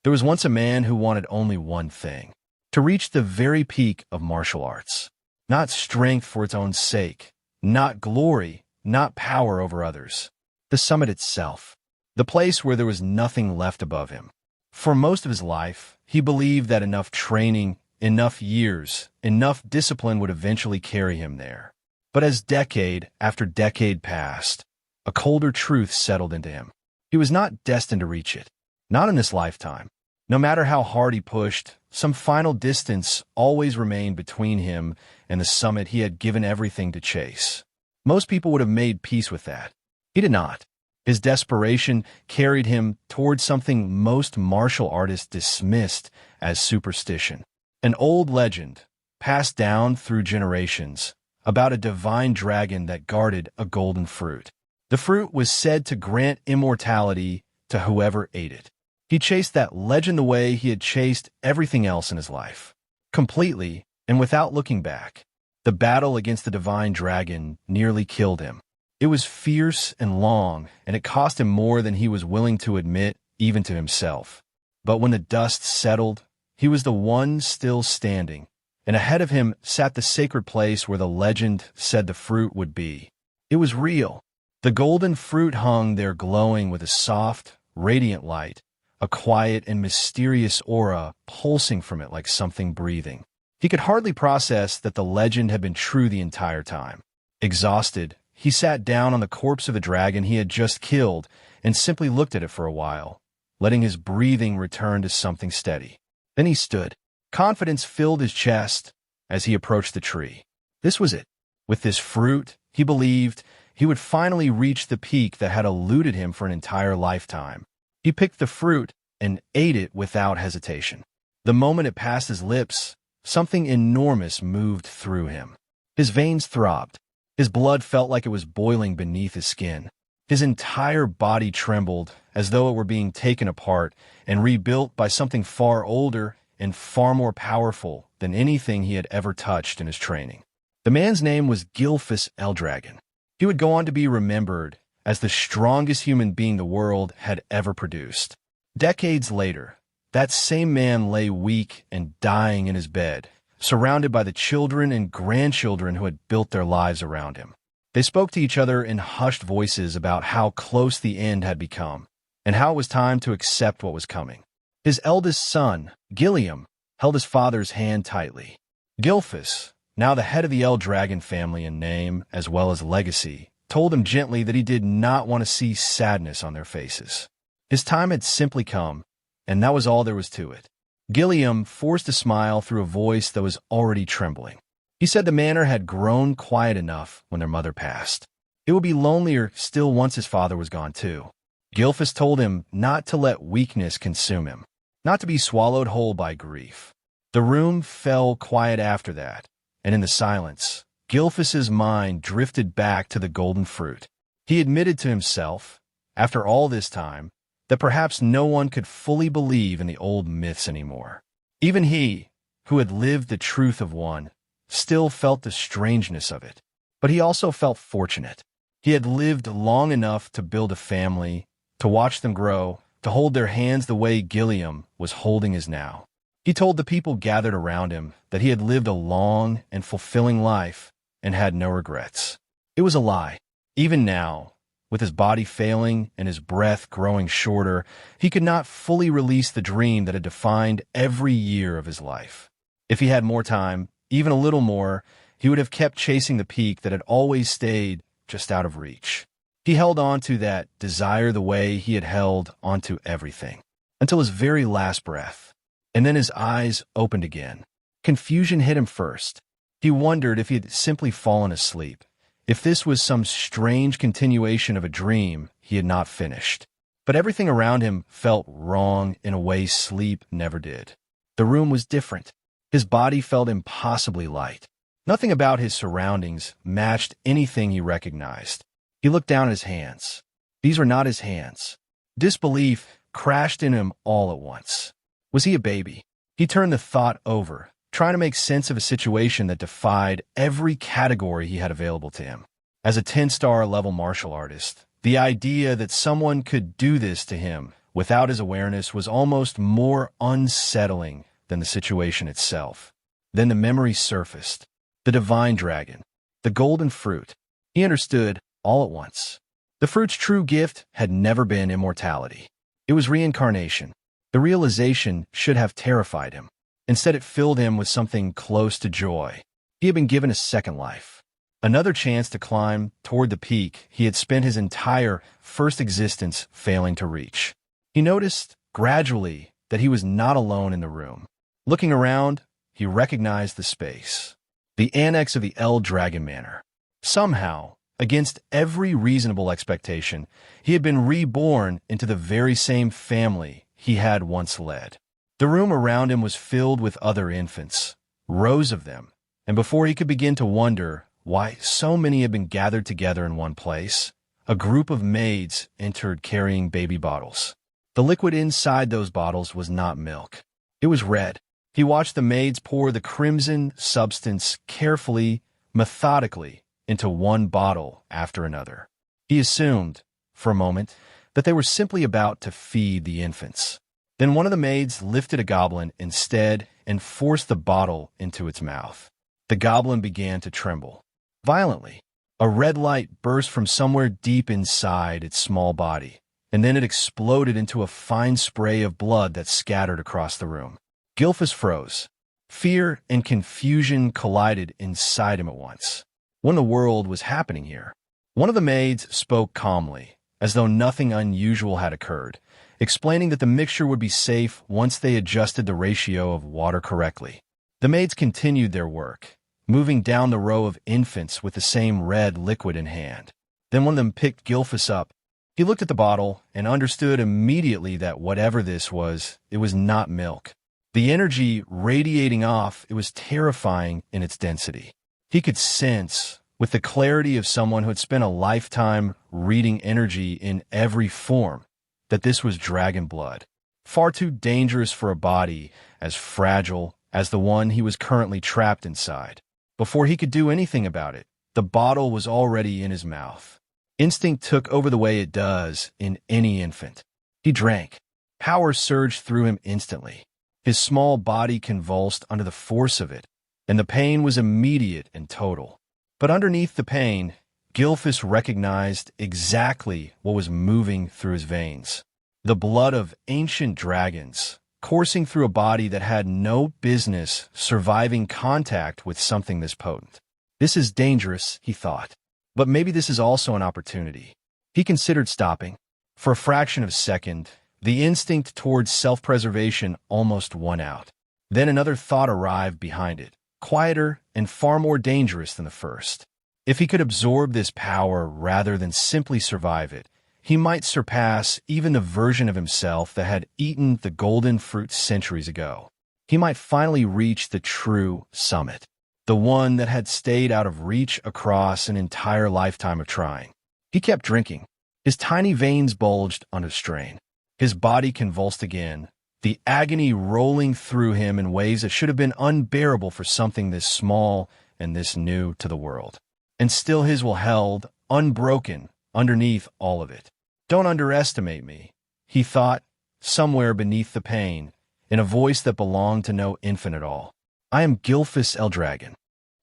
There was once a man who wanted only one thing: to reach the very peak of martial arts. Not strength for its own sake, not glory, not power over others. The summit itself. The place where there was nothing left above him. For most of his life, he believed that enough training, enough years, enough discipline would eventually carry him there. But as decade after decade passed, a colder truth settled into him. He was not destined to reach it. Not in this lifetime. No matter how hard he pushed, some final distance always remained between him and the summit he had given everything to chase. Most people would have made peace with that. He did not. His desperation carried him towards something most martial artists dismissed as superstition. An old legend, passed down through generations, about a divine dragon that guarded a golden fruit. The fruit was said to grant immortality to whoever ate it. He chased that legend the way he had chased everything else in his life. Completely, and without looking back. The battle against the divine dragon nearly killed him. It was fierce and long, and it cost him more than he was willing to admit, even to himself. But when the dust settled, he was the one still standing, and ahead of him sat the sacred place where the legend said the fruit would be. It was real. The golden fruit hung there glowing with a soft, radiant light, a quiet and mysterious aura pulsing from it like something breathing. He could hardly process that the legend had been true the entire time. Exhausted, he sat down on the corpse of the dragon he had just killed and simply looked at it for a while, letting his breathing return to something steady. Then he stood. Confidence filled his chest as he approached the tree. This was it. With this fruit, he believed, he would finally reach the peak that had eluded him for an entire lifetime. He picked the fruit and ate it without hesitation. The moment it passed his lips, something enormous moved through him. His veins throbbed. His blood felt like it was boiling beneath his skin. His entire body trembled as though it were being taken apart and rebuilt by something far older and far more powerful than anything he had ever touched in his training. The man's name was Gilfus El Dragon. He would go on to be remembered as the strongest human being the world had ever produced. Decades later, that same man lay weak and dying in his bed, surrounded by the children and grandchildren who had built their lives around him. They spoke to each other in hushed voices about how close the end had become, and how it was time to accept what was coming. His eldest son, Gilliam, held his father's hand tightly. Gilfus, now the head of the El Dragon family in name as well as legacy, told him gently that he did not want to see sadness on their faces. His time had simply come, and that was all there was to it. Gilliam forced a smile through a voice that was already trembling. He said the manor had grown quiet enough when their mother passed. It would be lonelier still once his father was gone too. Gilfus told him not to let weakness consume him, not to be swallowed whole by grief. The room fell quiet after that, and in the silence, Gilfus's mind drifted back to the golden fruit. He admitted to himself, after all this time, that perhaps no one could fully believe in the old myths anymore. Even he, who had lived the truth of one, still felt the strangeness of it. But he also felt fortunate. He had lived long enough to build a family, to watch them grow, to hold their hands the way Gilliam was holding his now. He told the people gathered around him that he had lived a long and fulfilling life and had no regrets. It was a lie. Even now, with his body failing and his breath growing shorter, he could not fully release the dream that had defined every year of his life. If he had more time, even a little more, he would have kept chasing the peak that had always stayed just out of reach. He held on to that desire the way he had held onto everything, until his very last breath. And then his eyes opened again. Confusion hit him first. He wondered if he had simply fallen asleep, if this was some strange continuation of a dream he had not finished. But everything around him felt wrong in a way sleep never did. The room was different. His body felt impossibly light. Nothing about his surroundings matched anything he recognized. He looked down at his hands. These were not his hands. Disbelief crashed in him all at once. Was he a baby? He turned the thought over, trying to make sense of a situation that defied every category he had available to him. As a 10-star level martial artist, the idea that someone could do this to him without his awareness was almost more unsettling than the situation itself. Then the memory surfaced. The divine dragon. The golden fruit. He understood all at once. The fruit's true gift had never been immortality. It was reincarnation. The realization should have terrified him. Instead, it filled him with something close to joy. He had been given a second life. Another chance to climb toward the peak he had spent his entire first existence failing to reach. He noticed, gradually, that he was not alone in the room. Looking around, he recognized the space. The annex of the El Dragon Manor. Somehow, against every reasonable expectation, he had been reborn into the very same family he had once led. The room around him was filled with other infants, rows of them, and before he could begin to wonder why so many had been gathered together in one place, a group of maids entered carrying baby bottles. The liquid inside those bottles was not milk. It was red. He watched the maids pour the crimson substance carefully, methodically, into one bottle after another. He assumed, for a moment, that they were simply about to feed the infants. Then one of the maids lifted a goblin instead and forced the bottle into its mouth. The goblin began to tremble. Violently, a red light burst from somewhere deep inside its small body, and then it exploded into a fine spray of blood that scattered across the room. Gilfus froze. Fear and confusion collided inside him at once. What in the world was happening here? One of the maids spoke calmly, as though nothing unusual had occurred, explaining that the mixture would be safe once they adjusted the ratio of water correctly. The maids continued their work, moving down the row of infants with the same red liquid in hand. Then one of them picked Gilfus up. He looked at the bottle and understood immediately that whatever this was, it was not milk. The energy radiating off, it was terrifying in its density. He could sense, with the clarity of someone who had spent a lifetime reading energy in every form, that this was dragon blood. Far too dangerous for a body as fragile as the one he was currently trapped inside. Before he could do anything about it, the bottle was already in his mouth. Instinct took over the way it does in any infant. He drank. Power surged through him instantly. His small body convulsed under the force of it, and the pain was immediate and total. But underneath the pain, Gilfus recognized exactly what was moving through his veins. The blood of ancient dragons, coursing through a body that had no business surviving contact with something this potent. This is dangerous, he thought. But maybe this is also an opportunity. He considered stopping. For a fraction of a second, the instinct towards self-preservation almost won out. Then another thought arrived behind it, quieter and far more dangerous than the first. If he could absorb this power rather than simply survive it, he might surpass even the version of himself that had eaten the golden fruit centuries ago. He might finally reach the true summit, the one that had stayed out of reach across an entire lifetime of trying. He kept drinking. His tiny veins bulged under strain. His body convulsed again, the agony rolling through him in ways that should have been unbearable for something this small and this new to the world. And still his will held, unbroken, underneath all of it. Don't underestimate me, he thought, somewhere beneath the pain, in a voice that belonged to no infant at all. I am Gilfus El Dragon.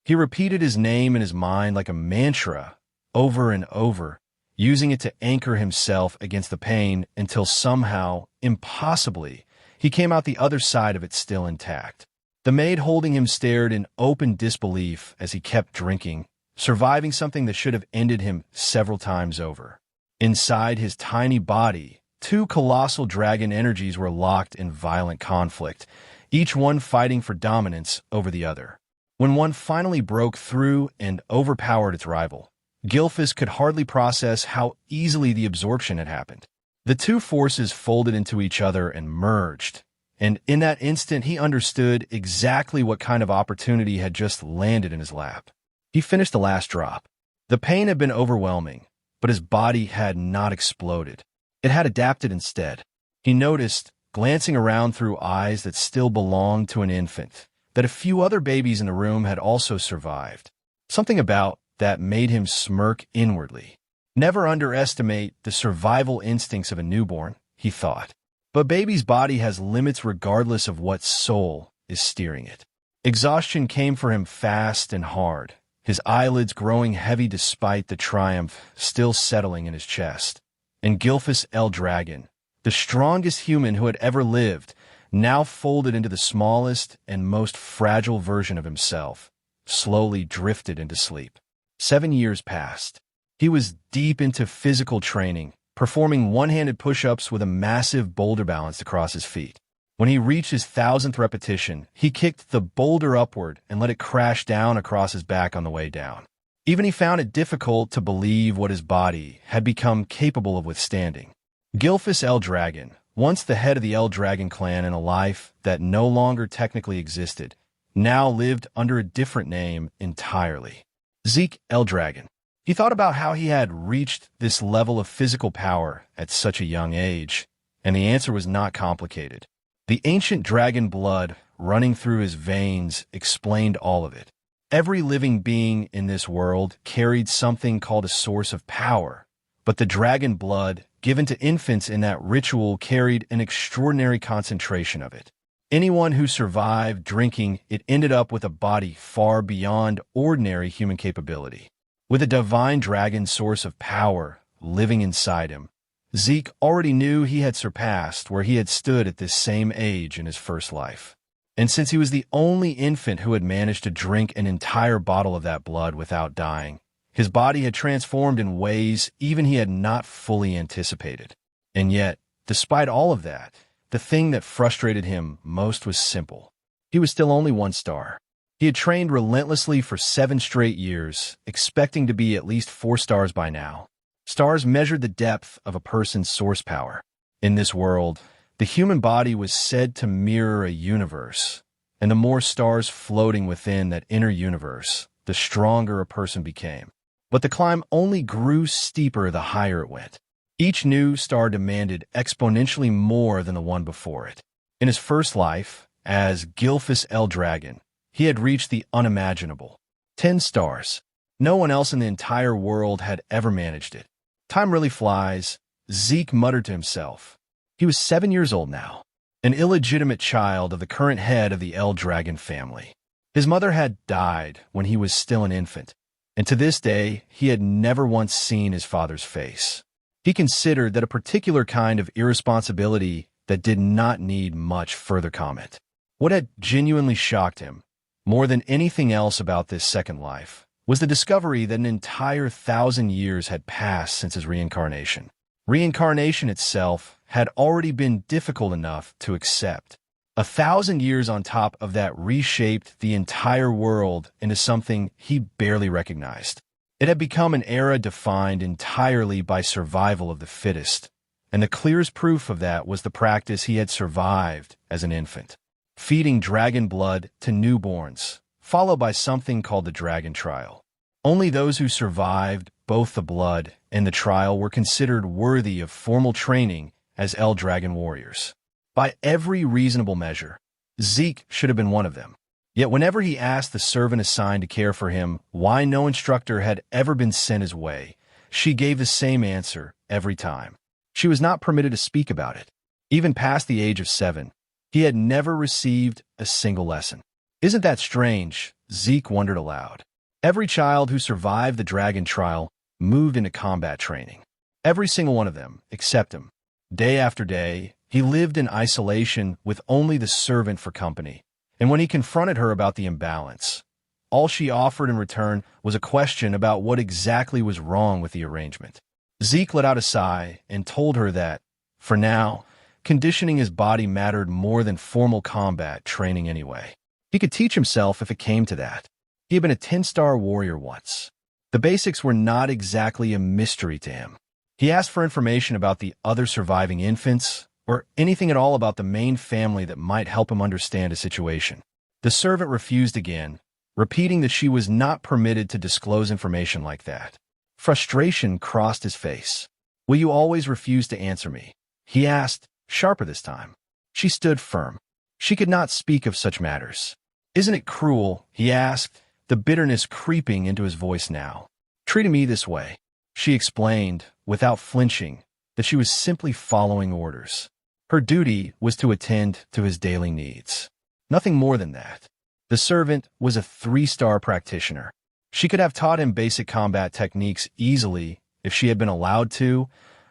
He repeated his name in his mind like a mantra, over and over, using it to anchor himself against the pain until somehow, impossibly, he came out the other side of it still intact. The maid holding him stared in open disbelief as he kept drinking, surviving something that should have ended him several times over. Inside his tiny body, two colossal dragon energies were locked in violent conflict, each one fighting for dominance over the other. When one finally broke through and overpowered its rival, Gilfus could hardly process how easily the absorption had happened. The two forces folded into each other and merged, and in that instant he understood exactly what kind of opportunity had just landed in his lap. He finished the last drop. The pain had been overwhelming, but his body had not exploded. It had adapted instead. He noticed, glancing around through eyes that still belonged to an infant, that a few other babies in the room had also survived. Something about that made him smirk inwardly. Never underestimate the survival instincts of a newborn, he thought. But baby's body has limits regardless of what soul is steering it. Exhaustion came for him fast and hard, his eyelids growing heavy despite the triumph still settling in his chest. And Gilfus El Dragon, the strongest human who had ever lived, now folded into the smallest and most fragile version of himself, slowly drifted into sleep. 7 years passed. He was deep into physical training, performing one-handed push-ups with a massive boulder balanced across his feet. When he reached his 1,000th repetition, he kicked the boulder upward and let it crash down across his back on the way down. Even he found it difficult to believe what his body had become capable of withstanding. Gilfus El Dragon, once the head of the El Dragon clan in a life that no longer technically existed, now lived under a different name entirely. Zeke El Dragon. He thought about how he had reached this level of physical power at such a young age, and the answer was not complicated. The ancient dragon blood running through his veins explained all of it. Every living being in this world carried something called a source of power, but the dragon blood given to infants in that ritual carried an extraordinary concentration of it. Anyone who survived drinking it ended up with a body far beyond ordinary human capability. With a divine dragon source of power living inside him, Zeke already knew he had surpassed where he had stood at this same age in his first life. And since he was the only infant who had managed to drink an entire bottle of that blood without dying, his body had transformed in ways even he had not fully anticipated. And yet, despite all of that, the thing that frustrated him most was simple. He was still only 1 star. He had trained relentlessly for 7 straight years, expecting to be at least 4 stars by now. Stars measured the depth of a person's source power. In this world, the human body was said to mirror a universe, and the more stars floating within that inner universe, the stronger a person became. But the climb only grew steeper the higher it went. Each new star demanded exponentially more than the one before it. In his first life, as Gilfus El Dragon, he had reached the unimaginable. 10 stars. No one else in the entire world had ever managed it. Time really flies, Zeke muttered to himself. He was 7 years old now, an illegitimate child of the current head of the El Dragon family. His mother had died when he was still an infant, and to this day he had never once seen his father's face. He considered that a particular kind of irresponsibility that did not need much further comment. What had genuinely shocked him, more than anything else about this second life, was the discovery that an entire 1,000 years had passed since his reincarnation. Reincarnation itself had already been difficult enough to accept. 1,000 years on top of that reshaped the entire world into something he barely recognized. It had become an era defined entirely by survival of the fittest, and the clearest proof of that was the practice he had survived as an infant. Feeding dragon blood to newborns, followed by something called the dragon trial. Only those who survived both the blood and the trial were considered worthy of formal training as El Dragon warriors. By every reasonable measure, Zeke should have been one of them. Yet whenever he asked the servant assigned to care for him why no instructor had ever been sent his way, she gave the same answer every time. She was not permitted to speak about it. Even past the age of 7, he had never received a single lesson. Isn't that strange? Zeke wondered aloud. Every child who survived the dragon trial moved into combat training. Every single one of them, except him. Day after day, he lived in isolation with only the servant for company. And when he confronted her about the imbalance, all she offered in return was a question about what exactly was wrong with the arrangement. Zeke let out a sigh and told her that, for now, conditioning his body mattered more than formal combat training anyway. He could teach himself if it came to that. He had been a 10-star warrior once. The basics were not exactly a mystery to him. He asked for information about the other surviving infants, or anything at all about the main family that might help him understand a situation. The servant refused again, repeating that she was not permitted to disclose information like that. Frustration crossed his face. "Will you always refuse to answer me?" he asked, sharper this time. She stood firm. She could not speak of such matters. "Isn't it cruel?" he asked, the bitterness creeping into his voice now. "Treating me this way." She explained, without flinching, that she was simply following orders. Her duty was to attend to his daily needs. Nothing more than that. The servant was a 3-star practitioner. She could have taught him basic combat techniques easily if she had been allowed to,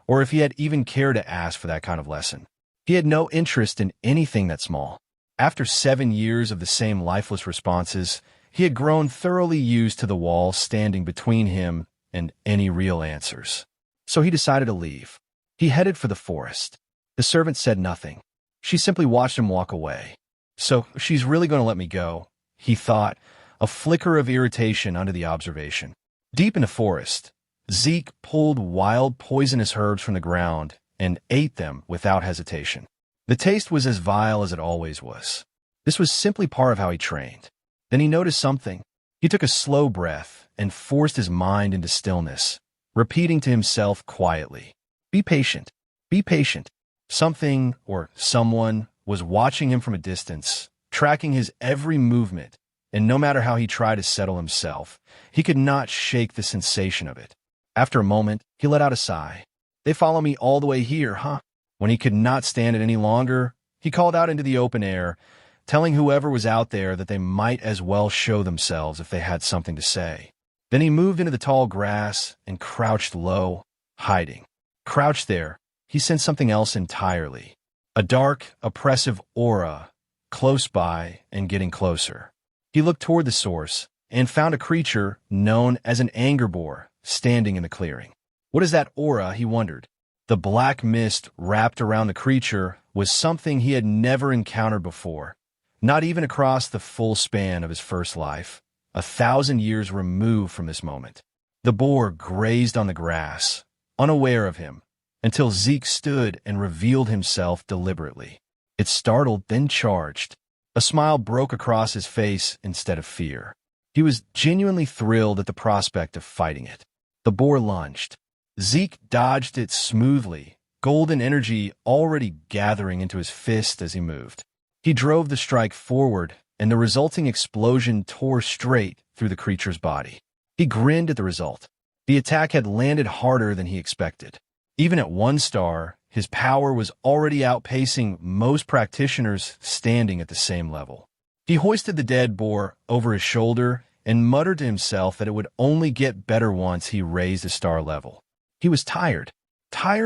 or if he had even cared to ask for that kind of lesson. He had no interest in anything that small. After 7 years of the same lifeless responses, he had grown thoroughly used to the wall standing between him and any real answers. So he decided to leave. He headed for the forest. The servant said nothing. She simply watched him walk away. So she's really going to let me go, he thought, a flicker of irritation under the observation. Deep in the forest, Zeke pulled wild poisonous herbs from the ground and ate them without hesitation. The taste was as vile as it always was. This was simply part of how he trained. Then he noticed something. He took a slow breath and forced his mind into stillness, repeating to himself quietly, "Be patient. Be patient." Something or someone was watching him from a distance, tracking his every movement, and no matter how he tried to settle himself, he could not shake the sensation of it. After a moment, he let out a sigh. "They follow me all the way here, huh?" When he could not stand it any longer, he called out into the open air, telling whoever was out there that they might as well show themselves if they had something to say. Then he moved into the tall grass and crouched low, hiding. Crouched there, he sensed something else entirely. A dark, oppressive aura, close by and getting closer. He looked toward the source and found a creature known as an anger boar standing in the clearing. What is that aura, he wondered. The black mist wrapped around the creature was something he had never encountered before, not even across the full span of his first life, 1,000 years removed from this moment. The boar grazed on the grass, unaware of him, until Zeke stood and revealed himself deliberately. It startled, then charged. A smile broke across his face instead of fear. He was genuinely thrilled at the prospect of fighting it. The boar lunged. Zeke dodged it smoothly, golden energy already gathering into his fist as he moved. He drove the strike forward, and the resulting explosion tore straight through the creature's body. He grinned at the result. The attack had landed harder than he expected. Even at 1 star, his power was already outpacing most practitioners standing at the same level. He hoisted the dead boar over his shoulder and muttered to himself that it would only get better once he raised a star level. He was tired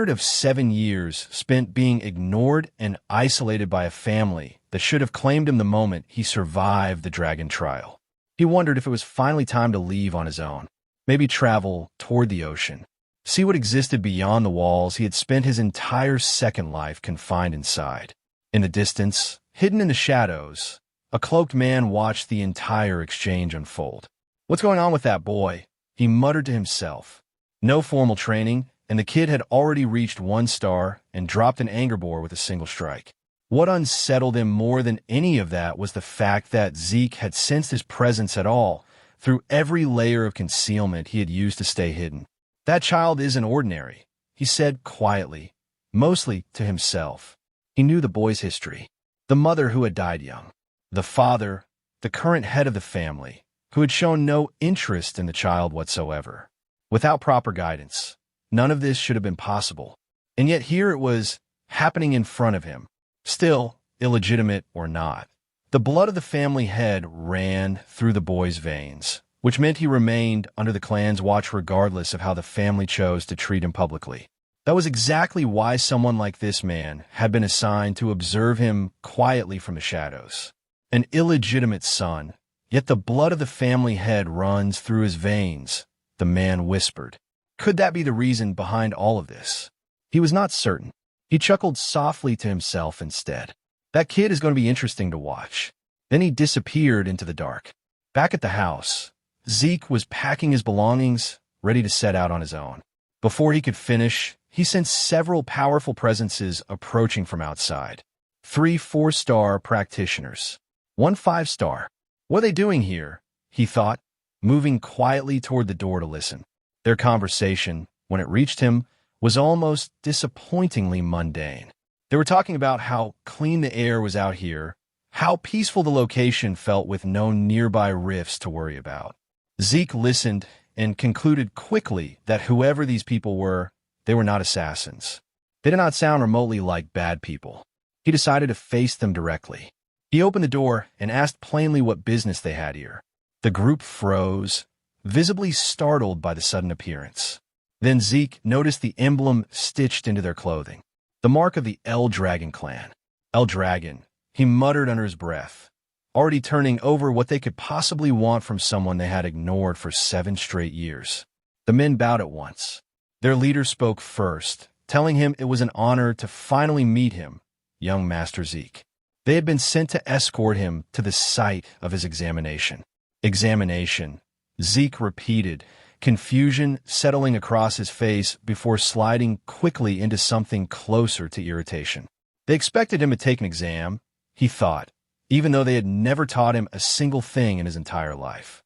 of 7 years spent being ignored and isolated by a family that should have claimed him the moment he survived the dragon trial. He wondered if it was finally time to leave on his own, maybe travel toward the ocean, see what existed beyond the walls he had spent his entire second life confined inside. In the distance, hidden in the shadows, a cloaked man watched the entire exchange unfold. "What's going on with that boy?" he muttered to himself. No formal training, and the kid had already reached 1 star and dropped an anger boar with a single strike. What unsettled him more than any of that was the fact that Zeke had sensed his presence at all through every layer of concealment he had used to stay hidden. "That child isn't ordinary," he said quietly, mostly to himself. He knew the boy's history. The mother who had died young. The father, the current head of the family, who had shown no interest in the child whatsoever. Without proper guidance, none of this should have been possible. And yet here it was, happening in front of him. Still, illegitimate or not, the blood of the family head ran through the boy's veins, which meant he remained under the clan's watch regardless of how the family chose to treat him publicly. That was exactly why someone like this man had been assigned to observe him quietly from the shadows. An illegitimate son, yet the blood of the family head runs through his veins, the man whispered. Could that be the reason behind all of this? He was not certain. He chuckled softly to himself instead. That kid is going to be interesting to watch. Then he disappeared into the dark. Back at the house, Zeke was packing his belongings, ready to set out on his own. Before he could finish, he sensed several powerful presences approaching from outside. 3 4-star practitioners. 1 5-star. What are they doing here? He thought, moving quietly toward the door to listen. Their conversation, when it reached him, was almost disappointingly mundane. They were talking about how clean the air was out here, how peaceful the location felt with no nearby rifts to worry about. Zeke listened and concluded quickly that whoever these people were, they were not assassins. They did not sound remotely like bad people. He decided to face them directly. He opened the door and asked plainly what business they had here. The group froze, visibly startled by the sudden appearance. Then Zeke noticed the emblem stitched into their clothing, the mark of the El Dragon clan. El Dragon, he muttered under his breath, already turning over what they could possibly want from someone they had ignored for 7 straight years. The men bowed at once. Their leader spoke first, telling him it was an honor to finally meet him, young Master Zeke. They had been sent to escort him to the site of his examination. Examination, Zeke repeated, confusion settling across his face before sliding quickly into something closer to irritation. They expected him to take an exam, he thought, even though they had never taught him a single thing in his entire life.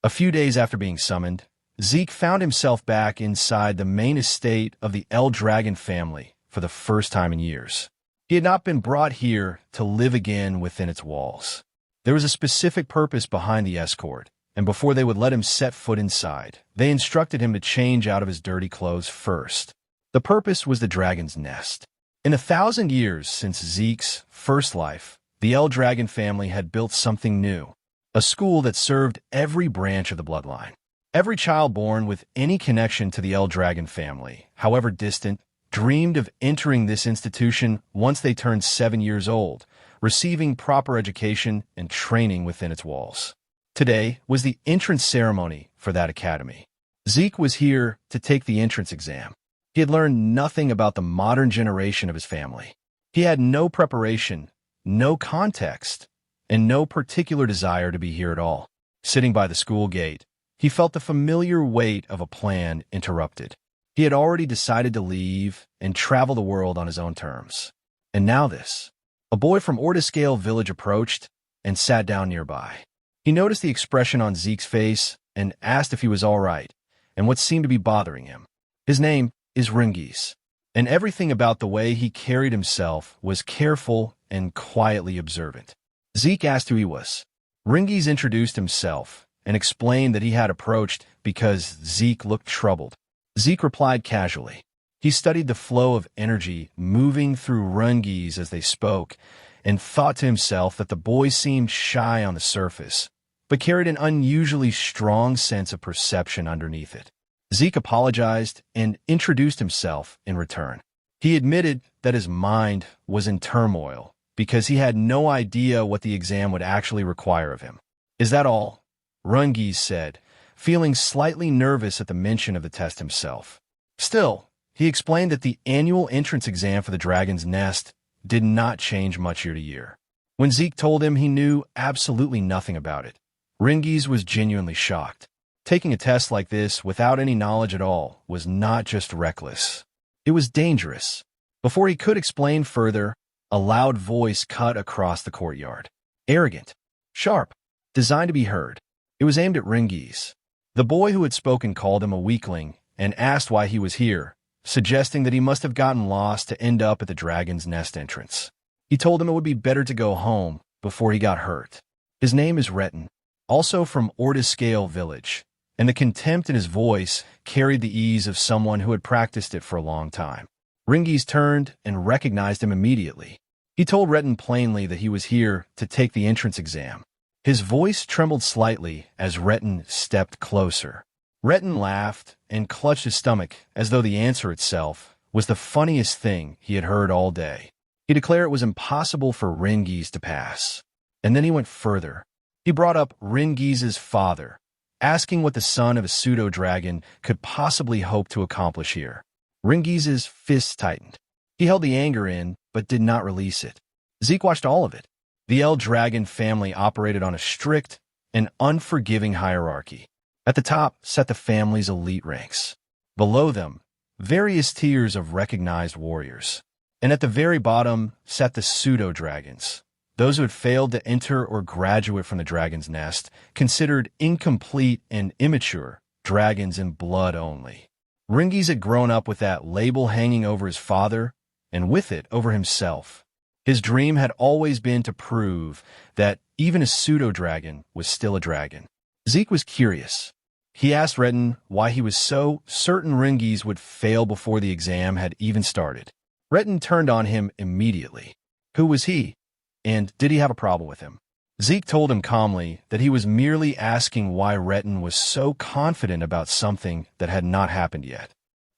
A few days after being summoned, Zeke found himself back inside the main estate of the El Dragon family for the first time in years. He had not been brought here to live again within its walls. There was a specific purpose behind the escort, and before they would let him set foot inside, they instructed him to change out of his dirty clothes first. The purpose was the dragon's nest. In 1,000 years since Zeke's first life, the El Dragon family had built something new, a school that served every branch of the bloodline. Every child born with any connection to the El Dragon family, however distant, dreamed of entering this institution once they turned 7 years old, receiving proper education and training within its walls. Today was the entrance ceremony for that academy. Zeke was here to take the entrance exam. He had learned nothing about the modern generation of his family. He had no preparation, no context, and no particular desire to be here at all. Sitting by the school gate, he felt the familiar weight of a plan interrupted. He had already decided to leave and travel the world on his own terms. And now this. A boy from Ortiscale village approached and sat down nearby. He noticed the expression on Zeke's face and asked if he was all right and what seemed to be bothering him. His name is Rangis, and everything about the way he carried himself was careful and quietly observant. Zeke asked who he was. Rangis introduced himself and explained that he had approached because Zeke looked troubled. Zeke replied casually. He studied the flow of energy moving through Rangis as they spoke and thought to himself that the boy seemed shy on the surface, but carried an unusually strong sense of perception underneath it. Zeke apologized and introduced himself in return. He admitted that his mind was in turmoil because he had no idea what the exam would actually require of him. "Is that all?" Rangis said, feeling slightly nervous at the mention of the test himself. Still, he explained that the annual entrance exam for the Dragon's Nest did not change much year to year. When Zeke told him he knew absolutely nothing about it, Rangis was genuinely shocked. Taking a test like this without any knowledge at all was not just reckless. It was dangerous. Before he could explain further, a loud voice cut across the courtyard. Arrogant, sharp, designed to be heard. It was aimed at Rangis. The boy who had spoken called him a weakling and asked why he was here, suggesting that he must have gotten lost to end up at the Dragon's Nest entrance. He told him it would be better to go home before he got hurt. His name is Retin, also from Ortiscale village, and the contempt in his voice carried the ease of someone who had practiced it for a long time. Rangis turned and recognized him immediately. He told Retin plainly that he was here to take the entrance exam. His voice trembled slightly as Retin stepped closer. Retin laughed and clutched his stomach as though the answer itself was the funniest thing he had heard all day. He declared it was impossible for Rangis to pass. And then he went further. He brought up Rangis's father, asking what the son of a pseudo-dragon could possibly hope to accomplish here. Rangis's fists tightened. He held the anger in, but did not release it. Zeke watched all of it. The El Dragon family operated on a strict and unforgiving hierarchy. At the top sat the family's elite ranks. Below them, various tiers of recognized warriors. And at the very bottom sat the pseudo-dragons, those who had failed to enter or graduate from the Dragon's Nest, considered incomplete and immature dragons in blood only. Rangis had grown up with that label hanging over his father, and with it over himself. His dream had always been to prove that even a pseudo-dragon was still a dragon. Zeke was curious. He asked Retin why he was so certain Rangis would fail before the exam had even started. Retin turned on him immediately. Who was he? And did he have a problem with him? Zeke told him calmly that he was merely asking why Retin was so confident about something that had not happened yet.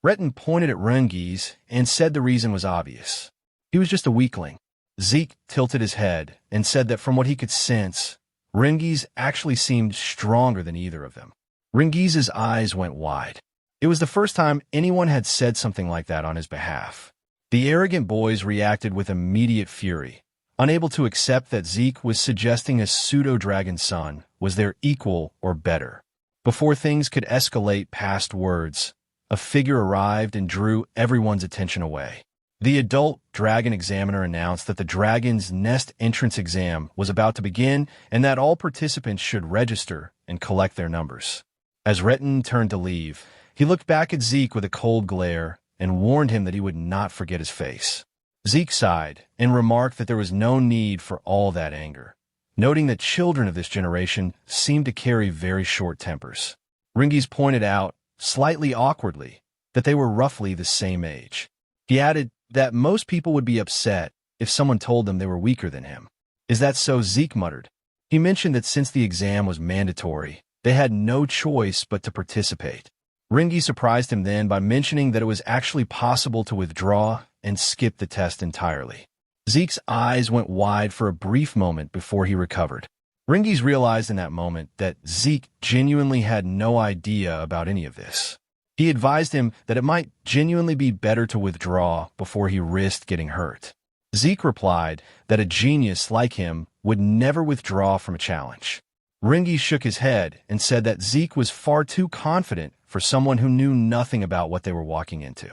Retin pointed at Rangis and said the reason was obvious. He was just a weakling. Zeke tilted his head and said that from what he could sense, Rangis actually seemed stronger than either of them. Rangis's eyes went wide. It was the first time anyone had said something like that on his behalf. The arrogant boys reacted with immediate fury, unable to accept that Zeke was suggesting a pseudo-dragon son was their equal or better. Before things could escalate past words, a figure arrived and drew everyone's attention away. The adult dragon examiner announced that the dragon's nest entrance exam was about to begin and that all participants should register and collect their numbers. As Retin turned to leave, he looked back at Zeke with a cold glare and warned him that he would not forget his face. Zeke sighed and remarked that there was no need for all that anger, noting that children of this generation seemed to carry very short tempers. Rangis pointed out, slightly awkwardly, that they were roughly the same age. He added that most people would be upset if someone told them they were weaker than him. Is that so? Zeke muttered. He mentioned that since the exam was mandatory, they had no choice but to participate. Rangis surprised him then by mentioning that it was actually possible to withdraw and skip the test entirely. Zeke's eyes went wide for a brief moment before he recovered. Rangis realized in that moment that Zeke genuinely had no idea about any of this. He advised him that it might genuinely be better to withdraw before he risked getting hurt. Zeke replied that a genius like him would never withdraw from a challenge. Rangis shook his head and said that Zeke was far too confident for someone who knew nothing about what they were walking into.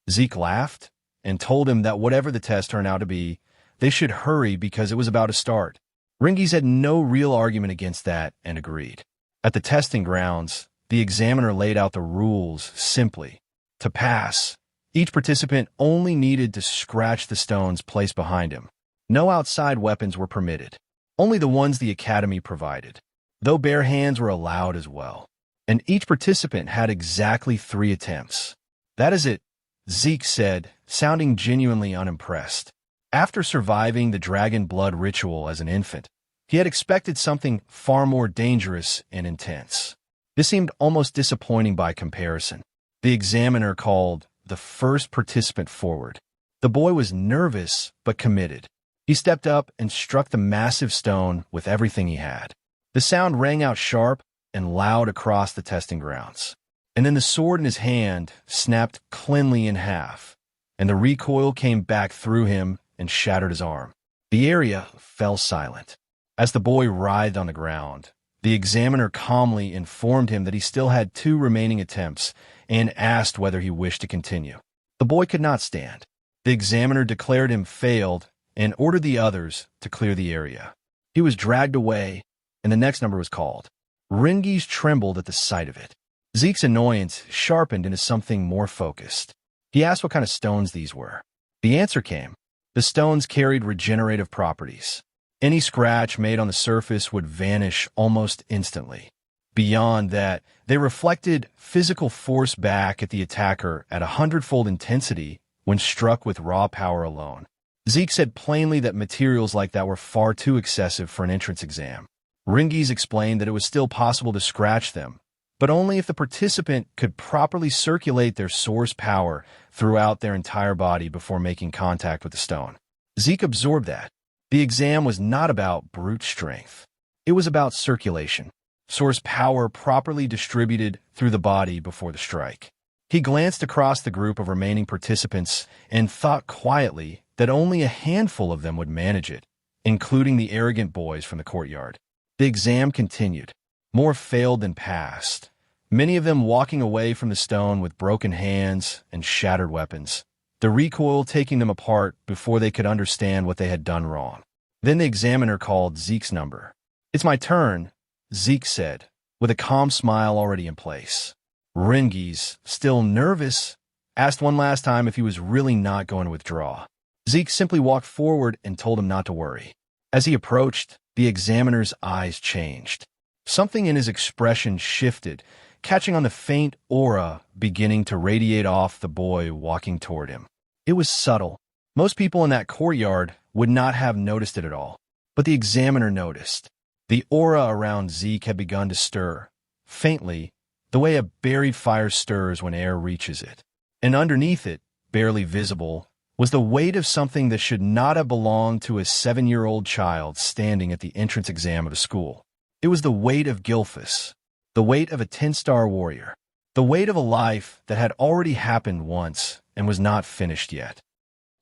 Zeke laughed and told him that whatever the test turned out to be, they should hurry because it was about to start. Rangis had no real argument against that and agreed. At the testing grounds, the examiner laid out the rules simply. To pass, each participant only needed to scratch the stones placed behind him. No outside weapons were permitted, only the ones the Academy provided, though bare hands were allowed as well. And each participant had exactly 3 attempts. That is it, Zeke said, sounding genuinely unimpressed. After surviving the dragon blood ritual as an infant, he had expected something far more dangerous and intense. This seemed almost disappointing by comparison. The examiner called the first participant forward. The boy was nervous but committed. He stepped up and struck the massive stone with everything he had. The sound rang out sharp and loud across the testing grounds. And then the sword in his hand snapped cleanly in half, and the recoil came back through him and shattered his arm. The area fell silent. As the boy writhed on the ground, the examiner calmly informed him that he still had 2 remaining attempts and asked whether he wished to continue. The boy could not stand. The examiner declared him failed and ordered the others to clear the area. He was dragged away, and the next number was called. Rangis trembled at the sight of it. Zeke's annoyance sharpened into something more focused. He asked what kind of stones these were. The answer came. The stones carried regenerative properties. Any scratch made on the surface would vanish almost instantly. Beyond that, they reflected physical force back at the attacker at 100-fold intensity when struck with raw power alone. Zeke said plainly that materials like that were far too excessive for an entrance exam. Rangis explained that it was still possible to scratch them, but only if the participant could properly circulate their source power throughout their entire body before making contact with the stone. Zeke absorbed that. The exam was not about brute strength. It was about circulation, source power properly distributed through the body before the strike. He glanced across the group of remaining participants and thought quietly that only a handful of them would manage it, including the arrogant boys from the courtyard. The exam continued. More failed than passed, many of them walking away from the stone with broken hands and shattered weapons, the recoil taking them apart before they could understand what they had done wrong. Then the examiner called Zeke's number. "It's my turn," Zeke said, with a calm smile already in place. Rangis, still nervous, asked one last time if he was really not going to withdraw. Zeke simply walked forward and told him not to worry. As he approached, the examiner's eyes changed. Something in his expression shifted, catching on the faint aura beginning to radiate off the boy walking toward him. It was subtle, Most people in that courtyard would not have noticed it at all, but the examiner noticed. The aura around Zeke had begun to stir, faintly, the way a buried fire stirs when air reaches it. And underneath it, barely visible, was the weight of something that should not have belonged to a 7-year-old child standing at the entrance exam of a school. It was the weight of Gilfus, the weight of a 10-star warrior, the weight of a life that had already happened once and was not finished yet.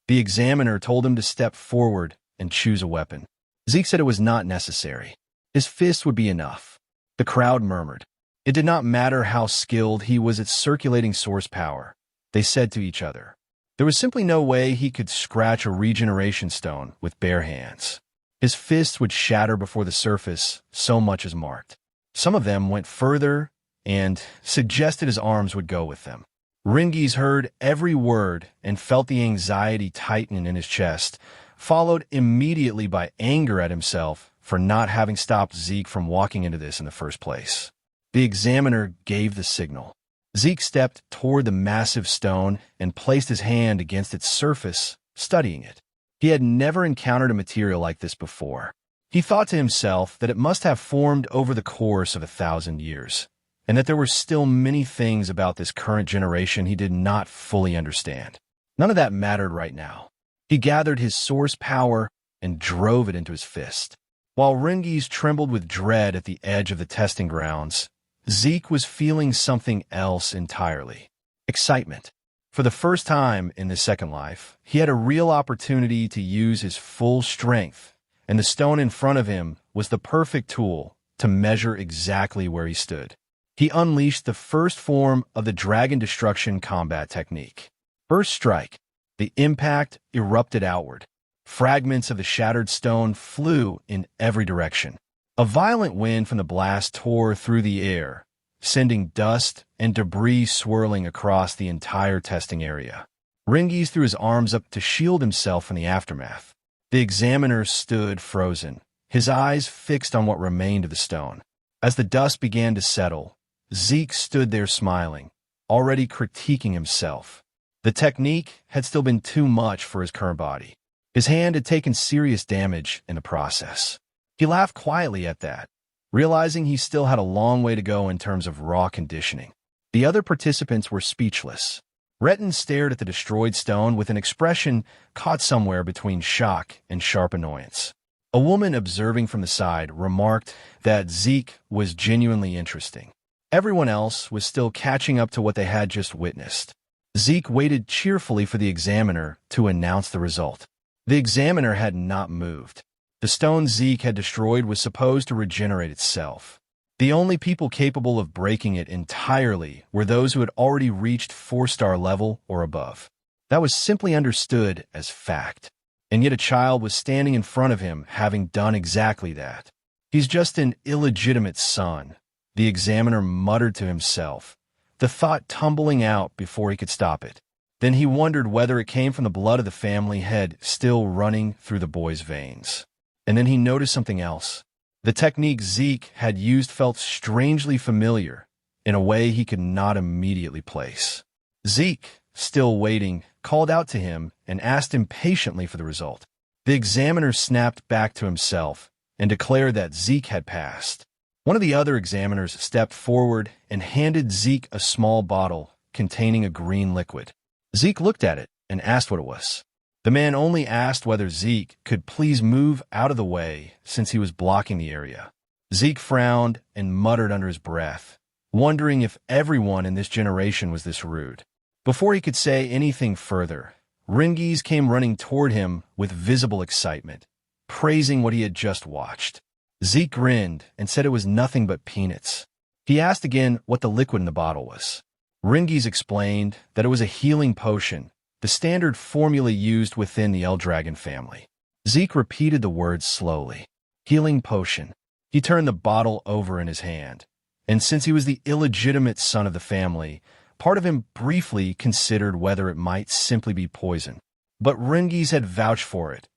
The examiner told him to step forward and choose a weapon. Zeke said it was not necessary. His fist would be enough. The crowd murmured. It did not matter how skilled he was at circulating source power, they said to each other. There was simply no way he could scratch a regeneration stone with bare hands. His fists would shatter before the surface, so much as marked. Some of them went further and suggested his arms would go with them. Rangis heard every word and felt the anxiety tighten in his chest, followed immediately by anger at himself for not having stopped Zeke from walking into this in the first place. The examiner gave the signal. Zeke stepped toward the massive stone and placed his hand against its surface, studying it. He had never encountered a material like this before. He thought to himself that it must have formed over the course of 1,000 years, and that there were still many things about this current generation he did not fully understand. None of that mattered right now. He gathered his source power and drove it into his fist. While Rangis trembled with dread at the edge of the testing grounds, Zeke was feeling something else entirely. Excitement. For the first time in this second life, he had a real opportunity to use his full strength, and the stone in front of him was the perfect tool to measure exactly where he stood. He unleashed the first form of the Dragon Destruction combat technique. First strike. The impact erupted outward. Fragments of the shattered stone flew in every direction. A violent wind from the blast tore through the air, sending dust and debris swirling across the entire testing area. Rangis threw his arms up to shield himself from the aftermath. The examiner stood frozen, his eyes fixed on what remained of the stone. As the dust began to settle, Zeke stood there smiling, already critiquing himself. The technique had still been too much for his current body. His hand had taken serious damage in the process. He laughed quietly at that, realizing he still had a long way to go in terms of raw conditioning. The other participants were speechless. Retin stared at the destroyed stone with an expression caught somewhere between shock and sharp annoyance. A woman observing from the side remarked that Zeke was genuinely interesting. Everyone else was still catching up to what they had just witnessed. Zeke waited cheerfully for the examiner to announce the result. The examiner had not moved. The stone Zeke had destroyed was supposed to regenerate itself. The only people capable of breaking it entirely were those who had already reached 4-star level or above. That was simply understood as fact. And yet a child was standing in front of him having done exactly that. He's just an illegitimate son, the examiner muttered to himself, the thought tumbling out before he could stop it. Then he wondered whether it came from the blood of the family head still running through the boy's veins. And then he noticed something else. The technique Zeke had used felt strangely familiar, in a way he could not immediately place. Zeke, still waiting, called out to him and asked impatiently for the result. The examiner snapped back to himself and declared that Zeke had passed. One of the other examiners stepped forward and handed Zeke a small bottle containing a green liquid. Zeke looked at it and asked what it was. The man only asked whether Zeke could please move out of the way since he was blocking the area. Zeke frowned and muttered under his breath, wondering if everyone in this generation was this rude. Before he could say anything further, Rangis came running toward him with visible excitement, praising what he had just watched. Zeke grinned and said it was nothing but peanuts. He asked again what the liquid in the bottle was. Rangis explained that it was a healing potion, the standard formula used within the El Dragon family. Zeke repeated the words slowly. Healing potion. He turned the bottle over in his hand, and since he was the illegitimate son of the family, part of him briefly considered whether it might simply be poison. But Rangis had vouched for it,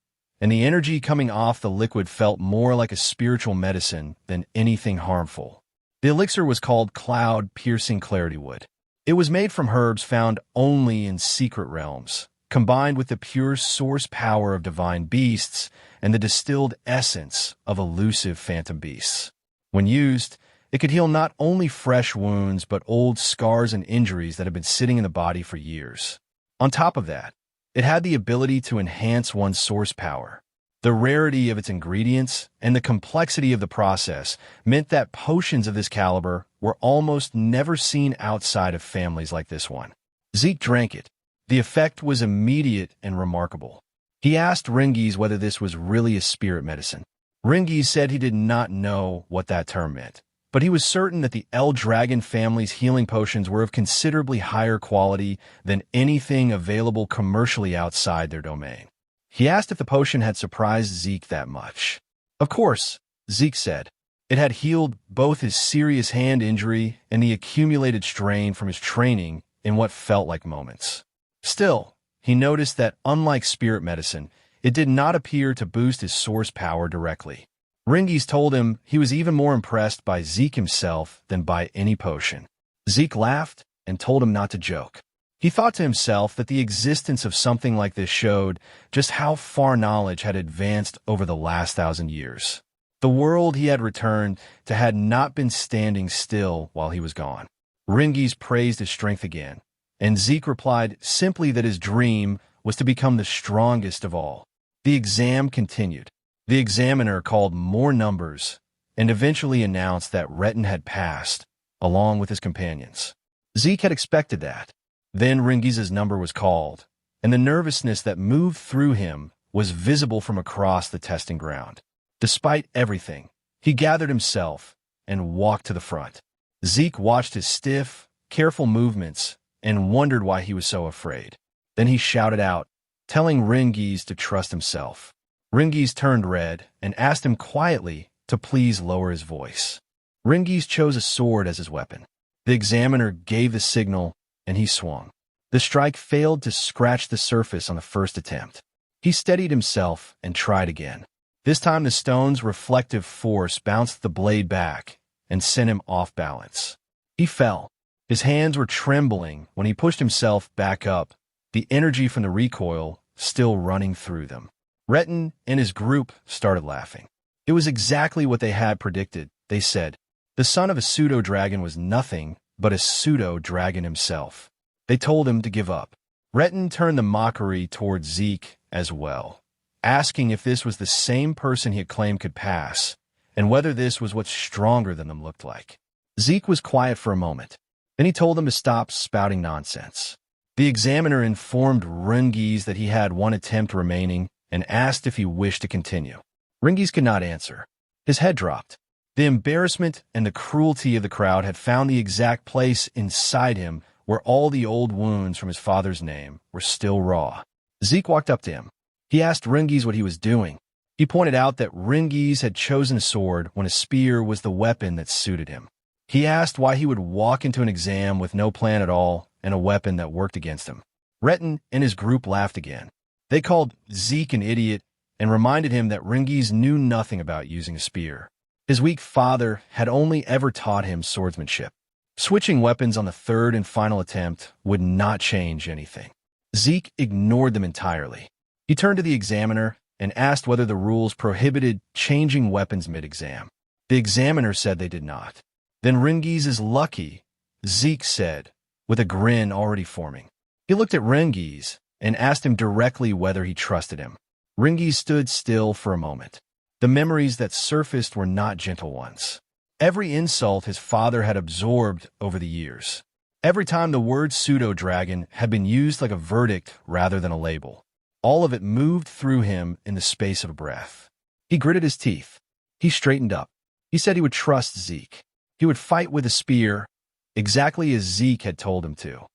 and the energy coming off the liquid felt more like a spiritual medicine than anything harmful. The elixir was called Cloud-Piercing Clarity Wood. It was made from herbs found only in secret realms, combined with the pure source power of divine beasts and the distilled essence of elusive phantom beasts. When used, it could heal not only fresh wounds but old scars and injuries that had been sitting in the body for years. On top of that, it had the ability to enhance one's source power. The rarity of its ingredients and the complexity of the process meant that potions of this caliber were almost never seen outside of families like this one. Zeke drank it. The effect was immediate and remarkable. He asked Rangis whether this was really a spirit medicine. Rangis said he did not know what that term meant, but he was certain that the El Dragon family's healing potions were of considerably higher quality than anything available commercially outside their domain. He asked if the potion had surprised Zeke that much. Of course, Zeke said. It had healed both his serious hand injury and the accumulated strain from his training in what felt like moments. Still, he noticed that, unlike spirit medicine, it did not appear to boost his source power directly. Rangis told him he was even more impressed by Zeke himself than by any potion. Zeke laughed and told him not to joke. He thought to himself that the existence of something like this showed just how far knowledge had advanced over the last 1,000 years. The world he had returned to had not been standing still while he was gone. Rangis praised his strength again, and Zeke replied simply that his dream was to become the strongest of all. The exam continued. The examiner called more numbers and eventually announced that Retin had passed, along with his companions. Zeke had expected that. Then Rangis's number was called, and the nervousness that moved through him was visible from across the testing ground. Despite everything, he gathered himself and walked to the front. Zeke watched his stiff, careful movements and wondered why he was so afraid. Then he shouted out, telling Rangis to trust himself. Rangis turned red and asked him quietly to please lower his voice. Rangis chose a sword as his weapon. The examiner gave the signal, and he swung. The strike failed to scratch the surface on the first attempt. He steadied himself and tried again. This time the stone's reflective force bounced the blade back and sent him off balance. He fell. His hands were trembling when he pushed himself back up, the energy from the recoil still running through them. Retin and his group started laughing. It was exactly what they had predicted. They said, the son of a pseudo-dragon was nothing but a pseudo-dragon himself. They told him to give up. Retin turned the mockery towards Zeke as well, asking if this was the same person he had claimed could pass, and whether this was what stronger than them looked like. Zeke was quiet for a moment. Then he told them to stop spouting nonsense. The examiner informed Rangis that he had one attempt remaining and asked if he wished to continue. Rangis could not answer. His head dropped. The embarrassment and the cruelty of the crowd had found the exact place inside him where all the old wounds from his father's name were still raw. Zeke walked up to him. He asked Rangis what he was doing. He pointed out that Rangis had chosen a sword when a spear was the weapon that suited him. He asked why he would walk into an exam with no plan at all and a weapon that worked against him. Retin and his group laughed again. They called Zeke an idiot and reminded him that Rangis knew nothing about using a spear. His weak father had only ever taught him swordsmanship. Switching weapons on the third and final attempt would not change anything. Zeke ignored them entirely. He turned to the examiner and asked whether the rules prohibited changing weapons mid-exam. The examiner said they did not. Then Rangis is lucky, Zeke said, with a grin already forming. He looked at Rangis and asked him directly whether he trusted him. Rangis stood still for a moment. The memories that surfaced were not gentle ones. Every insult his father had absorbed over the years. Every time the word pseudo-dragon had been used like a verdict rather than a label. All of it moved through him in the space of a breath. He gritted his teeth. He straightened up. He said he would trust Zeke. He would fight with a spear, exactly as Zeke had told him to.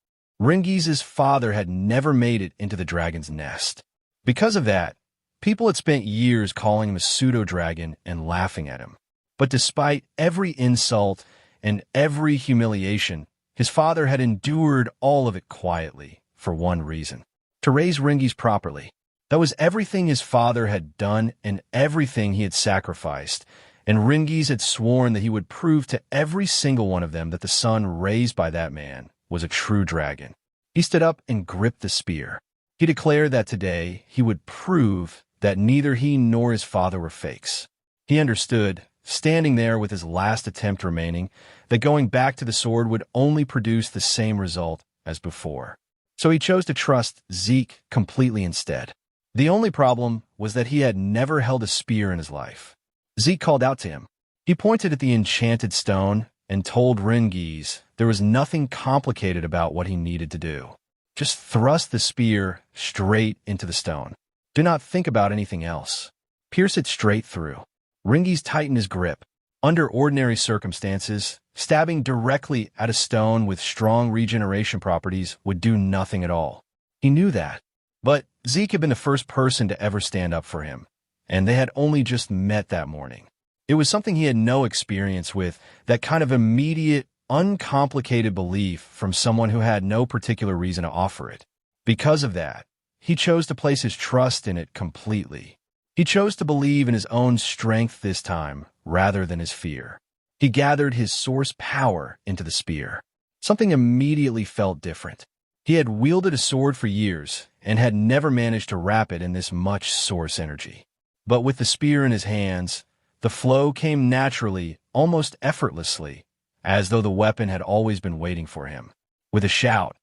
Rangis's father had never made it into the dragon's nest. Because of that, people had spent years calling him a pseudo-dragon and laughing at him. But despite every insult and every humiliation, his father had endured all of it quietly for one reason: to raise Rangis properly. That was everything his father had done and everything he had sacrificed, and Rangis had sworn that he would prove to every single one of them that the son raised by that man was a true dragon. He stood up and gripped the spear. He declared that today he would prove that neither he nor his father were fakes. He understood, standing there with his last attempt remaining, that going back to the sword would only produce the same result as before. So he chose to trust Zeke completely instead. The only problem was that he had never held a spear in his life. Zeke called out to him. He pointed at the enchanted stone and told Rangis there was nothing complicated about what he needed to do. Just thrust the spear straight into the stone. Do not think about anything else. Pierce it straight through. Rangis tightened his grip. Under ordinary circumstances, stabbing directly at a stone with strong regeneration properties would do nothing at all. He knew that. But Zeke had been the first person to ever stand up for him, and they had only just met that morning. It was something he had no experience with, that kind of immediate, uncomplicated belief from someone who had no particular reason to offer it. Because of that, he chose to place his trust in it completely. He chose to believe in his own strength this time, rather than his fear. He gathered his source power into the spear. Something immediately felt different. He had wielded a sword for years, and had never managed to wrap it in this much source energy. But with the spear in his hands, the flow came naturally, almost effortlessly, as though the weapon had always been waiting for him. With a shout,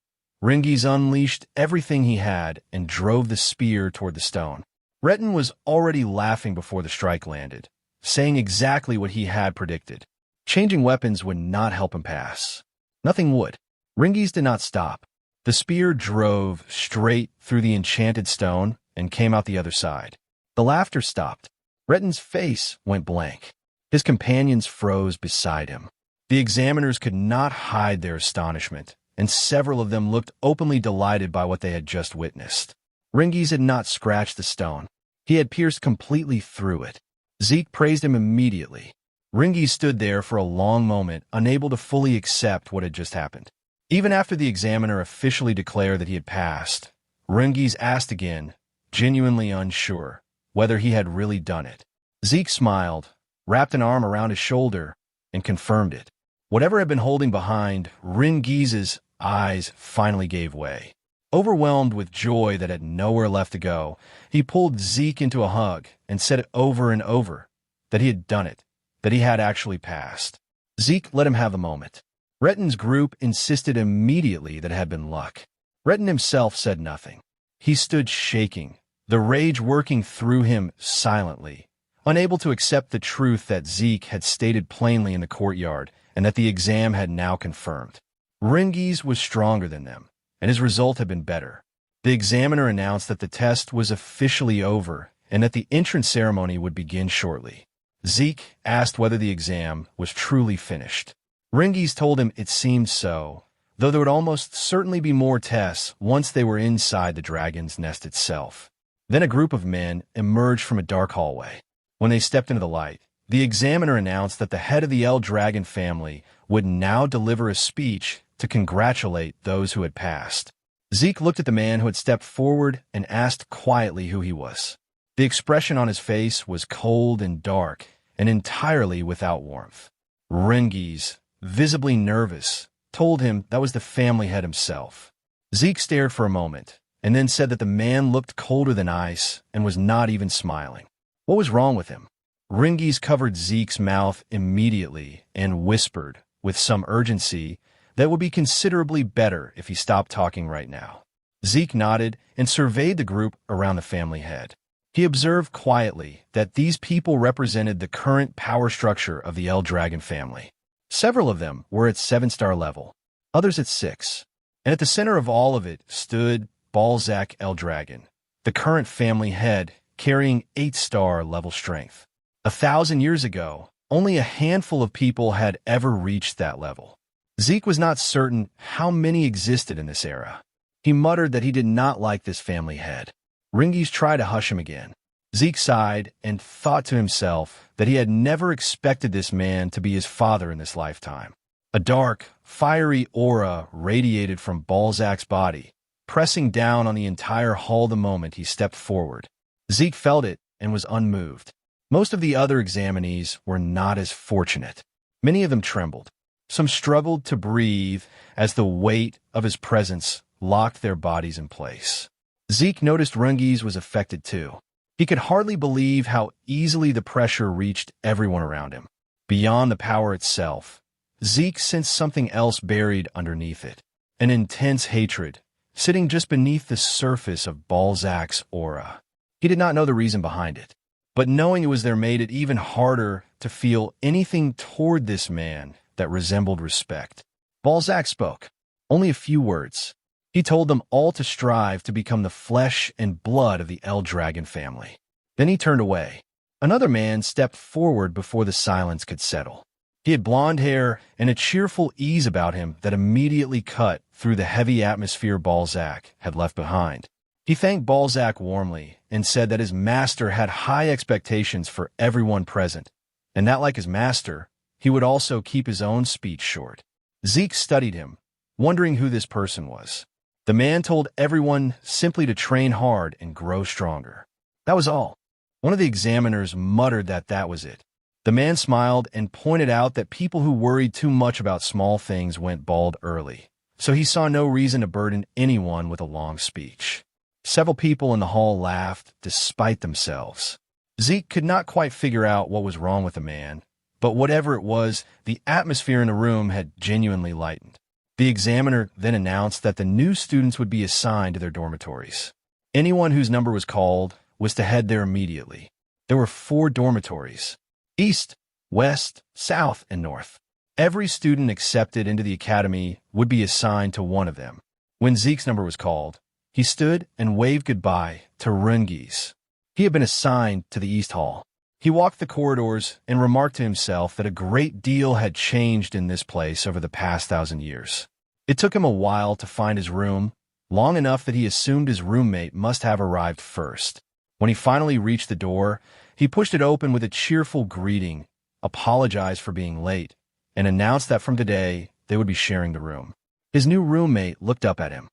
Rangis unleashed everything he had and drove the spear toward the stone. Retin was already laughing before the strike landed, saying exactly what he had predicted. Changing weapons would not help him pass. Nothing would. Rangis did not stop. The spear drove straight through the enchanted stone and came out the other side. The laughter stopped. Retin's face went blank. His companions froze beside him. The examiners could not hide their astonishment, and several of them looked openly delighted by what they had just witnessed. Rangis had not scratched the stone. He had pierced completely through it. Zeke praised him immediately. Rangis stood there for a long moment, unable to fully accept what had just happened. Even after the examiner officially declared that he had passed, Rangis asked again, genuinely unsure, whether he had really done it. Zeke smiled, wrapped an arm around his shoulder, and confirmed it. Whatever had been holding behind, Rangis's eyes finally gave way. Overwhelmed with joy that had nowhere left to go, he pulled Zeke into a hug and said over and over that he had done it, that he had actually passed. Zeke let him have a moment. Retin's group insisted immediately that it had been luck. Retin himself said nothing. He stood shaking, the rage working through him silently, unable to accept the truth that Zeke had stated plainly in the courtyard and that the exam had now confirmed. Rangis was stronger than them, and his result had been better. The examiner announced that the test was officially over and that the entrance ceremony would begin shortly. Zeke asked whether the exam was truly finished. Rangis told him it seemed so, though there would almost certainly be more tests once they were inside the dragon's nest itself. Then a group of men emerged from a dark hallway. When they stepped into the light, the examiner announced that the head of the El Dragon family would now deliver a speech to congratulate those who had passed. Zeke looked at the man who had stepped forward and asked quietly who he was. The expression on his face was cold and dark and entirely without warmth. Rangis, visibly nervous, told him that was the family head himself. Zeke stared for a moment and then said that the man looked colder than ice and was not even smiling. What was wrong with him? Rangis covered Zeke's mouth immediately and whispered, with some urgency, that it would be considerably better if he stopped talking right now. Zeke nodded and surveyed the group around the family head. He observed quietly that these people represented the current power structure of the El Dragon family. Several of them were at 7-star level, others at 6, and at the center of all of it stood Balzac El Dragon, the current family head carrying 8-star level strength. 1,000 years ago, only a handful of people had ever reached that level. Zeke was not certain how many existed in this era. He muttered that he did not like this family head. Rangis tried to hush him again. Zeke sighed and thought to himself that he had never expected this man to be his father in this lifetime. A dark, fiery aura radiated from Balzac's body, pressing down on the entire hall the moment he stepped forward. Zeke felt it and was unmoved. Most of the other examinees were not as fortunate. Many of them trembled. Some struggled to breathe as the weight of his presence locked their bodies in place. Zeke noticed Rangis was affected too. He could hardly believe how easily the pressure reached everyone around him. Beyond the power itself, Zeke sensed something else buried underneath it. An intense hatred, sitting just beneath the surface of Balzac's aura. He did not know the reason behind it, but knowing it was there made it even harder to feel anything toward this man that resembled respect. Balzac spoke. Only a few words. He told them all to strive to become the flesh and blood of the El Dragon family. Then he turned away. Another man stepped forward before the silence could settle. He had blonde hair and a cheerful ease about him that immediately cut through the heavy atmosphere Balzac had left behind. He thanked Balzac warmly and said that his master had high expectations for everyone present, and that, like his master, he would also keep his own speech short. Zeke studied him, wondering who this person was. The man told everyone simply to train hard and grow stronger. That was all. One of the examiners muttered that that was it. The man smiled and pointed out that people who worried too much about small things went bald early, so he saw no reason to burden anyone with a long speech. Several people in the hall laughed despite themselves. Zeke could not quite figure out what was wrong with the man, but whatever it was, the atmosphere in the room had genuinely lightened. The examiner then announced that the new students would be assigned to their dormitories. Anyone whose number was called was to head there immediately. There were 4 dormitories: East, West, South, and North. Every student accepted into the academy would be assigned to one of them. When Zeke's number was called, he stood and waved goodbye to Rangis. He had been assigned to the East Hall. He walked the corridors and remarked to himself that a great deal had changed in this place over the past 1,000 years. It took him a while to find his room, long enough that he assumed his roommate must have arrived first. When he finally reached the door, he pushed it open with a cheerful greeting, apologized for being late, and announced that from today they would be sharing the room. His new roommate looked up at him.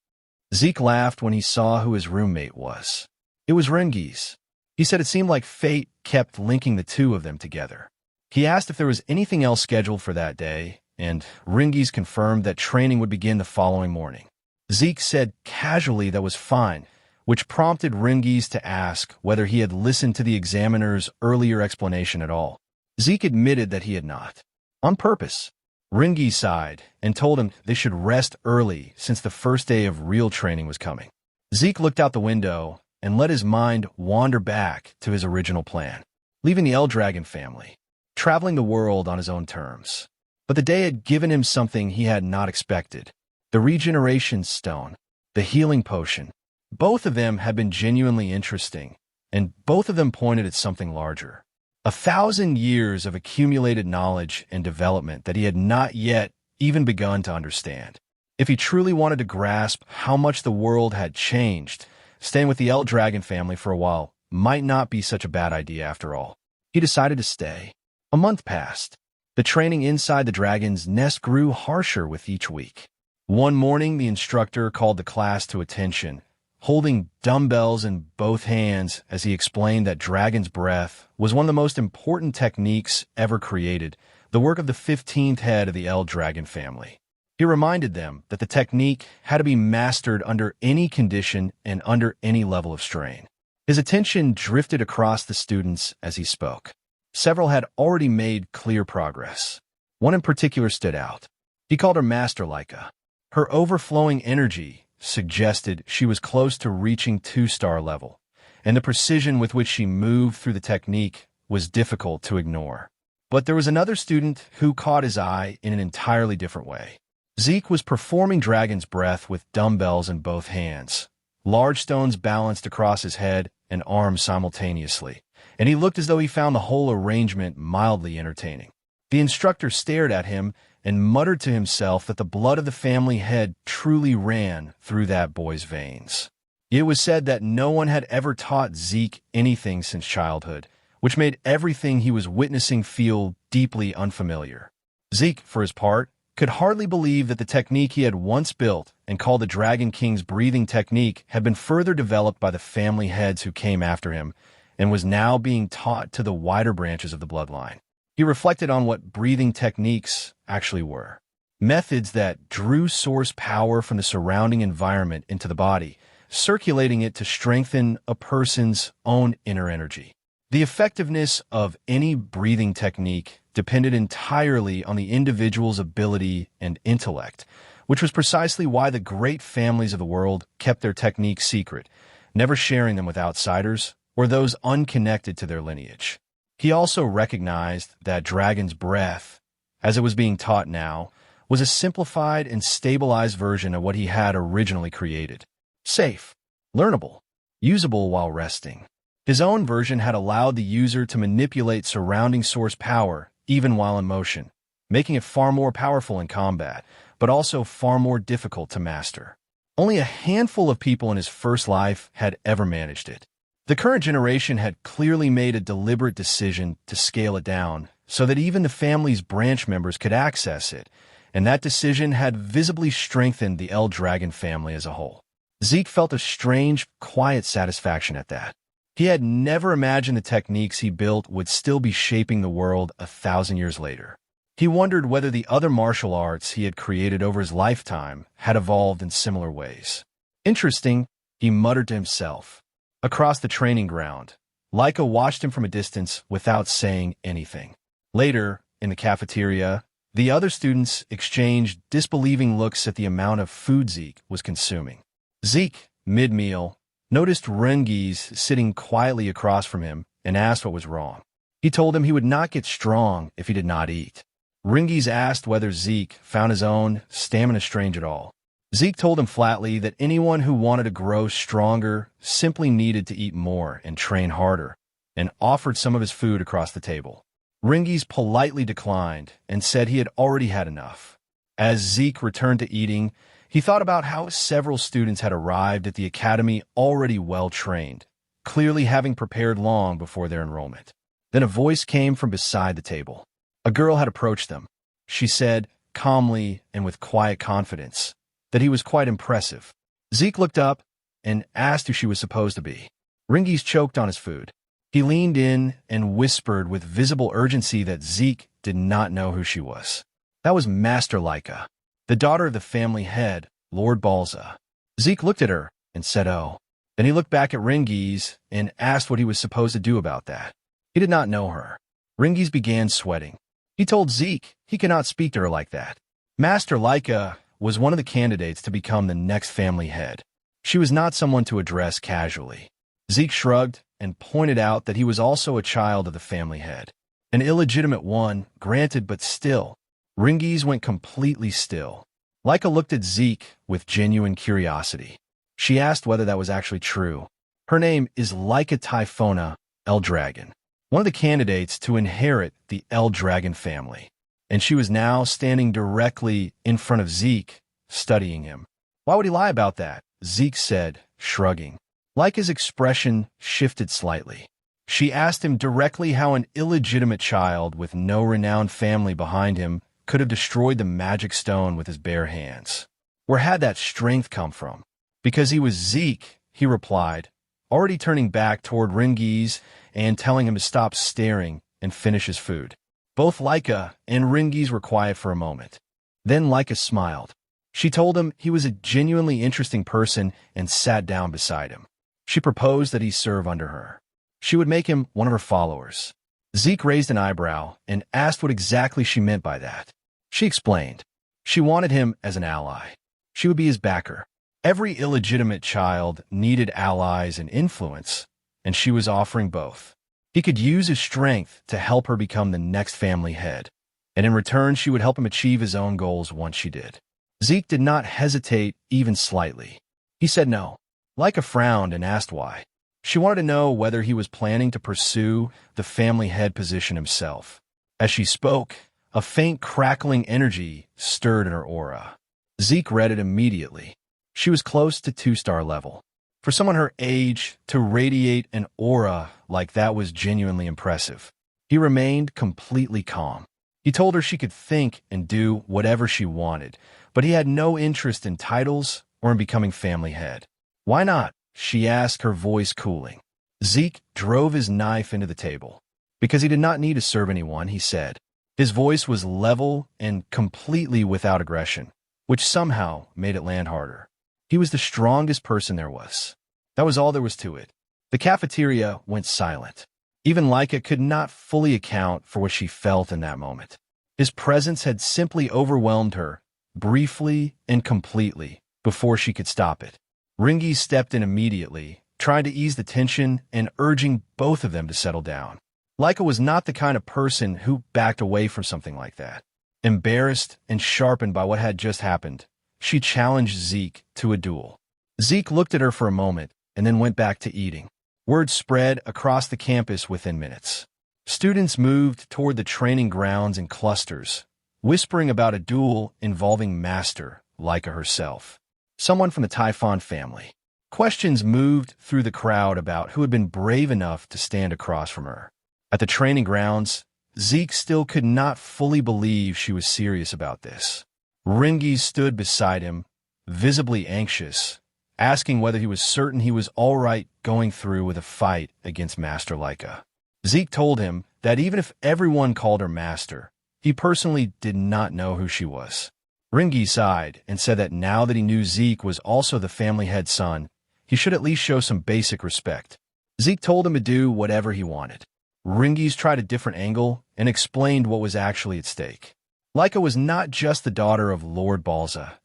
Zeke laughed when he saw who his roommate was. It was Rangis. He said it seemed like fate kept linking the two of them together. He asked if there was anything else scheduled for that day, and Rangis confirmed that training would begin the following morning. Zeke said casually that was fine, which prompted Rangis to ask whether he had listened to the examiner's earlier explanation at all. Zeke admitted that he had not. On purpose. Rangis sighed and told him they should rest early since the first day of real training was coming. Zeke looked out the window and let his mind wander back to his original plan, leaving the El Dragon family, traveling the world on his own terms. But the day had given him something he had not expected: the regeneration stone, the healing potion. Both of them had been genuinely interesting, and both of them pointed at something larger. 1,000 years of accumulated knowledge and development that he had not yet even begun to understand. If he truly wanted to grasp how much the world had changed, staying with the El Dragon family for a while might not be such a bad idea after all. He decided to stay. A month passed. The training inside the dragon's nest grew harsher with each week. One morning, the instructor called the class to attention, holding dumbbells in both hands as he explained that dragon's breath was one of the most important techniques ever created, the work of the 15th head of the El Dragon family. He reminded them that the technique had to be mastered under any condition and under any level of strain. His attention drifted across the students as he spoke. Several had already made clear progress. One in particular stood out. He called her Master Leica. Her overflowing energy suggested she was close to reaching 2-star level, and the precision with which she moved through the technique was difficult to ignore. But there was another student who caught his eye in an entirely different way. Zeke was performing dragon's breath with dumbbells in both hands, large stones balanced across his head and arms simultaneously, and he looked as though he found the whole arrangement mildly entertaining. The instructor stared at him and muttered to himself that the blood of the family head truly ran through that boy's veins. It was said that no one had ever taught Zeke anything since childhood, which made everything he was witnessing feel deeply unfamiliar. Zeke, for his part, could hardly believe that the technique he had once built and called the Dragon King's breathing technique had been further developed by the family heads who came after him and was now being taught to the wider branches of the bloodline. He reflected on what breathing techniques actually were: methods that drew source power from the surrounding environment into the body, circulating it to strengthen a person's own inner energy. The effectiveness of any breathing technique depended entirely on the individual's ability and intellect, which was precisely why the great families of the world kept their techniques secret, never sharing them with outsiders or those unconnected to their lineage. He also recognized that dragon's breath, as it was being taught now, was a simplified and stabilized version of what he had originally created. Safe, learnable, usable while resting. His own version had allowed the user to manipulate surrounding source power even while in motion, making it far more powerful in combat, but also far more difficult to master. Only a handful of people in his first life had ever managed it. The current generation had clearly made a deliberate decision to scale it down so that even the family's branch members could access it, and that decision had visibly strengthened the El Dragon family as a whole. Zeke felt a strange, quiet satisfaction at that. He had never imagined the techniques he built would still be shaping the world 1,000 years later. He wondered whether the other martial arts he had created over his lifetime had evolved in similar ways. Interesting, he muttered to himself. Across the training ground, Laika watched him from a distance without saying anything. Later, in the cafeteria, the other students exchanged disbelieving looks at the amount of food Zeke was consuming. Zeke, mid-meal, noticed Rangis sitting quietly across from him and asked what was wrong. He told him he would not get strong if he did not eat. Rangis asked whether Zeke found his own stamina strange at all. Zeke told him flatly that anyone who wanted to grow stronger simply needed to eat more and train harder, and offered some of his food across the table. Rangis politely declined and said he had already had enough. As Zeke returned to eating, he thought about how several students had arrived at the academy already well-trained, clearly having prepared long before their enrollment. Then a voice came from beside the table. A girl had approached them. She said, calmly and with quiet confidence, that he was quite impressive. Zeke looked up and asked who she was supposed to be. Rangis choked on his food. He leaned in and whispered with visible urgency that Zeke did not know who she was. That was Master Laika, the daughter of the family head, Lord Balza. Zeke looked at her and said, "Oh." Then he looked back at Rangis and asked what he was supposed to do about that. He did not know her. Rangis began sweating. He told Zeke he could not speak to her like that. Master Laika was one of the candidates to become the next family head. She was not someone to address casually. Zeke shrugged and pointed out that he was also a child of the family head. An illegitimate one, granted, but still. Rangis went completely still. Laika looked at Zeke with genuine curiosity. She asked whether that was actually true. Her name is Laika Typhona El Dragon, one of the candidates to inherit the El Dragon family. And she was now standing directly in front of Zeke, studying him. Why would he lie about that? Zeke said, shrugging. Laika's expression shifted slightly. She asked him directly how an illegitimate child with no renowned family behind him could have destroyed the magic stone with his bare hands. Where had that strength come from? Because he was Zeke, he replied, already turning back toward Rangis and telling him to stop staring and finish his food. Both Laika and Rangis were quiet for a moment. Then Laika smiled. She told him he was a genuinely interesting person and sat down beside him. She proposed that he serve under her. She would make him one of her followers. Zeke raised an eyebrow and asked what exactly she meant by that. She explained. She wanted him as an ally. She would be his backer. Every illegitimate child needed allies and influence, and she was offering both. He could use his strength to help her become the next family head, and in return she would help him achieve his own goals once she did. Zeke did not hesitate even slightly. He said no. Laika frowned and asked why. She wanted to know whether he was planning to pursue the family head position himself. As she spoke, a faint crackling energy stirred in her aura. Zeke read it immediately. She was close to 2-star level. For someone her age, to radiate an aura like that was genuinely impressive. He remained completely calm. He told her she could think and do whatever she wanted, but he had no interest in titles or in becoming family head. Why not? She asked, her voice cooling. Zeke drove his knife into the table. Because he did not need to serve anyone, he said. His voice was level and completely without aggression, which somehow made it land harder. He was the strongest person there was. That was all there was to it. The cafeteria went silent. Even Laika could not fully account for what she felt in that moment. His presence had simply overwhelmed her, briefly and completely, before she could stop it. Rangis stepped in immediately, trying to ease the tension and urging both of them to settle down. Laika was not the kind of person who backed away from something like that. Embarrassed and sharpened by what had just happened, she challenged Zeke to a duel. Zeke looked at her for a moment and then went back to eating. Word spread across the campus within minutes. Students moved toward the training grounds in clusters, whispering about a duel involving Master Laika herself, someone from the Typhon family. Questions moved through the crowd about who had been brave enough to stand across from her. At the training grounds, Zeke still could not fully believe she was serious about this. Rangis stood beside him, visibly anxious, asking whether he was certain he was all right going through with a fight against Master Laika. Zeke told him that even if everyone called her Master, he personally did not know who she was. Rangis sighed and said that now that he knew Zeke was also the family head son, he should at least show some basic respect. Zeke told him to do whatever he wanted. Rangis tried a different angle and explained what was actually at stake. Laika was not just the daughter of Lord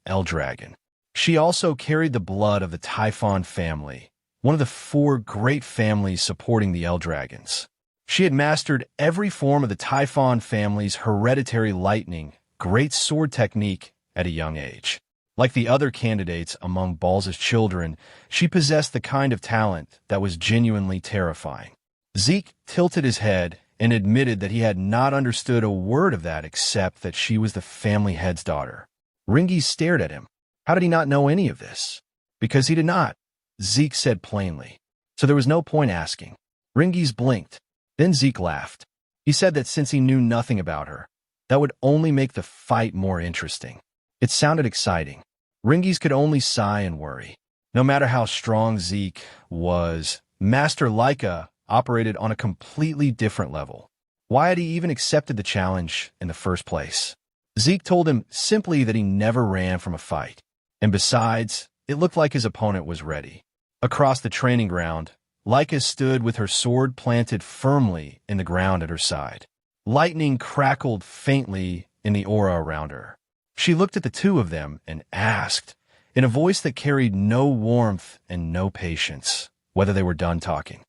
El Dragon. She also carried the blood of the Typhon family, one of the 4 great families supporting the El Dragons. She had mastered every form of the Typhon family's hereditary lightning, great sword technique at a young age. Like the other candidates among Balza's children, she possessed the kind of talent that was genuinely terrifying. Zeke tilted his head and admitted that he had not understood a word of that except that she was the family head's daughter. Rangis stared at him. How did he not know any of this? Because he did not, Zeke said plainly. So there was no point asking. Rangis blinked. Then Zeke laughed. He said that since he knew nothing about her, that would only make the fight more interesting. It sounded exciting. Rangis could only sigh and worry. No matter how strong Zeke was, Master Laika operated on a completely different level. Why had he even accepted the challenge in the first place? Zeke told him simply that he never ran from a fight. And besides, it looked like his opponent was ready. Across the training ground, Laika stood with her sword planted firmly in the ground at her side. Lightning crackled faintly in the aura around her. She looked at the two of them and asked, in a voice that carried no warmth and no patience, whether they were done talking.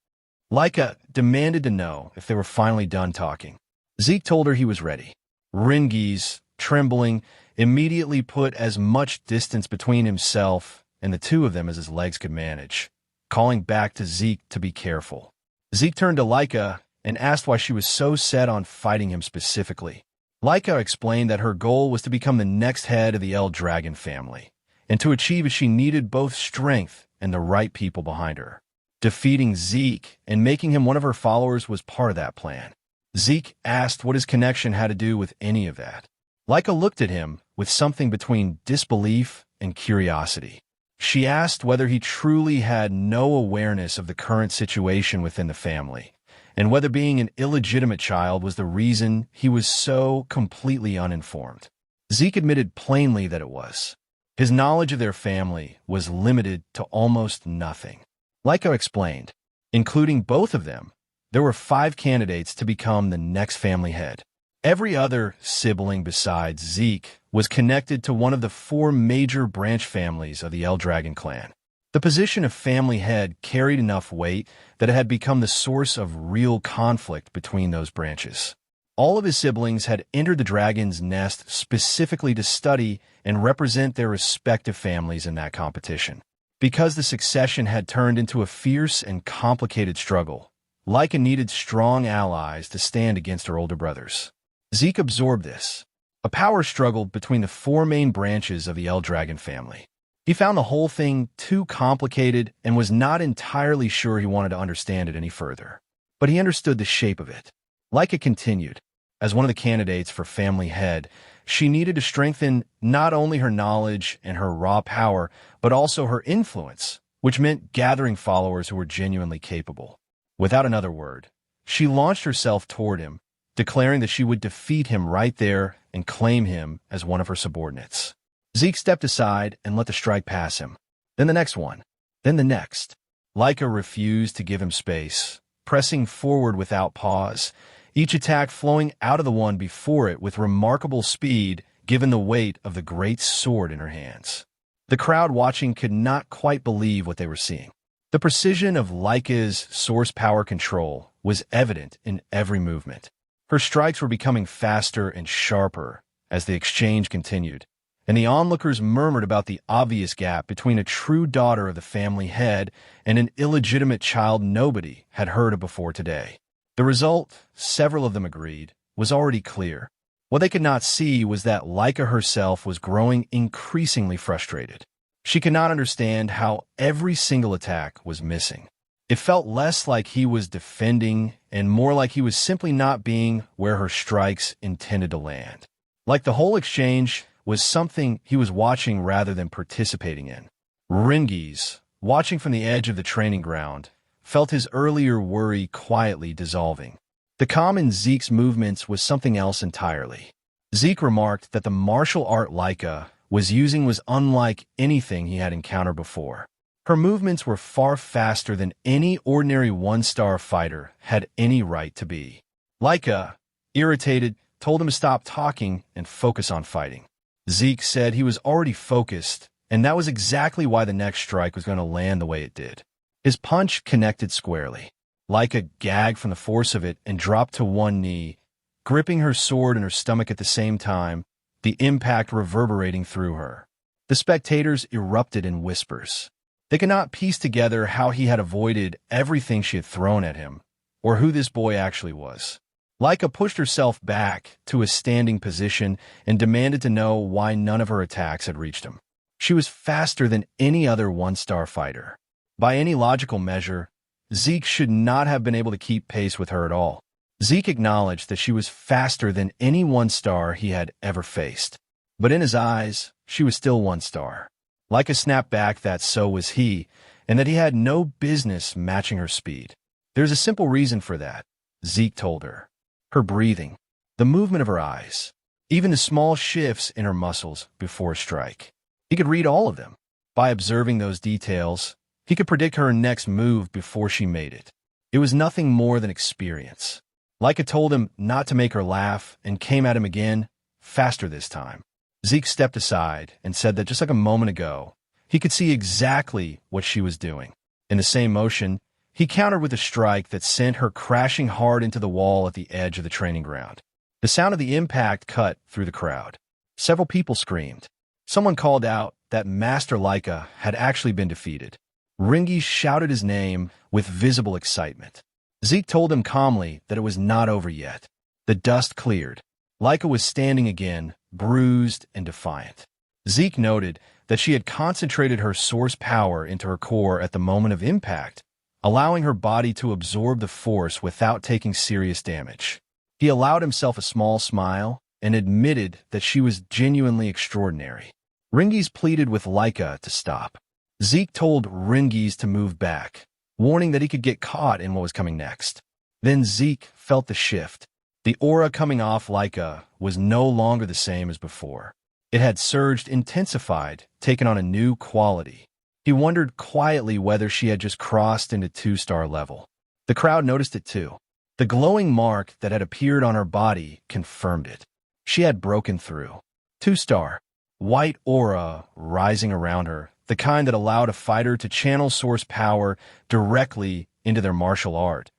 Laika demanded to know if they were finally done talking. Zeke told her he was ready. Rangis, trembling, immediately put as much distance between himself and the two of them as his legs could manage, calling back to Zeke to be careful. Zeke turned to Laika and asked why she was so set on fighting him specifically. Laika explained that her goal was to become the next head of the El Dragon family, and to achieve it she needed both strength and the right people behind her. Defeating Zeke and making him one of her followers was part of that plan. Zeke asked what his connection had to do with any of that. Laika looked at him with something between disbelief and curiosity. She asked whether he truly had no awareness of the current situation within the family, and whether being an illegitimate child was the reason he was so completely uninformed. Zeke admitted plainly that it was. His knowledge of their family was limited to almost nothing. Laika explained, including both of them, there were 5 candidates to become the next family head. Every other sibling besides Zeke was connected to one of the 4 major branch families of the El Dragon clan. The position of family head carried enough weight that it had become the source of real conflict between those branches. All of his siblings had entered the dragon's nest specifically to study and represent their respective families in that competition. Because the succession had turned into a fierce and complicated struggle, Laika needed strong allies to stand against her older brothers. Zeke absorbed this, a power struggle between the 4 main branches of the El Dragon family. He found the whole thing too complicated and was not entirely sure he wanted to understand it any further. But he understood the shape of it. Laika continued, as one of the candidates for family head, she needed to strengthen not only her knowledge and her raw power, but also her influence, which meant gathering followers who were genuinely capable. Without another word, she launched herself toward him, declaring that she would defeat him right there and claim him as one of her subordinates. Zeke stepped aside and let the strike pass him. Then the next one. Then the next. Laika refused to give him space, pressing forward without pause, each attack flowing out of the one before it with remarkable speed given the weight of the great sword in her hands. The crowd watching could not quite believe what they were seeing. The precision of Laika's source power control was evident in every movement. Her strikes were becoming faster and sharper as the exchange continued, and the onlookers murmured about the obvious gap between a true daughter of the family head and an illegitimate child nobody had heard of before today. The result, several of them agreed, was already clear. What they could not see was that Laika herself was growing increasingly frustrated. She could not understand how every single attack was missing. It felt less like he was defending and more like he was simply not being where her strikes intended to land. Like the whole exchange was something he was watching rather than participating in. Rangis, watching from the edge of the training ground, felt his earlier worry quietly dissolving. The calm in Zeke's movements was something else entirely. Zeke remarked that the martial art Laika was using was unlike anything he had encountered before. Her movements were far faster than any ordinary one-star fighter had any right to be. Laika, irritated, told him to stop talking and focus on fighting. Zeke said he was already focused, and that was exactly why the next strike was going to land the way it did. His punch connected squarely. Laika gagged from the force of it and dropped to one knee, gripping her sword in her stomach at the same time, the impact reverberating through her. The spectators erupted in whispers. They could not piece together how he had avoided everything she had thrown at him, or who this boy actually was. Laika pushed herself back to a standing position and demanded to know why none of her attacks had reached him. She was faster than any other one-star fighter. By any logical measure, Zeke should not have been able to keep pace with her at all. Zeke acknowledged that she was faster than any one-star he had ever faced. But in his eyes, she was still one-star. Laika snapped back that so was he, and that he had no business matching her speed. There's a simple reason for that, Zeke told her. Her breathing, the movement of her eyes, even the small shifts in her muscles before a strike. He could read all of them. By observing those details, he could predict her next move before she made it. It was nothing more than experience. Laika told him not to make her laugh and came at him again, faster this time. Zeke stepped aside and said that just like a moment ago, he could see exactly what she was doing. In the same motion, he countered with a strike that sent her crashing hard into the wall at the edge of the training ground. The sound of the impact cut through the crowd. Several people screamed. Someone called out that Master Laika had actually been defeated. Rangis shouted his name with visible excitement. Zeke told him calmly that it was not over yet. The dust cleared. Laika was standing again, bruised and defiant. Zeke noted that she had concentrated her source power into her core at the moment of impact, allowing her body to absorb the force without taking serious damage. He allowed himself a small smile and admitted that she was genuinely extraordinary. Rangis pleaded with Laika to stop. Zeke told Rangis to move back, warning that he could get caught in what was coming next. Then Zeke felt the shift. The aura coming off Laika was no longer the same as before. It had surged, intensified, taken on a new quality. He wondered quietly whether she had just crossed into 2-star level. The crowd noticed it too. The glowing mark that had appeared on her body confirmed it. She had broken through. 2-star. White aura rising around her, the kind that allowed a fighter to channel source power directly into their martial art,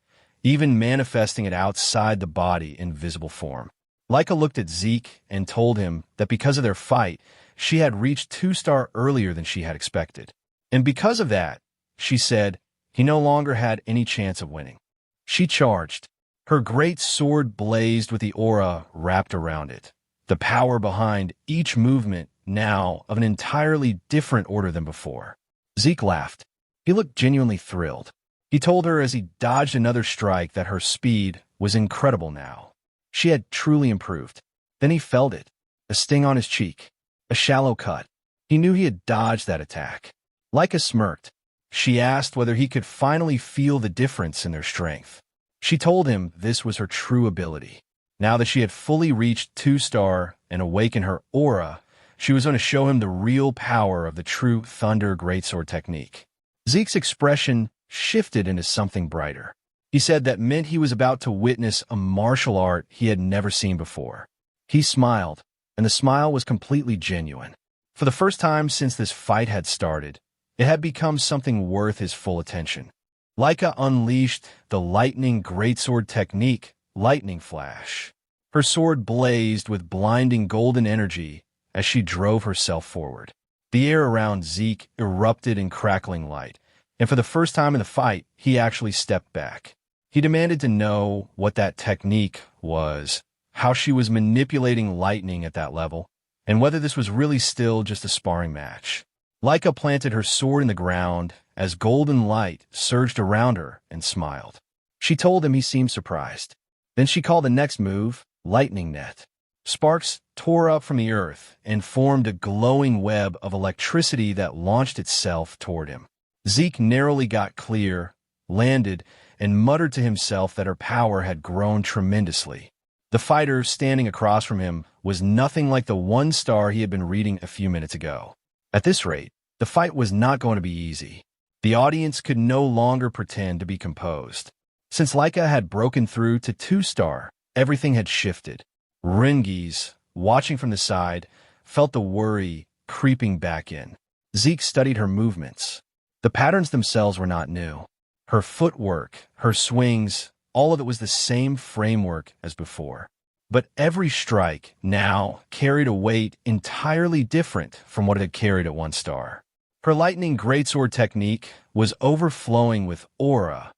even manifesting it outside the body in visible form. Laika looked at Zeke and told him that because of their fight, she had reached 2-star earlier than she had expected. And because of that, she said, he no longer had any chance of winning. She charged. Her great sword blazed with the aura wrapped around it. The power behind each movement now of an entirely different order than before. Zeke laughed. He looked genuinely thrilled. He told her as he dodged another strike that her speed was incredible now. She had truly improved. Then he felt it. A sting on his cheek. A shallow cut. He knew he had dodged that attack. Laika smirked. She asked whether he could finally feel the difference in their strength. She told him this was her true ability. Now that she had fully reached 2-star and awakened her aura, She was going to show him the real power of the true Thunder Greatsword technique. Zeke's expression shifted into something brighter. He said that meant he was about to witness a martial art he had never seen before. He smiled, and the smile was completely genuine. For the first time since this fight had started, it had become something worth his full attention. Laika unleashed the lightning greatsword technique, Lightning Flash. Her sword blazed with blinding golden energy as she drove herself forward. The air around Zeke erupted in crackling light, and for the first time in the fight, he actually stepped back. He demanded to know what that technique was, how she was manipulating lightning at that level, and whether this was really still just a sparring match. Laika planted her sword in the ground as golden light surged around her and smiled. She told him he seemed surprised. Then she called the next move, Lightning Net. Sparks tore up from the earth and formed a glowing web of electricity that launched itself toward him. Zeke narrowly got clear, landed, and muttered to himself that her power had grown tremendously. The fighter standing across from him was nothing like the one star he had been reading a few minutes ago. At this rate, the fight was not going to be easy. The audience could no longer pretend to be composed. Since Laika had broken through to 2-star, everything had shifted. Rangis, watching from the side, felt the worry creeping back in. Zeke studied her movements. The patterns themselves were not new. Her footwork, her swings, all of it was the same framework as before. But every strike now carried a weight entirely different from what it had carried at 1 star. Her lightning greatsword technique was overflowing with aura,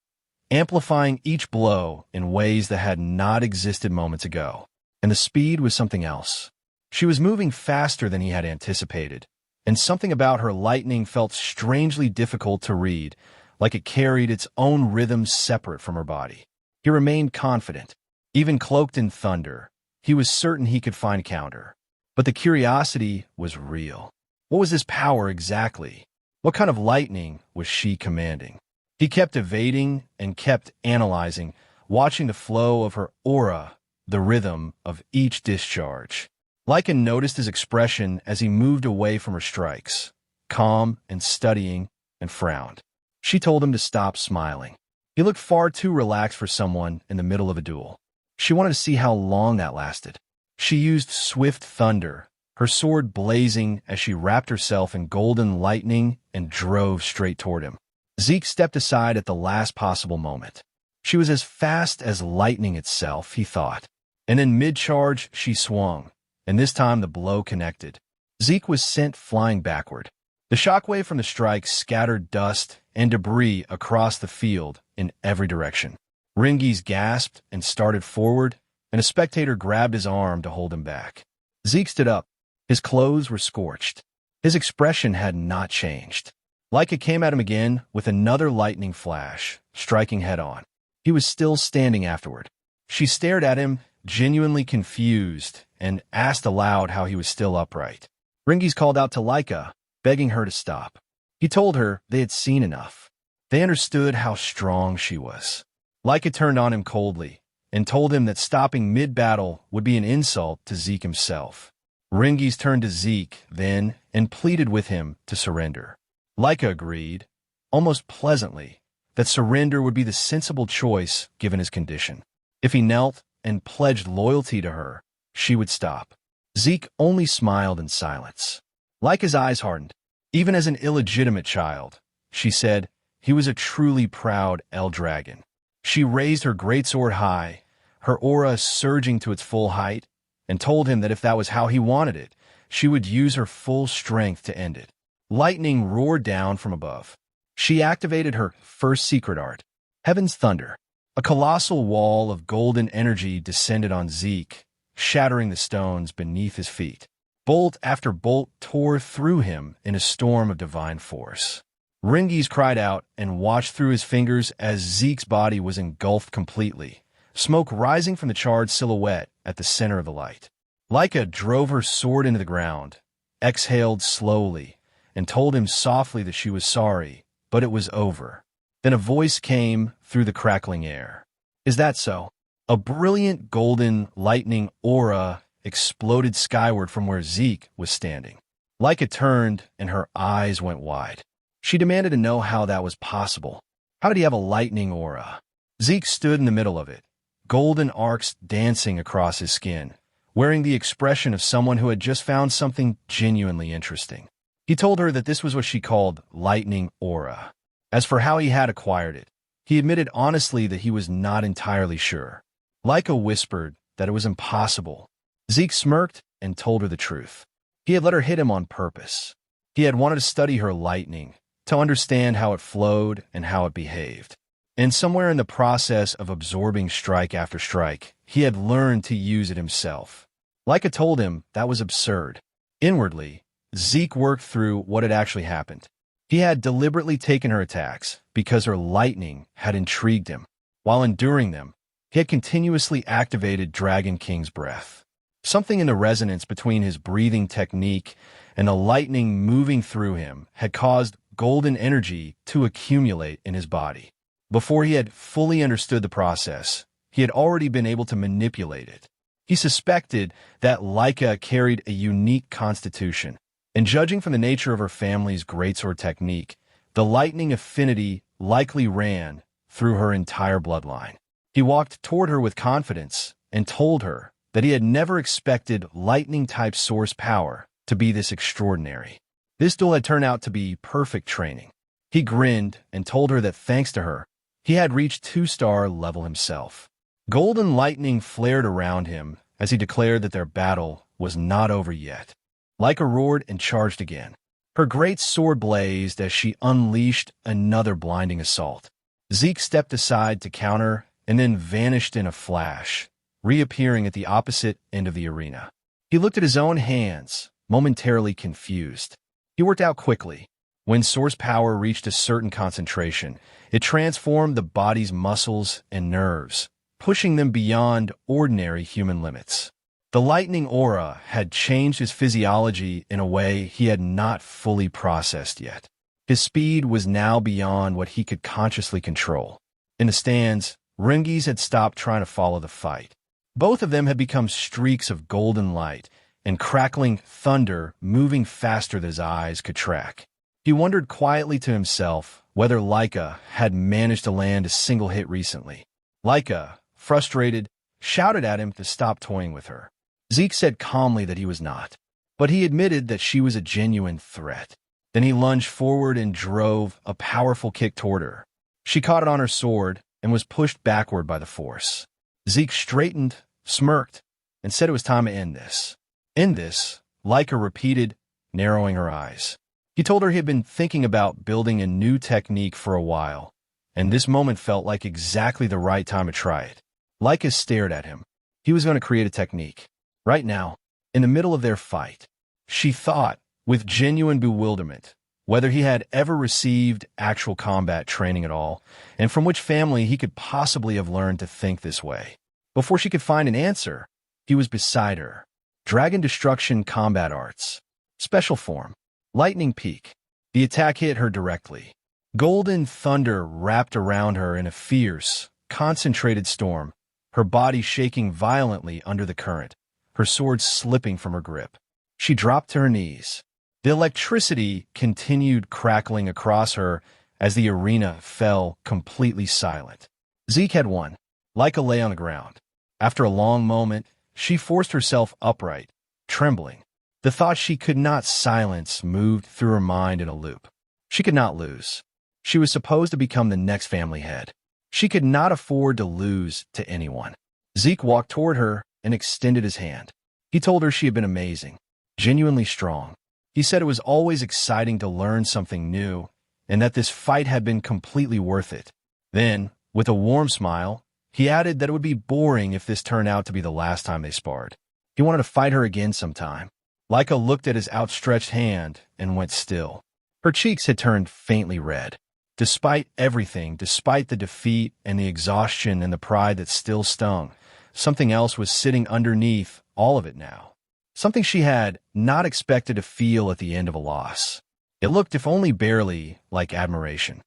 amplifying each blow in ways that had not existed moments ago. And the speed was something else. She was moving faster than he had anticipated, and something about her lightning felt strangely difficult to read, like it carried its own rhythm separate from her body. He remained confident. Even cloaked in thunder, he was certain he could find counter. But the curiosity was real. What was this power exactly? What kind of lightning was she commanding? He kept evading and kept analyzing, watching the flow of her aura, the rhythm of each discharge. Laika noticed his expression as he moved away from her strikes, calm and studying, and frowned. She told him to stop smiling. He looked far too relaxed for someone in the middle of a duel. She wanted to see how long that lasted. She used swift thunder, her sword blazing as she wrapped herself in golden lightning and drove straight toward him. Zeke stepped aside at the last possible moment. She was as fast as lightning itself, he thought. And in mid-charge, she swung, and this time the blow connected. Zeke was sent flying backward. The shockwave from the strike scattered dust and debris across the field in every direction. Rangis gasped and started forward, and a spectator grabbed his arm to hold him back. Zeke stood up. His clothes were scorched. His expression had not changed. Laika came at him again with another lightning flash, striking head-on. He was still standing afterward. She stared at him, genuinely confused, and asked aloud how he was still upright. Rangis called out to Laika, begging her to stop. He told her they had seen enough. They understood how strong she was. Laika turned on him coldly and told him that stopping mid-battle would be an insult to Zeke himself. Rangis turned to Zeke then and pleaded with him to surrender. Laika agreed, almost pleasantly, that surrender would be the sensible choice given his condition. If he knelt and pledged loyalty to her, she would stop. Zeke only smiled in silence. Laika's eyes hardened. Even as an illegitimate child, she said, he was a truly proud El Dragon. She raised her greatsword high, her aura surging to its full height, and told him that if that was how he wanted it, she would use her full strength to end it. Lightning roared down from above. She activated her first secret art, Heaven's Thunder. A colossal wall of golden energy descended on Zeke, shattering the stones beneath his feet. Bolt after bolt tore through him in a storm of divine force. Rangis cried out and watched through his fingers as Zeke's body was engulfed completely, smoke rising from the charred silhouette at the center of the light. Laika drove her sword into the ground, exhaled slowly, and told him softly that she was sorry, but it was over. Then a voice came through the crackling air. Is that so? A brilliant golden lightning aura exploded skyward from where Zeke was standing. Laika turned, and her eyes went wide. She demanded to know how that was possible. How did he have a lightning aura? Zeke stood in the middle of it, golden arcs dancing across his skin, wearing the expression of someone who had just found something genuinely interesting. He told her that this was what she called lightning aura. As for how he had acquired it, he admitted honestly that he was not entirely sure. Laika whispered that it was impossible. Zeke smirked and told her the truth. He had let her hit him on purpose. He had wanted to study her lightning, to understand how it flowed and how it behaved. And somewhere in the process of absorbing strike after strike, he had learned to use it himself. Laika told him that was absurd. Inwardly, Zeke worked through what had actually happened. He had deliberately taken her attacks because her lightning had intrigued him. While enduring them, he had continuously activated Dragon King's breath. Something in the resonance between his breathing technique and the lightning moving through him had caused golden energy to accumulate in his body. Before he had fully understood the process, he had already been able to manipulate it. He suspected that Laika carried a unique constitution, and judging from the nature of her family's greatsword technique, the lightning affinity likely ran through her entire bloodline. He walked toward her with confidence and told her that he had never expected lightning-type source power to be this extraordinary. This duel had turned out to be perfect training. He grinned and told her that thanks to her, he had reached 2-star level himself. Golden lightning flared around him as he declared that their battle was not over yet. Laika roared and charged again. Her great sword blazed as she unleashed another blinding assault. Zeke stepped aside to counter and then vanished in a flash, reappearing at the opposite end of the arena. He looked at his own hands, momentarily confused. He worked out quickly. When source power reached a certain concentration, it transformed the body's muscles and nerves, pushing them beyond ordinary human limits. The lightning aura had changed his physiology in a way he had not fully processed yet. His speed was now beyond what he could consciously control. In the stands, Rangis had stopped trying to follow the fight. Both of them had become streaks of golden light and crackling thunder moving faster than his eyes could track. He wondered quietly to himself whether Laika had managed to land a single hit recently. Laika, frustrated, shouted at him to stop toying with her. Zeke said calmly that he was not, but he admitted that she was a genuine threat. Then he lunged forward and drove a powerful kick toward her. She caught it on her sword and was pushed backward by the force. Zeke straightened, smirked, and said it was time to end this. End this, Laika repeated, narrowing her eyes. He told her he had been thinking about building a new technique for a while, and this moment felt like exactly the right time to try it. Laika stared at him. He was going to create a technique. Right now, in the middle of their fight, she thought, with genuine bewilderment, whether he had ever received actual combat training at all, and from which family he could possibly have learned to think this way. Before she could find an answer, he was beside her. Dragon Destruction Combat Arts. Special form. Lightning Peak. The attack hit her directly. Golden thunder wrapped around her in a fierce, concentrated storm, her body shaking violently under the current, her sword slipping from her grip. She dropped to her knees. The electricity continued crackling across her as the arena fell completely silent. Zeke had won. Laika lay on the ground. After a long moment, she forced herself upright, trembling. The thought she could not silence moved through her mind in a loop. She could not lose. She was supposed to become the next family head. She could not afford to lose to anyone. Zeke walked toward her and extended his hand. He told her she had been amazing, genuinely strong. He said it was always exciting to learn something new, and that this fight had been completely worth it. Then, with a warm smile, he added that it would be boring if this turned out to be the last time they sparred. He wanted to fight her again sometime. Laika looked at his outstretched hand and went still. Her cheeks had turned faintly red. Despite everything, despite the defeat and the exhaustion and the pride that still stung, something else was sitting underneath all of it now. Something she had not expected to feel at the end of a loss. It looked, if only barely, like admiration.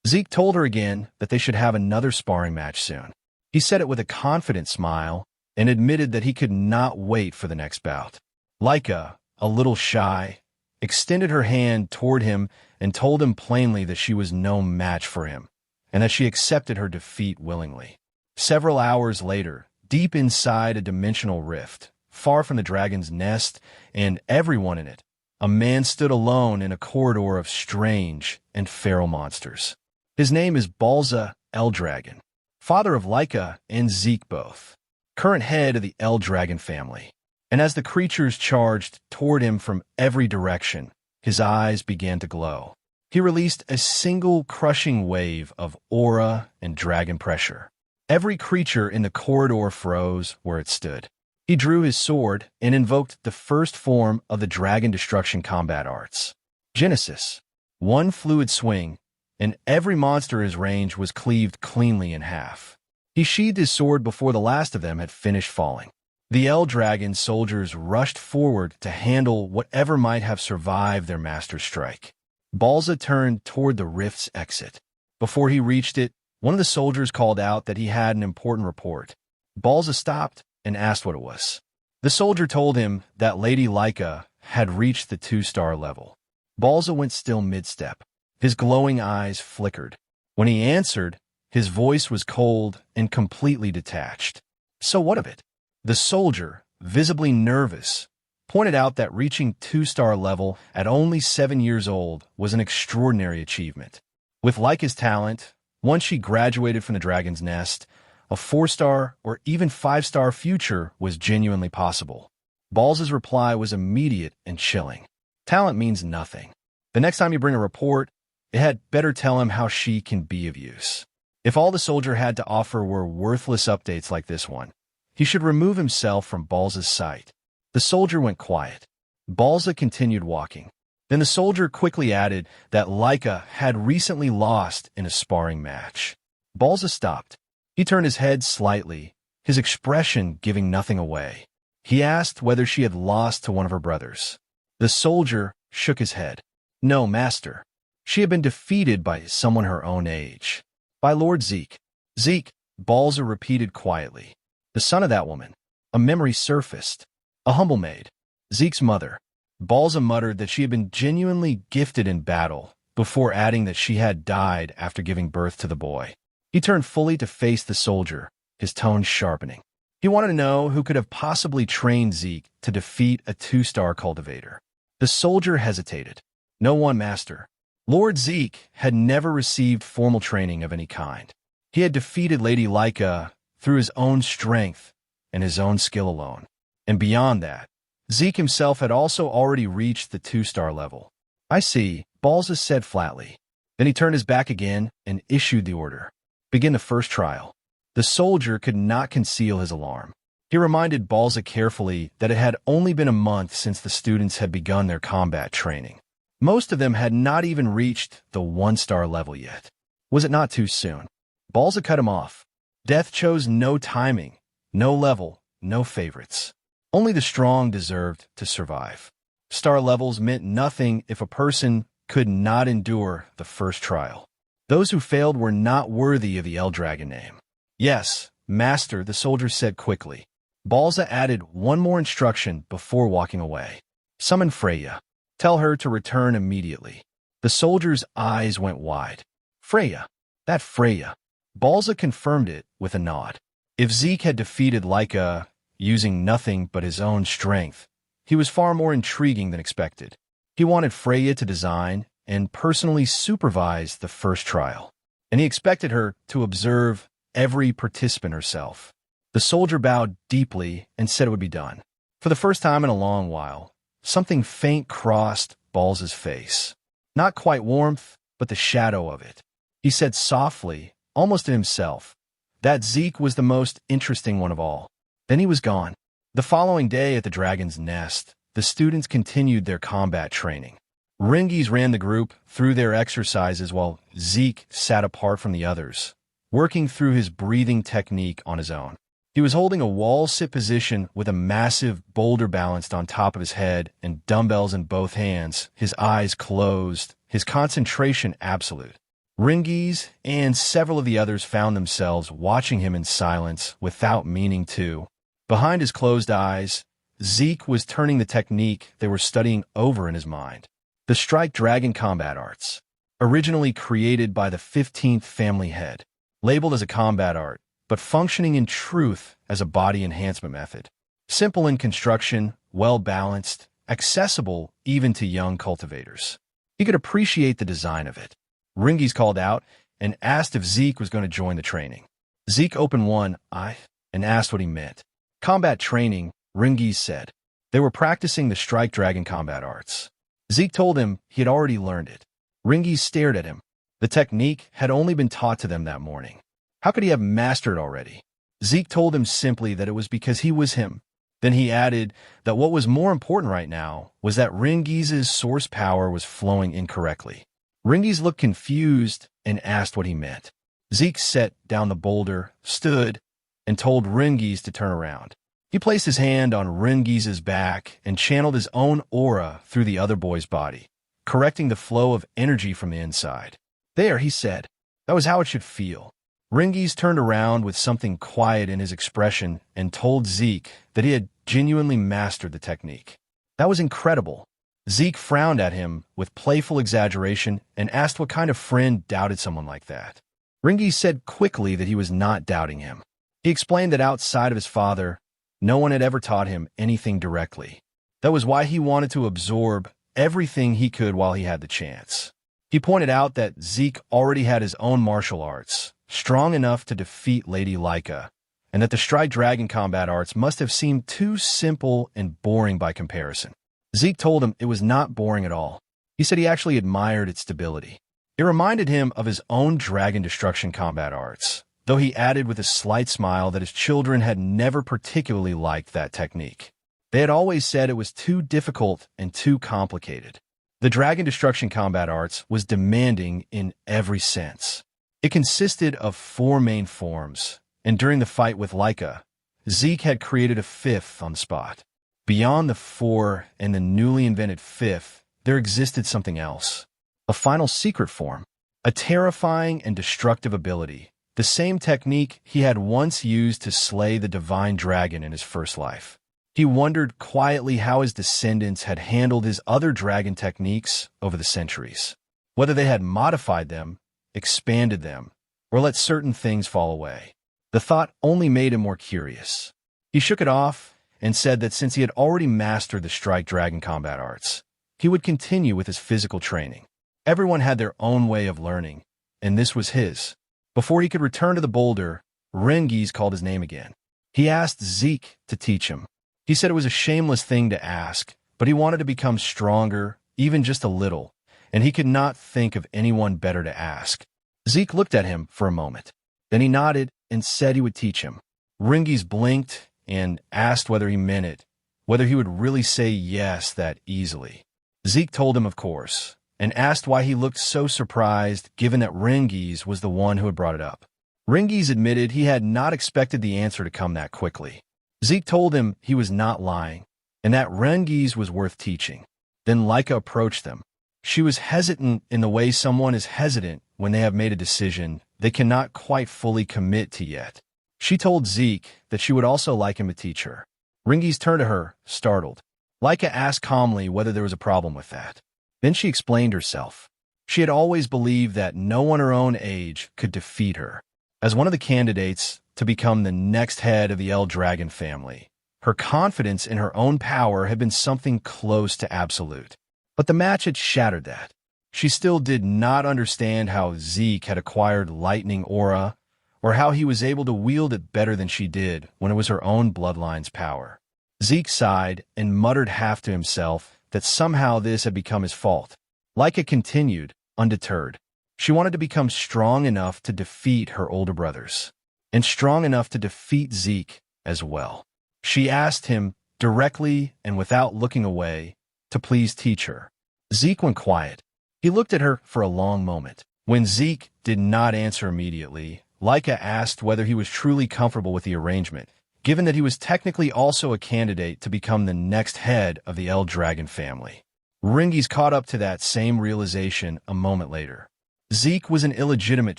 Zeke told her again that they should have another sparring match soon. He said it with a confident smile and admitted that he could not wait for the next bout. Laika, a little shy, extended her hand toward him and told him plainly that she was no match for him, and that she accepted her defeat willingly. Several hours later, deep inside a dimensional rift, far from the dragon's nest and everyone in it, a man stood alone in a corridor of strange and feral monsters. His name is Gilfus El Dragon, father of Laika and Zeke both, current head of the El Dragon family. And as the creatures charged toward him from every direction, his eyes began to glow. He released a single crushing wave of aura and dragon pressure. Every creature in the corridor froze where it stood. He drew his sword and invoked the first form of the dragon destruction combat arts, Genesis. One fluid swing, and every monster in his range was cleaved cleanly in half. He sheathed his sword before the last of them had finished falling. The El Dragon soldiers rushed forward to handle whatever might have survived their master's strike. Balza turned toward the rift's exit. Before he reached it, one of the soldiers called out that he had an important report. Balza stopped and asked what it was. The soldier told him that Lady Laika had reached the 2-star level. Balza went still mid-step. His glowing eyes flickered. When he answered, his voice was cold and completely detached. So what of it? The soldier, visibly nervous, pointed out that reaching 2-star level at only 7 years old was an extraordinary achievement. With Laika's talent, once she graduated from the dragon's nest, a 4-star or even 5-star future was genuinely possible. Balza's reply was immediate and chilling. Talent means nothing. The next time you bring a report, it had better tell him how she can be of use. If all the soldier had to offer were worthless updates like this one, he should remove himself from Balza's sight. The soldier went quiet. Balza continued walking. Then the soldier quickly added that Laika had recently lost in a sparring match. Balza stopped. He turned his head slightly, his expression giving nothing away. He asked whether she had lost to one of her brothers. The soldier shook his head. No, master. She had been defeated by someone her own age. By Lord Zeke. Zeke, Balza repeated quietly. The son of that woman. A memory surfaced. A humble maid. Zeke's mother. Balza muttered that she had been genuinely gifted in battle, before adding that she had died after giving birth to the boy. He turned fully to face the soldier, his tone sharpening. He wanted to know who could have possibly trained Zeke to defeat a 2-star cultivator. The soldier hesitated. No one, master. Lord Zeke had never received formal training of any kind. He had defeated Lady Laika through his own strength and his own skill alone. And beyond that, Zeke himself had also already reached the 2-star level. I see, Balza said flatly. Then he turned his back again and issued the order. Begin the first trial. The soldier could not conceal his alarm. He reminded Balza carefully that it had only been a month since the students had begun their combat training. Most of them had not even reached the 1-star level yet. Was it not too soon? Balza cut him off. Death chose no timing, no level, no favorites. Only the strong deserved to survive. Star levels meant nothing if a person could not endure the first trial. Those who failed were not worthy of the El Dragon name. Yes, master, the soldier said quickly. Balza added one more instruction before walking away. Summon Freya. Tell her to return immediately. The soldier's eyes went wide. Freya. That Freya. Balza confirmed it with a nod. If Zeke had defeated Laika using nothing but his own strength, he was far more intriguing than expected. He wanted Freya to design and personally supervise the first trial, and he expected her to observe every participant herself. The soldier bowed deeply and said it would be done. For the first time in a long while, something faint crossed Balza's face. Not quite warmth, but the shadow of it. He said softly, almost to himself, that Zeke was the most interesting one of all. Then he was gone. The following day at the Dragon's Nest, the students continued their combat training. Rangis ran the group through their exercises while Zeke sat apart from the others, working through his breathing technique on his own. He was holding a wall-sit position with a massive boulder balanced on top of his head and dumbbells in both hands, his eyes closed, his concentration absolute. Rangis and several of the others found themselves watching him in silence without meaning to. Behind his closed eyes, Zeke was turning the technique they were studying over in his mind. The Strike Dragon combat arts, originally created by the 15th family head, labeled as a combat art, but functioning in truth as a body enhancement method. Simple in construction, well-balanced, accessible even to young cultivators. He could appreciate the design of it. Rangis called out and asked if Zeke was going to join the training. Zeke opened one eye and asked what he meant. Combat training, Rangis said. They were practicing the Strike Dragon combat arts. Zeke told him he had already learned it. Rangis stared at him. The technique had only been taught to them that morning. How could he have mastered it already? Zeke told him simply that it was because he was him. Then he added that what was more important right now was that Rangis's source power was flowing incorrectly. Rangis looked confused and asked what he meant. Zeke set down the boulder, stood, and told Rangis to turn around. He placed his hand on Rangis's back and channeled his own aura through the other boy's body, correcting the flow of energy from the inside. There, he said. That was how it should feel. Rangis turned around with something quiet in his expression and told Zeke that he had genuinely mastered the technique. That was incredible. Zeke frowned at him with playful exaggeration and asked what kind of friend doubted someone like that. Rangis said quickly that he was not doubting him. He explained that outside of his father, no one had ever taught him anything directly. That was why he wanted to absorb everything he could while he had the chance. He pointed out that Zeke already had his own martial arts, strong enough to defeat Lady Laika, and that the Strike Dragon combat arts must have seemed too simple and boring by comparison. Zeke told him it was not boring at all. He said he actually admired its stability. It reminded him of his own dragon destruction combat arts, though he added with a slight smile that his children had never particularly liked that technique. They had always said it was too difficult and too complicated. The dragon destruction combat arts was demanding in every sense. It consisted of 4 main forms, and during the fight with Laika, Zeke had created a 5th on the spot. Beyond the 4 and the newly invented 5th, there existed something else. A final secret form, a terrifying and destructive ability, the same technique he had once used to slay the divine dragon in his first life. He wondered quietly how his descendants had handled his other dragon techniques over the centuries, whether they had modified them, expanded them, or let certain things fall away. The thought only made him more curious. He shook it off and said that since he had already mastered the Strike Dragon combat arts, he would continue with his physical training. Everyone had their own way of learning, and this was his. Before he could return to the boulder, Rangis called his name again. He asked Zeke to teach him. He said it was a shameless thing to ask, but he wanted to become stronger, even just a little, and he could not think of anyone better to ask. Zeke looked at him for a moment. Then he nodded and said he would teach him. Rangis blinked and asked whether he meant it, whether he would really say yes that easily. Zeke told him, of course, and asked why he looked so surprised given that Rangis was the one who had brought it up. Rangis admitted he had not expected the answer to come that quickly. Zeke told him he was not lying, and that Rangis was worth teaching. Then Laika approached them. She was hesitant in the way someone is hesitant when they have made a decision they cannot quite fully commit to yet. She told Zeke that she would also like him to teach her. Rangis turned to her, startled. Laika asked calmly whether there was a problem with that. Then she explained herself. She had always believed that no one her own age could defeat her. As one of the candidates to become the next head of the El Dragon family, her confidence in her own power had been something close to absolute. But the match had shattered that. She still did not understand how Zeke had acquired lightning aura, or how he was able to wield it better than she did when it was her own bloodline's power. Zeke sighed and muttered half to himself that somehow this had become his fault. Laika continued, undeterred. She wanted to become strong enough to defeat her older brothers, and strong enough to defeat Zeke as well. She asked him, directly and without looking away, to please teach her. Zeke went quiet. He looked at her for a long moment. When Zeke did not answer immediately, Laika asked whether he was truly comfortable with the arrangement, given that he was technically also a candidate to become the next head of the El Dragon family. Rangis caught up to that same realization a moment later. Zeke was an illegitimate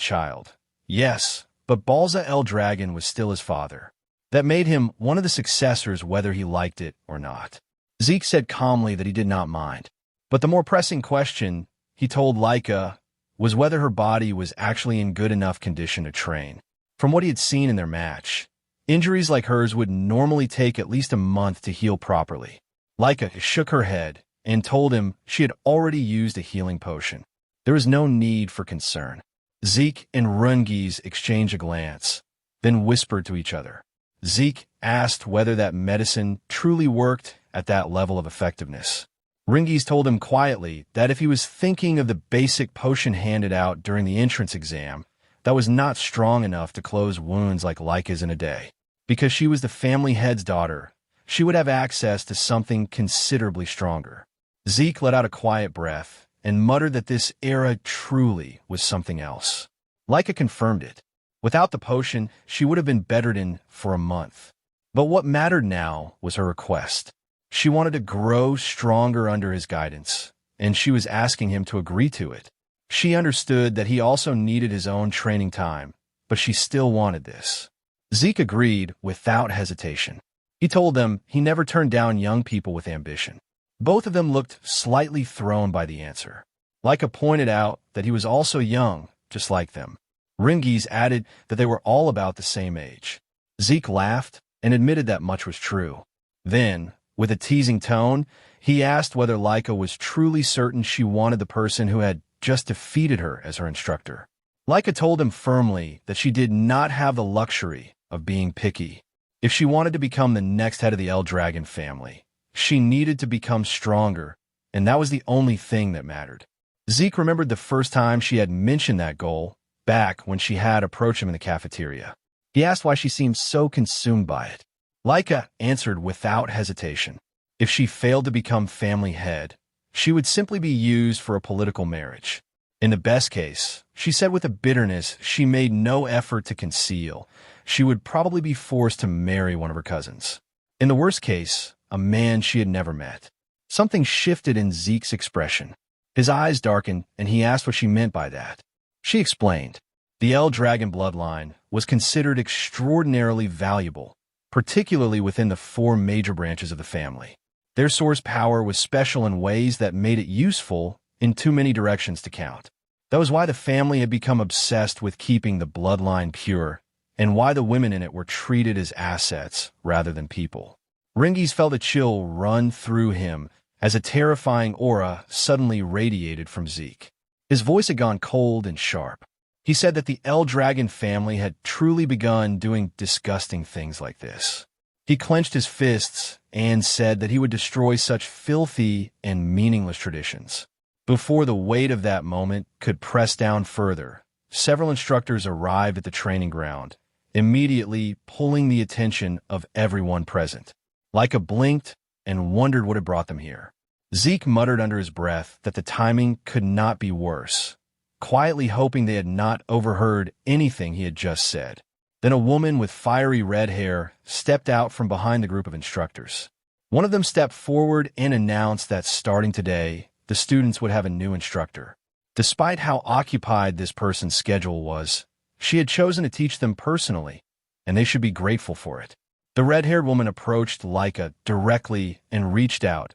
child. Yes, but Balza El Dragon was still his father. that made him one of the successors whether he liked it or not. Zeke said calmly that he did not mind. But the more pressing question, he told Laika, was whether her body was actually in good enough condition to train. From what he had seen in their match, injuries like hers would normally take at least a month to heal properly. Laika shook her head and told him she had already used a healing potion. There was no need for concern. Zeke and Rangis exchanged a glance, then whispered to each other. Zeke asked whether that medicine truly worked at that level of effectiveness. Rangis told him quietly that if he was thinking of the basic potion handed out during the entrance exam, that was not strong enough to close wounds like Laika's in a day. Because she was the family head's daughter, she would have access to something considerably stronger. Zeke let out a quiet breath and muttered that this era truly was something else. Laika confirmed it. Without the potion, she would have been bettered in for a month. But what mattered now was her request. She wanted to grow stronger under his guidance, and she was asking him to agree to it. She understood that he also needed his own training time, but she still wanted this. Zeke agreed without hesitation. He told them he never turned down young people with ambition. Both of them looked slightly thrown by the answer. Laika pointed out that he was also young, just like them. Rangis added that they were all about the same age. Zeke laughed and admitted that much was true. Then, with a teasing tone, he asked whether Laika was truly certain she wanted the person who had just defeated her as her instructor. Laika told him firmly that she did not have the luxury of being picky. If she wanted to become the next head of the El Dragon family, she needed to become stronger, and that was the only thing that mattered. Zeke remembered the first time she had mentioned that goal, back when she had approached him in the cafeteria. He asked why she seemed so consumed by it. Laika answered without hesitation. If she failed to become family head, she would simply be used for a political marriage. In the best case, she said with a bitterness she made no effort to conceal, she would probably be forced to marry one of her cousins. In the worst case, a man she had never met. Something shifted in Zeke's expression. His eyes darkened, and he asked what she meant by that. She explained. The El Dragon bloodline was considered extraordinarily valuable, particularly within the 4 major branches of the family. Their source power was special in ways that made it useful in too many directions to count. That was why the family had become obsessed with keeping the bloodline pure, and why the women in it were treated as assets rather than people. Rangis felt a chill run through him as a terrifying aura suddenly radiated from Zeke. His voice had gone cold and sharp. He said that the El Dragon family had truly begun doing disgusting things like this. He clenched his fists and said that he would destroy such filthy and meaningless traditions. Before the weight of that moment could press down further, several instructors arrived at the training ground, immediately pulling the attention of everyone present. Laika blinked and wondered what had brought them here. Zeke muttered under his breath that the timing could not be worse, quietly hoping they had not overheard anything he had just said. Then a woman with fiery red hair stepped out from behind the group of instructors. One of them stepped forward and announced that starting today, the students would have a new instructor. Despite how occupied this person's schedule was, she had chosen to teach them personally, and they should be grateful for it. The red-haired woman approached Laika directly and reached out,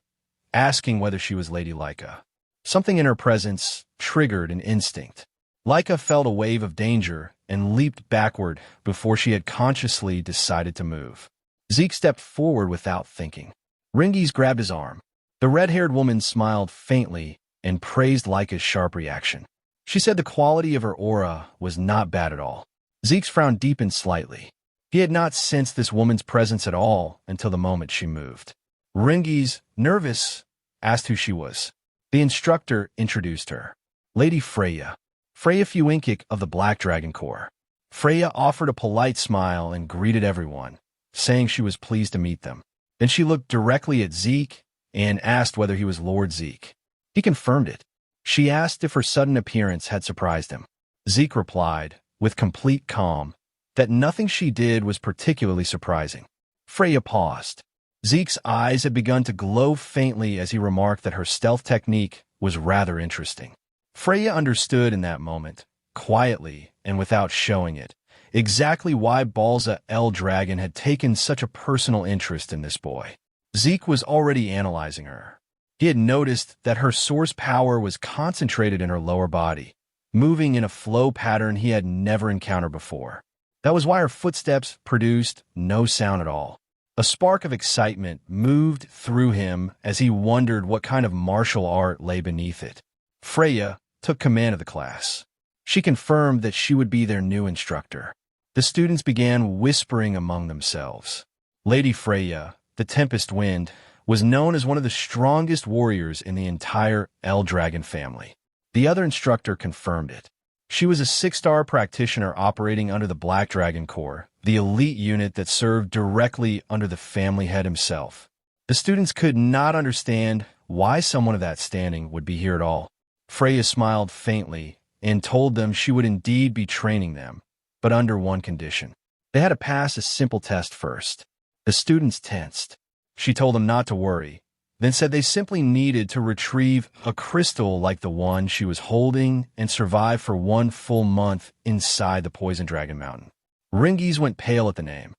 asking whether she was Lady Laika. Something in her presence triggered an instinct. Laika felt a wave of danger and leaped backward before she had consciously decided to move. Zeke stepped forward without thinking. Rangis grabbed his arm. The red-haired woman smiled faintly and praised Laika's sharp reaction. She said the quality of her aura was not bad at all. Zeke's frown deepened slightly. He had not sensed this woman's presence at all until the moment she moved. Rangis, nervous, asked who she was. The instructor introduced her. Lady Freya. Freya Fuinkik of the Black Dragon Corps. Freya offered a polite smile and greeted everyone, saying she was pleased to meet them. Then she looked directly at Zeke and asked whether he was Lord Zeke. He confirmed it. She asked if her sudden appearance had surprised him. Zeke replied, with complete calm, that nothing she did was particularly surprising. Freya paused. Zeke's eyes had begun to glow faintly as he remarked that her stealth technique was rather interesting. Freya understood in that moment, quietly and without showing it, exactly why Gilfus El Dragon had taken such a personal interest in this boy. Zeke was already analyzing her. He had noticed that her source power was concentrated in her lower body, moving in a flow pattern he had never encountered before. That was why her footsteps produced no sound at all. A spark of excitement moved through him as he wondered what kind of martial art lay beneath it. Freya took command of the class. She confirmed that she would be their new instructor. The students began whispering among themselves. Lady Freya, the Tempest Wind, was known as one of the strongest warriors in the entire El Dragon family. The other instructor confirmed it. She was a 6-star practitioner operating under the Black Dragon Corps, the elite unit that served directly under the family head himself. The students could not understand why someone of that standing would be here at all. Freya smiled faintly and told them she would indeed be training them, but under one condition. They had to pass a simple test first. The students tensed. She told them not to worry, then said they simply needed to retrieve a crystal like the one she was holding and survive for 1 full month inside the Poison Dragon Mountain. Rangis went pale at the name.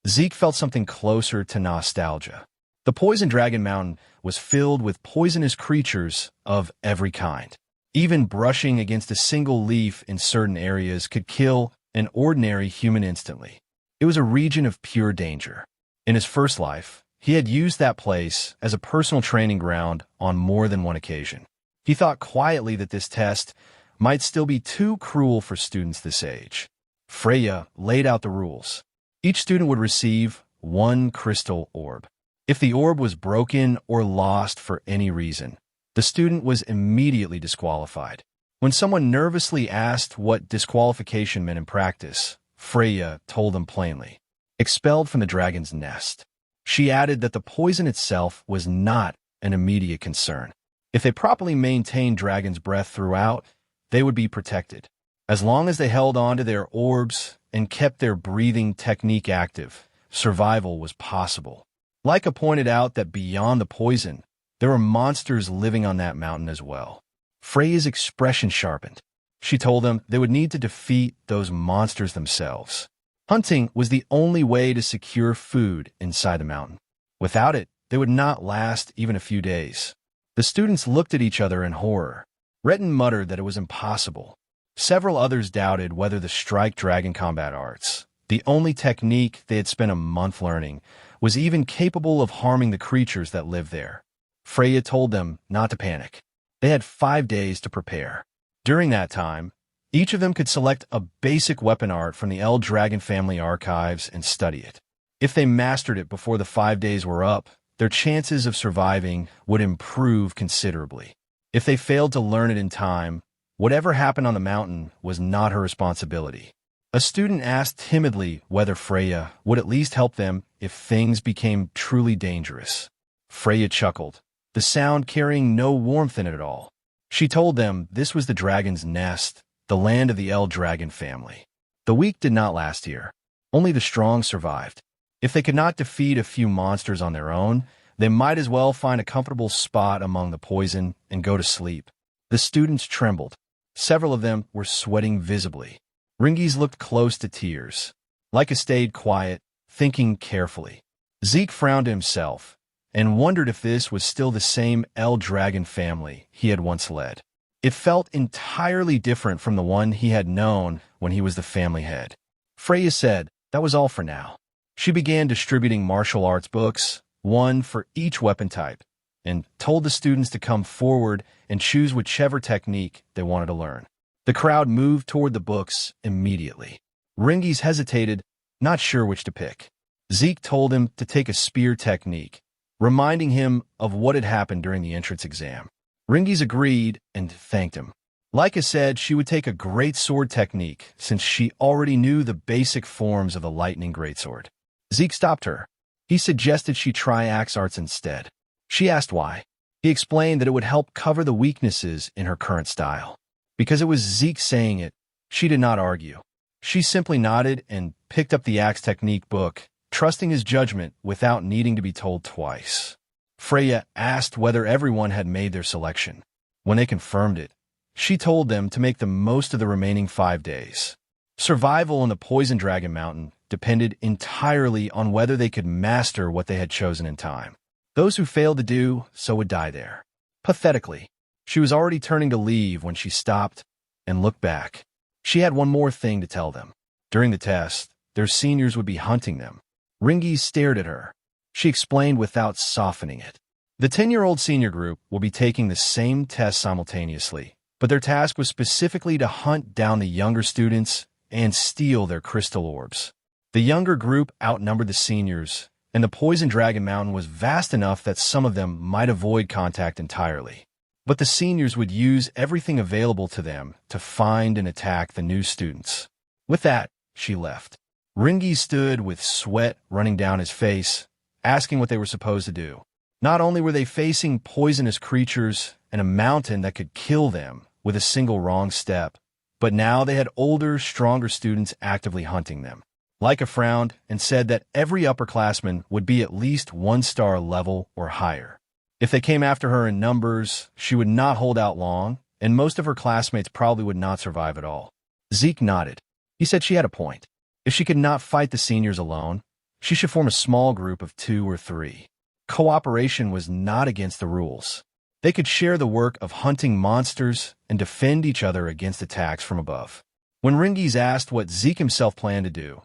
Zeke felt something closer to nostalgia. The Poison Dragon Mountain was filled with poisonous creatures of every kind. Even brushing against a single leaf in certain areas could kill an ordinary human instantly. It was a region of pure danger. In his first life, he had used that place as a personal training ground on more than one occasion. He thought quietly that this test might still be too cruel for students this age. Freya laid out the rules. Each student would receive 1 crystal orb. If the orb was broken or lost for any reason, the student was immediately disqualified. When someone nervously asked what disqualification meant in practice, Freya told them plainly, expelled from the dragon's nest. She added that the poison itself was not an immediate concern. If they properly maintained dragon's breath throughout, they would be protected. As long as they held on to their orbs and kept their breathing technique active, survival was possible. Leica pointed out that beyond the poison, there were monsters living on that mountain as well. Freya's expression sharpened. She told them they would need to defeat those monsters themselves. Hunting was the only way to secure food inside the mountain. Without it, they would not last even a few days. The students looked at each other in horror. Retin muttered that it was impossible. Several others doubted whether the strike dragon combat arts, the only technique they had spent a month learning, was even capable of harming the creatures that lived there. Freya told them not to panic. They had 5 days to prepare. During that time, each of them could select a basic weapon art from the El Dragon family archives and study it. If they mastered it before the 5 days were up, their chances of surviving would improve considerably. If they failed to learn it in time, whatever happened on the mountain was not her responsibility. A student asked timidly whether Freya would at least help them if things became truly dangerous. Freya chuckled, the sound carrying no warmth in it at all. She told them this was the dragon's nest, the land of the El Dragon family. The weak did not last here. Only the strong survived. If they could not defeat a few monsters on their own, they might as well find a comfortable spot among the poison and go to sleep. The students trembled. Several of them were sweating visibly. Rangis looked close to tears. Leica stayed quiet, thinking carefully. Zeke frowned to himself and wondered if this was still the same El Dragon family he had once led. It felt entirely different from the one he had known when he was the family head. Freya said that was all for now. She began distributing martial arts books, 1 for each weapon type, and told the students to come forward and choose whichever technique they wanted to learn. The crowd moved toward the books immediately. Rangis hesitated, not sure which to pick. Zeke told him to take a spear technique, reminding him of what had happened during the entrance exam. Rangis agreed and thanked him. Leica said she would take a great sword technique since she already knew the basic forms of the lightning greatsword. Zeke stopped her. He suggested she try axe arts instead. She asked why. He explained that it would help cover the weaknesses in her current style. Because it was Zeke saying it, she did not argue. She simply nodded and picked up the axe technique book, trusting his judgment without needing to be told twice. Freya asked whether everyone had made their selection. When they confirmed it, she told them to make the most of the remaining 5 days. Survival in the Poison Dragon Mountain depended entirely on whether they could master what they had chosen in time. Those who failed to do so would die there. Pathetically, she was already turning to leave when she stopped and looked back. She had one more thing to tell them. During the test, their seniors would be hunting them. Rangis stared at her. She explained without softening it. The 10-year-old senior group will be taking the same test simultaneously, but their task was specifically to hunt down the younger students and steal their crystal orbs. The younger group outnumbered the seniors, and the Poison Dragon Mountain was vast enough that some of them might avoid contact entirely. But the seniors would use everything available to them to find and attack the new students. With that, she left. Rangis stood with sweat running down his face, asking what they were supposed to do. Not only were they facing poisonous creatures and a mountain that could kill them with a single wrong step, but now they had older, stronger students actively hunting them. Leica frowned and said that every upperclassman would be at least 1-star level or higher. If they came after her in numbers, she would not hold out long, and most of her classmates probably would not survive at all. Zeke nodded. He said she had a point. If she could not fight the seniors alone, she should form a small group of 2 or 3. Cooperation was not against the rules. They could share the work of hunting monsters and defend each other against attacks from above. When Rangis asked what Zeke himself planned to do,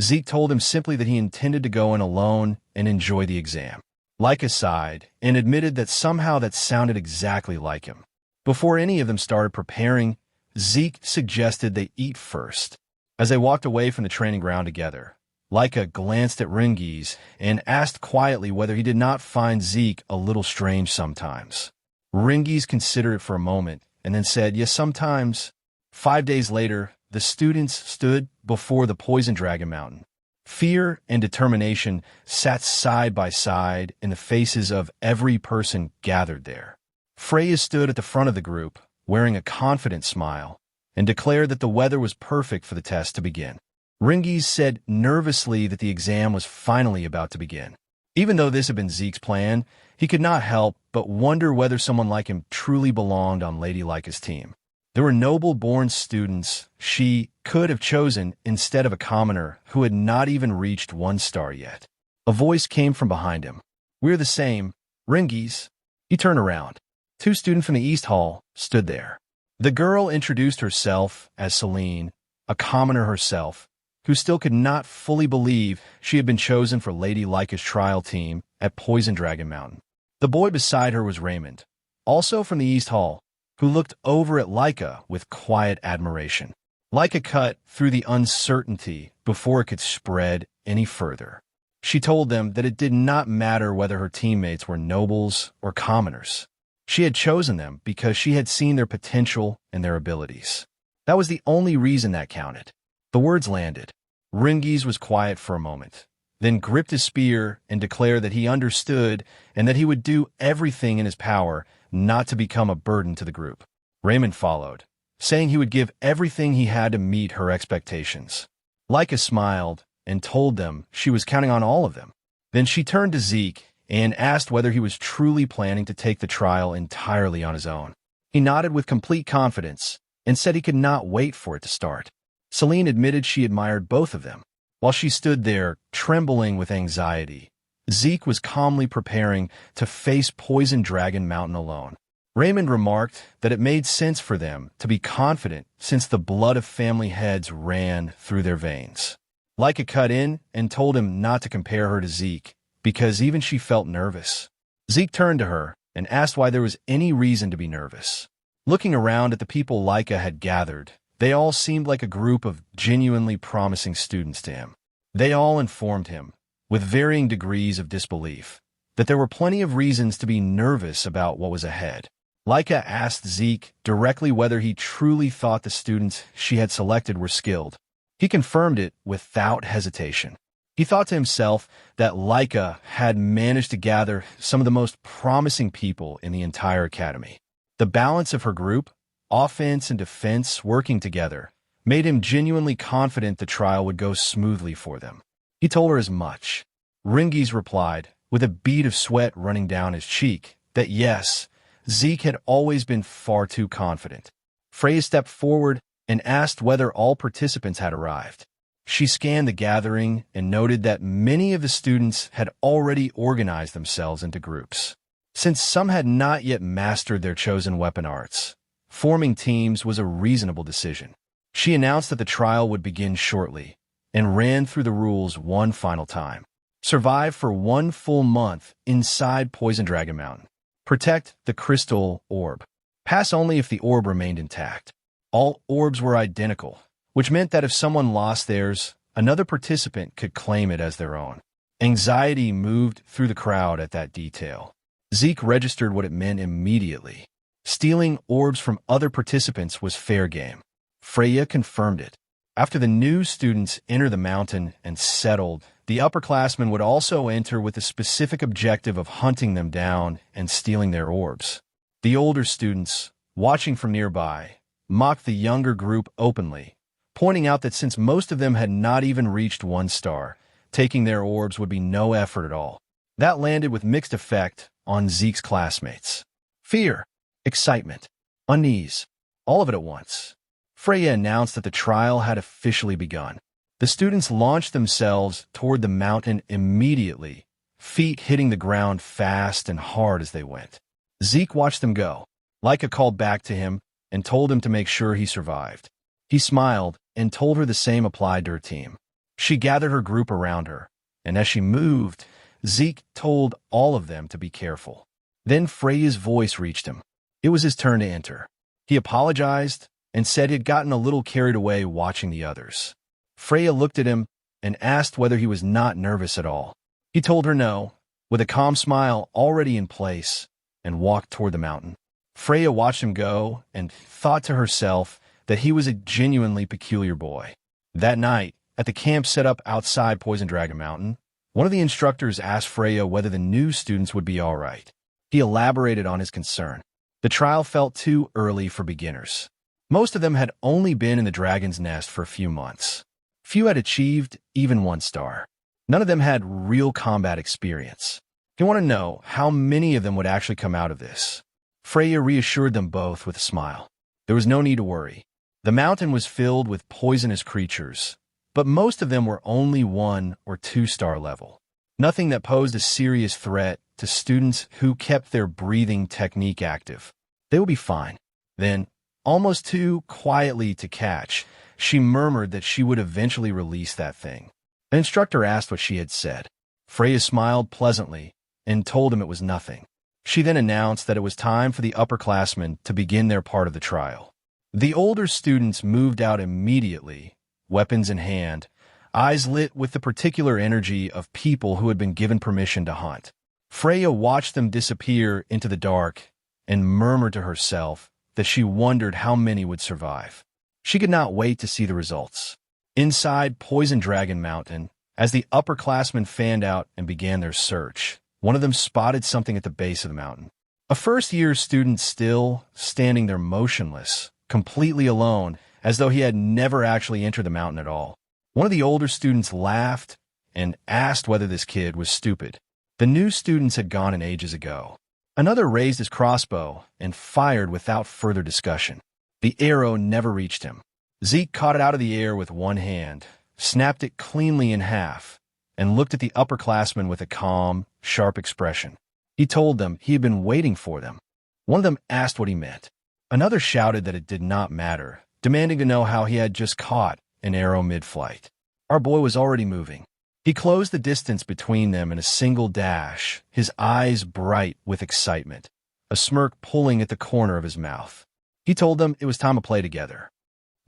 Zeke told him simply that he intended to go in alone and enjoy the exam. Leica sighed and admitted that somehow that sounded exactly like him. Before any of them started preparing, Zeke suggested they eat first. As they walked away from the training ground together, Leica glanced at Rangis and asked quietly whether he did not find Zeke a little strange sometimes. Rangis considered it for a moment and then said, "Yes, sometimes." 5 days later, the students stood before the Poison Dragon Mountain. Fear and determination sat side by side in the faces of every person gathered there. Freya stood at the front of the group, wearing a confident smile, and declared that the weather was perfect for the test to begin. Rangis said nervously that the exam was finally about to begin. Even though this had been Zeke's plan, he could not help but wonder whether someone like him truly belonged on Lady Leica's team. There were noble-born students she could have chosen instead of a commoner who had not even reached 1 star yet. A voice came from behind him. "We're the same. Rangis." He turned around. 2 students from the East Hall stood there. The girl introduced herself as Celine, a commoner herself, who still could not fully believe she had been chosen for Lady Leica's trial team at Poison Dragon Mountain. The boy beside her was Raymond, also from the East Hall, who looked over at Leica with quiet admiration. Leica cut through the uncertainty before it could spread any further. She told them that it did not matter whether her teammates were nobles or commoners. She had chosen them because she had seen their potential and their abilities. That was the only reason that counted. The words landed. Rangis was quiet for a moment, then gripped his spear and declared that he understood and that he would do everything in his power not to become a burden to the group. Raymond followed, saying he would give everything he had to meet her expectations. Leica smiled and told them she was counting on all of them. Then she turned to Zeke and asked whether he was truly planning to take the trial entirely on his own. He nodded with complete confidence and said he could not wait for it to start. Celine admitted she admired both of them. While she stood there, trembling with anxiety, Zeke was calmly preparing to face Poison Dragon Mountain alone. Raymond remarked that it made sense for them to be confident since the blood of family heads ran through their veins. Leica cut in and told him not to compare her to Zeke, because even she felt nervous. Zeke turned to her and asked why there was any reason to be nervous. Looking around at the people Leica had gathered, they all seemed like a group of genuinely promising students to him. They all informed him, with varying degrees of disbelief, that there were plenty of reasons to be nervous about what was ahead. Leica asked Zeke directly whether he truly thought the students she had selected were skilled. He confirmed it without hesitation. He thought to himself that Leica had managed to gather some of the most promising people in the entire academy. The balance of her group, offense and defense working together, made him genuinely confident the trial would go smoothly for them. He told her as much. Rangis replied, with a bead of sweat running down his cheek, that yes, Zeke had always been far too confident. Freya stepped forward and asked whether all participants had arrived. She scanned the gathering and noted that many of the students had already organized themselves into groups. Since some had not yet mastered their chosen weapon arts, forming teams was a reasonable decision. She announced that the trial would begin shortly and ran through the rules one final time. Survive for 1 full month inside Poison Dragon Mountain. Protect the crystal orb. Pass only if the orb remained intact. All orbs were identical, which meant that if someone lost theirs, another participant could claim it as their own. Anxiety moved through the crowd at that detail. Zeke registered what it meant immediately. Stealing orbs from other participants was fair game. Freya confirmed it. After the new students enter the mountain and settled, the upperclassmen would also enter with the specific objective of hunting them down and stealing their orbs. The older students, watching from nearby, mocked the younger group openly, pointing out that since most of them had not even reached 1 star, taking their orbs would be no effort at all. That landed with mixed effect on Zeke's classmates. Fear, excitement, unease, all of it at once. Freya announced that the trial had officially begun. The students launched themselves toward the mountain immediately, feet hitting the ground fast and hard as they went. Zeke watched them go. Laika called back to him and told him to make sure he survived. He smiled and told her the same applied to her team. She gathered her group around her, and as she moved, Zeke told all of them to be careful. Then Freya's voice reached him. It was his turn to enter. He apologized and said he'd gotten a little carried away watching the others. Freya looked at him and asked whether he was not nervous at all. He told her no, with a calm smile already in place, and walked toward the mountain. Freya watched him go and thought to herself that he was a genuinely peculiar boy. That night, at the camp set up outside Poison Dragon Mountain, one of the instructors asked Freya whether the new students would be all right. He elaborated on his concern. The trial felt too early for beginners. Most of them had only been in the dragon's nest for a few months. Few had achieved even 1 star. None of them had real combat experience. He wanted to know how many of them would actually come out of this. Freya reassured them both with a smile. There was no need to worry. The mountain was filled with poisonous creatures, but most of them were only 1 or 2 star level. Nothing that posed a serious threat to students who kept their breathing technique active. They would be fine. Then, almost too quietly to catch, she murmured that she would eventually release that thing. The instructor asked what she had said. Freya smiled pleasantly and told him it was nothing. She then announced that it was time for the upperclassmen to begin their part of the trial. The older students moved out immediately, weapons in hand, eyes lit with the particular energy of people who had been given permission to hunt. Freya watched them disappear into the dark and murmured to herself that she wondered how many would survive. She could not wait to see the results. Inside Poison Dragon Mountain, as the upperclassmen fanned out and began their search, one of them spotted something at the base of the mountain. A first-year student still standing there motionless, completely alone, as though he had never actually entered the mountain at all. One of the older students laughed and asked whether this kid was stupid. The new students had gone in ages ago. Another raised his crossbow and fired without further discussion. The arrow never reached him. Zeke caught it out of the air with one hand, snapped it cleanly in half, and looked at the upperclassmen with a calm, sharp expression. He told them he had been waiting for them. One of them asked what he meant. Another shouted that it did not matter, demanding to know how he had just caught an arrow mid-flight. Our boy was already moving. He closed the distance between them in a single dash, his eyes bright with excitement, a smirk pulling at the corner of his mouth. He told them it was time to play together.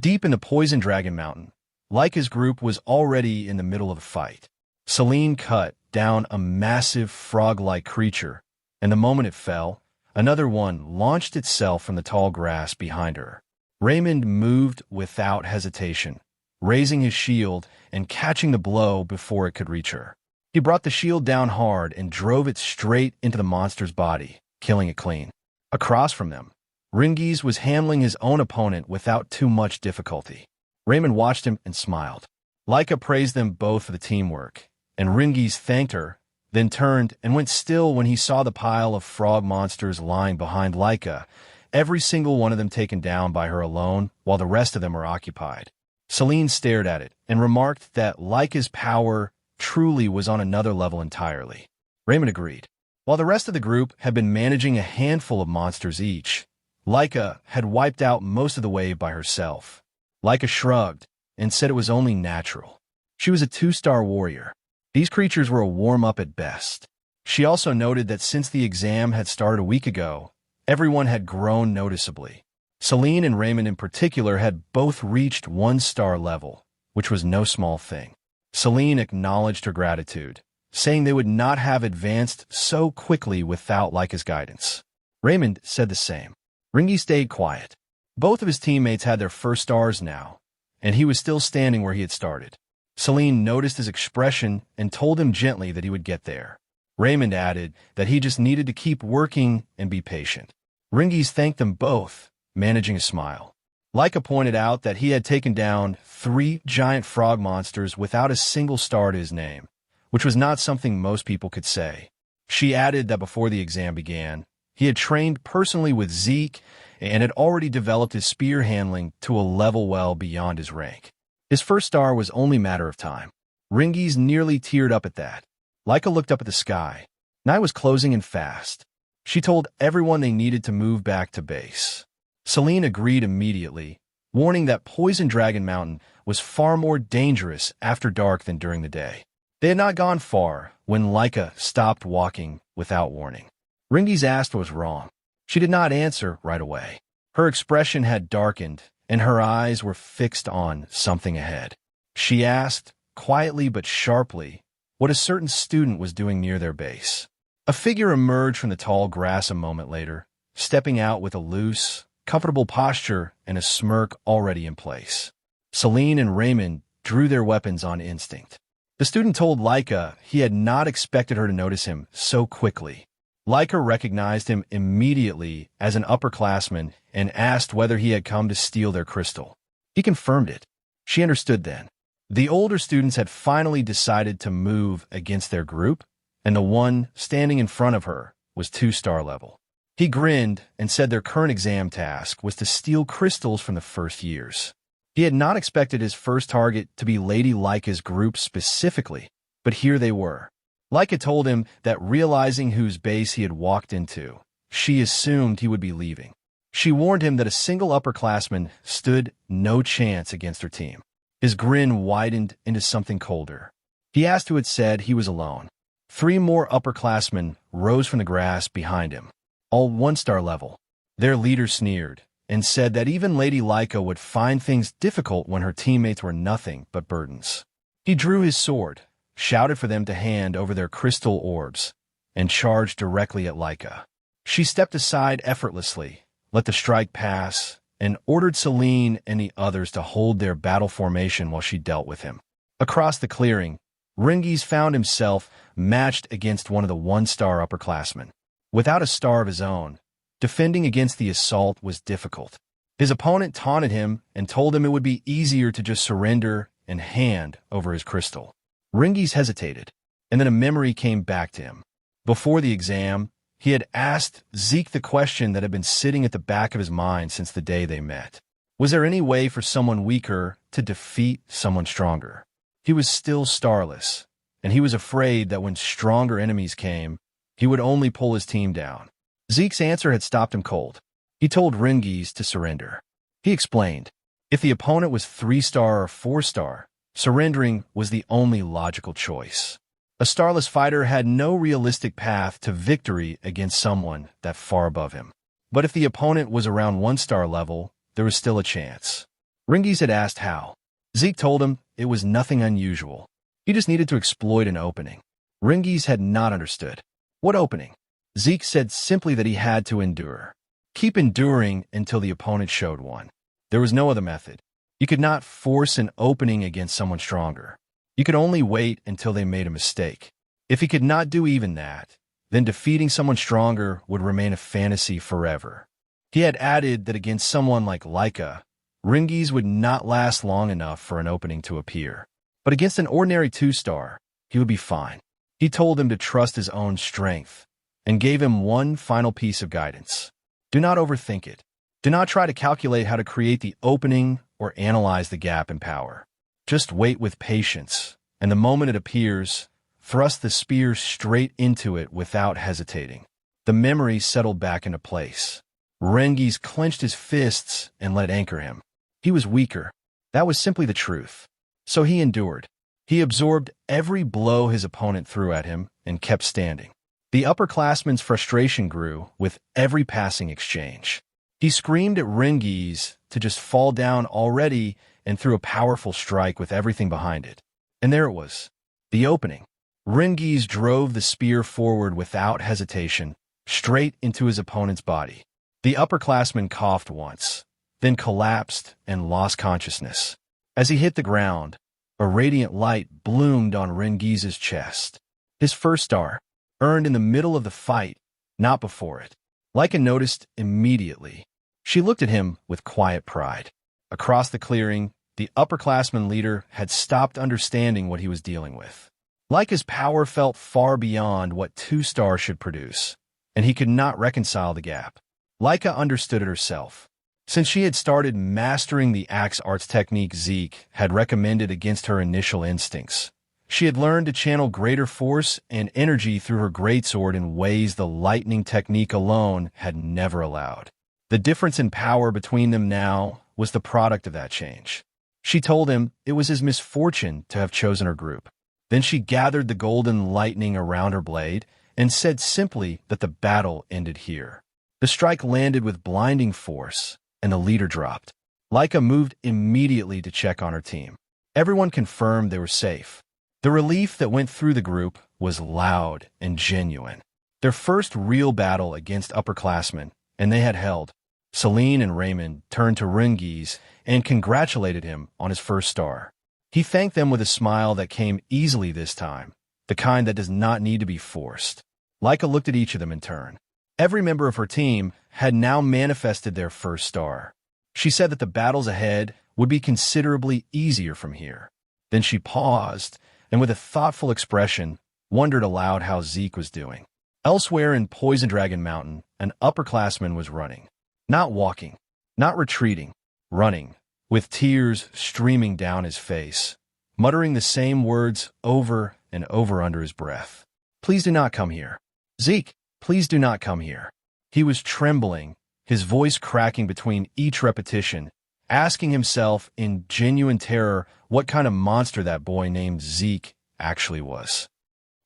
Deep in the Poison Dragon Mountain, Laika's group was already in the middle of a fight. Celine cut down a massive frog-like creature, and the moment it fell, another one launched itself from the tall grass behind her. Raymond moved without hesitation, raising his shield and catching the blow before it could reach her. He brought the shield down hard and drove it straight into the monster's body, killing it clean. Across from them, Rangis was handling his own opponent without too much difficulty. Raymond watched him and smiled. Laika praised them both for the teamwork, and Rangis thanked her, then turned and went still when he saw the pile of frog monsters lying behind Laika every single one of them taken down by her alone while the rest of them were occupied. Celine stared at it and remarked that Laika's power truly was on another level entirely. Raymond agreed. While the rest of the group had been managing a handful of monsters each, Laika had wiped out most of the wave by herself. Laika shrugged and said it was only natural. She was a 2-star warrior. These creatures were a warm-up at best. She also noted that since the exam had started a week ago, everyone had grown noticeably. Celine and Raymond in particular had both reached 1-star level, which was no small thing. Celine acknowledged her gratitude, saying they would not have advanced so quickly without Laika's guidance. Raymond said the same. Rangis stayed quiet. Both of his teammates had their first stars now, and he was still standing where he had started. Celine noticed his expression and told him gently that he would get there. Raymond added that he just needed to keep working and be patient. Rangis thanked them both, managing a smile. Laika pointed out that he had taken down 3 giant frog monsters without a single star to his name, which was not something most people could say. She added that before the exam began, he had trained personally with Zeke and had already developed his spear handling to a level well beyond his rank. His first star was only a matter of time. Rangis nearly teared up at that. Laika looked up at the sky. Night was closing in fast. She told everyone they needed to move back to base. Celine agreed immediately, warning that Poison Dragon Mountain was far more dangerous after dark than during the day. They had not gone far when Laika stopped walking without warning. Rangis asked what was wrong. She did not answer right away. Her expression had darkened, and her eyes were fixed on something ahead. She asked, quietly but sharply, what a certain student was doing near their base. A figure emerged from the tall grass a moment later, stepping out with a loose, comfortable posture and a smirk already in place. Celine and Raymond drew their weapons on instinct. The student told Laika he had not expected her to notice him so quickly. Laika recognized him immediately as an upperclassman and asked whether he had come to steal their crystal. He confirmed it. She understood then. The older students had finally decided to move against their group, and the one standing in front of her was 2-star level. He grinned and said their current exam task was to steal crystals from the first years. He had not expected his first target to be Lady Laika's group specifically, but here they were. Laika told him that realizing whose base he had walked into, she assumed he would be leaving. She warned him that a single upperclassman stood no chance against her team. His grin widened into something colder. He asked who had said he was alone. 3 more upperclassmen rose from the grass behind him, all 1-star level. Their leader sneered and said that even Lady Laika would find things difficult when her teammates were nothing but burdens. He drew his sword, shouted for them to hand over their crystal orbs, and charged directly at Laika. She stepped aside effortlessly, let the strike pass, and ordered Celine and the others to hold their battle formation while she dealt with him. Across the clearing, Rangis found himself matched against one of the 1-star upperclassmen. Without a star of his own, defending against the assault was difficult. His opponent taunted him and told him it would be easier to just surrender and hand over his crystal. Rangis hesitated, and then a memory came back to him. Before the exam, he had asked Zeke the question that had been sitting at the back of his mind since the day they met. Was there any way for someone weaker to defeat someone stronger? He was still starless, and he was afraid that when stronger enemies came, he would only pull his team down. Zeke's answer had stopped him cold. He told Rangis to surrender. He explained, if the opponent was 3-star or 4-star, surrendering was the only logical choice. A starless fighter had no realistic path to victory against someone that far above him. But if the opponent was around 1-star level, there was still a chance. Rangis had asked how. Zeke told him it was nothing unusual. He just needed to exploit an opening. Rangis had not understood. What opening? Zeke said simply that he had to endure. Keep enduring until the opponent showed one. There was no other method. You could not force an opening against someone stronger. You could only wait until they made a mistake. If he could not do even that, then defeating someone stronger would remain a fantasy forever. He had added that against someone like Laika, Rangis would not last long enough for an opening to appear. But against an ordinary 2-star, he would be fine. He told him to trust his own strength and gave him one final piece of guidance. Do not overthink it. Do not try to calculate how to create the opening or analyze the gap in power. Just wait with patience, and the moment it appears, thrust the spear straight into it without hesitating. The memory settled back into place. Rangis clenched his fists and let it anchor him. He was weaker. That was simply the truth. So he endured. He absorbed every blow his opponent threw at him and kept standing. The upperclassman's frustration grew with every passing exchange. He screamed at Rangis to just fall down already and threw a powerful strike with everything behind it. And there it was, the opening. Rangis drove the spear forward without hesitation, straight into his opponent's body. The upperclassman coughed once, then collapsed and lost consciousness. As he hit the ground, a radiant light bloomed on Rangis's chest. His first star, earned in the middle of the fight, not before it. Laika noticed immediately. She looked at him with quiet pride. Across the clearing, the upperclassman leader had stopped understanding what he was dealing with. Laika's power felt far beyond what 2 stars should produce, and he could not reconcile the gap. Laika understood it herself. Since she had started mastering the axe arts technique Zeke had recommended against her initial instincts, she had learned to channel greater force and energy through her greatsword in ways the lightning technique alone had never allowed. The difference in power between them now was the product of that change. She told him it was his misfortune to have chosen her group. Then she gathered the golden lightning around her blade and said simply that the battle ended here. The strike landed with blinding force, and the leader dropped. Laika moved immediately to check on her team. Everyone confirmed they were safe. The relief that went through the group was loud and genuine. Their first real battle against upperclassmen, and they had held. Celine and Raymond turned to Rangis and congratulated him on his first star. He thanked them with a smile that came easily this time, the kind that does not need to be forced. Laika looked at each of them in turn. Every member of her team had now manifested their first star. She said that the battles ahead would be considerably easier from here. Then she paused, and with a thoughtful expression, wondered aloud how Zeke was doing. Elsewhere in Poison Dragon Mountain, an upperclassman was running. Not walking, not retreating, running, with tears streaming down his face, muttering the same words over and over under his breath. Please do not come here. Zeke, please do not come here. He was trembling, his voice cracking between each repetition, asking himself in genuine terror what kind of monster that boy named Zeke actually was.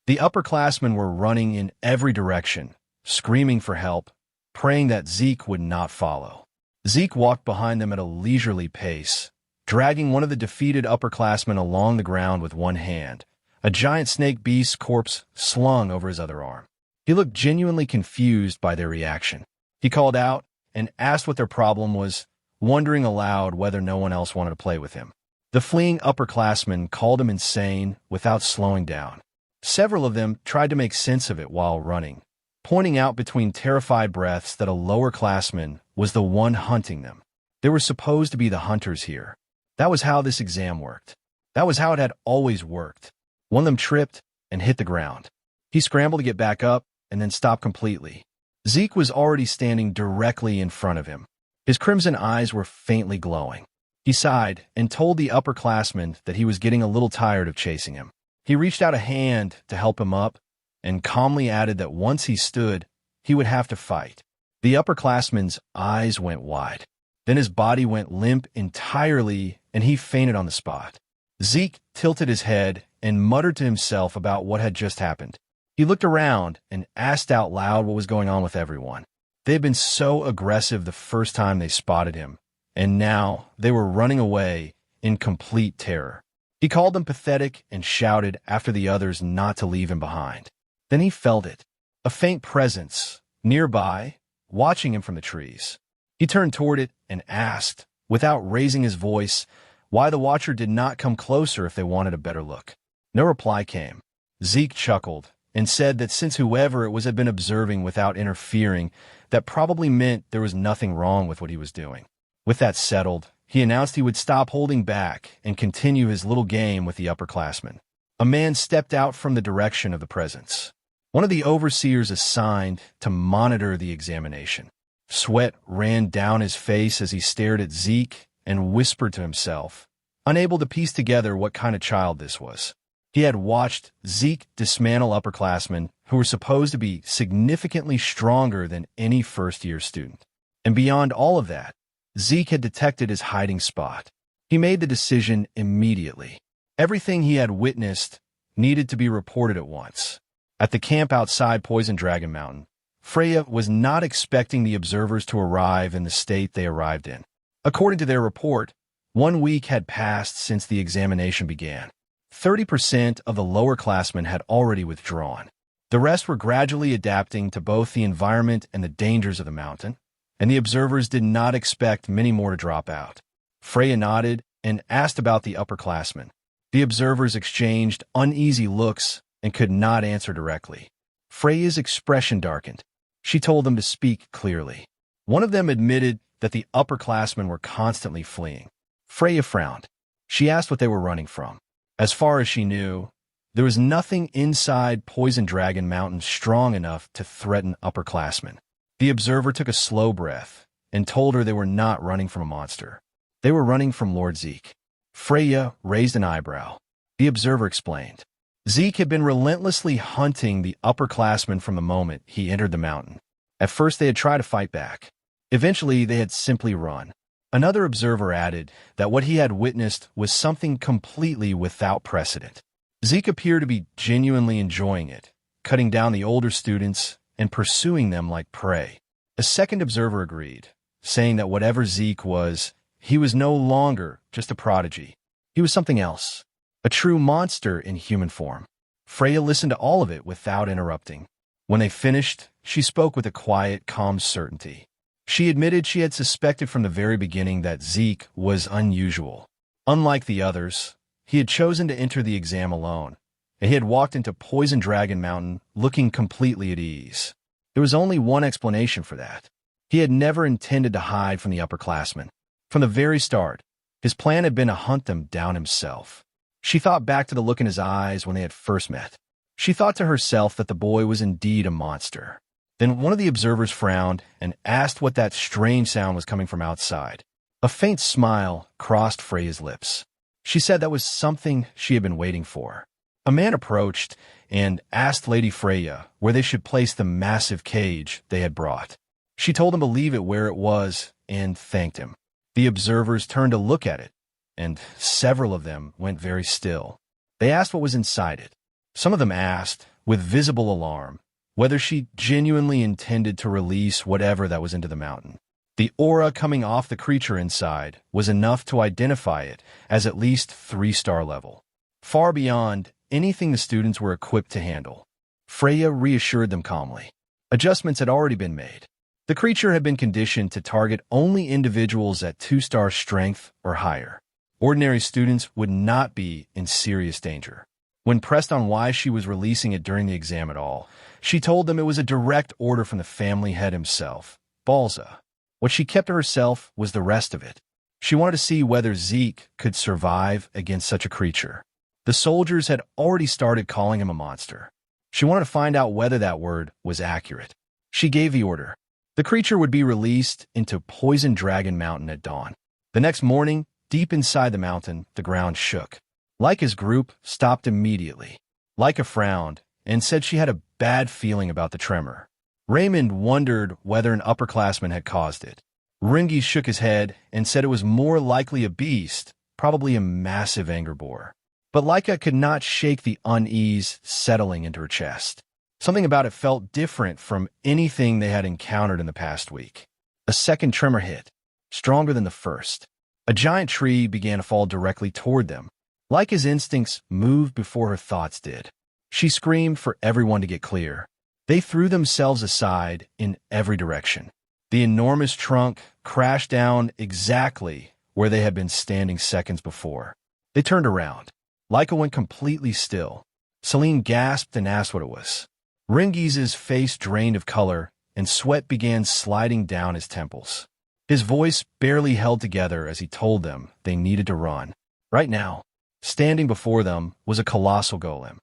The upperclassmen were running in every direction, screaming for help, praying that Zeke would not follow. Zeke walked behind them at a leisurely pace, dragging one of the defeated upperclassmen along the ground with one hand, a giant snake beast's corpse slung over his other arm. He looked genuinely confused by their reaction. He called out and asked what their problem was, wondering aloud whether no one else wanted to play with him. The fleeing upperclassmen called him insane without slowing down. Several of them tried to make sense of it while running, pointing out between terrified breaths that a lower classman was the one hunting them. They were supposed to be the hunters here. That was how this exam worked. That was how it had always worked. One of them tripped and hit the ground. He scrambled to get back up and then stopped completely. Zeke was already standing directly in front of him. His crimson eyes were faintly glowing. He sighed and told the upperclassman that he was getting a little tired of chasing him. He reached out a hand to help him up and calmly added that once he stood, he would have to fight. The upperclassman's eyes went wide. Then his body went limp entirely and he fainted on the spot. Zeke tilted his head and muttered to himself about what had just happened. He looked around and asked out loud what was going on with everyone. They had been so aggressive the first time they spotted him, and now they were running away in complete terror. He called them pathetic and shouted after the others not to leave him behind. Then he felt it, a faint presence, nearby, watching him from the trees. He turned toward it and asked, without raising his voice, why the watcher did not come closer if they wanted a better look. No reply came. Zeke chuckled and said that since whoever it was had been observing without interfering, that probably meant there was nothing wrong with what he was doing. With that settled, he announced he would stop holding back and continue his little game with the upperclassmen. A man stepped out from the direction of the presence. One of the overseers assigned to monitor the examination. Sweat ran down his face as he stared at Zeke and whispered to himself, unable to piece together what kind of child this was. He had watched Zeke dismantle upperclassmen who were supposed to be significantly stronger than any first-year student. And beyond all of that, Zeke had detected his hiding spot. He made the decision immediately. Everything he had witnessed needed to be reported at once. At the camp outside Poison Dragon Mountain, Freya was not expecting the observers to arrive in the state they arrived in. According to their report, 1 week had passed since the examination began. 30% of the lower classmen had already withdrawn. The rest were gradually adapting to both the environment and the dangers of the mountain, and the observers did not expect many more to drop out. Freya nodded and asked about the upperclassmen. The observers exchanged uneasy looks and could not answer directly. Freya's expression darkened. She told them to speak clearly. One of them admitted that the upperclassmen were constantly fleeing. Freya frowned. She asked what they were running from. As far as she knew, there was nothing inside Poison Dragon Mountain strong enough to threaten upperclassmen. The observer took a slow breath and told her they were not running from a monster. They were running from Lord Zeke. Freya raised an eyebrow. The observer explained. Zeke had been relentlessly hunting the upperclassmen from the moment he entered the mountain. At first they had tried to fight back. Eventually they had simply run. Another observer added that what he had witnessed was something completely without precedent. Zeke appeared to be genuinely enjoying it, cutting down the older students and pursuing them like prey. A second observer agreed, saying that whatever Zeke was, he was no longer just a prodigy. He was something else, a true monster in human form. Freya listened to all of it without interrupting. When they finished, she spoke with a quiet, calm certainty. She admitted she had suspected from the very beginning that Zeke was unusual. Unlike the others, he had chosen to enter the exam alone, and he had walked into Poison Dragon Mountain looking completely at ease. There was only one explanation for that. He had never intended to hide from the upperclassmen. From the very start, his plan had been to hunt them down himself. She thought back to the look in his eyes when they had first met. She thought to herself that the boy was indeed a monster. Then one of the observers frowned and asked what that strange sound was coming from outside. A faint smile crossed Freya's lips. She said that was something she had been waiting for. A man approached and asked Lady Freya where they should place the massive cage they had brought. She told him to leave it where it was and thanked him. The observers turned to look at it, and several of them went very still. They asked what was inside it. Some of them asked, with visible alarm, whether she genuinely intended to release whatever that was into the mountain. The aura coming off the creature inside was enough to identify it as at least 3-star level, far beyond anything the students were equipped to handle. Freya reassured them calmly. Adjustments had already been made. The creature had been conditioned to target only individuals at 2-star strength or higher. Ordinary students would not be in serious danger. When pressed on why she was releasing it during the exam at all, she told them it was a direct order from the family head himself, Balza. What she kept to herself was the rest of it. She wanted to see whether Zeke could survive against such a creature. The soldiers had already started calling him a monster. She wanted to find out whether that word was accurate. She gave the order. The creature would be released into Poison Dragon Mountain at dawn. The next morning, deep inside the mountain, the ground shook. Laika's group stopped immediately. Laika frowned and said she had a bad feeling about the tremor. Raymond wondered whether an upperclassman had caused it. Rangis shook his head and said it was more likely a beast, probably a massive anger boar. But Laika could not shake the unease settling into her chest. Something about it felt different from anything they had encountered in the past week. A second tremor hit, stronger than the first. A giant tree began to fall directly toward them. Laika's instincts moved before her thoughts did. She screamed for everyone to get clear. They threw themselves aside in every direction. The enormous trunk crashed down exactly where they had been standing seconds before. They turned around. Laika went completely still. Celine gasped and asked what it was. Rengis's face drained of color, and sweat began sliding down his temples. His voice barely held together as he told them they needed to run. Right now, standing before them was a colossal golem.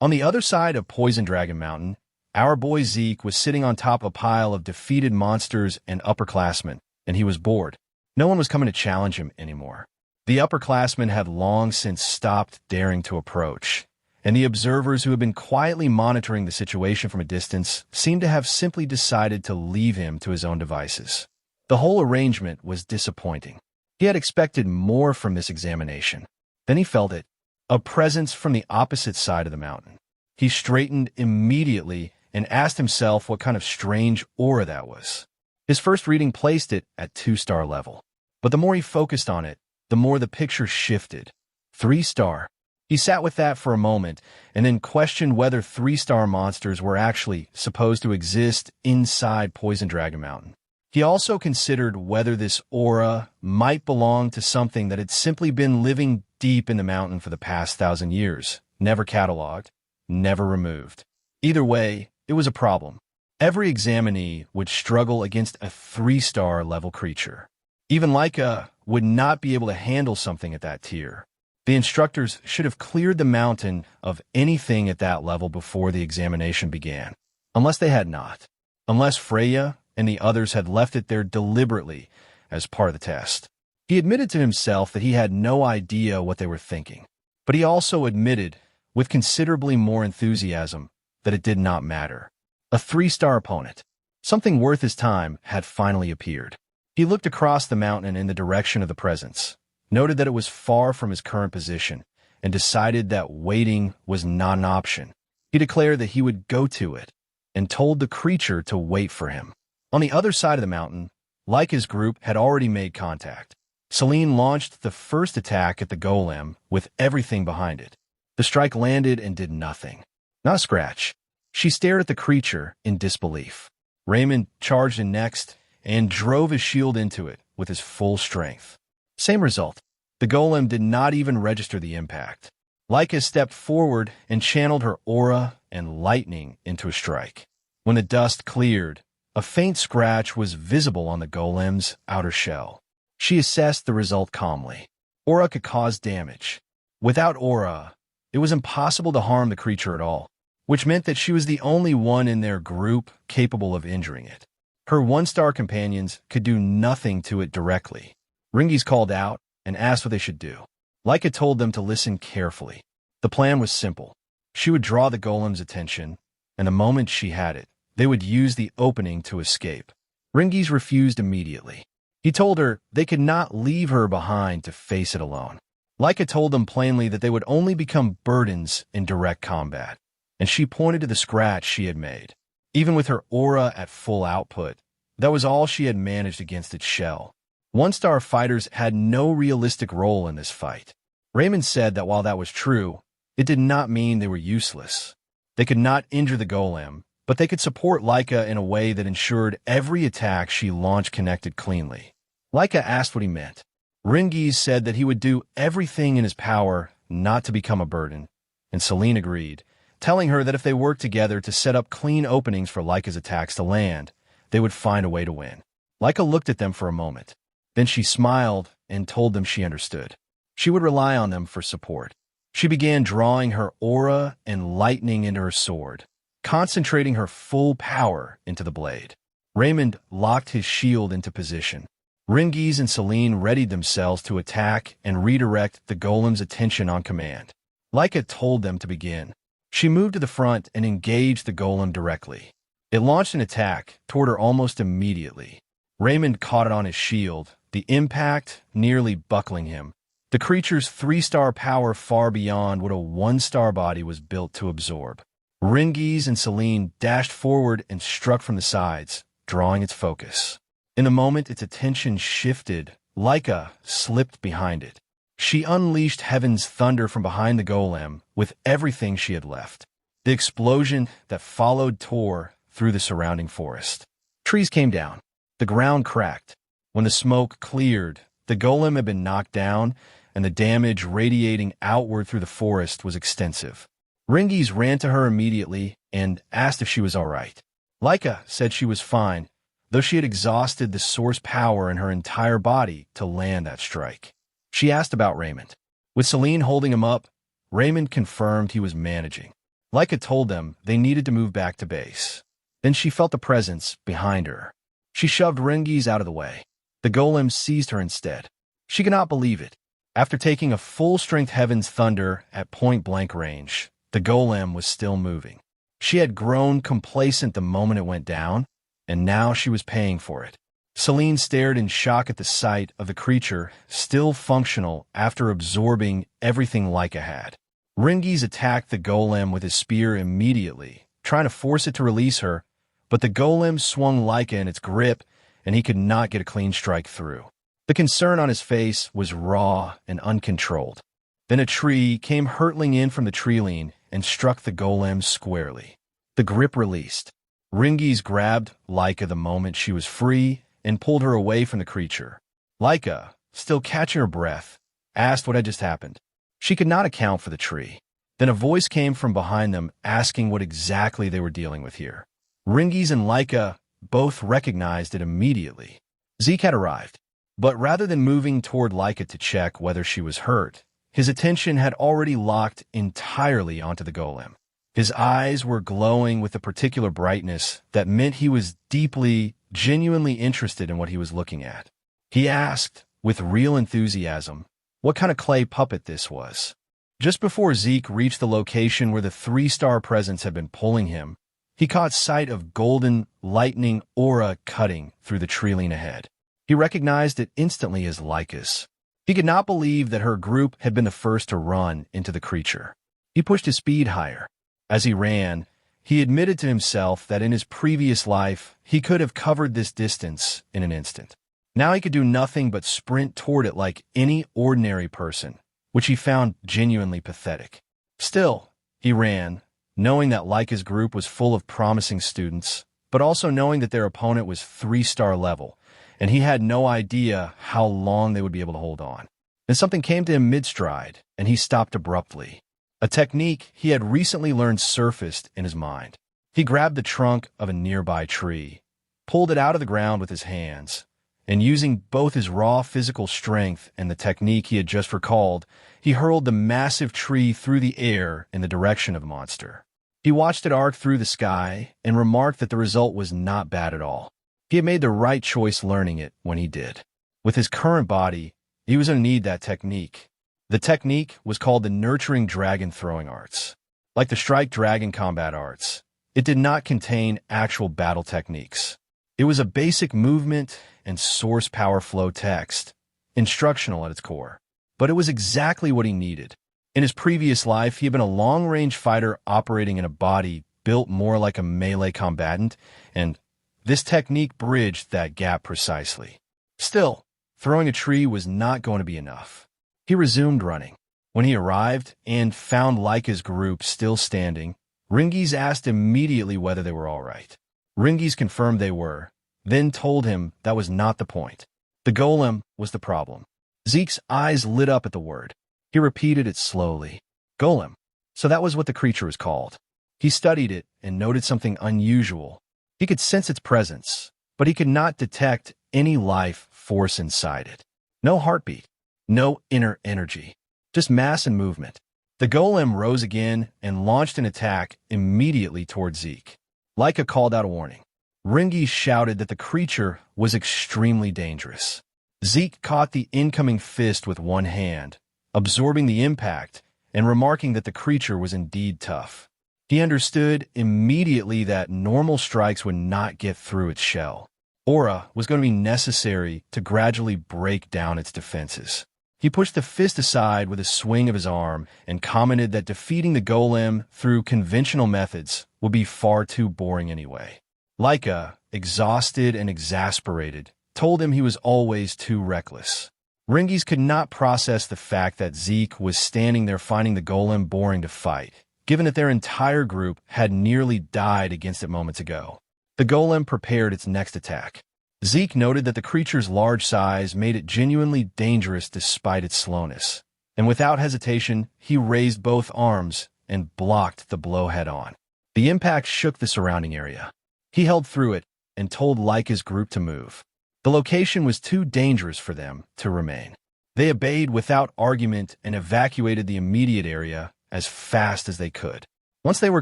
On the other side of Poison Dragon Mountain, Our boy Zeke was sitting on top of a pile of defeated monsters and upperclassmen, and he was bored. No one was coming to challenge him anymore. The upperclassmen had long since stopped daring to approach, and the observers who had been quietly monitoring the situation from a distance seemed to have simply decided to leave him to his own devices. The whole arrangement was disappointing. He had expected more from this examination. Then he felt it, a presence from the opposite side of the mountain. He straightened immediately and asked himself what kind of strange aura that was. His first reading placed it at 2-star level, but the more he focused on it, the more the picture shifted. 3-star. He sat with that for a moment and then questioned whether 3-star monsters were actually supposed to exist inside Poison Dragon Mountain. He also considered whether this aura might belong to something that had simply been living deep in the mountain for the past 1,000 years, never cataloged, never removed. Either way, it was a problem. Every examinee would struggle against a 3-star level creature. Even Leica would not be able to handle something at that tier. The instructors should have cleared the mountain of anything at that level before the examination began. Unless they had not. Unless Freya and the others had left it there deliberately as part of the test. He admitted to himself that he had no idea what they were thinking. But he also admitted, with considerably more enthusiasm, that it did not matter. A 3-star opponent, something worth his time, had finally appeared. He looked across the mountain in the direction of the presence, noted that it was far from his current position, and decided that waiting was not an option. He declared that he would go to it, and told the creature to wait for him. On the other side of the mountain, Leica's group had already made contact. Selene launched the first attack at the golem with everything behind it. The strike landed and did nothing. Not a scratch. She stared at the creature in disbelief. Raymond charged in next and drove his shield into it with his full strength. Same result. The golem did not even register the impact. Leica stepped forward and channeled her aura and lightning into a strike. When the dust cleared, a faint scratch was visible on the golem's outer shell. She assessed the result calmly. Aura could cause damage. Without aura, it was impossible to harm the creature at all, which meant that she was the only one in their group capable of injuring it. Her 1-star companions could do nothing to it directly. Rangis called out and asked what they should do. Leica told them to listen carefully. The plan was simple. She would draw the golem's attention, and the moment she had it, they would use the opening to escape. Rangis refused immediately. He told her they could not leave her behind to face it alone. Leica told them plainly that they would only become burdens in direct combat, and she pointed to the scratch she had made. Even with her aura at full output, that was all she had managed against its shell. 1-star fighters had no realistic role in this fight. Raymond said that while that was true, it did not mean they were useless. They could not injure the golem, but they could support Leica in a way that ensured every attack she launched connected cleanly. Leica asked what he meant. Rangis said that he would do everything in his power not to become a burden, and Selene agreed, telling her that if they worked together to set up clean openings for Leica's attacks to land, they would find a way to win. Leica looked at them for a moment. Then she smiled and told them she understood. She would rely on them for support. She began drawing her aura and lightning into her sword, concentrating her full power into the blade. Raymond locked his shield into position. Rangis and Selene readied themselves to attack and redirect the golem's attention on command. Leica told them to begin. She moved to the front and engaged the golem directly. It launched an attack toward her almost immediately. Raymond caught it on his shield, the impact nearly buckling him. The creature's 3-star power far beyond what a 1-star body was built to absorb. Rangis and Selene dashed forward and struck from the sides, drawing its focus. In the moment its attention shifted, Leica slipped behind it. She unleashed heaven's thunder from behind the golem with everything she had left. The explosion that followed tore through the surrounding forest. Trees came down. The ground cracked. When the smoke cleared, the golem had been knocked down, and the damage radiating outward through the forest was extensive. Rangis ran to her immediately and asked if she was all right. Leica said she was fine, though she had exhausted the source power in her entire body to land that strike. She asked about Raymond. With Selene holding him up, Raymond confirmed he was managing. Laika told them they needed to move back to base. Then she felt the presence behind her. She shoved Rangis out of the way. The golem seized her instead. She could not believe it. After taking a full-strength Heaven's Thunder at point-blank range, the golem was still moving. She had grown complacent the moment it went down, and now she was paying for it. Celine stared in shock at the sight of the creature still functional after absorbing everything Laika had. Rangis attacked the golem with his spear immediately, trying to force it to release her, but the golem swung Laika in its grip, and he could not get a clean strike through. The concern on his face was raw and uncontrolled. Then a tree came hurtling in from the treeline and struck the golem squarely. The grip released. Rangis grabbed Laika the moment she was free and pulled her away from the creature. Laika, still catching her breath, asked what had just happened. She could not account for the tree. Then a voice came from behind them asking what exactly they were dealing with here. Rangis and Laika both recognized it immediately. Zeke had arrived, but rather than moving toward Laika to check whether she was hurt, his attention had already locked entirely onto the golem. His eyes were glowing with a particular brightness that meant he was deeply, genuinely interested in what he was looking at. He asked, with real enthusiasm, what kind of clay puppet this was. Just before Zeke reached the location where the 3-star presence had been pulling him, he caught sight of golden, lightning aura cutting through the treeline ahead. He recognized it instantly as Laika's. He could not believe that her group had been the first to run into the creature. He pushed his speed higher. As he ran, he admitted to himself that in his previous life, he could have covered this distance in an instant. Now he could do nothing but sprint toward it like any ordinary person, which he found genuinely pathetic. Still, he ran, knowing that Laika's group was full of promising students, but also knowing that their opponent was 3-star level, and he had no idea how long they would be able to hold on. Then something came to him mid-stride, and he stopped abruptly. A technique he had recently learned surfaced in his mind. He grabbed the trunk of a nearby tree, pulled it out of the ground with his hands, and using both his raw physical strength and the technique he had just recalled, he hurled the massive tree through the air in the direction of the monster. He watched it arc through the sky and remarked that the result was not bad at all. He had made the right choice learning it when he did. With his current body, he was going to need that technique. The technique was called the Nurturing Dragon Throwing Arts. Like the Strike Dragon combat arts, it did not contain actual battle techniques. It was a basic movement and source power flow text, instructional at its core. But it was exactly what he needed. In his previous life, he had been a long-range fighter operating in a body built more like a melee combatant, and this technique bridged that gap precisely. Still, throwing a tree was not going to be enough. He resumed running. When he arrived and found Laika's group still standing, Rangis asked immediately whether they were all right. Rangis confirmed they were, then told him that was not the point. The golem was the problem. Zeke's eyes lit up at the word. He repeated it slowly. Golem. So that was what the creature was called. He studied it and noted something unusual. He could sense its presence, but he could not detect any life force inside it. No heartbeat. No inner energy. Just mass and movement. The golem rose again and launched an attack immediately toward Zeke. Laika called out a warning. Rangis shouted that the creature was extremely dangerous. Zeke caught the incoming fist with one hand, absorbing the impact and remarking that the creature was indeed tough. He understood immediately that normal strikes would not get through its shell. Aura was going to be necessary to gradually break down its defenses. He pushed the fist aside with a swing of his arm and commented that defeating the golem through conventional methods would be far too boring anyway. Laika, exhausted and exasperated, told him he was always too reckless. Rangis could not process the fact that Zeke was standing there finding the golem boring to fight, given that their entire group had nearly died against it moments ago. The golem prepared its next attack. Zeke noted that the creature's large size made it genuinely dangerous despite its slowness, and without hesitation, he raised both arms and blocked the blow head-on. The impact shook the surrounding area. He held through it and told Laika's group to move. The location was too dangerous for them to remain. They obeyed without argument and evacuated the immediate area as fast as they could. Once they were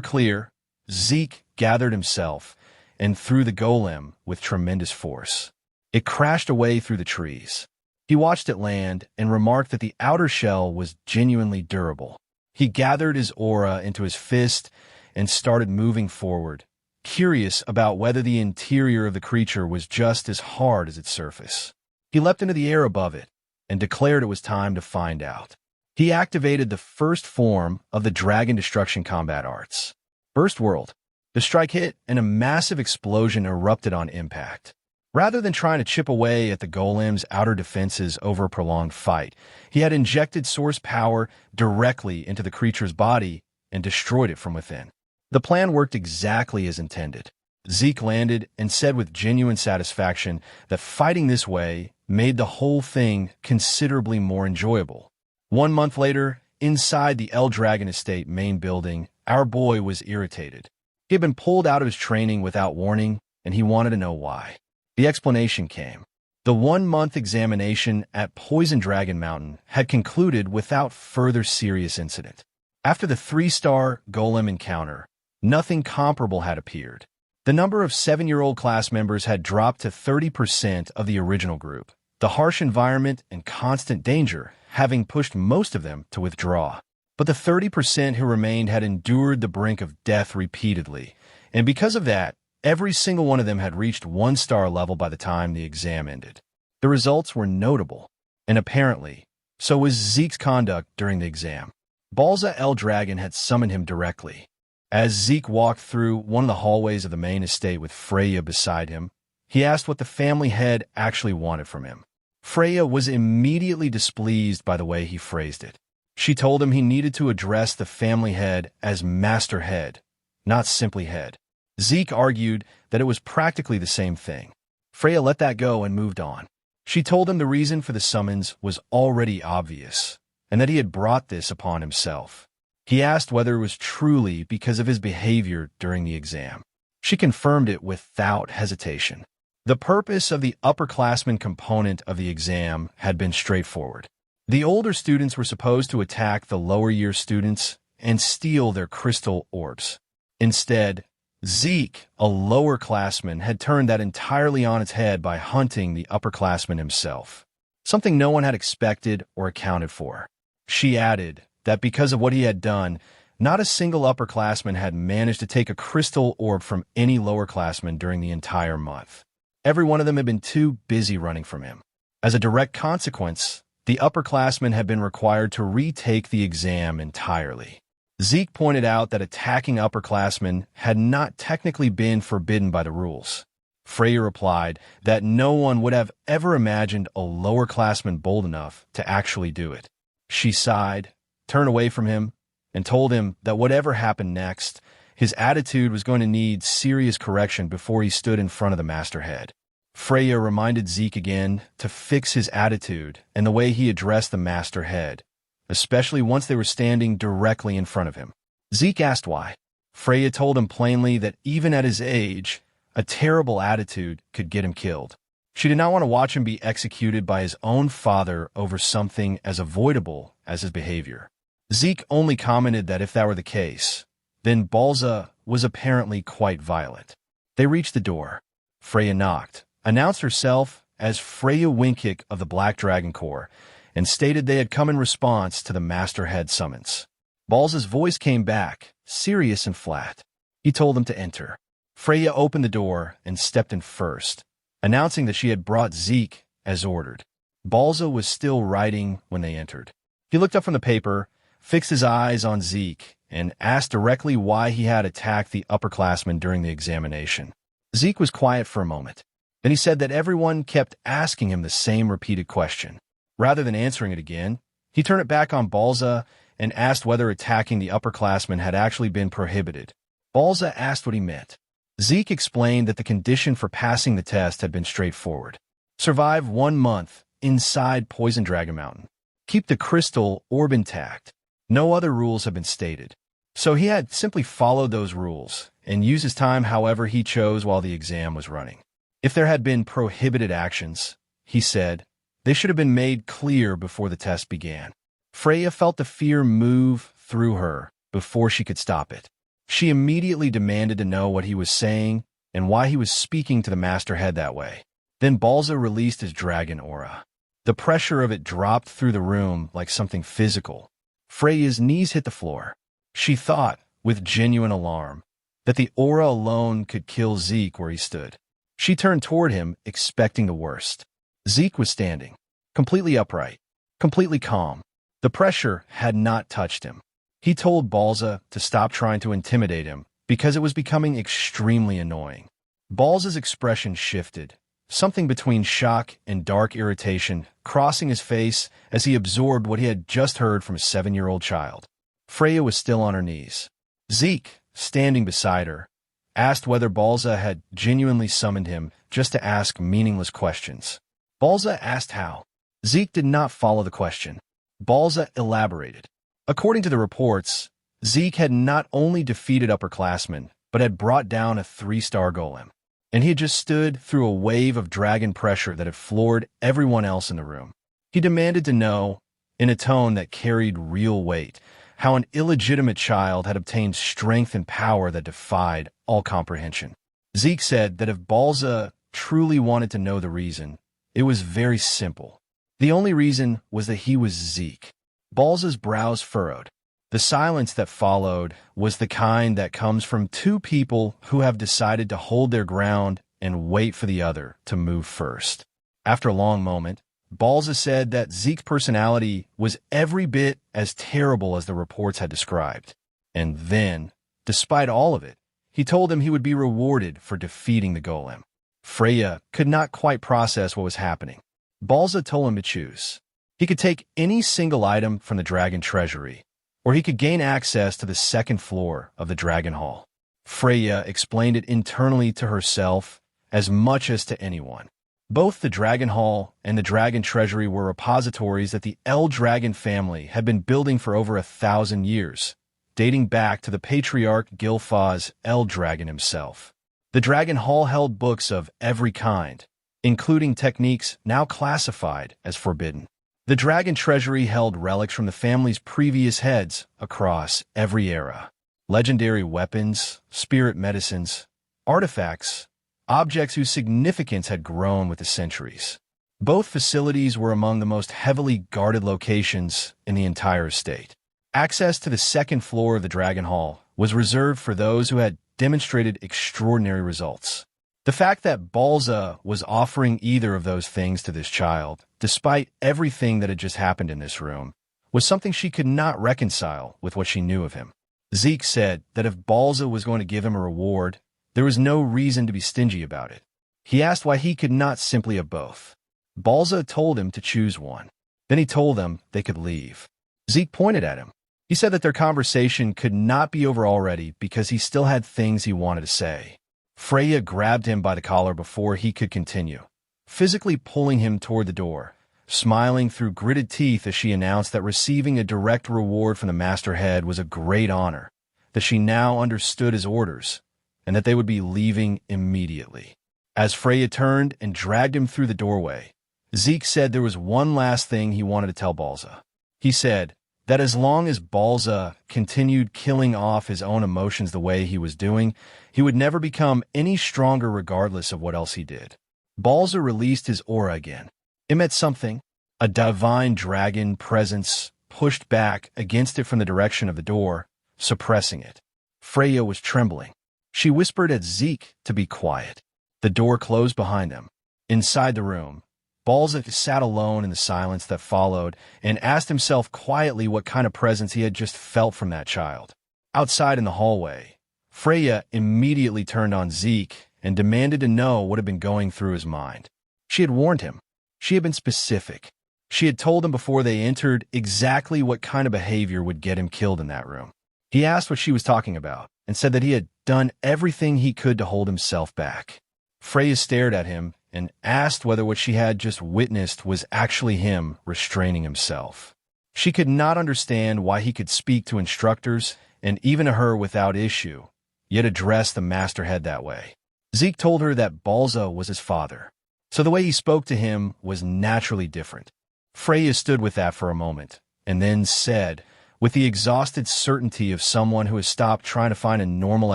clear, Zeke gathered himself and threw the golem with tremendous force. It crashed away through the trees. He watched it land and remarked that the outer shell was genuinely durable. He gathered his aura into his fist and started moving forward, curious about whether the interior of the creature was just as hard as its surface. He leapt into the air above it and declared it was time to find out. He activated the first form of the Dragon Destruction combat arts. Burst World. The strike hit and a massive explosion erupted on impact. Rather than trying to chip away at the golem's outer defenses over a prolonged fight, he had injected source power directly into the creature's body and destroyed it from within. The plan worked exactly as intended. Zeke landed and said with genuine satisfaction that fighting this way made the whole thing considerably more enjoyable. 1 month later, inside the El Dragon Estate main building, our boy was irritated. He had been pulled out of his training without warning, and he wanted to know why. The explanation came. The 1-month examination at Poison Dragon Mountain had concluded without further serious incident. After the 3-star golem encounter, nothing comparable had appeared. The number of 7-year-old class members had dropped to 30% of the original group, the harsh environment and constant danger having pushed most of them to withdraw. But the 30% who remained had endured the brink of death repeatedly, and because of that, every single one of them had reached 1-star level by the time the exam ended. The results were notable, and apparently, so was Zeke's conduct during the exam. Gilfus El Dragon had summoned him directly. As Zeke walked through one of the hallways of the main estate with Freya beside him, he asked what the family head actually wanted from him. Freya was immediately displeased by the way he phrased it. She told him he needed to address the family head as Master Head, not simply Head. Zeke argued that it was practically the same thing. Freya let that go and moved on. She told him the reason for the summons was already obvious, and that he had brought this upon himself. He asked whether it was truly because of his behavior during the exam. She confirmed it without hesitation. The purpose of the upperclassmen component of the exam had been straightforward. The older students were supposed to attack the lower-year students and steal their crystal orbs. Instead, Zeke, a lower-classman, had turned that entirely on its head by hunting the upperclassman himself, something no one had expected or accounted for. She added that because of what he had done, not a single upperclassman had managed to take a crystal orb from any lowerclassman during the entire month. Every one of them had been too busy running from him. As a direct consequence, the upperclassmen had been required to retake the exam entirely. Zeke pointed out that attacking upperclassmen had not technically been forbidden by the rules. Freya replied that no one would have ever imagined a lowerclassman bold enough to actually do it. She sighed, turned away from him, and told him that whatever happened next, his attitude was going to need serious correction before he stood in front of the Master Head. Freya reminded Zeke again to fix his attitude and the way he addressed the Master Head, especially once they were standing directly in front of him. Zeke asked why. Freya told him plainly that even at his age, a terrible attitude could get him killed. She did not want to watch him be executed by his own father over something as avoidable as his behavior. Zeke only commented that if that were the case, then Gilfus was apparently quite violent. They reached the door. Freya knocked, announced herself as Freya Winkick of the Black Dragon Corps, and stated they had come in response to the Master Head summons. Gilfus's voice came back, serious and flat. He told them to enter. Freya opened the door and stepped in first, announcing that she had brought Zeke as ordered. Gilfus was still writing when they entered. He looked up from the paper, fixed his eyes on Zeke, and asked directly why he had attacked the upperclassmen during the examination. Zeke was quiet for a moment. Then he said that everyone kept asking him the same repeated question. Rather than answering it again, he turned it back on Gilfus and asked whether attacking the upperclassmen had actually been prohibited. Gilfus asked what he meant. Zeke explained that the condition for passing the test had been straightforward. Survive 1 month inside Poison Dragon Mountain. Keep the crystal orb intact. No other rules have been stated. So he had simply followed those rules and used his time however he chose while the exam was running. If there had been prohibited actions, he said, they should have been made clear before the test began. Freya felt the fear move through her before she could stop it. She immediately demanded to know what he was saying and why he was speaking to the master head that way. Then Balza released his dragon aura. The pressure of it dropped through the room like something physical. Freya's knees hit the floor. She thought, with genuine alarm, that the aura alone could kill Zeke where he stood. She turned toward him, expecting the worst. Zeke was standing, completely upright, completely calm. The pressure had not touched him. He told Balza to stop trying to intimidate him because it was becoming extremely annoying. Balza's expression shifted, something between shock and dark irritation crossing his face as he absorbed what he had just heard from a 7-year-old child. Freya was still on her knees. Zeke, standing beside her, asked whether Balza had genuinely summoned him just to ask meaningless questions. Balza asked how. Zeke did not follow the question. Balza elaborated. According to the reports, Zeke had not only defeated upperclassmen, but had brought down a 3-star golem. And he had just stood through a wave of dragon pressure that had floored everyone else in the room. He demanded to know, in a tone that carried real weight, how an illegitimate child had obtained strength and power that defied all comprehension. Zeke said that if Balza truly wanted to know the reason, it was very simple. The only reason was that he was Zeke. Balza's brows furrowed. The silence that followed was the kind that comes from two people who have decided to hold their ground and wait for the other to move first. After a long moment, Balza said that Zeke's personality was every bit as terrible as the reports had described. And then, despite all of it, he told him he would be rewarded for defeating the golem. Freya could not quite process what was happening. Balza told him to choose. He could take any single item from the dragon treasury, or he could gain access to the second floor of the dragon hall. Freya explained it internally to herself as much as to anyone. Both the dragon hall and the dragon treasury were repositories that the El Dragon family had been building for over 1,000 years, dating back to the patriarch Gilfus El Dragon himself. The dragon hall held books of every kind, including techniques now classified as forbidden. The dragon treasury held relics from the family's previous heads across every era. Legendary weapons, spirit medicines, artifacts, objects whose significance had grown with the centuries. Both facilities were among the most heavily guarded locations in the entire estate. Access to the second floor of the Dragon Hall was reserved for those who had demonstrated extraordinary results. The fact that Balza was offering either of those things to this child, despite everything that had just happened in this room, was something she could not reconcile with what she knew of him. Zeke said that if Balza was going to give him a reward, there was no reason to be stingy about it. He asked why he could not simply have both. Balza told him to choose one. Then he told them they could leave. Zeke pointed at him. He said that their conversation could not be over already because he still had things he wanted to say. Freya grabbed him by the collar before he could continue, physically pulling him toward the door, smiling through gritted teeth as she announced that receiving a direct reward from the Masterhead was a great honor, that she now understood his orders, and that they would be leaving immediately. As Freya turned and dragged him through the doorway, Zeke said there was one last thing he wanted to tell Balza. He said that as long as Balza continued killing off his own emotions the way he was doing, he would never become any stronger regardless of what else he did. Balza released his aura again. It meant something. A divine dragon presence pushed back against it from the direction of the door, suppressing it. Freya was trembling. She whispered at Zeke to be quiet. The door closed behind them. Inside the room, Balza sat alone in the silence that followed and asked himself quietly what kind of presence he had just felt from that child. Outside in the hallway, Freya immediately turned on Zeke and demanded to know what had been going through his mind. She had warned him. She had been specific. She had told him before they entered exactly what kind of behavior would get him killed in that room. He asked what she was talking about and said that he had done everything he could to hold himself back. Freya stared at him and asked whether what she had just witnessed was actually him restraining himself. She could not understand why he could speak to instructors and even to her without issue, yet address the Masterhead that way. Zeke told her that Balza was his father, so the way he spoke to him was naturally different. Freya stood with that for a moment, and then said, with the exhausted certainty of someone who has stopped trying to find a normal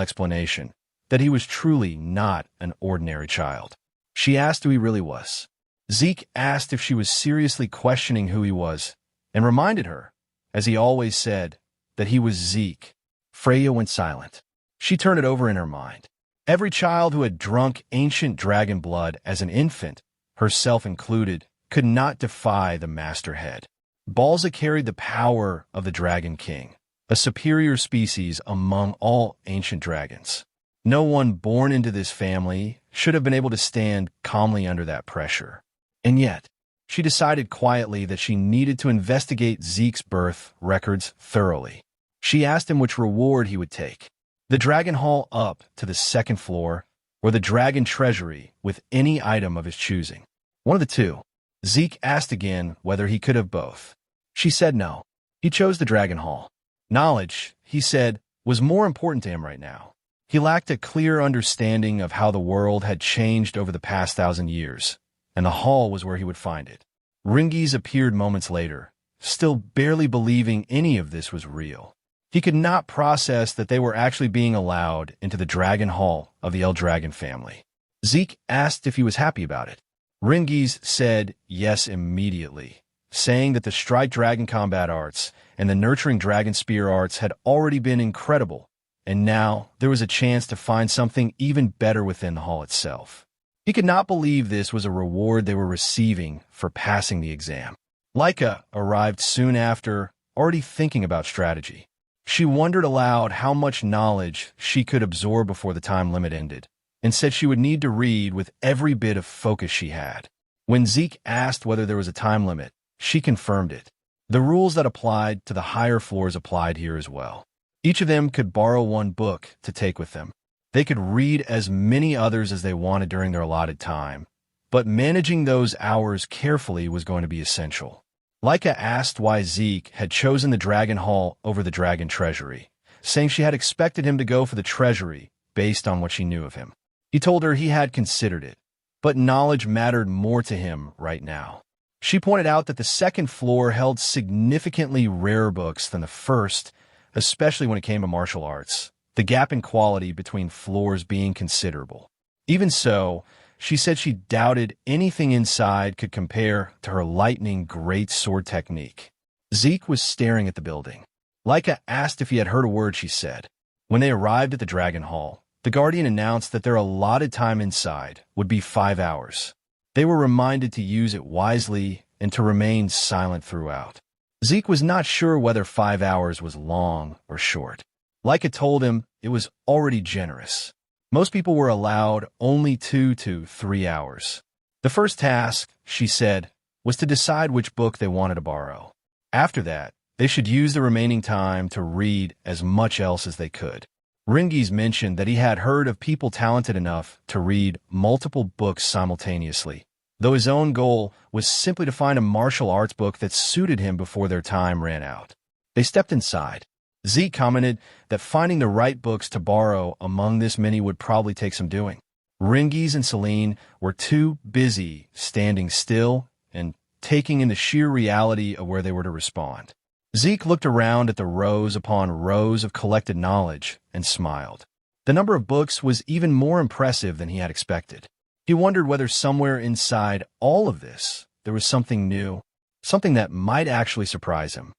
explanation that he was truly not an ordinary child. She asked who he really was. Zeke asked if she was seriously questioning who he was, and reminded her, as he always said, that he was Zeke. Freya went silent. She turned it over in her mind. Every child who had drunk ancient dragon blood as an infant, herself included, could not defy the Masterhead. Balza carried the power of the Dragon King, a superior species among all ancient dragons. No one born into this family should have been able to stand calmly under that pressure. And yet, she decided quietly that she needed to investigate Zeke's birth records thoroughly. She asked him which reward he would take: the Dragon Hall up to the second floor, or the Dragon Treasury with any item of his choosing. One of the two. Zeke asked again whether he could have both. She said no. He chose the Dragon Hall. Knowledge, he said, was more important to him right now. He lacked a clear understanding of how the world had changed over the past 1,000 years, and the hall was where he would find it. Rangis appeared moments later, still barely believing any of this was real. He could not process that they were actually being allowed into the Dragon Hall of the El Dragon family. Zeke asked if he was happy about it. Rangis said yes immediately, saying that the Strike Dragon combat arts and the Nurturing Dragon Spear arts had already been incredible, and now there was a chance to find something even better within the hall itself. He could not believe this was a reward they were receiving for passing the exam. Laika arrived soon after, already thinking about strategy. She wondered aloud how much knowledge she could absorb before the time limit ended, and said she would need to read with every bit of focus she had. When Zeke asked whether there was a time limit, she confirmed it. The rules that applied to the higher floors applied here as well. Each of them could borrow one book to take with them. They could read as many others as they wanted during their allotted time, but managing those hours carefully was going to be essential. Laika asked why Zeke had chosen the Dragon Hall over the Dragon Treasury, saying she had expected him to go for the Treasury based on what she knew of him. He told her he had considered it, but knowledge mattered more to him right now. She pointed out that the second floor held significantly rarer books than the first, especially when it came to martial arts, the gap in quality between floors being considerable. Even so, she said she doubted anything inside could compare to her lightning great sword technique. Zeke was staring at the building. Laika asked if he had heard a word she said. When they arrived at the Dragon Hall, the Guardian announced that their allotted time inside would be 5 hours. They were reminded to use it wisely and to remain silent throughout. Zeke was not sure whether 5 hours was long or short. Laika told him it was already generous. Most people were allowed only 2 to 3 hours. The first task, she said, was to decide which book they wanted to borrow. After that, they should use the remaining time to read as much else as they could. Rangis mentioned that he had heard of people talented enough to read multiple books simultaneously, though his own goal was simply to find a martial arts book that suited him before their time ran out. They stepped inside. Zeke commented that finding the right books to borrow among this many would probably take some doing. Rangis and Celine were too busy standing still and taking in the sheer reality of where they were to respond. Zeke looked around at the rows upon rows of collected knowledge and smiled. The number of books was even more impressive than he had expected. He wondered whether somewhere inside all of this there was something new, something that might actually surprise him.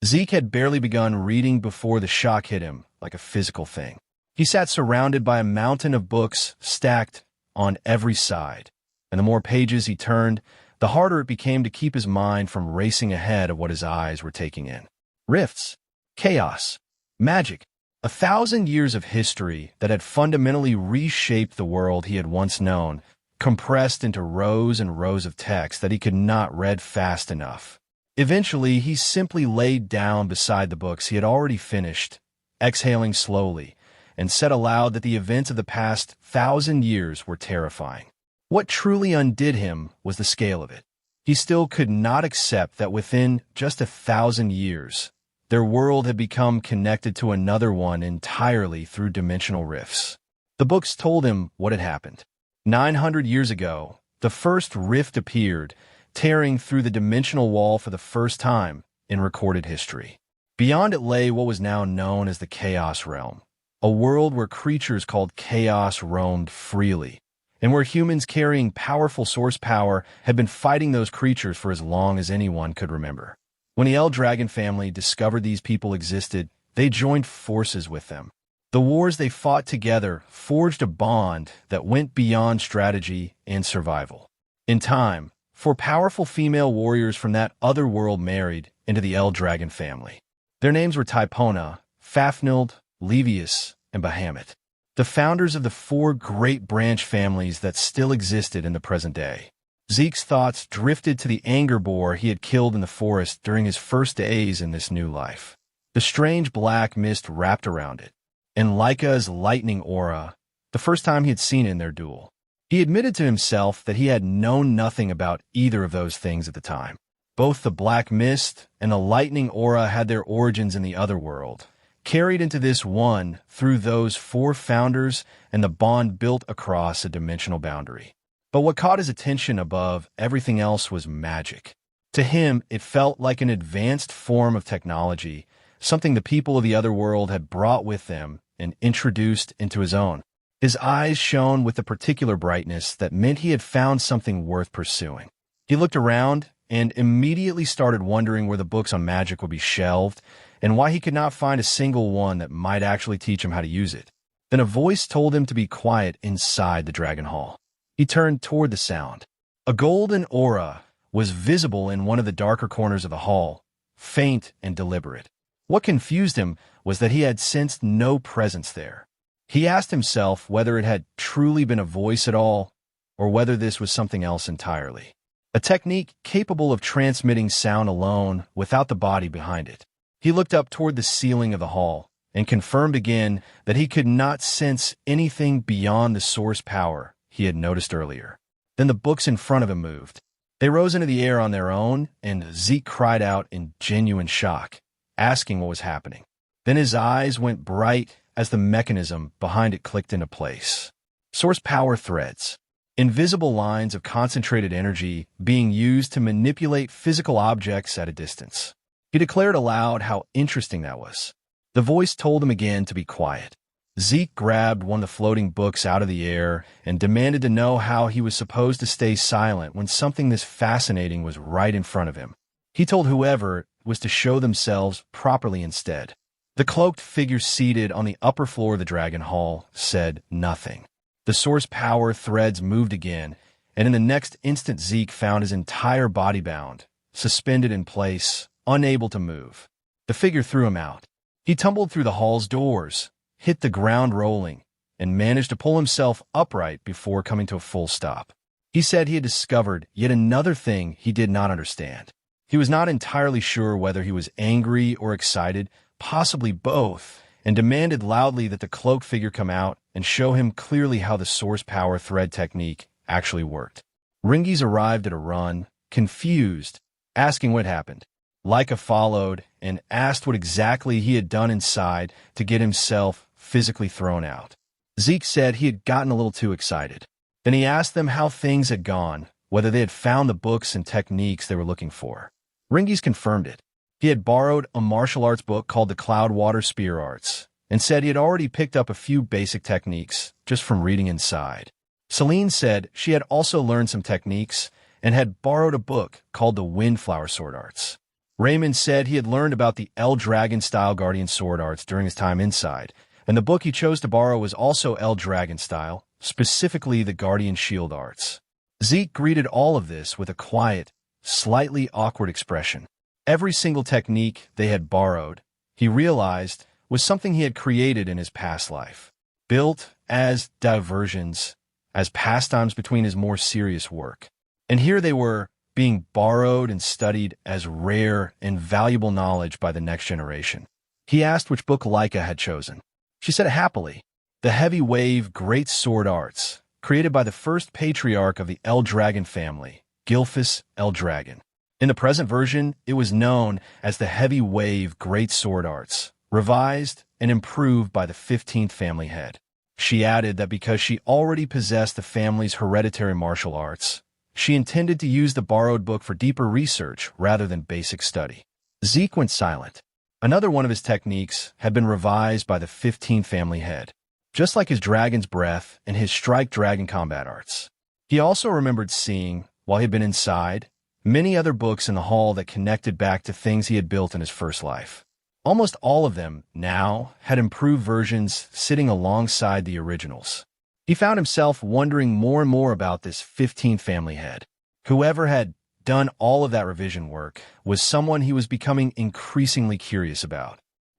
Zeke had barely begun reading before the shock hit him like a physical thing. He sat surrounded by a mountain of books stacked on every side, and the more pages he turned, the harder it became to keep his mind from racing ahead of what his eyes were taking in. Rifts, chaos, magic, 1,000 years of history that had fundamentally reshaped the world he had once known, compressed into rows and rows of text that he could not read fast enough. Eventually, he simply laid down beside the books he had already finished, exhaling slowly, and said aloud that the events of the past 1,000 years were terrifying. What truly undid him was the scale of it. He still could not accept that within just 1,000 years, their world had become connected to another one entirely through dimensional rifts. The books told him what had happened. 900 years ago, the first rift appeared, tearing through the dimensional wall for the first time in recorded history. Beyond it lay what was now known as the Chaos Realm, a world where creatures called Chaos roamed freely, and where humans carrying powerful source power had been fighting those creatures for as long as anyone could remember. When the El Dragon family discovered these people existed, they joined forces with them. The wars they fought together forged a bond that went beyond strategy and survival. In time, 4 powerful female warriors from that other world married into the El Dragon family. Their names were Typona, Fafnilde, Levius, and Bahamut, the founders of the 4 great branch families that still existed in the present day. Zeke's thoughts drifted to the anger boar he had killed in the forest during his first days in this new life. The strange black mist wrapped around it, and Laika's lightning aura, the first time he had seen it in their duel. He admitted to himself that he had known nothing about either of those things at the time. Both the black mist and the lightning aura had their origins in the other world, carried into this one through those 4 founders and the bond built across a dimensional boundary. But what caught his attention above everything else was magic. To him, it felt like an advanced form of technology, something the people of the other world had brought with them and introduced into his own. His eyes shone with a particular brightness that meant he had found something worth pursuing. He looked around and immediately started wondering where the books on magic would be shelved and why he could not find a single one that might actually teach him how to use it. Then a voice told him to be quiet inside the Dragon Hall. He turned toward the sound. A golden aura was visible in one of the darker corners of the hall, faint and deliberate. What confused him was that he had sensed no presence there. He asked himself whether it had truly been a voice at all, or whether this was something else entirely. A technique capable of transmitting sound alone without the body behind it. He looked up toward the ceiling of the hall and confirmed again that he could not sense anything beyond the source power he had noticed earlier. Then the books in front of him moved. They rose into the air on their own, and Zeke cried out in genuine shock, asking what was happening. Then his eyes went bright as the mechanism behind it clicked into place. Source power threads. Invisible lines of concentrated energy being used to manipulate physical objects at a distance. He declared aloud how interesting that was. The voice told him again to be quiet. Zeke grabbed one of the floating books out of the air and demanded to know how he was supposed to stay silent when something this fascinating was right in front of him. He told whoever was to show themselves properly instead. The cloaked figure seated on the upper floor of the Dragon Hall said nothing. The source power threads moved again, and in the next instant Zeke found his entire body bound, suspended in place, unable to move. The figure threw him out. He tumbled through the hall's doors, hit the ground rolling, and managed to pull himself upright before coming to a full stop. He said he had discovered yet another thing he did not understand. He was not entirely sure whether he was angry or excited, possibly both, and demanded loudly that the cloaked figure come out and show him clearly how the source power thread technique actually worked. Rangis arrived at a run, confused, asking what happened. Laika followed and asked what exactly he had done inside to get himself physically thrown out. Zeke said he had gotten a little too excited. Then he asked them how things had gone, whether they had found the books and techniques they were looking for. Rangis confirmed it. He had borrowed a martial arts book called the Cloudwater Spear Arts, and said he had already picked up a few basic techniques just from reading inside. Celine said she had also learned some techniques and had borrowed a book called the Windflower Sword Arts. Raymond said he had learned about the El Dragon-style Guardian Sword Arts during his time inside, and the book he chose to borrow was also El Dragon-style, specifically the Guardian Shield Arts. Zeke greeted all of this with a quiet, slightly awkward expression. Every single technique they had borrowed, he realized, was something he had created in his past life, built as diversions, as pastimes between his more serious work. And here they were, being borrowed and studied as rare and valuable knowledge by the next generation. He asked which book Laika had chosen. She said happily, the Heavy Wave Great Sword Arts, created by the first patriarch of the El Dragon family, Gilfus El Dragon. In the present version, it was known as the Heavy Wave Great Sword Arts, revised and improved by the 15th family head. She added that because she already possessed the family's hereditary martial arts, she intended to use the borrowed book for deeper research rather than basic study. Zeke went silent. Another one of his techniques had been revised by the 15th family head, just like his dragon's breath and his strike dragon combat arts. He also remembered seeing, while he had been inside, many other books in the hall that connected back to things he had built in his first life. Almost all of them, now, had improved versions sitting alongside the originals. He found himself wondering more and more about this 15th family head. Whoever had done all of that revision work was someone he was becoming increasingly curious about.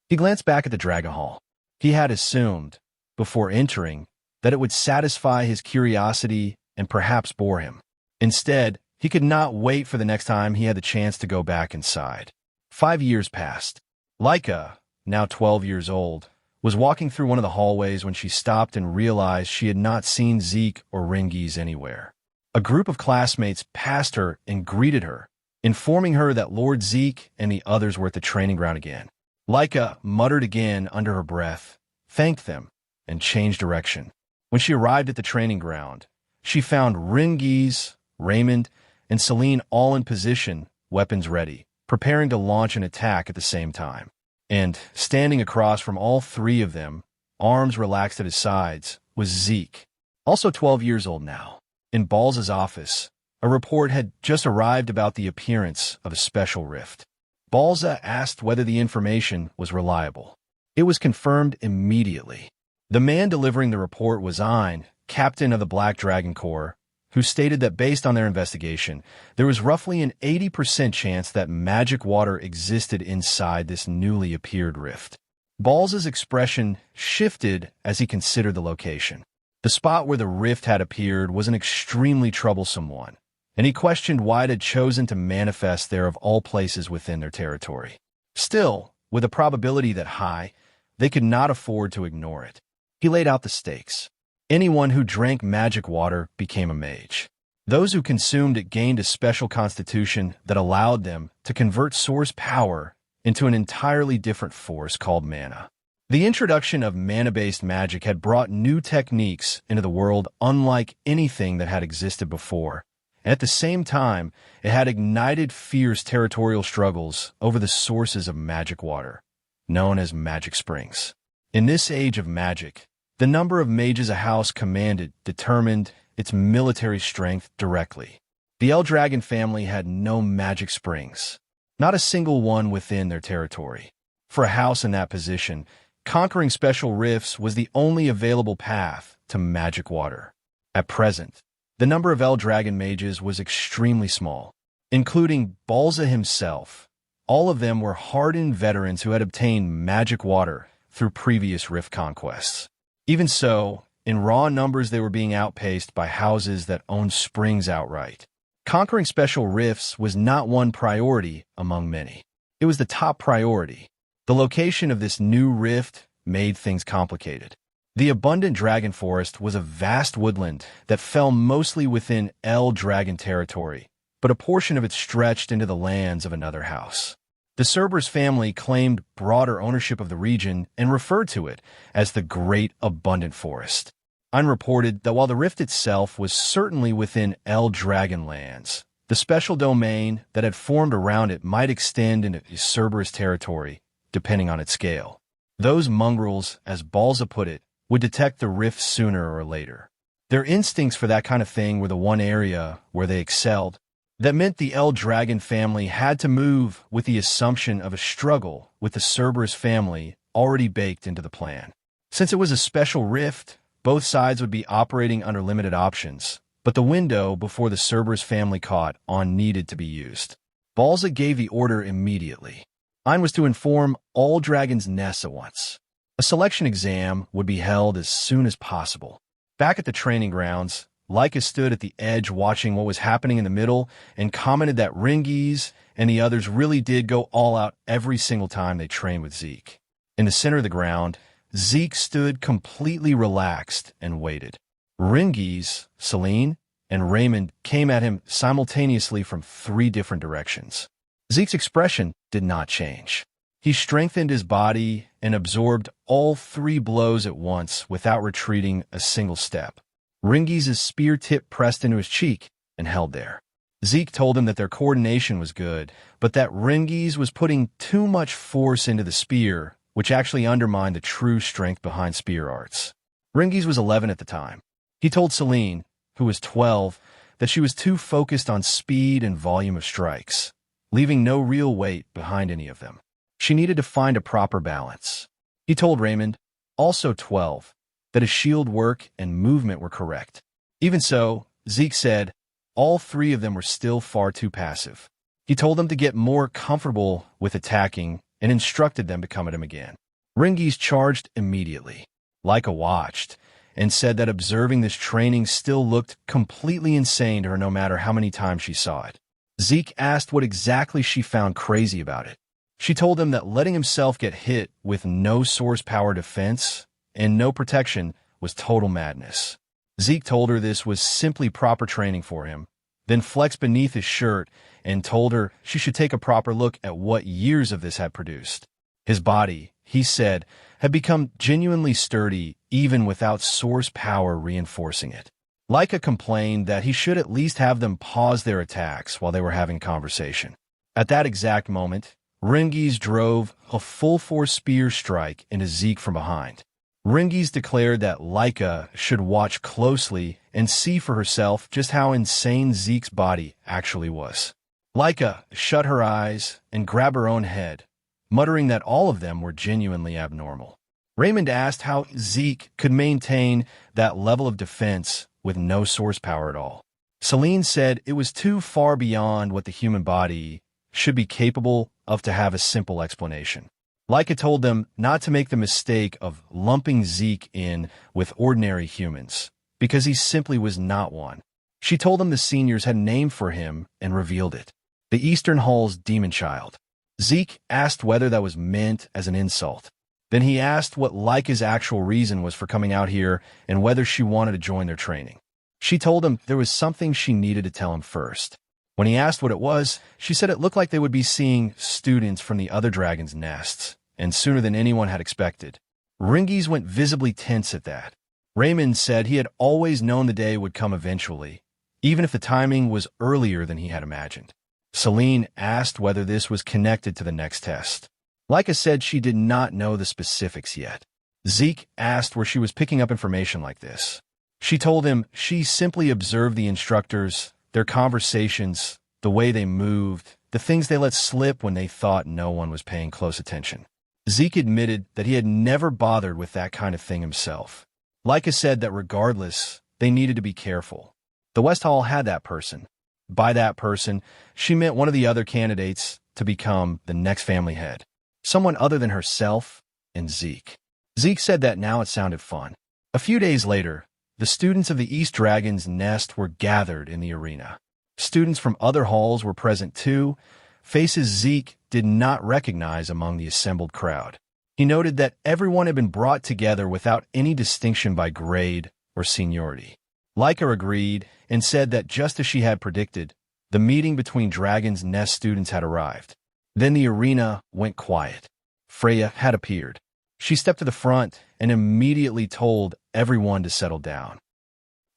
He glanced back at the Dragon Hall. He had assumed, before entering, that it would satisfy his curiosity and perhaps bore him. Instead, he could not wait for the next time he had the chance to go back inside. 5 years passed. Laika, now 12 years old, was walking through one of the hallways when she stopped and realized she had not seen Zeke or Rangis anywhere. A group of classmates passed her and greeted her, informing her that Lord Zeke and the others were at the training ground again. Laika muttered again under her breath, thanked them, and changed direction. When she arrived at the training ground, she found Rangis, Raymond, and Celine all in position, weapons ready, preparing to launch an attack at the same time. And, standing across from all three of them, arms relaxed at his sides, was Zeke, also 12 years old now. In Balza's office, a report had just arrived about the appearance of a special rift. Balza asked whether the information was reliable. It was confirmed immediately. The man delivering the report was Ein, captain of the Black Dragon Corps, who stated that based on their investigation, there was roughly an 80% chance that magic water existed inside this newly appeared rift. Balza's expression shifted as he considered the location. The spot where the rift had appeared was an extremely troublesome one, and he questioned why it had chosen to manifest there of all places within their territory. Still, with a probability that high, they could not afford to ignore it. He laid out the stakes. Anyone who drank magic water became a mage. Those who consumed it gained a special constitution that allowed them to convert source power into an entirely different force called mana. The introduction of mana-based magic had brought new techniques into the world unlike anything that had existed before, and at the same time, it had ignited fierce territorial struggles over the sources of magic water, known as magic springs. In this age of magic, the number of mages a house commanded determined its military strength directly. The El Dragon family had no magic springs, not a single one within their territory. For a house in that position, conquering special rifts was the only available path to magic water. At present, the number of El Dragon mages was extremely small, including Balza himself. All of them were hardened veterans who had obtained magic water through previous rift conquests. Even so, in raw numbers they were being outpaced by houses that owned springs outright. Conquering special rifts was not one priority among many. It was the top priority. The location of this new rift made things complicated. The abundant dragon forest was a vast woodland that fell mostly within El Dragon territory, but a portion of it stretched into the lands of another house. The Cerberus family claimed broader ownership of the region and referred to it as the Great Abundant Forest. Ein reported that while the rift itself was certainly within El Dragon lands, the special domain that had formed around it might extend into Cerberus territory, depending on its scale. Those mongrels, as Balza put it, would detect the rift sooner or later. Their instincts for that kind of thing were the one area where they excelled. That meant the El Dragon family had to move with the assumption of a struggle with the Cerberus family already baked into the plan. Since it was a special rift, both sides would be operating under limited options, but the window before the Cerberus family caught on needed to be used. Balza gave the order immediately. Ein was to inform all dragons' nests at once. A selection exam would be held as soon as possible. Back at the training grounds, Laika stood at the edge watching what was happening in the middle and commented that Rangis and the others really did go all out every single time they trained with Zeke. In the center of the ground, Zeke stood completely relaxed and waited. Rangis, Celine, and Raymond came at him simultaneously from 3 different directions. Zeke's expression did not change. He strengthened his body and absorbed all 3 blows at once without retreating a single step. Rangis' spear tip pressed into his cheek and held there. Zeke told him that their coordination was good, but that Rangis was putting too much force into the spear, which actually undermined the true strength behind spear arts. Rangis was 11 at the time. He told Celine, who was 12, that she was too focused on speed and volume of strikes, leaving no real weight behind any of them. She needed to find a proper balance. He told Raymond, also 12, that his shield work and movement were correct. Even so, Zeke said, all three of them were still far too passive. He told them to get more comfortable with attacking and instructed them to come at him again. Rangis charged immediately. Leica watched and said that observing this training still looked completely insane to her no matter how many times she saw it. Zeke asked what exactly she found crazy about it. She told him that letting himself get hit with no source power defense and no protection was total madness. Zeke told her this was simply proper training for him, then flexed beneath his shirt and told her she should take a proper look at what years of this had produced. His body, he said, had become genuinely sturdy even without source power reinforcing it. Leica complained that he should at least have them pause their attacks while they were having conversation. At that exact moment, Rangis drove a full-force spear strike into Zeke from behind. Rangis declared that Leica should watch closely and see for herself just how insane Zeke's body actually was. Leica shut her eyes and grabbed her own head, muttering that all of them were genuinely abnormal. Raymond asked how Zeke could maintain that level of defense with no source power at all. Celine said it was too far beyond what the human body should be capable of to have a simple explanation. Leica told them not to make the mistake of lumping Zeke in with ordinary humans, because he simply was not one. She told them the seniors had a name for him and revealed it: the Eastern Hall's demon child. Zeke asked whether that was meant as an insult. Then he asked what Leica's actual reason was for coming out here and whether she wanted to join their training. She told him there was something she needed to tell him first. When he asked what it was, she said it looked like they would be seeing students from the other dragon's nests, and sooner than anyone had expected. Rangis went visibly tense at that. Raymond said he had always known the day would come eventually, even if the timing was earlier than he had imagined. Celine asked whether this was connected to the next test. Leica said she did not know the specifics yet. Zeke asked where she was picking up information like this. She told him she simply observed the instructors, their conversations, the way they moved, the things they let slip when they thought no one was paying close attention. Zeke admitted that he had never bothered with that kind of thing himself. Leica said that regardless, they needed to be careful. The West Hall had that person. By that person, she meant one of the other candidates to become the next family head. Someone other than herself and Zeke. Zeke said that now it sounded fun. A few days later, the students of the East Dragon's nest were gathered in the arena. Students from other halls were present too, faces Zeke did not recognize among the assembled crowd. He noted that everyone had been brought together without any distinction by grade or seniority. Leica agreed and said that just as she had predicted, the meeting between Dragon's Nest students had arrived. Then the arena went quiet. Freya had appeared. She stepped to the front and immediately told everyone to settle down.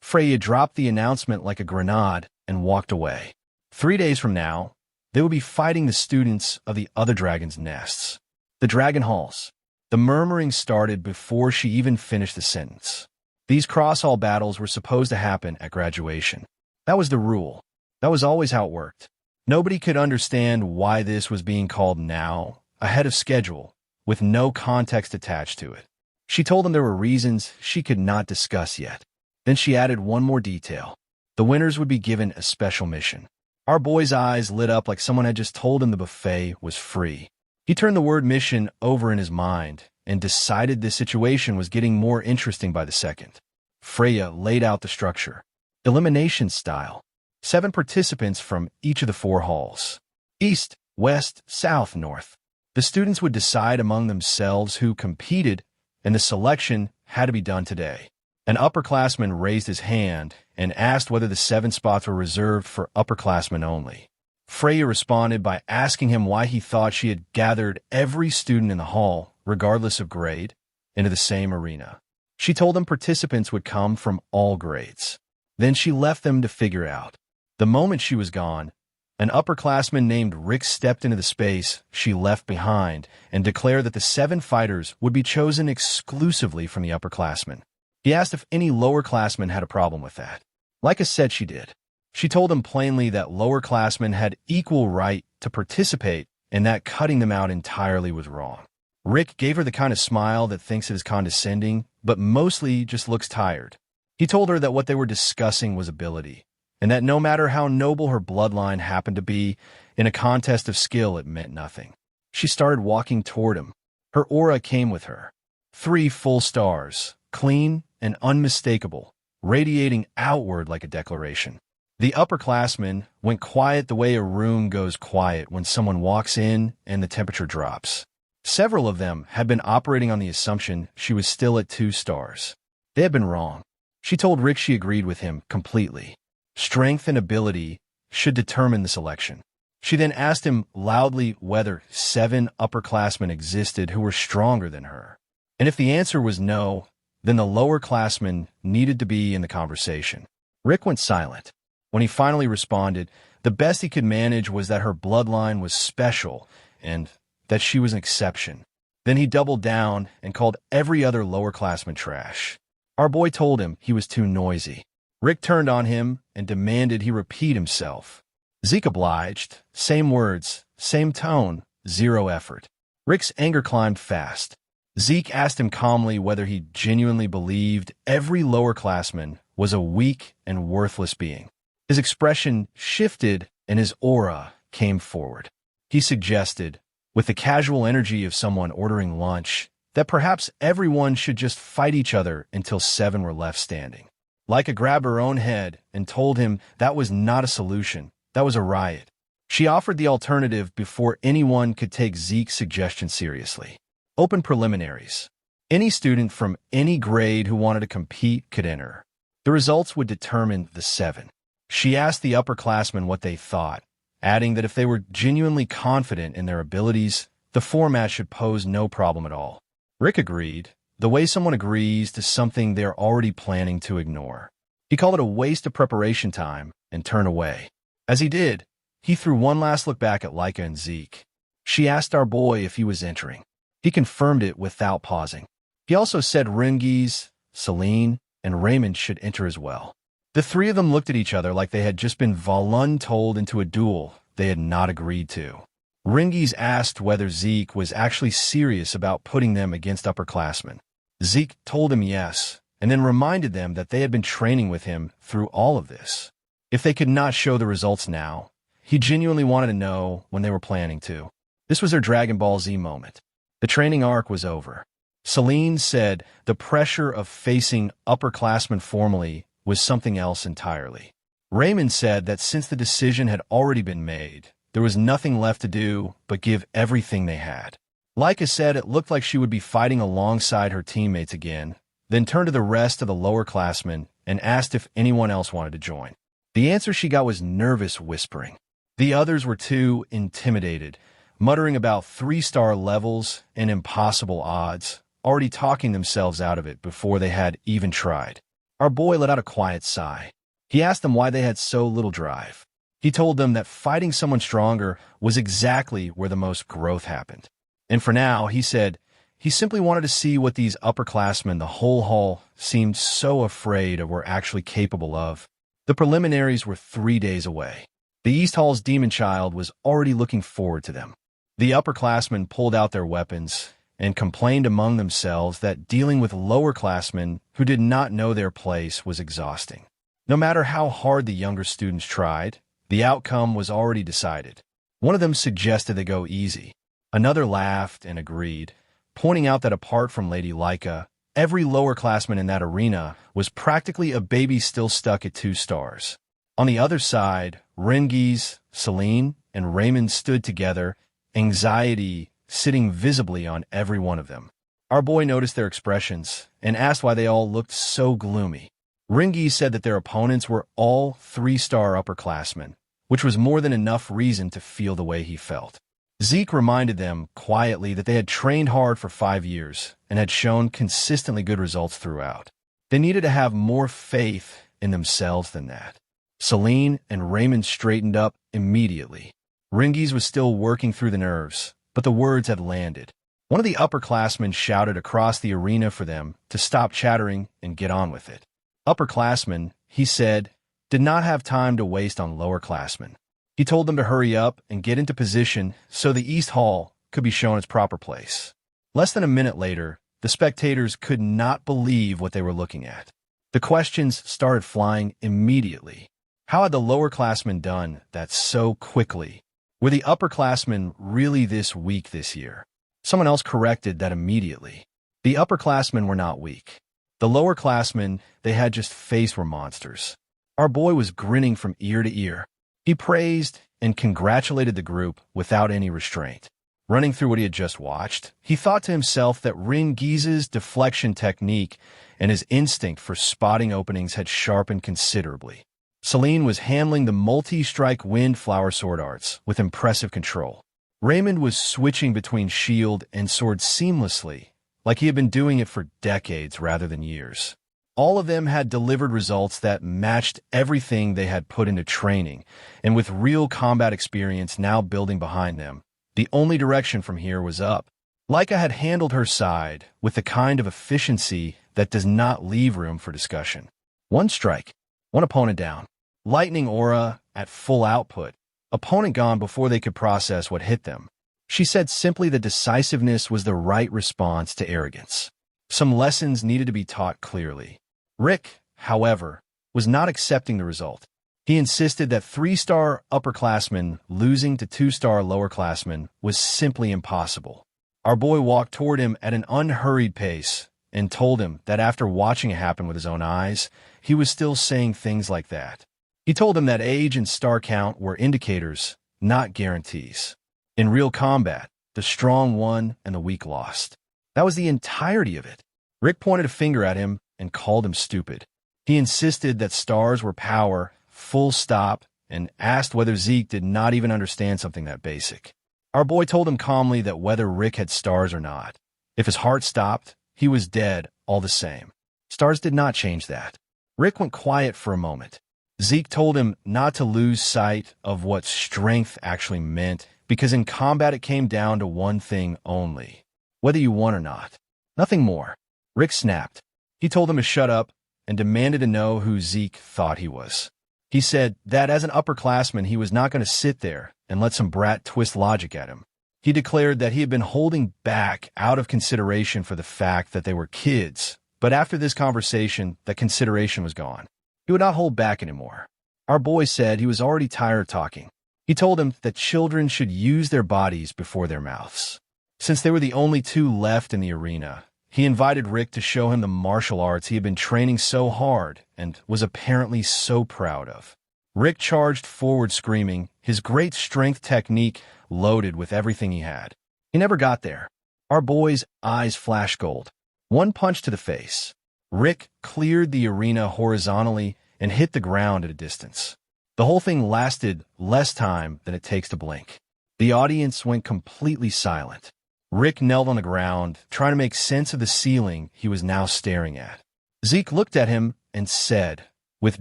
Freya dropped the announcement like a grenade and walked away. 3 days from now, they would be fighting the students of the other dragon's nests, the dragon halls. The murmuring started before she even finished the sentence. These cross-hall battles were supposed to happen at graduation. That was the rule. That was always how it worked. Nobody could understand why this was being called now, ahead of schedule, with no context attached to it. She told them there were reasons she could not discuss yet. Then she added one more detail. The winners would be given a special mission. Our boy's eyes lit up like someone had just told him the buffet was free. He turned the word mission over in his mind and decided this situation was getting more interesting by the second. Freya laid out the structure. Elimination style. 7 participants from each of the 4 halls. East, West, South, North. The students would decide among themselves who competed, and the selection had to be done today. An upperclassman raised his hand and asked whether the 7 spots were reserved for upperclassmen only. Freya responded by asking him why he thought she had gathered every student in the hall, regardless of grade, into the same arena. She told him participants would come from all grades. Then she left them to figure out. The moment she was gone, an upperclassman named Rick stepped into the space she left behind and declared that the 7 fighters would be chosen exclusively from the upperclassmen. He asked if any lowerclassmen had a problem with that. Like I said, she did. She told him plainly that lowerclassmen had equal right to participate and that cutting them out entirely was wrong. Rick gave her the kind of smile that thinks it is condescending, but mostly just looks tired. He told her that what they were discussing was ability, and that no matter how noble her bloodline happened to be, in a contest of skill it meant nothing. She started walking toward him. Her aura came with her. 3 full stars, clean and unmistakable, radiating outward like a declaration. The upperclassmen went quiet the way a room goes quiet when someone walks in and the temperature drops. Several of them had been operating on the assumption she was still at 2 stars. They had been wrong. She told Rick she agreed with him completely. Strength and ability should determine the selection. She then asked him loudly whether 7 upperclassmen existed who were stronger than her. And if the answer was no, then the lowerclassmen needed to be in the conversation. Rick went silent. When he finally responded, the best he could manage was that her bloodline was special and that she was an exception. Then he doubled down and called every other lowerclassman trash. Our boy told him he was too noisy. Rick turned on him and demanded he repeat himself. Zeke obliged. Same words, same tone, 0 effort. Rick's anger climbed fast. Zeke asked him calmly whether he genuinely believed every lowerclassman was a weak and worthless being. His expression shifted and his aura came forward. He suggested, with the casual energy of someone ordering lunch, that perhaps everyone should just fight each other until 7 were left standing. Laika grabbed her own head and told him that was not a solution, that was a riot. She offered the alternative before anyone could take Zeke's suggestion seriously. Open preliminaries. Any student from any grade who wanted to compete could enter. The results would determine the 7. She asked the upperclassmen what they thought, adding that if they were genuinely confident in their abilities, the format should pose no problem at all. Rick agreed, the way someone agrees to something they're already planning to ignore. He called it a waste of preparation time and turned away. As he did, he threw one last look back at Laika and Zeke. She asked our boy if he was entering. He confirmed it without pausing. He also said Rangis, Celine, and Raymond should enter as well. The 3 of them looked at each other like they had just been voluntold into a duel they had not agreed to. Rangis asked whether Zeke was actually serious about putting them against upperclassmen. Zeke told him yes, and then reminded them that they had been training with him through all of this. If they could not show the results now, he genuinely wanted to know when they were planning to. This was their Dragon Ball Z moment. The training arc was over. Celine said the pressure of facing upperclassmen formally was something else entirely. Raymond said that since the decision had already been made, there was nothing left to do but give everything they had. Laika said it looked like she would be fighting alongside her teammates again, then turned to the rest of the lowerclassmen and asked if anyone else wanted to join. The answer she got was nervous whispering. The others were too intimidated, muttering about 3-star levels and impossible odds, already talking themselves out of it before they had even tried. Our boy let out a quiet sigh. He asked them why they had so little drive. He told them that fighting someone stronger was exactly where the most growth happened. And for now, he said, he simply wanted to see what these upperclassmen the whole hall seemed so afraid of were actually capable of. The preliminaries were 3 days away. The East Hall's demon child was already looking forward to them. The upperclassmen pulled out their weapons and complained among themselves that dealing with lowerclassmen who did not know their place was exhausting. No matter how hard the younger students tried, the outcome was already decided. One of them suggested they go easy. Another laughed and agreed, pointing out that apart from Lady Laika, every lowerclassman in that arena was practically a baby still stuck at 2 stars. On the other side, Rangis, Celine, and Raymond stood together, anxiety sitting visibly on every one of them. Our boy noticed their expressions and asked why they all looked so gloomy. Rangis said that their opponents were all 3-star upperclassmen, which was more than enough reason to feel the way he felt. Zeke reminded them quietly that they had trained hard for 5 years and had shown consistently good results throughout. They needed to have more faith in themselves than that. Celine and Raymond straightened up immediately. Rangis was still working through the nerves, but the words had landed. One of the upperclassmen shouted across the arena for them to stop chattering and get on with it. Upperclassmen, he said, did not have time to waste on lowerclassmen. He told them to hurry up and get into position so the East Hall could be shown its proper place. Less than a minute later, the spectators could not believe what they were looking at. The questions started flying immediately. How had the lowerclassmen done that so quickly? Were the upperclassmen really this weak this year? Someone else corrected that immediately. The upperclassmen were not weak. The lowerclassmen they had just faced were monsters. Our boy was grinning from ear to ear. He praised and congratulated the group without any restraint. Running through what he had just watched, he thought to himself that Rangis's deflection technique and his instinct for spotting openings had sharpened considerably. Celine was handling the multi-strike wind flower sword arts with impressive control. Raymond was switching between shield and sword seamlessly, like he had been doing it for decades rather than years. All of them had delivered results that matched everything they had put into training, and with real combat experience now building behind them, the only direction from here was up. Leica had handled her side with the kind of efficiency that does not leave room for discussion. One strike, one opponent down. Lightning aura at full output. Opponent gone before they could process what hit them. She said simply that decisiveness was the right response to arrogance. Some lessons needed to be taught clearly. Rick, however, was not accepting the result. He insisted that 3-star upperclassmen losing to 2-star lowerclassmen was simply impossible. Our boy walked toward him at an unhurried pace and told him that after watching it happen with his own eyes, he was still saying things like that. He told him that age and star count were indicators, not guarantees. In real combat, the strong won and the weak lost. That was the entirety of it. Rick pointed a finger at him and called him stupid. He insisted that stars were power, full stop, and asked whether Zeke did not even understand something that basic. Our boy told him calmly that whether Rick had stars or not, if his heart stopped, he was dead all the same. Stars did not change that. Rick went quiet for a moment. Zeke told him not to lose sight of what strength actually meant, because in combat it came down to one thing only: whether you won or not. Nothing more. Rick snapped. He told him to shut up and demanded to know who Zeke thought he was. He said that as an upperclassman he was not going to sit there and let some brat twist logic at him. He declared that he had been holding back out of consideration for the fact that they were kids, but after this conversation, that consideration was gone. He would not hold back anymore. Our boy said he was already tired of talking. He told him that children should use their bodies before their mouths. Since they were the only two left in the arena, he invited Rick to show him the martial arts he had been training so hard and was apparently so proud of. Rick charged forward screaming, his great strength technique loaded with everything he had. He never got there. Our boy's eyes flashed gold. One punch to the face. Rick cleared the arena horizontally and hit the ground at a distance. The whole thing lasted less time than it takes to blink. The audience went completely silent. Rick knelt on the ground, trying to make sense of the ceiling he was now staring at. Zeke looked at him and said, with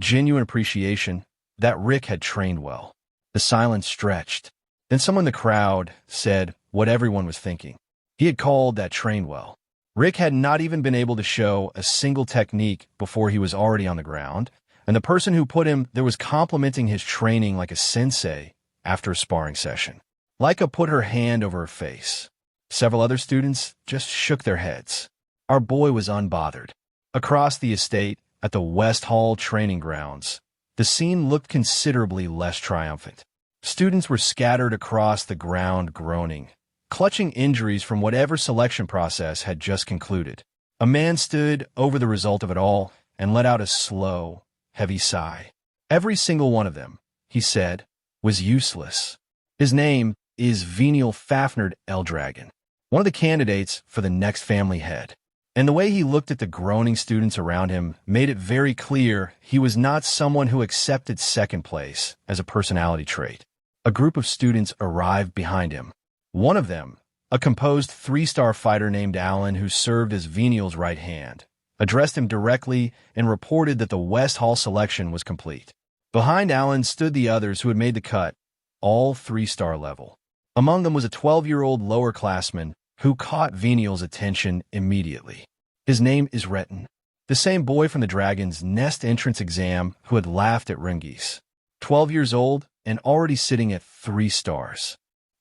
genuine appreciation, that Rick had trained well. The silence stretched. Then someone in the crowd said what everyone was thinking. He had called that trained well. Rick had not even been able to show a single technique before he was already on the ground, and the person who put him there was complimenting his training like a sensei after a sparring session. Leica put her hand over her face. Several other students just shook their heads. Our boy was unbothered. Across the estate, at the West Hall training grounds, the scene looked considerably less triumphant. Students were scattered across the ground groaning, clutching injuries from whatever selection process had just concluded. A man stood over the result of it all and let out a slow, heavy sigh. Every single one of them, he said, was useless. His name is Gilfus El Dragon, one of the candidates for the next family head. And the way he looked at the groaning students around him made it very clear he was not someone who accepted second place as a personality trait. A group of students arrived behind him. One of them, a composed 3-star fighter named Alan who served as Venial's right hand, addressed him directly and reported that the West Hall selection was complete. Behind Alan stood the others who had made the cut, all 3-star level. Among them was a 12-year-old lower-classman who caught Venial's attention immediately. His name is Retin, the same boy from the Dragon's Nest entrance exam who had laughed at Rangis. 12 years old and already sitting at 3 stars.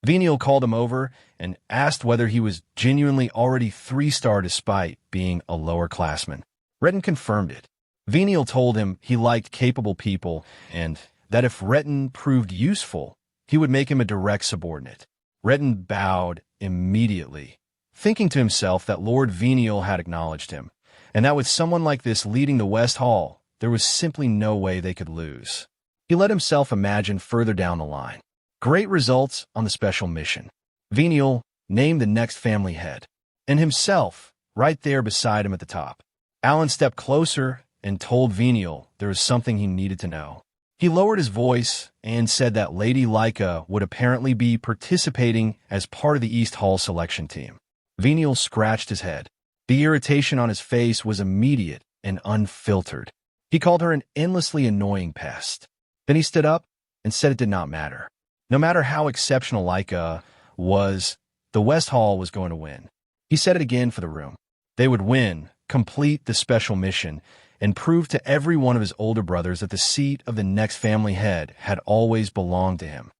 Venial called him over and asked whether he was genuinely already 3-star despite being a lower-classman. Retin confirmed it. Venial told him he liked capable people and that if Retin proved useful, he would make him a direct subordinate. Retin bowed immediately, thinking to himself that Lord Venial had acknowledged him, and that with someone like this leading the West Hall, there was simply no way they could lose. He let himself imagine further down the line. Great results on the special mission. Venial named the next family head, and himself right there beside him at the top. Alan stepped closer and told Venial there was something he needed to know. He lowered his voice and said that Lady Laika would apparently be participating as part of the East Hall selection team. Venial scratched his head. The irritation on his face was immediate and unfiltered. He called her an endlessly annoying pest. Then he stood up and said it did not matter. No matter how exceptional Laika was, the West Hall was going to win. He said it again for the room. They would win, complete the special mission, and prove to every one of his older brothers that the seat of the next family head had always belonged to him.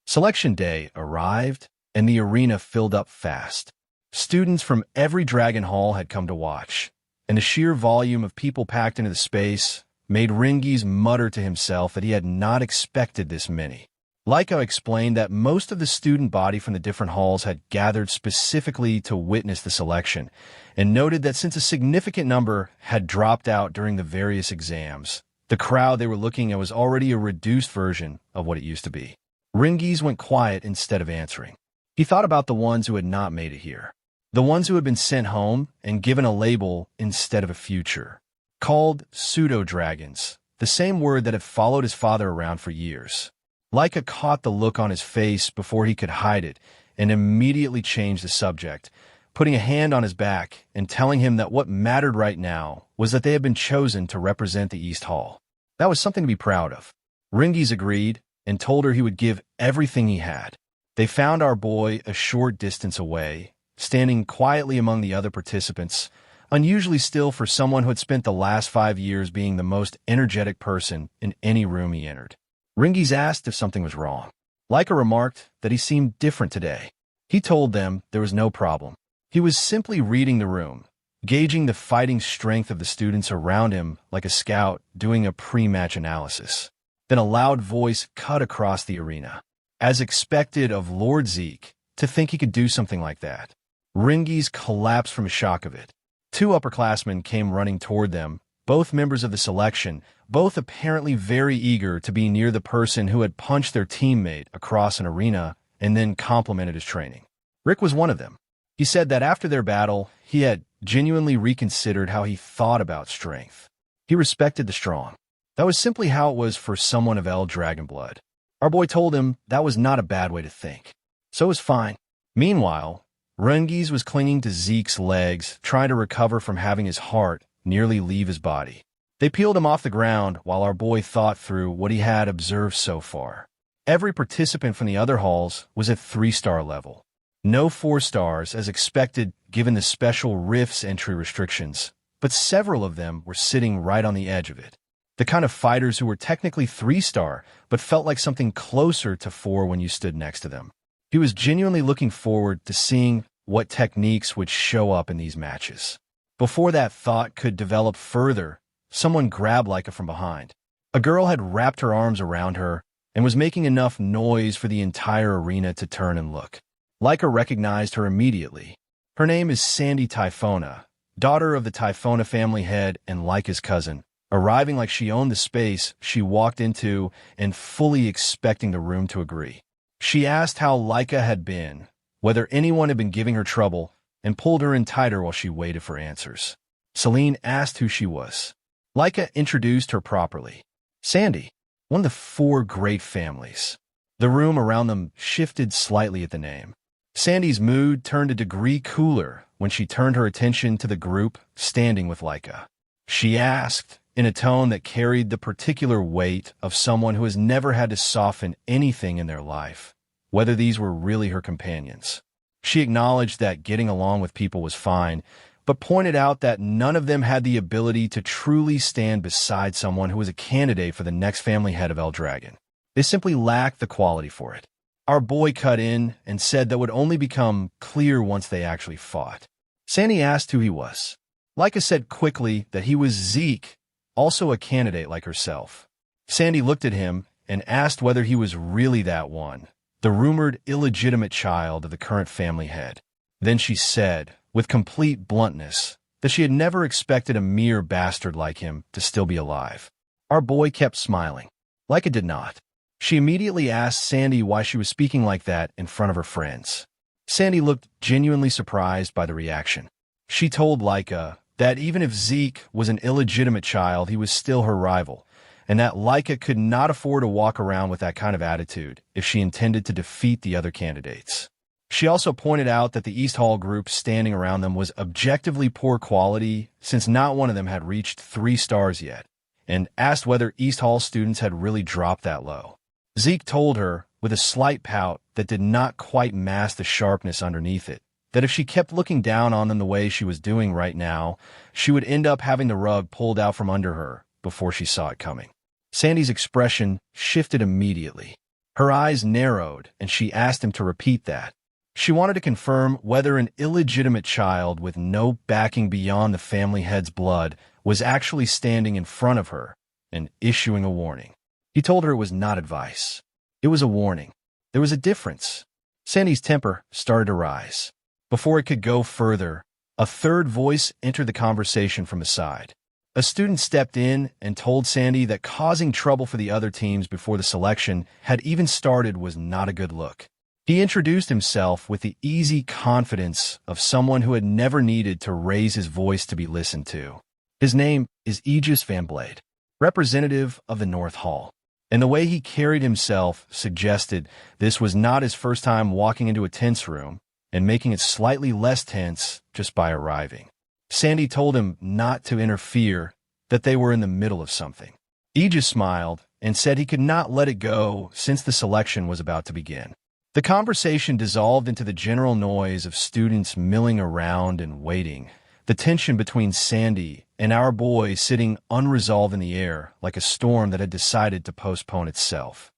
Selection day arrived, and the arena filled up fast. Students from every Dragon Hall had come to watch, and the sheer volume of people packed into the space made Rangis mutter to himself that he had not expected this many. Laika explained that most of the student body from the different halls had gathered specifically to witness the selection, and noted that since a significant number had dropped out during the various exams, the crowd they were looking at was already a reduced version of what it used to be. Rangis went quiet instead of answering. He thought about the ones who had not made it here, the ones who had been sent home and given a label instead of a future, called pseudo-dragons, the same word that had followed his father around for years. Laika caught the look on his face before he could hide it and immediately changed the subject, putting a hand on his back and telling him that what mattered right now was that they had been chosen to represent the East Hall. That was something to be proud of. Rangis agreed and told her he would give everything he had. They found our boy a short distance away, standing quietly among the other participants, unusually still for someone who had spent the last 5 years being the most energetic person in any room he entered. Rangis asked if something was wrong. Laika remarked that he seemed different today. He told them there was no problem. He was simply reading the room, gauging the fighting strength of the students around him like a scout doing a pre-match analysis. Then a loud voice cut across the arena. As expected of Lord Zeke, to think he could do something like that. Rangis collapsed from the shock of it. 2 upperclassmen came running toward them, both members of the selection, both apparently very eager to be near the person who had punched their teammate across an arena and then complimented his training. Rick was one of them. He said that after their battle, he had genuinely reconsidered how he thought about strength. He respected the strong. That was simply how it was for someone of El Dragon blood. Our boy told him that was not a bad way to think. So it was fine. Meanwhile, Rangis was clinging to Zeke's legs, trying to recover from having his heart nearly leave his body. They peeled him off the ground while our boy thought through what he had observed so far. Every participant from the other halls was at 3-star level. No 4 stars as expected given the special Rifts entry restrictions, but several of them were sitting right on the edge of it. The kind of fighters who were technically 3-star, but felt like something closer to 4 when you stood next to them. He was genuinely looking forward to seeing what techniques would show up in these matches. Before that thought could develop further, someone grabbed Laika from behind. A girl had wrapped her arms around her and was making enough noise for the entire arena to turn and look. Laika recognized her immediately. Her name is Sandy Typhona, daughter of the Typhona family head and Laika's cousin. Arriving like she owned the space she walked into and fully expecting the room to agree. She asked how Laika had been, whether anyone had been giving her trouble, and pulled her in tighter while she waited for answers. Celine asked who she was. Laika introduced her properly. Sandy, one of the 4 great families. The room around them shifted slightly at the name. Sandy's mood turned a degree cooler when she turned her attention to the group standing with Laika. She asked in a tone that carried the particular weight of someone who has never had to soften anything in their life, whether these were really her companions. She acknowledged that getting along with people was fine, but pointed out that none of them had the ability to truly stand beside someone who was a candidate for the next family head of El Dragon. They simply lacked the quality for it. Our boy cut in and said that would only become clear once they actually fought. Sandy asked who he was. Leica said quickly that he was Zeke, also a candidate like herself. Sandy looked at him and asked whether he was really that one, the rumored illegitimate child of the current family head. Then she said, with complete bluntness, that she had never expected a mere bastard like him to still be alive. Our boy kept smiling. Leica did not. She immediately asked Sandy why she was speaking like that in front of her friends. Sandy looked genuinely surprised by the reaction. She told Leica that even if Zeke was an illegitimate child, he was still her rival, and that Leica could not afford to walk around with that kind of attitude if she intended to defeat the other candidates. She also pointed out that the East Hall group standing around them was objectively poor quality since not one of them had reached 3 stars yet, and asked whether East Hall students had really dropped that low. Zeke told her, with a slight pout that did not quite mask the sharpness underneath it, that if she kept looking down on them the way she was doing right now, she would end up having the rug pulled out from under her before she saw it coming. Sandy's expression shifted immediately. Her eyes narrowed, and she asked him to repeat that. She wanted to confirm whether an illegitimate child with no backing beyond the family head's blood was actually standing in front of her and issuing a warning. He told her it was not advice. It was a warning. There was a difference. Sandy's temper started to rise. Before it could go further, a third voice entered the conversation from the side. A student stepped in and told Sandy that causing trouble for the other teams before the selection had even started was not a good look. He introduced himself with the easy confidence of someone who had never needed to raise his voice to be listened to. His name is Aegis Van Blade, representative of the North Hall, and the way he carried himself suggested this was not his first time walking into a tense room and making it slightly less tense just by arriving. Sandy told him not to interfere, that they were in the middle of something. Aegis smiled and said he could not let it go since the selection was about to begin. The conversation dissolved into the general noise of students milling around and waiting, the tension between Sandy and our boy sitting unresolved in the air like a storm that had decided to postpone itself.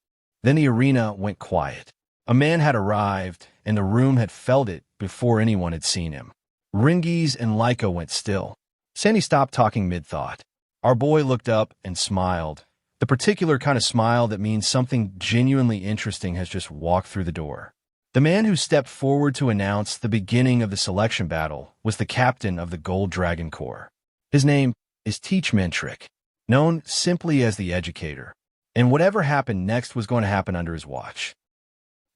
Then the arena went quiet. A man had arrived, and the room had felt it before anyone had seen him. Rangis and Leica went still. Sandy stopped talking mid-thought. Our boy looked up and smiled, the particular kind of smile that means something genuinely interesting has just walked through the door. The man who stepped forward to announce the beginning of the selection battle was the captain of the Gold Dragon Corps. His name is Teach Mentrick, known simply as the Educator, and whatever happened next was going to happen under his watch.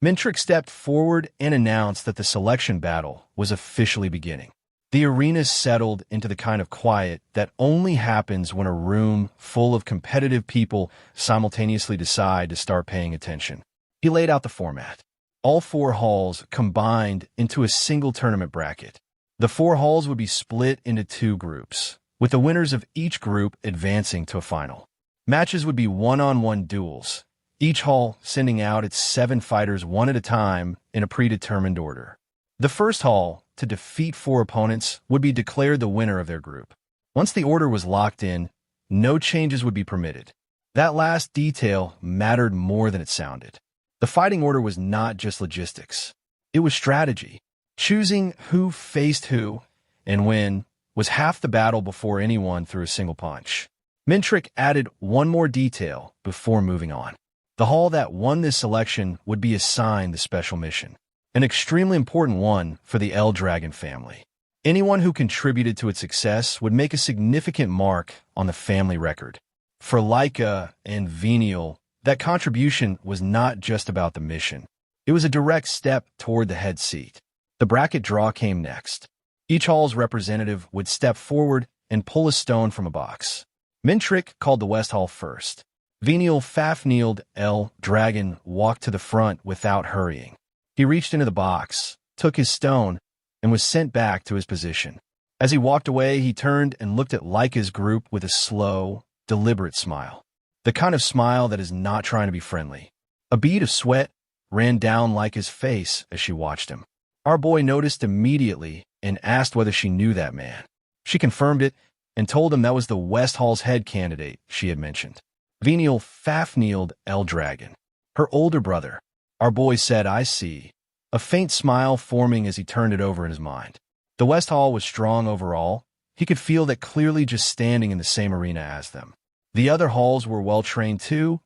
Mentrick stepped forward and announced that the selection battle was officially beginning. The arena settled into the kind of quiet that only happens when a room full of competitive people simultaneously decide to start paying attention. He laid out the format. All 4 halls combined into a single tournament bracket. The 4 halls would be split into 2 groups, with the winners of each group advancing to a final. Matches would be one-on-one duels, each hall sending out its 7 fighters one at a time in a predetermined order. The first hall, to defeat 4 opponents, would be declared the winner of their group. Once the order was locked in, no changes would be permitted. That last detail mattered more than it sounded. The fighting order was not just logistics. It was strategy. Choosing who faced who and when was half the battle before anyone threw a single punch. Mentrick added one more detail before moving on. The hall that won this selection would be assigned the special mission, an extremely important one for the El Dragon family. Anyone who contributed to its success would make a significant mark on the family record. For Leica and Venial, that contribution was not just about the mission. It was a direct step toward the head seat. The bracket draw came next. Each hall's representative would step forward and pull a stone from a box. Mentrick called the West Hall first. Venial Fafnield El Dragon walked to the front without hurrying. He reached into the box, took his stone, and was sent back to his position. As he walked away, he turned and looked at Leica's group with a slow, deliberate smile. The kind of smile that is not trying to be friendly. A bead of sweat ran down Laika's face as she watched him. Our boy noticed immediately and asked whether she knew that man. She confirmed it and told him that was the West Hall's head candidate she had mentioned. Venial Fafniled El Dragon. Her older brother. Our boy said, "I see," a faint smile forming as he turned it over in his mind. The West Hall was strong overall. He could feel that clearly just standing in the same arena as them. The other halls were well-trained too,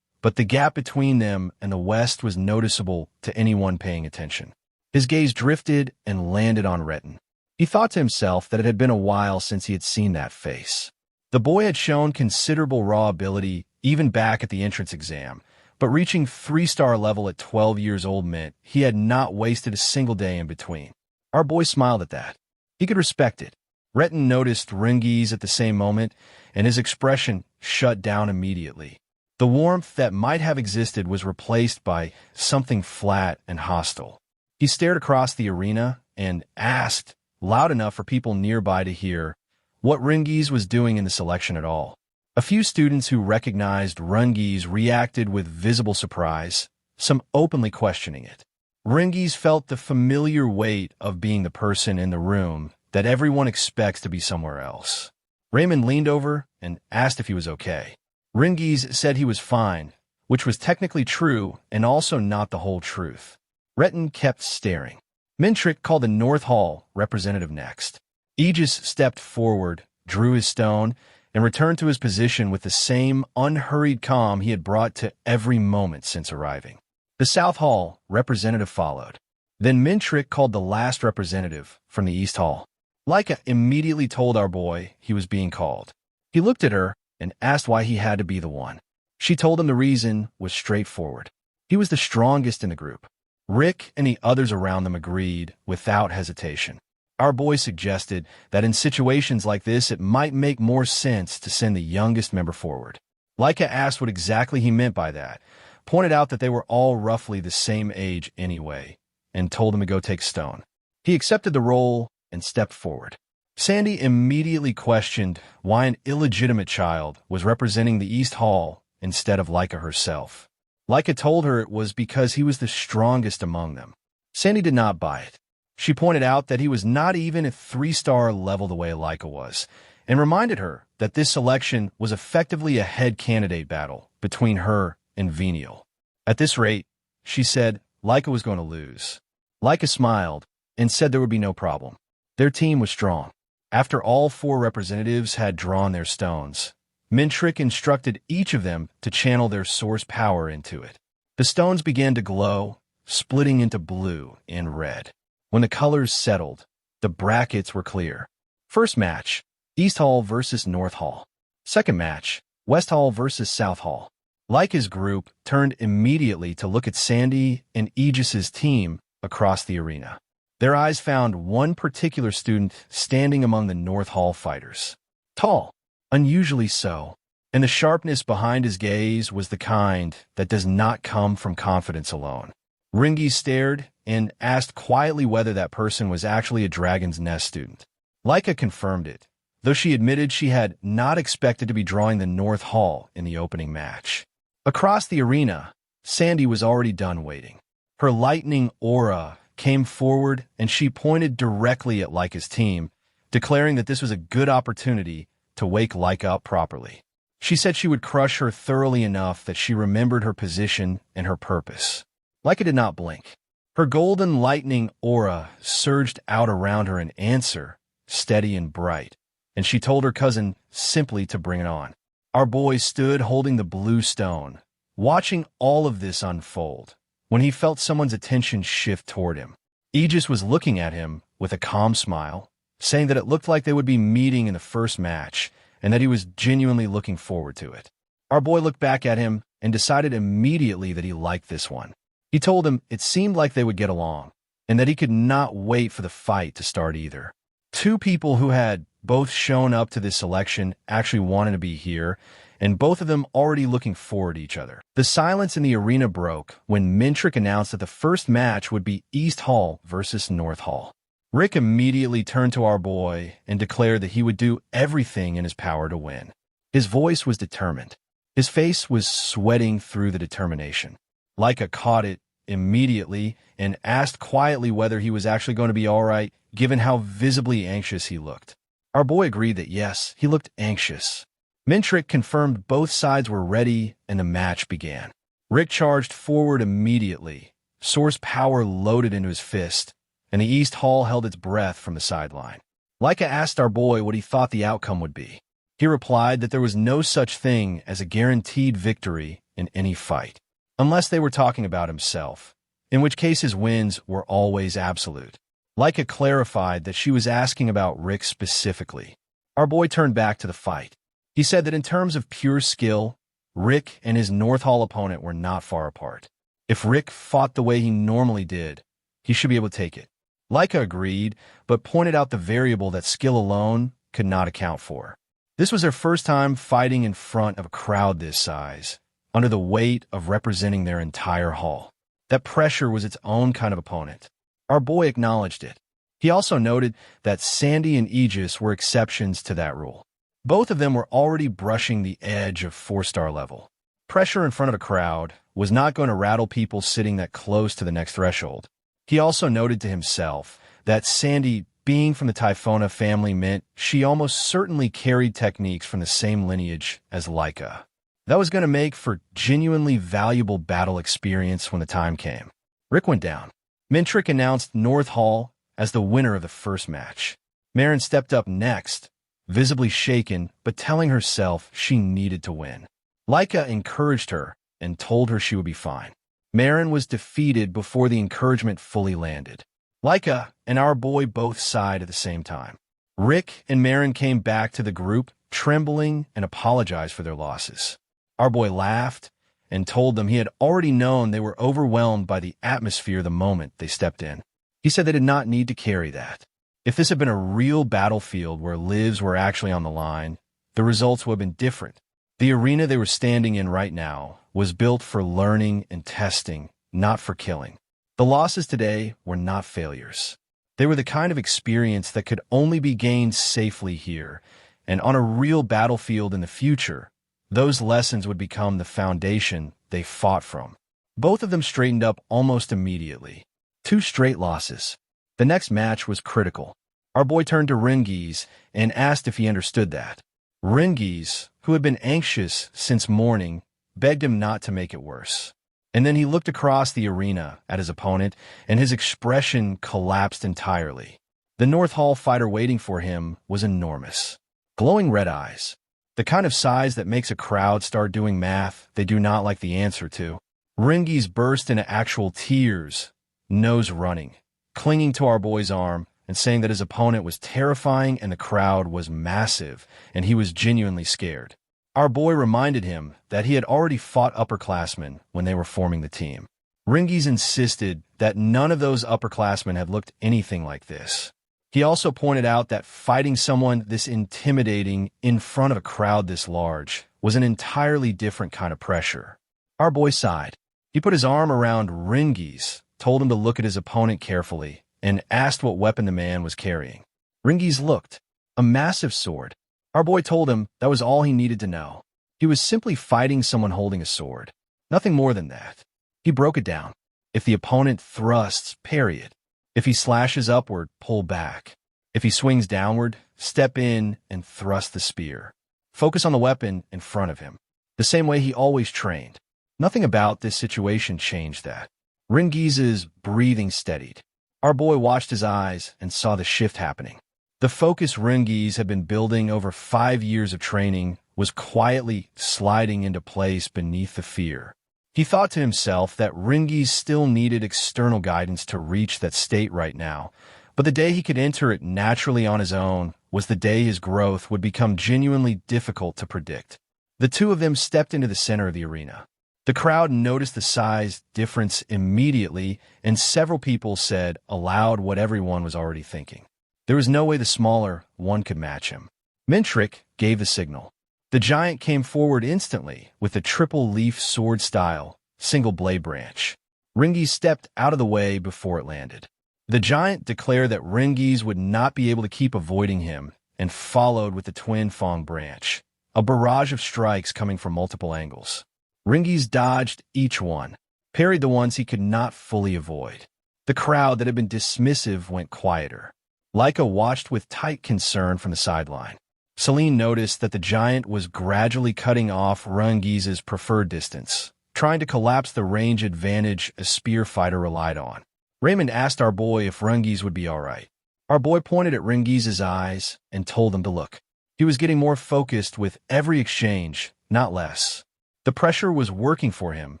but the gap between them and the West was noticeable to anyone paying attention. His gaze drifted and landed on Retin. He thought to himself that it had been a while since he had seen that face. The boy had shown considerable raw ability even back at the entrance exam, but reaching 3-star level at 12 years old meant he had not wasted a single day in between. Our boy smiled at that. He could respect it. Retin noticed Rangis at the same moment, and his expression shut down immediately. The warmth that might have existed was replaced by something flat and hostile. He stared across the arena and asked, loud enough for people nearby to hear, what Rangis was doing in the selection at all. A few students who recognized Rangis reacted with visible surprise, some openly questioning it. Rangis felt the familiar weight of being the person in the room that everyone expects to be somewhere else. Raymond leaned over and asked if he was okay. Rangis said he was fine, which was technically true and also not the whole truth. Retin kept staring. Mintrick called the North Hall representative next. Aegis stepped forward, drew his stone, and returned to his position with the same unhurried calm he had brought to every moment since arriving. The South Hall representative followed. Then Mintrick called the last representative from the East Hall. Laika immediately told our boy he was being called. He looked at her and asked why he had to be the one. She told him the reason was straightforward. He was the strongest in the group. Rick and the others around them agreed without hesitation. Our boy suggested that in situations like this it might make more sense to send the youngest member forward. Laika asked what exactly he meant by that, pointed out that they were all roughly the same age anyway, and told him to go take stone. He accepted the role and stepped forward. Sandy immediately questioned why an illegitimate child was representing the East Hall instead of Laika herself. Laika told her it was because he was the strongest among them. Sandy did not buy it. She pointed out that he was not even at 3-star level the way Laika was, and reminded her that this selection was effectively a head candidate battle between her and Venial. At this rate, she said, Laika was going to lose. Laika smiled and said there would be no problem. Their team was strong. After all 4 representatives had drawn their stones, Mintrick instructed each of them to channel their source power into it. The stones began to glow, splitting into blue and red. When the colors settled, the brackets were clear. First match, East Hall versus North Hall. Second match, West Hall versus South Hall. Laika's group turned immediately to look at Sandy and Aegis's team across the arena. Their eyes found one particular student standing among the North Hall fighters. Tall, unusually so, and the sharpness behind his gaze was the kind that does not come from confidence alone. Rangis stared and asked quietly whether that person was actually a Dragon's Nest student. Laika confirmed it, though she admitted she had not expected to be drawing the North Hall in the opening match. Across the arena, Sandy was already done waiting. Her lightning aura came forward and she pointed directly at Laika's team, declaring that this was a good opportunity to wake Laika up properly. She said she would crush her thoroughly enough that she remembered her position and her purpose. Laika did not blink. Her golden lightning aura surged out around her in answer, steady and bright, and she told her cousin simply to bring it on. Our boy stood holding the blue stone, watching all of this unfold, when he felt someone's attention shift toward him. Aegis was looking at him with a calm smile, saying that it looked like they would be meeting in the first match, and that he was genuinely looking forward to it. Our boy looked back at him and decided immediately that he liked this one. He told him it seemed like they would get along, and that he could not wait for the fight to start either. 2 people who had both shown up to this selection actually wanted to be here, and both of them already looking forward to each other. The silence in the arena broke when Mintrick announced that the first match would be East Hall versus North Hall. Rick immediately turned to our boy and declared that he would do everything in his power to win. His voice was determined. His face was sweating through the determination. Laika caught it immediately and asked quietly whether he was actually going to be all right, given how visibly anxious he looked. Our boy agreed that yes, he looked anxious. Mintrick confirmed both sides were ready, and the match began. Rick charged forward immediately, source power loaded into his fist, and the East Hall held its breath from the sideline. Laika asked our boy what he thought the outcome would be. He replied that there was no such thing as a guaranteed victory in any fight, unless they were talking about himself, in which case his wins were always absolute. Laika clarified that she was asking about Rick specifically. Our boy turned back to the fight. He said that in terms of pure skill, Rick and his North Hall opponent were not far apart. If Rick fought the way he normally did, he should be able to take it. Laika agreed, but pointed out the variable that skill alone could not account for. This was their first time fighting in front of a crowd this size, under the weight of representing their entire hall. That pressure was its own kind of opponent. Our boy acknowledged it. He also noted that Sandy and Aegis were exceptions to that rule. Both of them were already brushing the edge of 4-star level. Pressure in front of a crowd was not going to rattle people sitting that close to the next threshold. He also noted to himself that Sandy, being from the Typhona family, meant she almost certainly carried techniques from the same lineage as Laika. That was going to make for genuinely valuable battle experience when the time came. Rick went down. Mintrick announced North Hall as the winner of the first match. Marin stepped up next, visibly shaken, but telling herself she needed to win. Laika encouraged her and told her she would be fine. Marin was defeated before the encouragement fully landed. Laika and our boy both sighed at the same time. Rick and Marin came back to the group, trembling, and apologized for their losses. Our boy laughed and told them he had already known they were overwhelmed by the atmosphere the moment they stepped in. He said they did not need to carry that. If this had been a real battlefield where lives were actually on the line, the results would have been different. The arena they were standing in right now was built for learning and testing, not for killing. The losses today were not failures. They were the kind of experience that could only be gained safely here, and on a real battlefield in the future, those lessons would become the foundation they fought from. Both of them straightened up almost immediately. 2 straight losses. The next match was critical. Our boy turned to Rangis and asked if he understood that. Rangis, who had been anxious since morning, begged him not to make it worse. And then he looked across the arena at his opponent, and his expression collapsed entirely. The North Hall fighter waiting for him was enormous. Glowing red eyes. The kind of size that makes a crowd start doing math they do not like the answer to. Rangis burst into actual tears, nose running, clinging to our boy's arm and saying that his opponent was terrifying and the crowd was massive, and he was genuinely scared. Our boy reminded him that he had already fought upperclassmen when they were forming the team. Rangis insisted that none of those upperclassmen had looked anything like this. He also pointed out that fighting someone this intimidating in front of a crowd this large was an entirely different kind of pressure. Our boy sighed. He put his arm around Rangis, told him to look at his opponent carefully, and asked what weapon the man was carrying. Rangis looked. A massive sword. Our boy told him that was all he needed to know. He was simply fighting someone holding a sword. Nothing more than that. He broke it down. If the opponent thrusts, parry it. If he slashes upward, pull back. If he swings downward, step in and thrust the spear. Focus on the weapon in front of him. The same way he always trained. Nothing about this situation changed that. Rangis's breathing steadied. Our boy watched his eyes and saw the shift happening. The focus Rangis had been building over 5 years of training was quietly sliding into place beneath the fear. He thought to himself that Rangis still needed external guidance to reach that state right now, but the day he could enter it naturally on his own was the day his growth would become genuinely difficult to predict. The two of them stepped into the center of the arena. The crowd noticed the size difference immediately, and several people said aloud what everyone was already thinking. There was no way the smaller one could match him. Mintrick gave the signal. The giant came forward instantly with a triple-leaf sword-style, single-blade branch. Rangis stepped out of the way before it landed. The giant declared that Rangis would not be able to keep avoiding him and followed with the twin-fong branch, a barrage of strikes coming from multiple angles. Rangis dodged each one, parried the ones he could not fully avoid. The crowd that had been dismissive went quieter. Laika watched with tight concern from the sideline. Celine noticed that the giant was gradually cutting off Rangis's preferred distance, trying to collapse the range advantage a spear fighter relied on. Raymond asked our boy if Rangis would be all right. Our boy pointed at Rangis's eyes and told him to look. He was getting more focused with every exchange, not less. The pressure was working for him,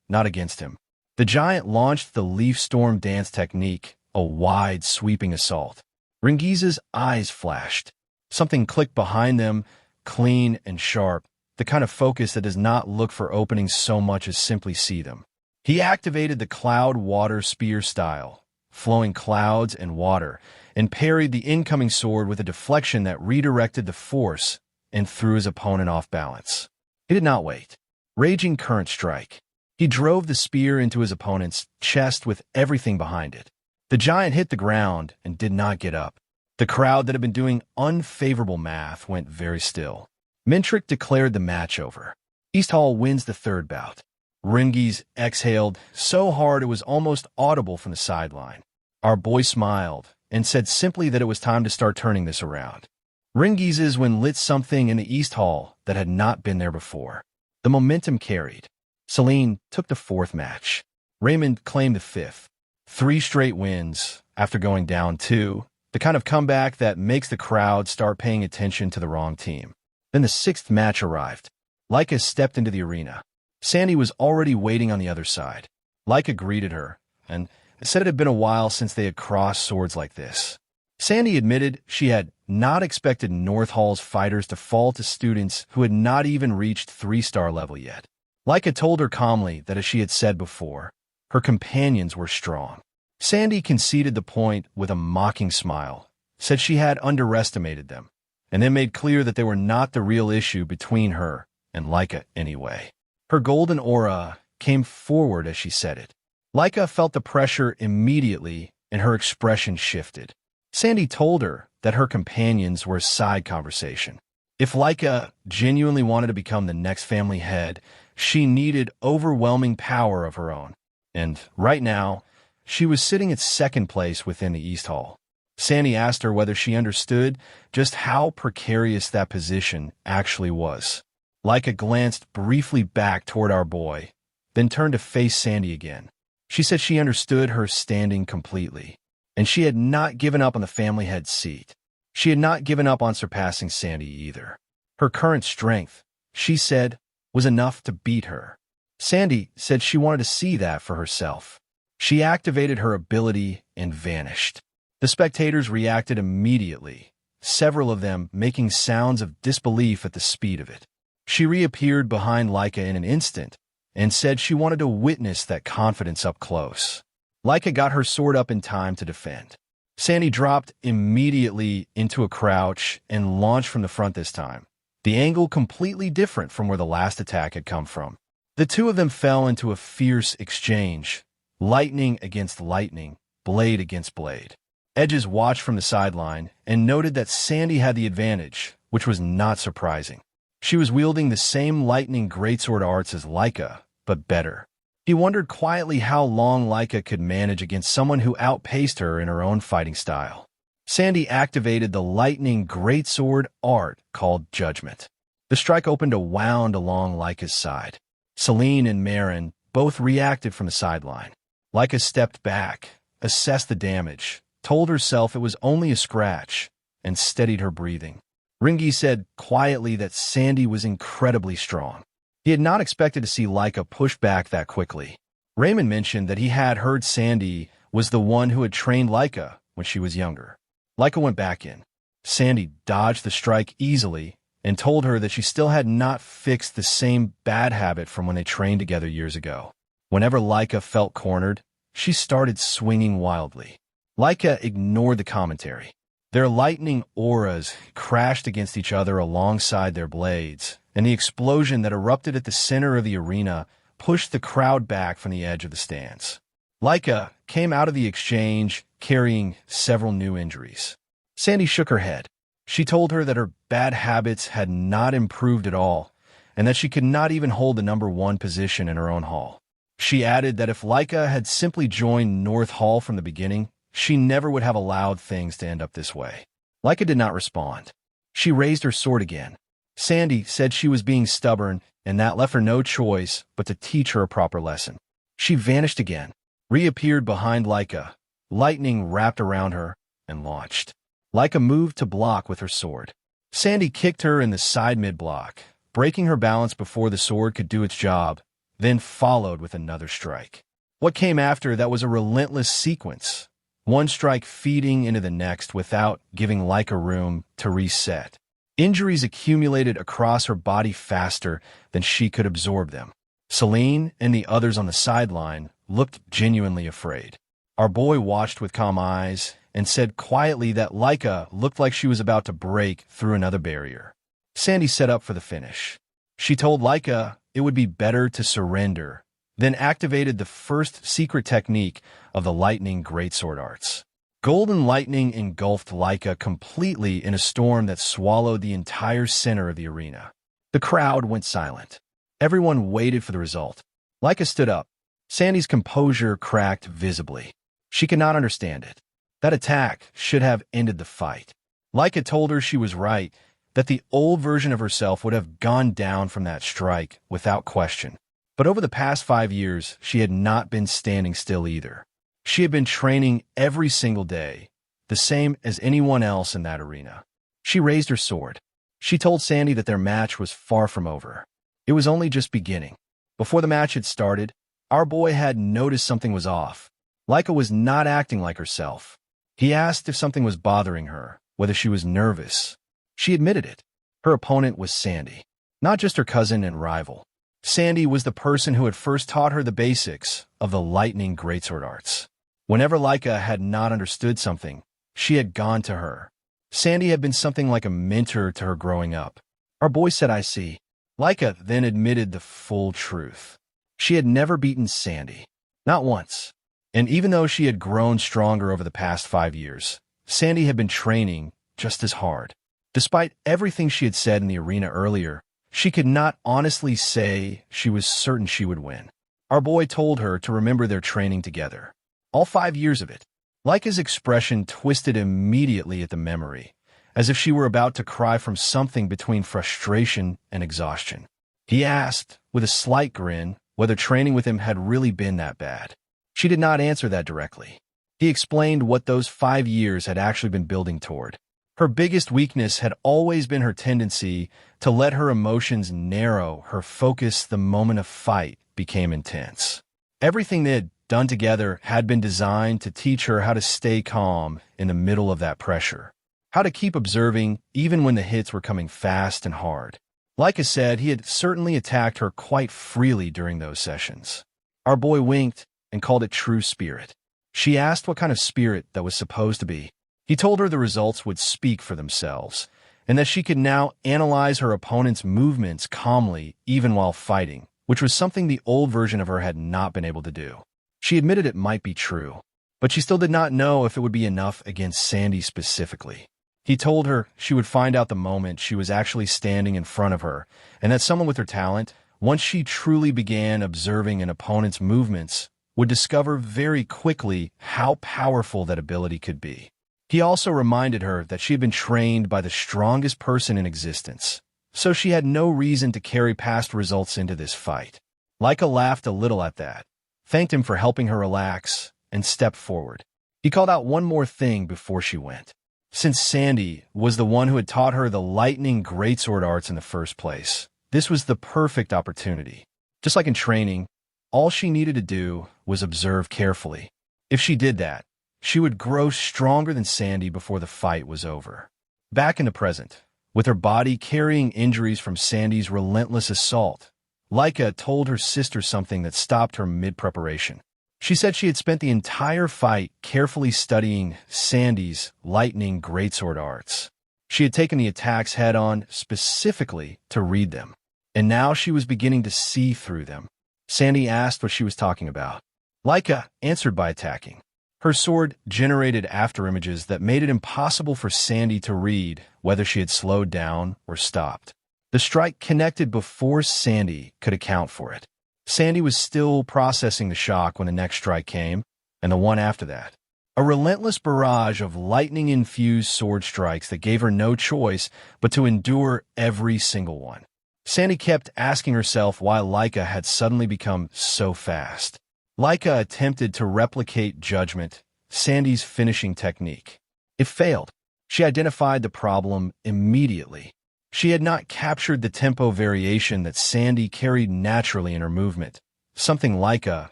not against him. The giant launched the Leaf Storm dance technique, a wide, sweeping assault. Rangis's eyes flashed. Something clicked behind them, clean and sharp, the kind of focus that does not look for openings so much as simply see them. He activated the Cloud Water Spear style, flowing clouds and water, and parried the incoming sword with a deflection that redirected the force and threw his opponent off balance. He did not wait. Raging Current Strike. He drove the spear into his opponent's chest with everything behind it. The giant hit the ground and did not get up. The crowd that had been doing unfavorable math went very still. Mintrick declared the match over. East Hall wins the third bout. Rangis exhaled so hard it was almost audible from the sideline. Our boy smiled and said simply that it was time to start turning this around. Rangis's win lit something in the East Hall that had not been there before. The momentum carried. Celine took the fourth match. Raymond claimed the fifth. 3 straight wins after going down 2. The kind of comeback that makes the crowd start paying attention to the wrong team. Then the 6th match arrived. Laika stepped into the arena. Sandy was already waiting on the other side. Laika greeted her, and said it had been a while since they had crossed swords like this. Sandy admitted she had not expected North Hall's fighters to fall to students who had not even reached 3-star level yet. Laika told her calmly that, as she had said before, her companions were strong. Sandy conceded the point with a mocking smile, said she had underestimated them, and then made clear that they were not the real issue between her and Laika anyway. Her golden aura came forward as she said it. Laika felt the pressure immediately, and her expression shifted. Sandy told her that her companions were a side conversation. If Laika genuinely wanted to become the next family head, she needed overwhelming power of her own. And right now, she was sitting at 2nd place within the East Hall. Sandy asked her whether she understood just how precarious that position actually was. Laika glanced briefly back toward our boy, then turned to face Sandy again. She said she understood her standing completely, and she had not given up on the family head seat. She had not given up on surpassing Sandy either. Her current strength, she said, was enough to beat her. Sandy said she wanted to see that for herself. She activated her ability and vanished. The spectators reacted immediately, several of them making sounds of disbelief at the speed of it. She reappeared behind Laika in an instant and said she wanted to witness that confidence up close. Laika got her sword up in time to defend. Sandy dropped immediately into a crouch and launched from the front this time, the angle completely different from where the last attack had come from. The two of them fell into a fierce exchange, lightning against lightning, blade against blade. Edges watched from the sideline and noted that Sandy had the advantage, which was not surprising. She was wielding the same lightning greatsword arts as Laika, but better. He wondered quietly how long Laika could manage against someone who outpaced her in her own fighting style. Sandy activated the lightning greatsword art called Judgment. The strike opened a wound along Laika's side. Celine and Marin both reacted from the sideline. Laika stepped back, assessed the damage, told herself it was only a scratch, and steadied her breathing. Rangis said quietly that Sandy was incredibly strong. He had not expected to see Laika push back that quickly. Raymond mentioned that he had heard Sandy was the one who had trained Laika when she was younger. Laika went back in. Sandy dodged the strike easily and told her that she still had not fixed the same bad habit from when they trained together years ago. Whenever Laika felt cornered, she started swinging wildly. Laika ignored the commentary. Their lightning auras crashed against each other alongside their blades, and the explosion that erupted at the center of the arena pushed the crowd back from the edge of the stands. Laika came out of the exchange carrying several new injuries. Sandy shook her head. She told her that her bad habits had not improved at all, and that she could not even hold the #1 position in her own hall. She added that if Laika had simply joined North Hall from the beginning, she never would have allowed things to end up this way. Laika did not respond. She raised her sword again. Sandy said she was being stubborn, and that left her no choice but to teach her a proper lesson. She vanished again, reappeared behind Laika, lightning wrapped around her, and launched. Laika moved to block with her sword. Sandy kicked her in the side mid-block, breaking her balance before the sword could do its job, then followed with another strike. What came after that was a relentless sequence, one strike feeding into the next without giving Laika room to reset. Injuries accumulated across her body faster than she could absorb them. Celine and the others on the sideline looked genuinely afraid. Our boy watched with calm eyes and said quietly that Laika looked like she was about to break through another barrier. Sandy set up for the finish. She told Laika it would be better to surrender, then activated the first secret technique of the lightning greatsword arts. Golden lightning engulfed Laika completely in a storm that swallowed the entire center of the arena. The crowd went silent. Everyone waited for the result. Laika stood up. Sandy's composure cracked visibly. She could not understand it. That attack should have ended the fight. Laika told her she was right, that the old version of herself would have gone down from that strike without question. But over the past 5 years, she had not been standing still either. She had been training every single day, the same as anyone else in that arena. She raised her sword. She told Sandy that their match was far from over. It was only just beginning. Before the match had started, our boy had noticed something was off. Laika was not acting like herself. He asked if something was bothering her, whether she was nervous. She admitted it. Her opponent was Sandy, not just her cousin and rival. Sandy was the person who had first taught her the basics of the lightning greatsword arts. Whenever Laika had not understood something, she had gone to her. Sandy had been something like a mentor to her growing up. Our boy said, "I see." Laika then admitted the full truth. She had never beaten Sandy. Not once. And even though she had grown stronger over the past 5 years, Sandy had been training just as hard. Despite everything she had said in the arena earlier, she could not honestly say she was certain she would win. Our boy told her to remember their training together. All 5 years of it. Laika's expression twisted immediately at the memory, as if she were about to cry from something between frustration and exhaustion. He asked, with a slight grin, whether training with him had really been that bad. She did not answer that directly. He explained what those 5 years had actually been building toward. Her biggest weakness had always been her tendency to let her emotions narrow her focus the moment a fight became intense. Everything they had done together had been designed to teach her how to stay calm in the middle of that pressure, how to keep observing even when the hits were coming fast and hard. Laika said he had certainly attacked her quite freely during those sessions. Our boy winked and called it true spirit. She asked what kind of spirit that was supposed to be. He told her the results would speak for themselves, and that she could now analyze her opponent's movements calmly even while fighting, which was something the old version of her had not been able to do. She admitted it might be true, but she still did not know if it would be enough against Sandy specifically. He told her she would find out the moment she was actually standing in front of her, and that someone with her talent, once she truly began observing an opponent's movements, would discover very quickly how powerful that ability could be. He also reminded her that she had been trained by the strongest person in existence, so she had no reason to carry past results into this fight. Laika laughed a little at that, thanked him for helping her relax, and stepped forward. He called out one more thing before she went. Since Sandy was the one who had taught her the lightning greatsword arts in the first place, this was the perfect opportunity. Just like in training, all she needed to do was observe carefully. If she did that, she would grow stronger than Sandy before the fight was over. Back in the present, with her body carrying injuries from Sandy's relentless assault, Laika told her sister something that stopped her mid-preparation. She said she had spent the entire fight carefully studying Sandy's lightning greatsword arts. She had taken the attacks head-on specifically to read them, and now she was beginning to see through them. Sandy asked what she was talking about. Laika answered by attacking. Her sword generated afterimages that made it impossible for Sandy to read whether she had slowed down or stopped. The strike connected before Sandy could account for it. Sandy was still processing the shock when the next strike came, and the one after that. A relentless barrage of lightning-infused sword strikes that gave her no choice but to endure every single one. Sandy kept asking herself why Laika had suddenly become so fast. Laika attempted to replicate Judgment, Sandy's finishing technique. It failed. She identified the problem immediately. She had not captured the tempo variation that Sandy carried naturally in her movement, something Laika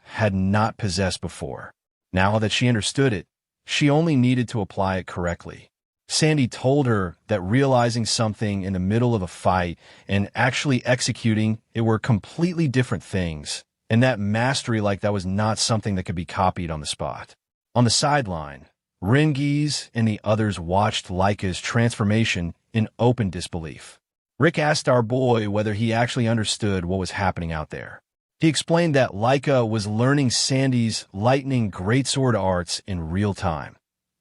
had not possessed before. Now that she understood it, she only needed to apply it correctly. Sandy told her that realizing something in the middle of a fight and actually executing it were completely different things, and that mastery like that was not something that could be copied on the spot. On the sideline, Rangis and the others watched Laika's transformation in open disbelief. Rick asked our boy whether he actually understood what was happening out there. He explained that Laika was learning Sandy's lightning greatsword arts in real time,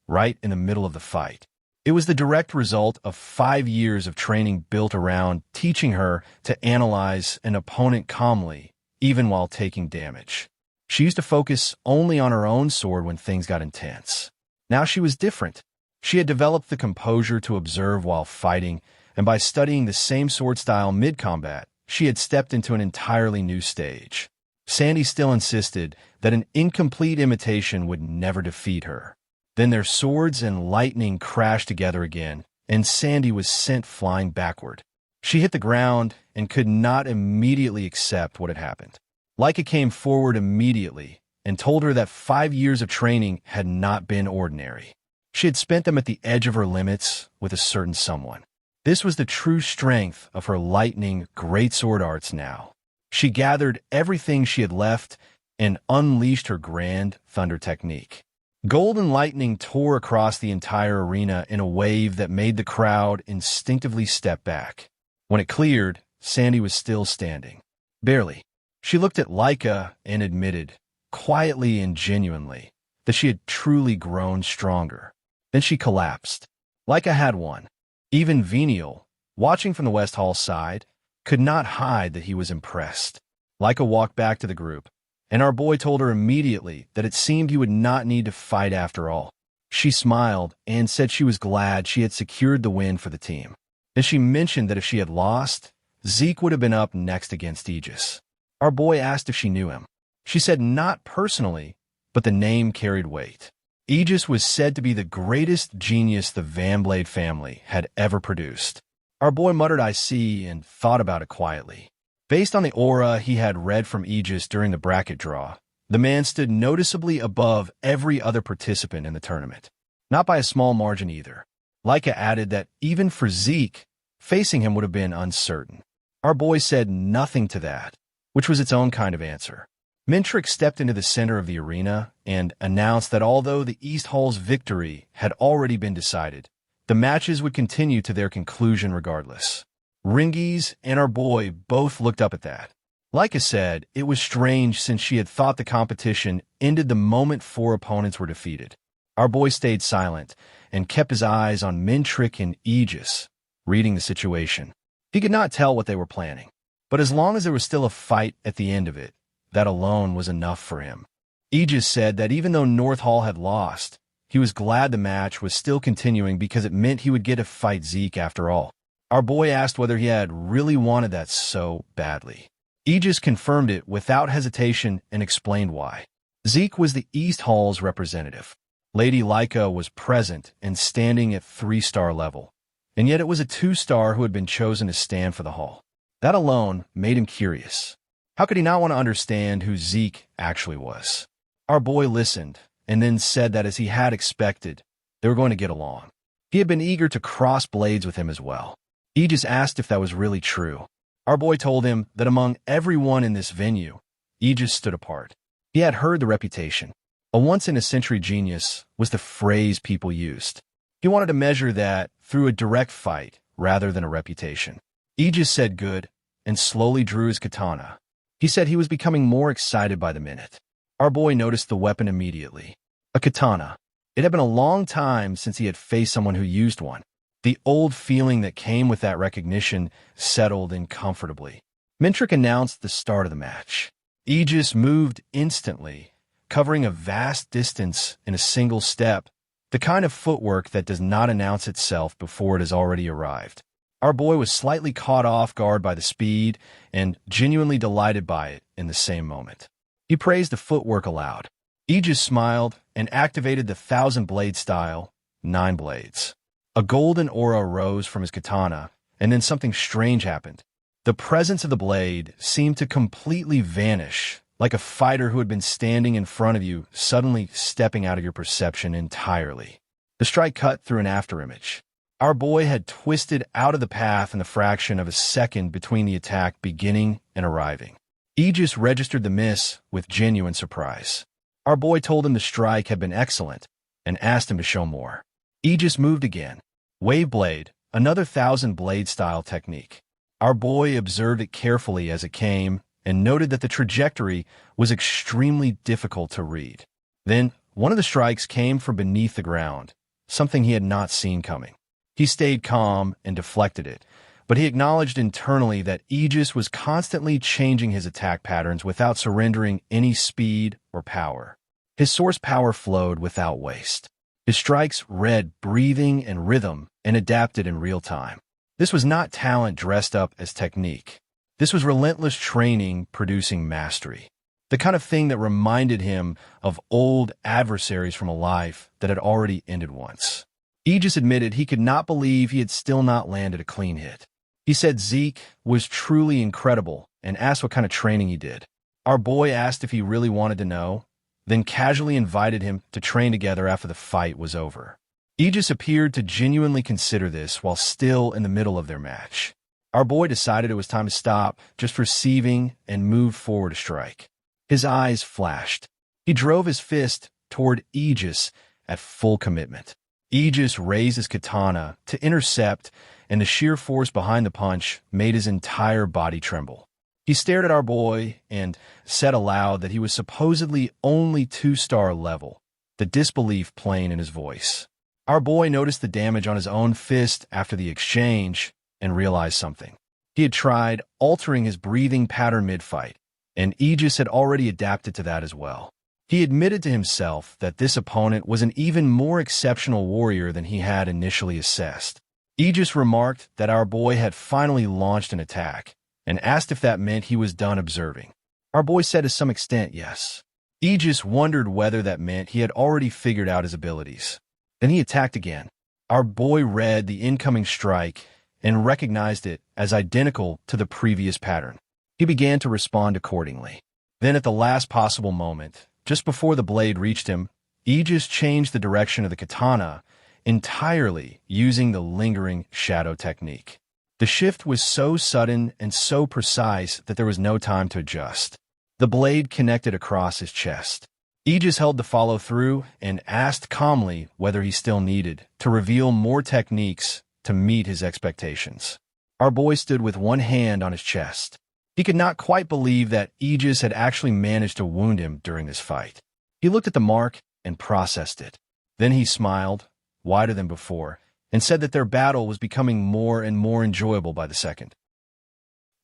right in the middle of the fight. It was the direct result of 5 years of training built around teaching her to analyze an opponent calmly, even while taking damage. She used to focus only on her own sword when things got intense. Now she was different. She had developed the composure to observe while fighting, and by studying the same sword style mid-combat, she had stepped into an entirely new stage. Sandy still insisted that an incomplete imitation would never defeat her. Then their swords and lightning crashed together again, and Sandy was sent flying backward. She hit the ground and could not immediately accept what had happened. Laika came forward immediately and told her that 5 years of training had not been ordinary. She had spent them at the edge of her limits with a certain someone. This was the true strength of her lightning greatsword arts now. She gathered everything she had left and unleashed her grand thunder technique. Golden lightning tore across the entire arena in a wave that made the crowd instinctively step back. When it cleared, Sandy was still standing. Barely. She looked at Laika and admitted, quietly and genuinely, that she had truly grown stronger. Then she collapsed. Laika had won. Even Venial, watching from the West Hall side, could not hide that he was impressed. Laika walked back to the group, and our boy told her immediately that it seemed he would not need to fight after all. She smiled and said she was glad she had secured the win for the team. Then she mentioned that if she had lost, Zeke would have been up next against Aegis. Our boy asked if she knew him. She said not personally, but the name carried weight. Aegis was said to be the greatest genius the Vanblade family had ever produced. Our boy muttered "I see" and thought about it quietly. Based on the aura he had read from Aegis during the bracket draw, the man stood noticeably above every other participant in the tournament. Not by a small margin either. Laika added that even for Zeke, facing him would have been uncertain. Our boy said nothing to that, which was its own kind of answer. Mintrick stepped into the center of the arena and announced that although the East Hall's victory had already been decided, the matches would continue to their conclusion regardless. Rangis and our boy both looked up at that. Laika said it was strange since she had thought the competition ended the moment 4 opponents were defeated. Our boy stayed silent and kept his eyes on Mintrick and Aegis, reading the situation. He could not tell what they were planning, but as long as there was still a fight at the end of it, that alone was enough for him. Aegis said that even though North Hall had lost, he was glad the match was still continuing because it meant he would get to fight Zeke after all. Our boy asked whether he had really wanted that so badly. Aegis confirmed it without hesitation and explained why. Zeke was the East Hall's representative. Lady Laika was present and standing at 3-star level, and yet it was a 2-star who had been chosen to stand for the Hall. That alone made him curious. How could he not want to understand who Zeke actually was? Our boy listened, and then said that as he had expected, they were going to get along. He had been eager to cross blades with him as well. Aegis asked if that was really true. Our boy told him that among everyone in this venue, Aegis stood apart. He had heard the reputation. A once-in-a-century genius was the phrase people used. He wanted to measure that through a direct fight rather than a reputation. Aegis said good, and slowly drew his katana. He said he was becoming more excited by the minute. Our boy noticed the weapon immediately. A katana. It had been a long time since he had faced someone who used one. The old feeling that came with that recognition settled in comfortably. Mintrick announced the start of the match. Aegis moved instantly, covering a vast distance in a single step, the kind of footwork that does not announce itself before it has already arrived. Our boy was slightly caught off guard by the speed and genuinely delighted by it in the same moment. He praised the footwork aloud. Aegis smiled and activated the 1,000-blade style, 9 blades. A golden aura rose from his katana, and then something strange happened. The presence of the blade seemed to completely vanish, like a fighter who had been standing in front of you suddenly stepping out of your perception entirely. The strike cut through an afterimage. Our boy had twisted out of the path in the fraction of a second between the attack beginning and arriving. Aegis registered the miss with genuine surprise. Our boy told him the strike had been excellent and asked him to show more. Aegis moved again. Wave blade, another 1,000-blade style technique. Our boy observed it carefully as it came and noted that the trajectory was extremely difficult to read. Then, one of the strikes came from beneath the ground, something he had not seen coming. He stayed calm and deflected it, but he acknowledged internally that Aegis was constantly changing his attack patterns without surrendering any speed or power. His source power flowed without waste. His strikes read breathing and rhythm and adapted in real time. This was not talent dressed up as technique. This was relentless training producing mastery. The kind of thing that reminded him of old adversaries from a life that had already ended once. Aegis admitted he could not believe he had still not landed a clean hit. He said Zeke was truly incredible and asked what kind of training he did. Our boy asked if he really wanted to know, then casually invited him to train together after the fight was over. Aegis appeared to genuinely consider this while still in the middle of their match. Our boy decided it was time to stop just receiving and moved forward to strike. His eyes flashed. He drove his fist toward Aegis at full commitment. Aegis raised his katana to intercept, and the sheer force behind the punch made his entire body tremble. He stared at our boy and said aloud that he was supposedly only 2-star level, the disbelief plain in his voice. Our boy noticed the damage on his own fist after the exchange and realized something. He had tried altering his breathing pattern mid-fight, and Aegis had already adapted to that as well. He admitted to himself that this opponent was an even more exceptional warrior than he had initially assessed. Aegis remarked that our boy had finally launched an attack, and asked if that meant he was done observing. Our boy said to some extent yes. Aegis wondered whether that meant he had already figured out his abilities. Then he attacked again. Our boy read the incoming strike and recognized it as identical to the previous pattern. He began to respond accordingly. Then at the last possible moment, just before the blade reached him, Aegis changed the direction of the katana, entirely using the lingering shadow technique. The shift was so sudden and so precise that there was no time to adjust. The blade connected across his chest. Aegis held the follow-through and asked calmly whether he still needed to reveal more techniques to meet his expectations. Our boy stood with one hand on his chest. He could not quite believe that Aegis had actually managed to wound him during this fight. He looked at the mark and processed it. Then he smiled, wider than before, and said that their battle was becoming more and more enjoyable by the second.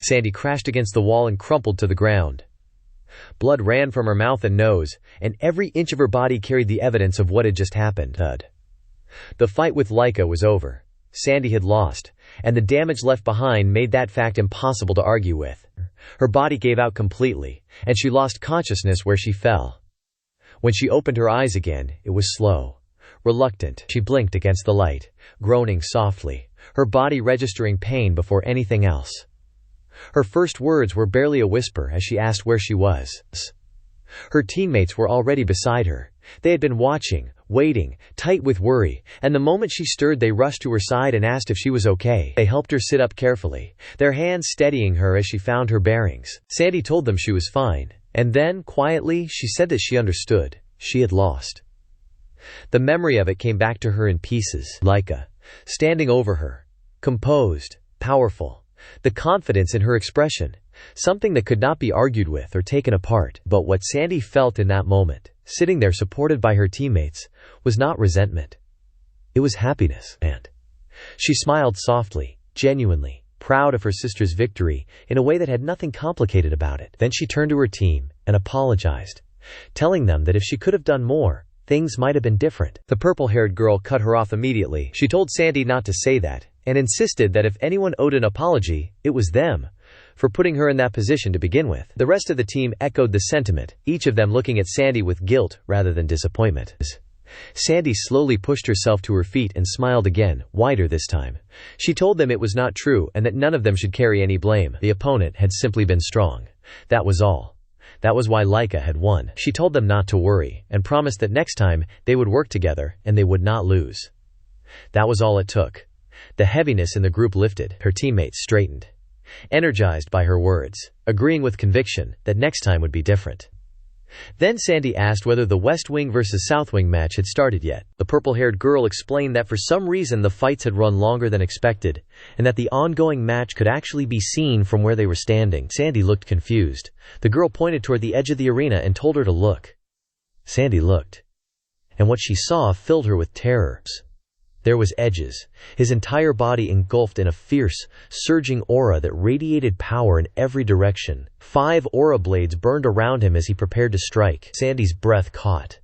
Sandy crashed against the wall and crumpled to the ground. Blood ran from her mouth and nose, and every inch of her body carried the evidence of what had just happened. The fight with Laika was over. Sandy had lost, and the damage left behind made that fact impossible to argue with. Her body gave out completely, and she lost consciousness where she fell. When she opened her eyes again, it was slow. Reluctant, she blinked against the light, groaning softly, her body registering pain before anything else. Her first words were barely a whisper as she asked where she was. Her teammates were already beside her. They had been watching, waiting, tight with worry, and the moment she stirred they rushed to her side and asked if she was okay. They helped her sit up carefully, their hands steadying her as she found her bearings. Sandy told them she was fine, and then, quietly, she said that she understood. She had lost. The memory of it came back to her in pieces. Laika, standing over her, composed, powerful, The confidence in her expression, something that could not be argued with or taken apart. But what Sandy felt in that moment, sitting there supported by her teammates, was not resentment. It was happiness, and she smiled softly, genuinely, proud of her sister's victory in a way that had nothing complicated about it. Then she turned to her team and apologized, telling them that if she could have done more, things might have been different. The purple-haired girl cut her off immediately. She told Sandy not to say that, and insisted that if anyone owed an apology, it was them, for putting her in that position to begin with. The rest of the team echoed the sentiment, each of them looking at Sandy with guilt rather than disappointment. Sandy slowly pushed herself to her feet and smiled again, wider this time. She told them it was not true and that none of them should carry any blame. The opponent had simply been strong. That was all. That was why Laika had won. She told them not to worry, and promised that next time they would work together and they would not lose. That was all it took. The heaviness in the group lifted. Her teammates straightened, energized by her words, agreeing with conviction that next time would be different. Then Sandy asked whether the West Wing versus South Wing match had started yet. The purple-haired girl explained that for some reason the fights had run longer than expected, and that the ongoing match could actually be seen from where they were standing. Sandy looked confused. The girl pointed toward the edge of the arena and told her to look. Sandy looked, and what she saw filled her with terror. There was Edges, his entire body engulfed in a fierce, surging aura that radiated power in every direction. 5 aura blades burned around him as he prepared to strike. Sandy's breath caught.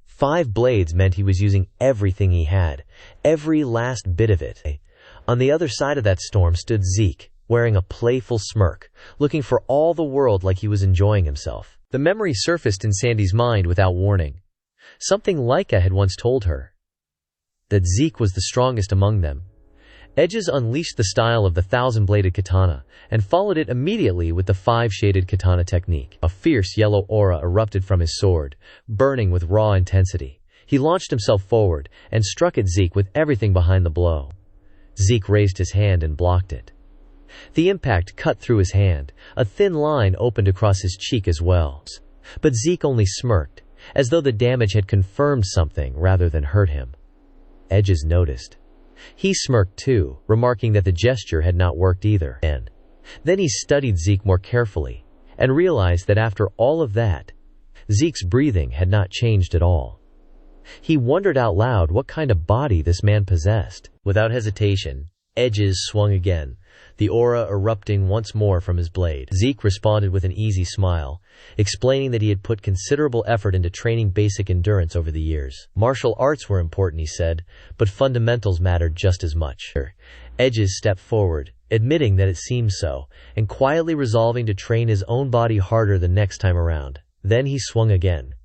5 blades meant he was using everything he had, every last bit of it. On the other side of that storm stood Zeke, wearing a playful smirk, looking for all the world like he was enjoying himself. The memory surfaced in Sandy's mind without warning. Something Laika had once told her, that Zeke was the strongest among them. Edges unleashed the style of the 1,000-bladed katana, and followed it immediately with the 5-shaded katana technique. A fierce yellow aura erupted from his sword, burning with raw intensity. He launched himself forward, and struck at Zeke with everything behind the blow. Zeke raised his hand and blocked it. The impact cut through his hand. A thin line opened across his cheek as well. But Zeke only smirked, as though the damage had confirmed something rather than hurt him. Edges noticed. He smirked too, remarking that the gesture had not worked either. And then he studied Zeke more carefully, and realized that after all of that, Zeke's breathing had not changed at all. He wondered out loud what kind of body this man possessed. Without hesitation, Edges swung again, the aura erupting once more from his blade. Zeke responded with an easy smile, explaining that he had put considerable effort into training basic endurance over the years. Martial arts were important, he said, but fundamentals mattered just as much. Edges stepped forward, admitting that it seemed so, and quietly resolving to train his own body harder the next time around. Then he swung again.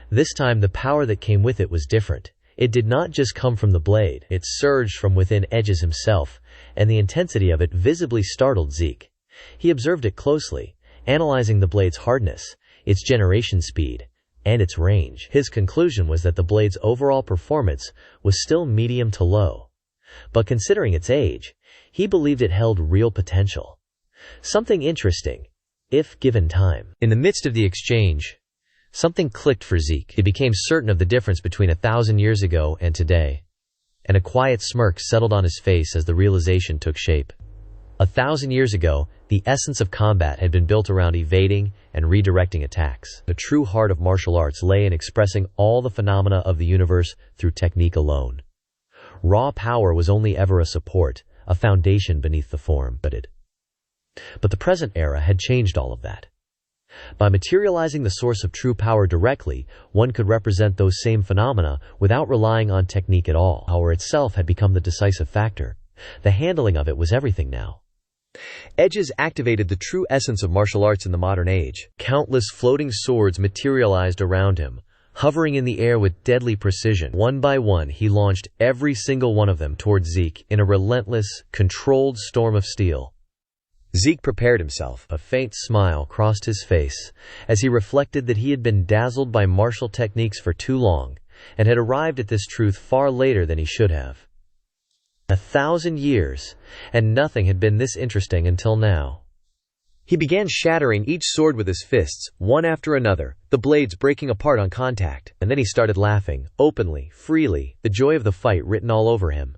This time the power that came with it was different. It did not just come from the blade, it surged from within Edges himself, and the intensity of it visibly startled Zeke. He observed it closely, analyzing the blade's hardness, its generation speed, and its range. His conclusion was that the blade's overall performance was still medium to low. But considering its age, he believed it held real potential. Something interesting, if given time. In the midst of the exchange, something clicked for Zeke. He became certain of the difference between 1,000 years ago and today, and a quiet smirk settled on his face as the realization took shape. 1,000 years ago, the essence of combat had been built around evading and redirecting attacks. The true heart of martial arts lay in expressing all the phenomena of the universe through technique alone. Raw power was only ever a support, a foundation beneath the form. But the present era had changed all of that. By materializing the source of true power directly, one could represent those same phenomena without relying on technique at all. Power itself had become the decisive factor. The handling of it was everything now. Edges activated the true essence of martial arts in the modern age. Countless floating swords materialized around him, hovering in the air with deadly precision. One by one, he launched every single one of them towards Zeke in a relentless, controlled storm of steel. Zeke prepared himself. A faint smile crossed his face as he reflected that he had been dazzled by martial techniques for too long and had arrived at this truth far later than he should have. 1,000 years, and nothing had been this interesting until now. He began shattering each sword with his fists, one after another, the blades breaking apart on contact, and then he started laughing, openly, freely, the joy of the fight written all over him.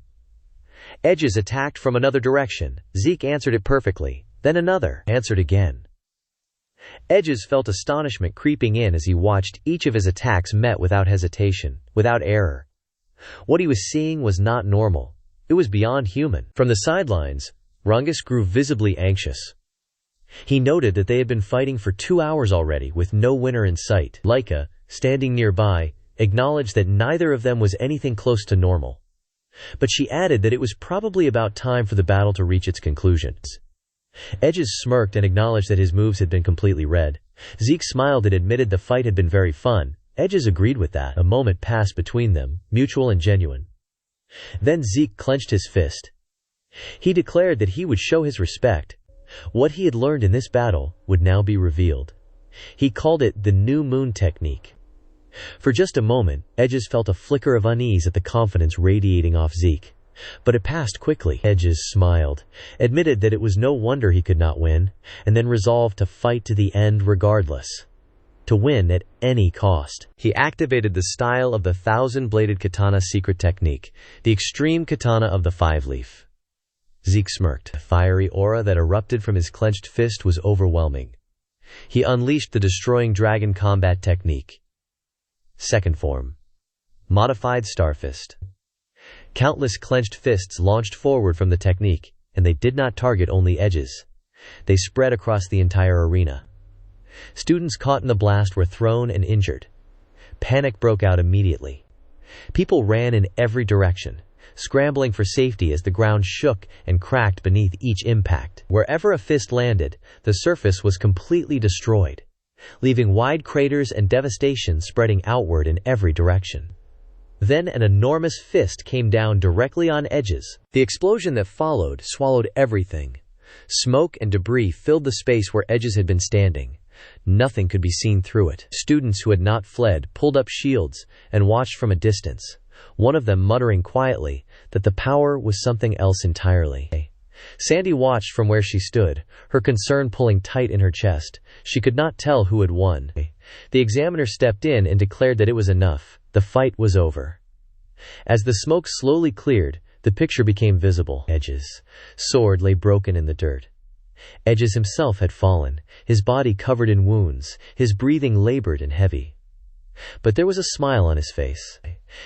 Edges attacked from another direction. Zeke answered it perfectly. Then another answered again. Edges felt astonishment creeping in as he watched each of his attacks met without hesitation, without error. What he was seeing was not normal. It was beyond human. From the sidelines, Rangis grew visibly anxious. He noted that they had been fighting for 2 hours already with no winner in sight. Laika, standing nearby, acknowledged that neither of them was anything close to normal. But she added that it was probably about time for the battle to reach its conclusion. Edges smirked and acknowledged that his moves had been completely read. Zeke smiled and admitted the fight had been very fun. Edges agreed with that. A moment passed between them, mutual and genuine. Then Zeke clenched his fist. He declared that he would show his respect. What he had learned in this battle would now be revealed. He called it the new moon technique. For just a moment, Edges felt a flicker of unease at the confidence radiating off Zeke. But it passed quickly. Edges smiled, admitted that it was no wonder he could not win, and then resolved to fight to the end regardless. To win at any cost. He activated the style of the 1,000-bladed katana secret technique, the extreme katana of the 5-leaf. Zeke smirked. The fiery aura that erupted from his clenched fist was overwhelming. He unleashed the destroying dragon combat technique. Second form. Modified Starfist. Countless clenched fists launched forward from the technique, and they did not target only Edges. They spread across the entire arena. Students caught in the blast were thrown and injured. Panic broke out immediately. People ran in every direction, scrambling for safety as the ground shook and cracked beneath each impact. Wherever a fist landed, the surface was completely destroyed, leaving wide craters and devastation spreading outward in every direction. Then an enormous fist came down directly on Edges. The explosion that followed swallowed everything. Smoke and debris filled the space where Edges had been standing. Nothing could be seen through it. Students who had not fled pulled up shields and watched from a distance, one of them muttering quietly that the power was something else entirely. Sandy watched from where she stood, her concern pulling tight in her chest. She could not tell who had won. The examiner stepped in and declared that it was enough. The fight was over. As the smoke slowly cleared, the picture became visible. Edges' sword lay broken in the dirt. Edges himself had fallen, his body covered in wounds, his breathing labored and heavy. But there was a smile on his face.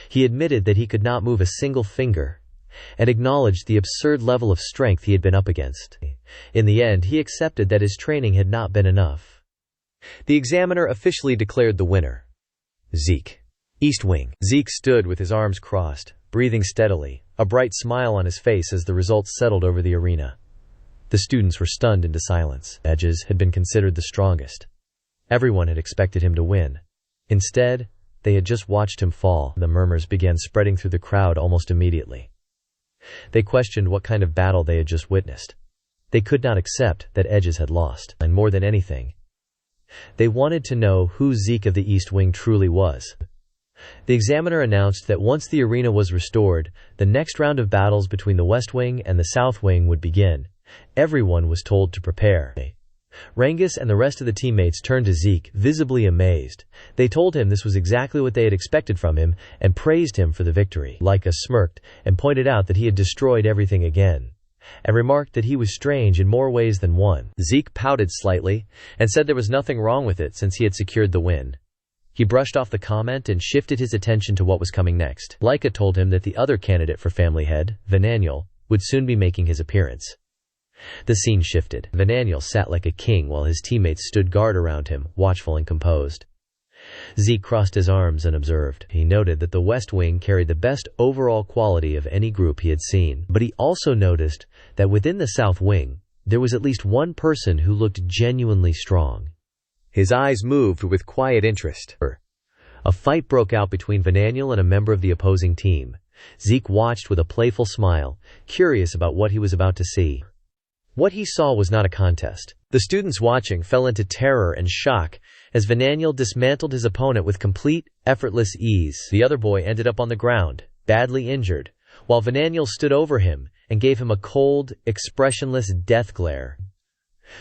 He admitted that he could not move a single finger, and acknowledged the absurd level of strength he had been up against. In the end, he accepted that his training had not been enough. The examiner officially declared the winner. Zeke. East Wing. Zeke stood with his arms crossed, breathing steadily, a bright smile on his face as the results settled over the arena. The students were stunned into silence. Edges had been considered the strongest. Everyone had expected him to win. Instead, they had just watched him fall. The murmurs began spreading through the crowd almost immediately. They questioned what kind of battle they had just witnessed. They could not accept that Edges had lost, and more than anything, they wanted to know who Zeke of the East Wing truly was. The examiner announced that once the arena was restored, the next round of battles between the West Wing and the South Wing would begin. Everyone was told to prepare. Rangis and the rest of the teammates turned to Zeke, visibly amazed. They told him this was exactly what they had expected from him and praised him for the victory. Laika smirked and pointed out that he had destroyed everything again, and remarked that he was strange in more ways than one. Zeke pouted slightly and said there was nothing wrong with it since he had secured the win. He brushed off the comment and shifted his attention to what was coming next. Laika told him that the other candidate for family head, Vananiel, would soon be making his appearance. The scene shifted. Vananiel sat like a king while his teammates stood guard around him, watchful and composed. Zeke crossed his arms and observed. He noted that the West Wing carried the best overall quality of any group he had seen. But he also noticed that within the South Wing, there was at least one person who looked genuinely strong. His eyes moved with quiet interest. A fight broke out between Vananiel and a member of the opposing team. Zeke watched with a playful smile, curious about what he was about to see. What he saw was not a contest. The students watching fell into terror and shock as Vananiel dismantled his opponent with complete, effortless ease. The other boy ended up on the ground, badly injured, while Vananiel stood over him and gave him a cold, expressionless death glare.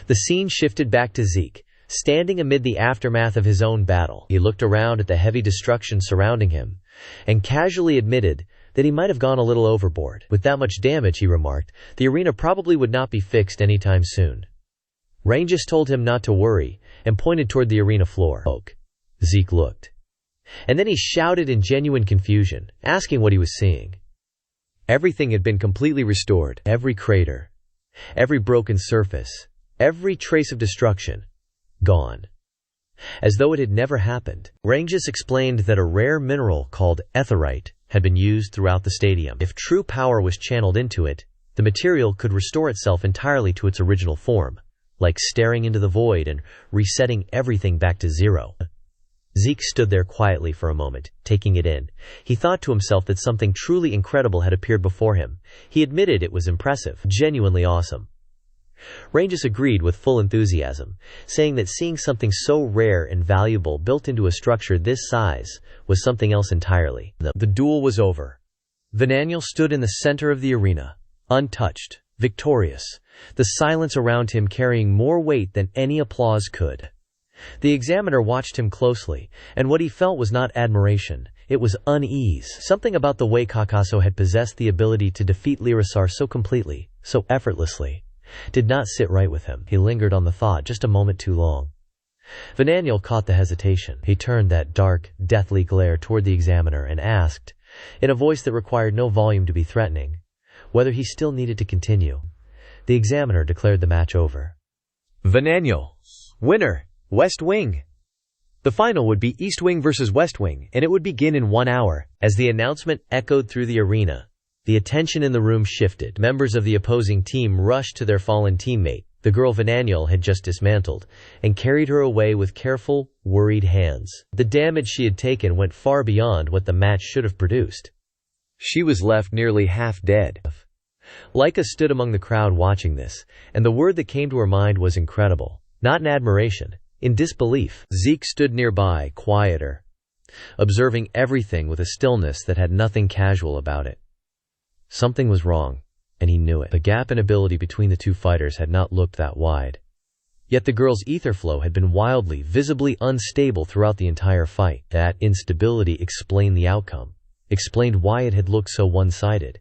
The scene shifted back to Zeke, standing amid the aftermath of his own battle. He looked around at the heavy destruction surrounding him and casually admitted that he might have gone a little overboard. With that much damage, he remarked, the arena probably would not be fixed anytime soon. Rangis told him not to worry and pointed toward the arena floor. Zeke looked. And then he shouted in genuine confusion, asking what he was seeing. Everything had been completely restored. Every crater, every broken surface, every trace of destruction, gone. As though it had never happened. Rangis explained that a rare mineral called etherite had been used throughout the stadium. If true power was channeled into it, the material could restore itself entirely to its original form, like staring into the void and resetting everything back to zero. Zeke stood there quietly for a moment, taking it in. He thought to himself that something truly incredible had appeared before him. He admitted it was impressive, genuinely awesome. Rangis agreed with full enthusiasm, saying that seeing something so rare and valuable built into a structure this size was something else entirely. The duel was over. Vananiel stood in the center of the arena, untouched, victorious, the silence around him carrying more weight than any applause could. The examiner watched him closely, and what he felt was not admiration, it was unease. Something about the way Kakaso had possessed the ability to defeat Lyrisar so completely, so effortlessly, did not sit right with him. He lingered on the thought just a moment too long. Vananiel caught the hesitation. He turned that dark, deathly glare toward the examiner and asked, in a voice that required no volume to be threatening, whether he still needed to continue. The examiner declared the match over. Vananiel, winner, West Wing. The final would be East Wing versus West Wing, and it would begin in 1 hour. As the announcement echoed through the arena, the attention in the room shifted. Members of the opposing team rushed to their fallen teammate, the girl Vananiel had just dismantled, and carried her away with careful, worried hands. The damage she had taken went far beyond what the match should have produced. She was left nearly half dead. Laika stood among the crowd watching this, and the word that came to her mind was incredible, not in admiration. In disbelief, Zeke stood nearby, quieter, observing everything with a stillness that had nothing casual about it. Something was wrong, and he knew it. The gap in ability between the two fighters had not looked that wide. Yet the girl's ether flow had been wildly, visibly unstable throughout the entire fight. That instability explained the outcome, explained why it had looked so one-sided.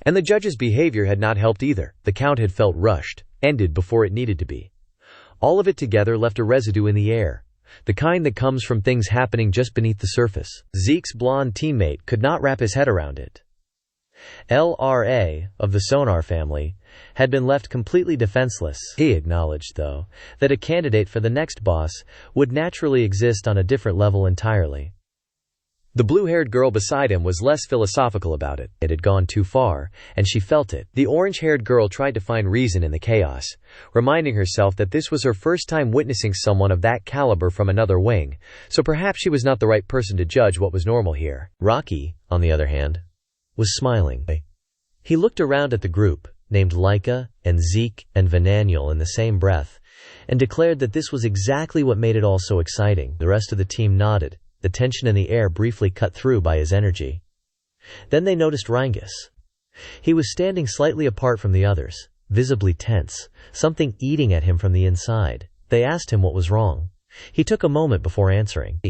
And the judge's behavior had not helped either. The count had felt rushed, ended before it needed to be. All of it together left a residue in the air, the kind that comes from things happening just beneath the surface. Zeke's blonde teammate could not wrap his head around it. LRA, of the Sonar family, had been left completely defenseless. He acknowledged, though, that a candidate for the next boss would naturally exist on a different level entirely. The blue-haired girl beside him was less philosophical about it. It had gone too far, and she felt it. The orange-haired girl tried to find reason in the chaos, reminding herself that this was her first time witnessing someone of that caliber from another wing, so perhaps she was not the right person to judge what was normal here. Rocky, on the other hand, was smiling. He looked around at the group, named Laika and Zeke and Vananiel in the same breath, and declared that this was exactly what made it all so exciting. The rest of the team nodded, the tension in the air briefly cut through by his energy. Then they noticed Rangis. He was standing slightly apart from the others, visibly tense, something eating at him from the inside. They asked him what was wrong. He took a moment before answering.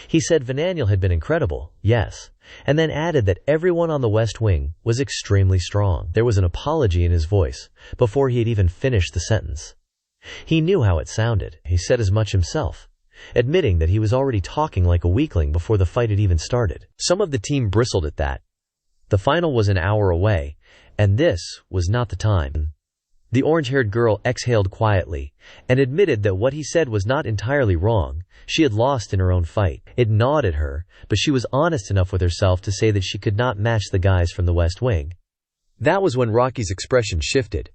He said Vananiel had been incredible, yes, and then added that everyone on the West Wing was extremely strong. There was an apology in his voice before he had even finished the sentence. He knew how it sounded. He said as much himself, admitting that he was already talking like a weakling before the fight had even started. Some of the team bristled at that. The final was an hour away, and this was not the time. The orange-haired girl exhaled quietly, and admitted that what he said was not entirely wrong. She had lost in her own fight. It gnawed at her, but she was honest enough with herself to say that she could not match the guys from the West Wing. That was when Rocky's expression shifted.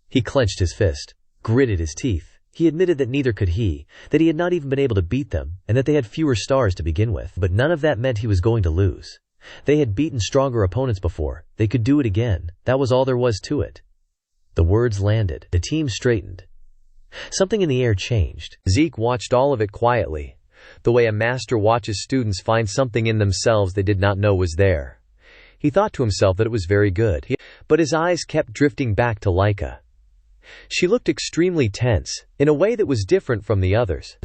He clenched his fist, gritted his teeth. He admitted that neither could he, that he had not even been able to beat them, and that they had fewer stars to begin with. But none of that meant he was going to lose. They had beaten stronger opponents before. They could do it again. That was all there was to it. The words landed. The team straightened. Something in the air changed. Zeke watched all of it quietly, the way a master watches students find something in themselves they did not know was there. He thought to himself that it was very good, but his eyes kept drifting back to Laika. She looked extremely tense, in a way that was different from the others.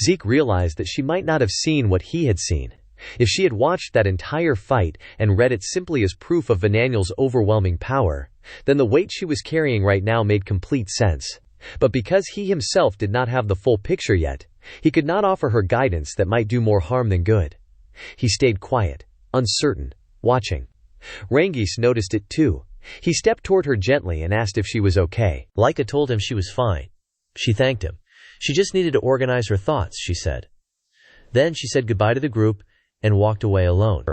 Zeke realized that she might not have seen what he had seen. If she had watched that entire fight and read it simply as proof of Vananiel's overwhelming power, then the weight she was carrying right now made complete sense. But because he himself did not have the full picture yet, he could not offer her guidance that might do more harm than good. He stayed quiet, uncertain, watching. Rangis noticed it too. He stepped toward her gently and asked if she was okay. Leica told him she was fine. She thanked him. She just needed to organize her thoughts, she said. Then she said goodbye to the group and walked away alone.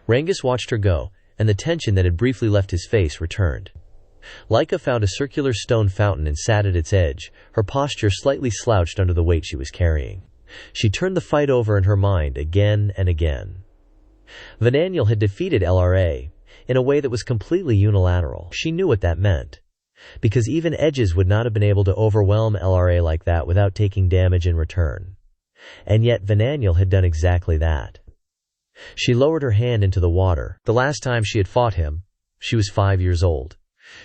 Rangis watched her go, and the tension that had briefly left his face returned. Leica found a circular stone fountain and sat at its edge, her posture slightly slouched under the weight she was carrying. She turned the fight over in her mind again and again. Vananiel had defeated LRA in a way that was completely unilateral. She knew what that meant, because even edges would not have been able to overwhelm LRA like that without taking damage in return. And yet Vananiel had done exactly that. She lowered her hand into the water. The last time she had fought him, she was 5 years old.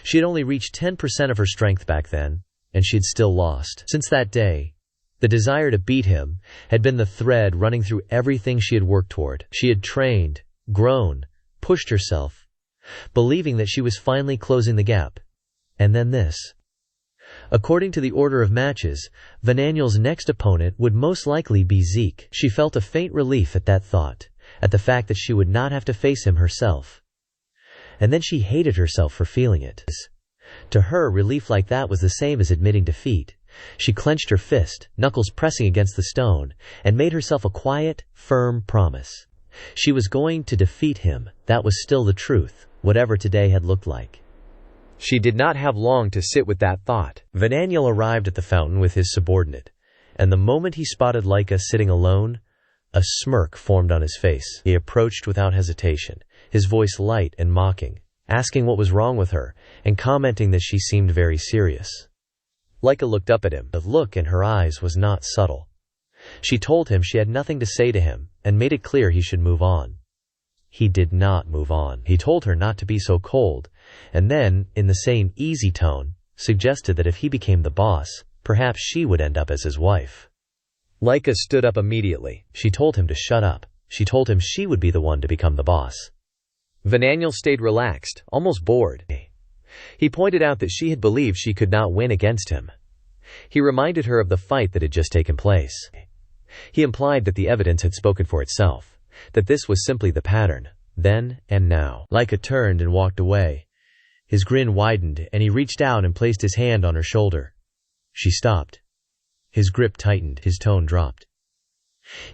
She had only reached 10% of her strength back then, and she had still lost. Since that day, the desire to beat him had been the thread running through everything she had worked toward. She had trained, grown, pushed herself, believing that she was finally closing the gap. And then this. According to the order of matches, Vananiel's next opponent would most likely be Zeke. She felt a faint relief at that thought, at the fact that she would not have to face him herself. And then she hated herself for feeling it. To her, relief like that was the same as admitting defeat. She clenched her fist, knuckles pressing against the stone, and made herself a quiet, firm promise. She was going to defeat him. That was still the truth, whatever today had looked like. She did not have long to sit with that thought. Vananiel arrived at the fountain with his subordinate, and the moment he spotted Leica sitting alone, a smirk formed on his face. He approached without hesitation, his voice light and mocking, asking what was wrong with her, and commenting that she seemed very serious. Leica looked up at him. The look in her eyes was not subtle. She told him she had nothing to say to him, and made it clear he should move on. He did not move on. He told her not to be so cold, and then, in the same easy tone, suggested that if he became the boss, perhaps she would end up as his wife. Leica stood up immediately. She told him to shut up. She told him she would be the one to become the boss. Vananiel stayed relaxed, almost bored. He pointed out that she had believed she could not win against him. He reminded her of the fight that had just taken place. He implied that the evidence had spoken for itself, that this was simply the pattern, then and now. Leica turned and walked away. His grin widened, and he reached out and placed his hand on her shoulder. She stopped. His grip tightened, his tone dropped.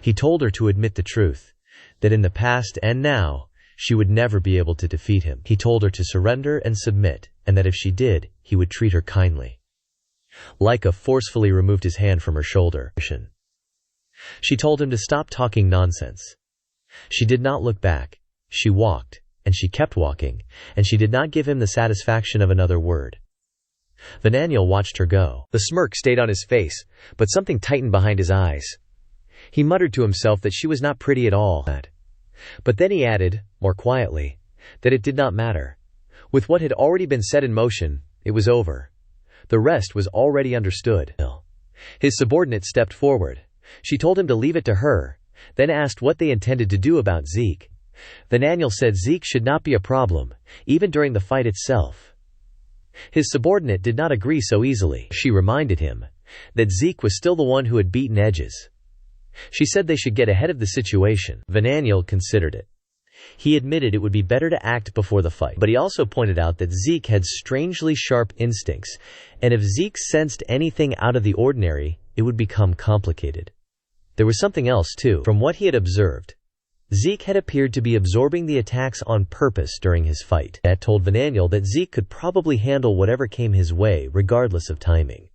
He told her to admit the truth, that in the past and now, she would never be able to defeat him. He told her to surrender and submit, and that if she did, he would treat her kindly. Leica forcefully removed his hand from her shoulder. She told him to stop talking nonsense. She did not look back. She walked, and she kept walking, and she did not give him the satisfaction of another word. Vananiel watched her go. The smirk stayed on his face, but something tightened behind his eyes. He muttered to himself that she was not pretty at all. But then he added, more quietly, that it did not matter. With what had already been set in motion, it was over. The rest was already understood. His subordinate stepped forward. She told him to leave it to her, then asked what they intended to do about Zeke. Vananiel said Zeke should not be a problem, even during the fight itself. His subordinate did not agree so easily. She reminded him that Zeke was still the one who had beaten Edges. She said they should get ahead of the situation. Vananiel considered it. He admitted it would be better to act before the fight, but he also pointed out that Zeke had strangely sharp instincts, and if Zeke sensed anything out of the ordinary, it would become complicated. There was something else too. From what he had observed, Zeke had appeared to be absorbing the attacks on purpose during his fight. That told Vananiel that Zeke could probably handle whatever came his way, regardless of timing.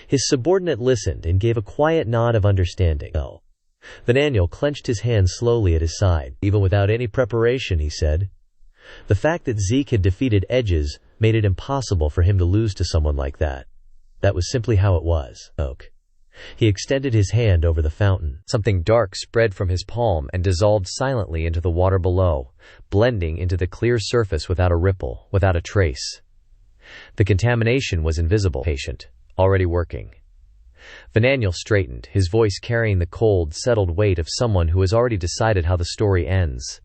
His subordinate listened and gave a quiet nod of understanding. Vananiel clenched his hand slowly at his side. Even without any preparation, he said. The fact that Zeke had defeated Edges made it impossible for him to lose to someone like that. That was simply how it was. He extended his hand over the fountain. Something dark spread from his palm and dissolved silently into the water below, blending into the clear surface without a ripple, without a trace. The contamination was invisible. Patient. Already working. Vananiel straightened, his voice carrying the cold, settled weight of someone who has already decided how the story ends.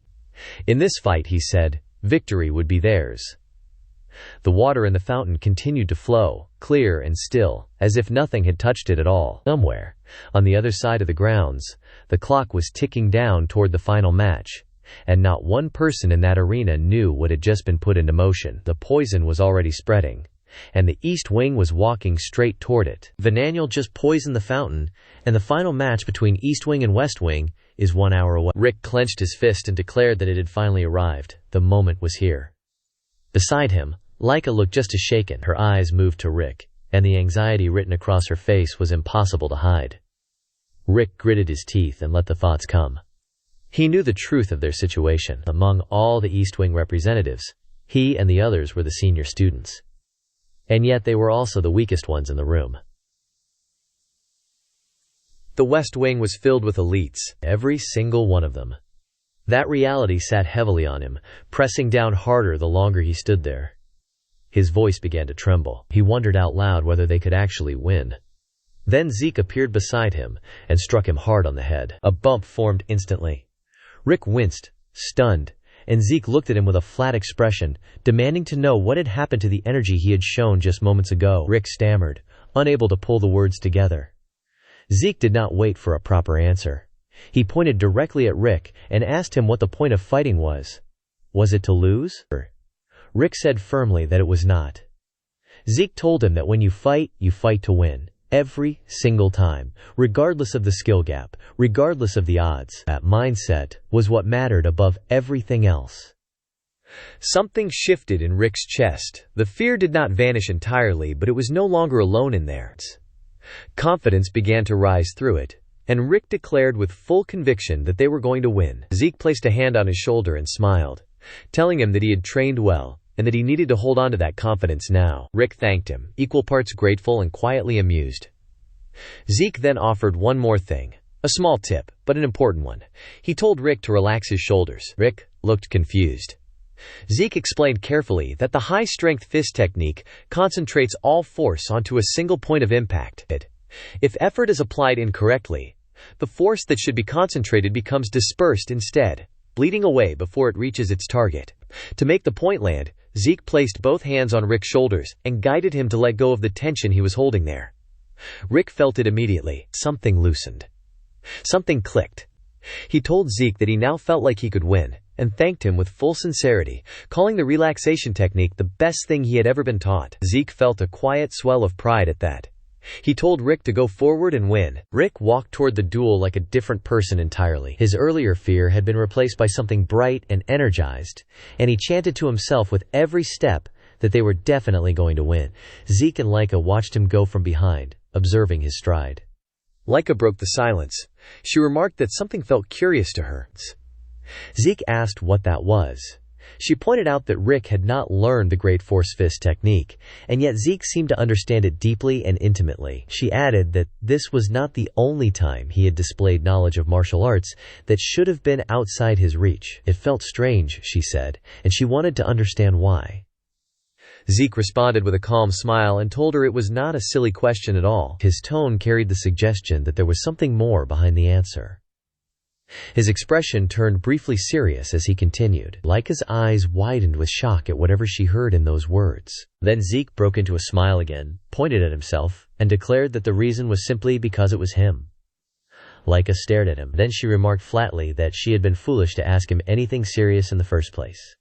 In this fight, he said, victory would be theirs. The water in the fountain continued to flow, clear and still, as if nothing had touched it at all. Somewhere, on the other side of the grounds, the clock was ticking down toward the final match, and not one person in that arena knew what had just been put into motion. The poison was already spreading, and the east wing was walking straight toward it. Vananiel just poisoned the fountain, and the final match between east wing and west wing is 1 hour away. Rick clenched his fist and declared that it had finally arrived. The moment was here. Beside him, Laika looked just as shaken. Her eyes moved to Rick, and the anxiety written across her face was impossible to hide. Rick gritted his teeth and let the thoughts come. He knew the truth of their situation. Among all the East Wing representatives, he and the others were the senior students. And yet they were also the weakest ones in the room. The West Wing was filled with elites, every single one of them. That reality sat heavily on him, pressing down harder the longer he stood there. His voice began to tremble. He wondered out loud whether they could actually win. Then Zeke appeared beside him and struck him hard on the head. A bump formed instantly. Rick winced, stunned, and Zeke looked at him with a flat expression, demanding to know what had happened to the energy he had shown just moments ago. Rick stammered, unable to pull the words together. Zeke did not wait for a proper answer. He pointed directly at Rick and asked him what the point of fighting was. Was it to lose? Rick said firmly that it was not. Zeke told him that when you fight to win. Every single time, regardless of the skill gap, regardless of the odds. That mindset was what mattered above everything else. Something shifted in Rick's chest. The fear did not vanish entirely, but it was no longer alone in there. Confidence began to rise through it, and Rick declared with full conviction that they were going to win. Zeke placed a hand on his shoulder and smiled, telling him that he had trained well, and that he needed to hold on to that confidence now. Rick thanked him, equal parts grateful and quietly amused. Zeke then offered one more thing, a small tip, but an important one. He told Rick to relax his shoulders. Rick looked confused. Zeke explained carefully that the high-strength fist technique concentrates all force onto a single point of impact. If effort is applied incorrectly, the force that should be concentrated becomes dispersed instead, bleeding away before it reaches its target. To make the point land, Zeke placed both hands on Rick's shoulders and guided him to let go of the tension he was holding there. Rick felt it immediately. Something loosened. Something clicked. He told Zeke that he now felt like he could win, and thanked him with full sincerity, calling the relaxation technique the best thing he had ever been taught. Zeke felt a quiet swell of pride at that. He told Rick to go forward and win. Rick walked toward the duel like a different person entirely. His earlier fear had been replaced by something bright and energized, and he chanted to himself with every step that they were definitely going to win. Zeke and Laika watched him go from behind, observing his stride. Laika broke the silence. She remarked that something felt curious to her. Zeke asked what that was. She pointed out that Rick had not learned the Great Force Fist technique, and yet Zeke seemed to understand it deeply and intimately. She added that this was not the only time he had displayed knowledge of martial arts that should have been outside his reach. It felt strange, she said, and she wanted to understand why. Zeke responded with a calm smile and told her it was not a silly question at all. His tone carried the suggestion that there was something more behind the answer. His expression turned briefly serious as he continued. Laika's eyes widened with shock at whatever she heard in those words. Then Zeke broke into a smile again, pointed at himself, and declared that the reason was simply because it was him. Laika stared at him. Then she remarked flatly that she had been foolish to ask him anything serious in the first place.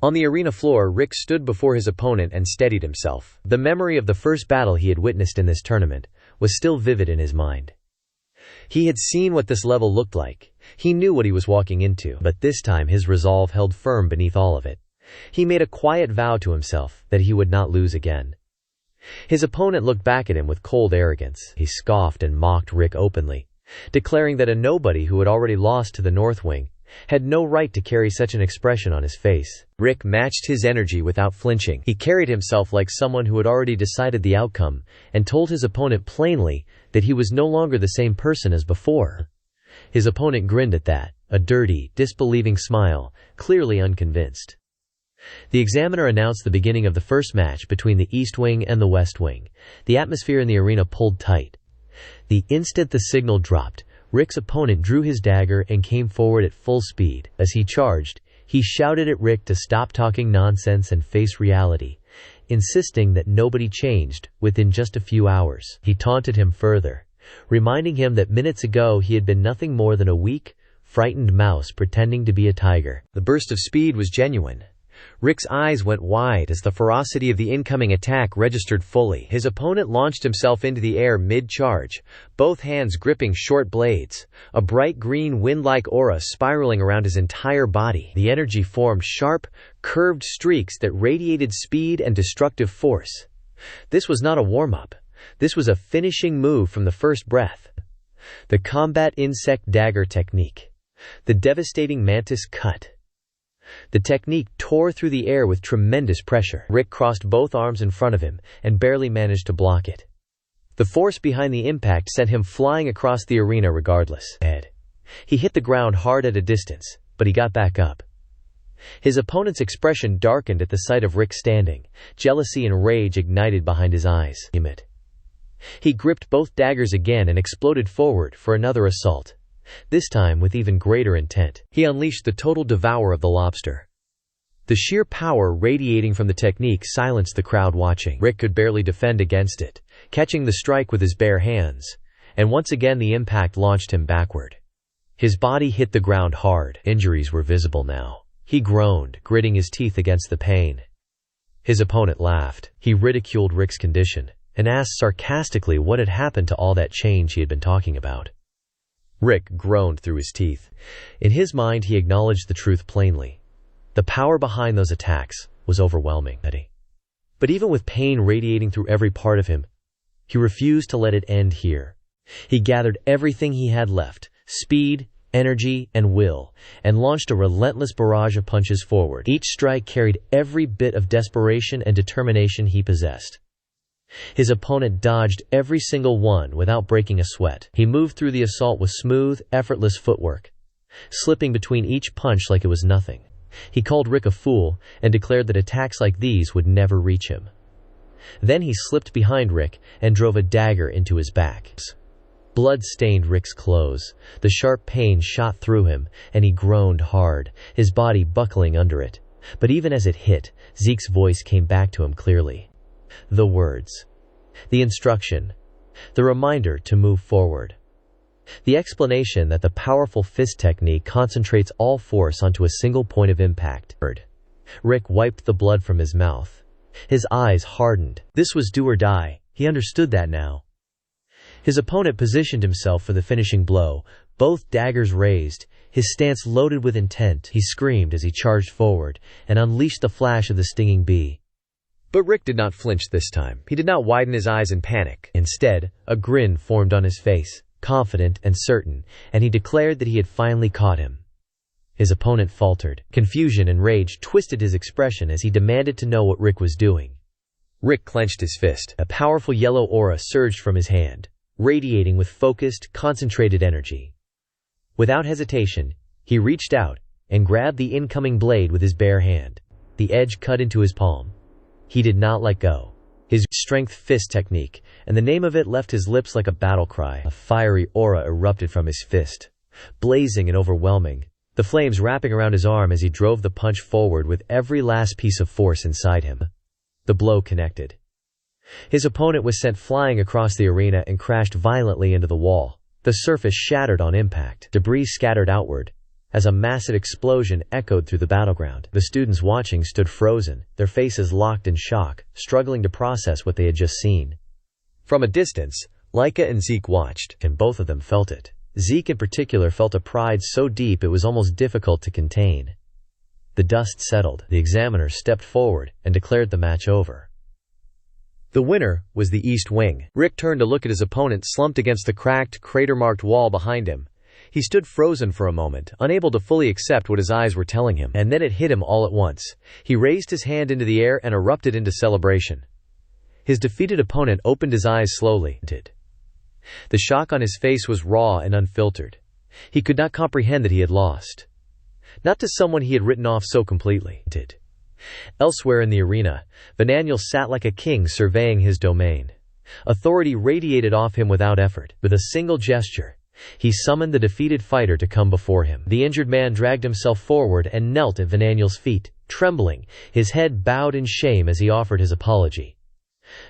On the arena floor, Rick stood before his opponent and steadied himself. The memory of the first battle he had witnessed in this tournament was still vivid in his mind. He had seen what this level looked like. He knew what he was walking into, but this time his resolve held firm beneath all of it. He made a quiet vow to himself that he would not lose again. His opponent looked back at him with cold arrogance. He scoffed and mocked Rick openly, declaring that a nobody who had already lost to the North Wing had no right to carry such an expression on his face. Rick matched his energy without flinching. He carried himself like someone who had already decided the outcome, and told his opponent plainly that he was no longer the same person as before. His opponent grinned at that, a dirty, disbelieving smile, clearly unconvinced. The examiner announced the beginning of the first match between the East Wing and the West Wing. The atmosphere in the arena pulled tight. The instant the signal dropped, Rick's opponent drew his dagger and came forward at full speed. As he charged, he shouted at Rick to stop talking nonsense and face reality, insisting that nobody changed within just a few hours. He taunted him further, reminding him that minutes ago he had been nothing more than a weak, frightened mouse pretending to be a tiger. The burst of speed was genuine. Rick's eyes went wide as the ferocity of the incoming attack registered fully. His opponent launched himself into the air mid-charge, both hands gripping short blades, a bright green wind-like aura spiraling around his entire body. The energy formed sharp, curved streaks that radiated speed and destructive force. This was not a warm-up. This was a finishing move from the first breath. The combat insect dagger technique. The devastating mantis cut. The technique tore through the air with tremendous pressure. Rick crossed both arms in front of him and barely managed to block it. The force behind the impact sent him flying across the arena regardless. He hit the ground hard at a distance, but he got back up. His opponent's expression darkened at the sight of Rick standing, jealousy and rage ignited behind his eyes. He gripped both daggers again and exploded forward for another assault. This time with even greater intent. He unleashed the total devour of the lobster. The sheer power radiating from the technique silenced the crowd watching. Rick could barely defend against it, catching the strike with his bare hands, and once again the impact launched him backward. His body hit the ground hard. Injuries were visible now. He groaned, gritting his teeth against the pain. His opponent laughed. He ridiculed Rick's condition and asked sarcastically what had happened to all that change he had been talking about. Rick groaned through his teeth. In his mind, he acknowledged the truth plainly. The power behind those attacks was overwhelming. But even with pain radiating through every part of him, he refused to let it end here. He gathered everything he had left, speed, energy, and will, and launched a relentless barrage of punches forward. Each strike carried every bit of desperation and determination he possessed. His opponent dodged every single one without breaking a sweat. He moved through the assault with smooth, effortless footwork, slipping between each punch like it was nothing. He called Rick a fool and declared that attacks like these would never reach him. Then he slipped behind Rick and drove a dagger into his back. Blood stained Rick's clothes. The sharp pain shot through him, and he groaned hard, his body buckling under it. But even as it hit, Zeke's voice came back to him clearly. The words, the instruction, the reminder to move forward. The explanation that the powerful fist technique concentrates all force onto a single point of impact. Rick wiped the blood from his mouth. His eyes hardened. This was do or die. He understood that now. His opponent positioned himself for the finishing blow, both daggers raised, his stance loaded with intent. He screamed as he charged forward and unleashed the flash of the stinging bee. But Rick did not flinch this time. He did not widen his eyes in panic. Instead, a grin formed on his face, confident and certain, and he declared that he had finally caught him. His opponent faltered. Confusion and rage twisted his expression as he demanded to know what Rick was doing. Rick clenched his fist. A powerful yellow aura surged from his hand, radiating with focused, concentrated energy. Without hesitation, he reached out and grabbed the incoming blade with his bare hand. The edge cut into his palm. He did not let go. His strength fist technique, and the name of it left his lips like a battle cry. A fiery aura erupted from his fist, blazing and overwhelming, the flames wrapping around his arm as he drove the punch forward with every last piece of force inside him. The blow connected. His opponent was sent flying across the arena and crashed violently into the wall. The surface shattered on impact. Debris scattered outward as a massive explosion echoed through the battleground. The students watching stood frozen, their faces locked in shock, struggling to process what they had just seen. From a distance, Laika and Zeke watched, and both of them felt it. Zeke in particular felt a pride so deep it was almost difficult to contain. The dust settled. The examiner stepped forward and declared the match over. The winner was the East Wing. Rick turned to look at his opponent slumped against the cracked, crater-marked wall behind him. He stood frozen for a moment, unable to fully accept what his eyes were telling him, and then it hit him all at once. He raised his hand into the air and erupted into celebration. His defeated opponent opened his eyes slowly. The shock on his face was raw and unfiltered. He could not comprehend that he had lost. Not to someone he had written off so completely. Elsewhere in the arena, Vananiel sat like a king surveying his domain. Authority radiated off him without effort. With a single gesture, he summoned the defeated fighter to come before him. The injured man dragged himself forward and knelt at Vananiel's feet, trembling, his head bowed in shame as he offered his apology.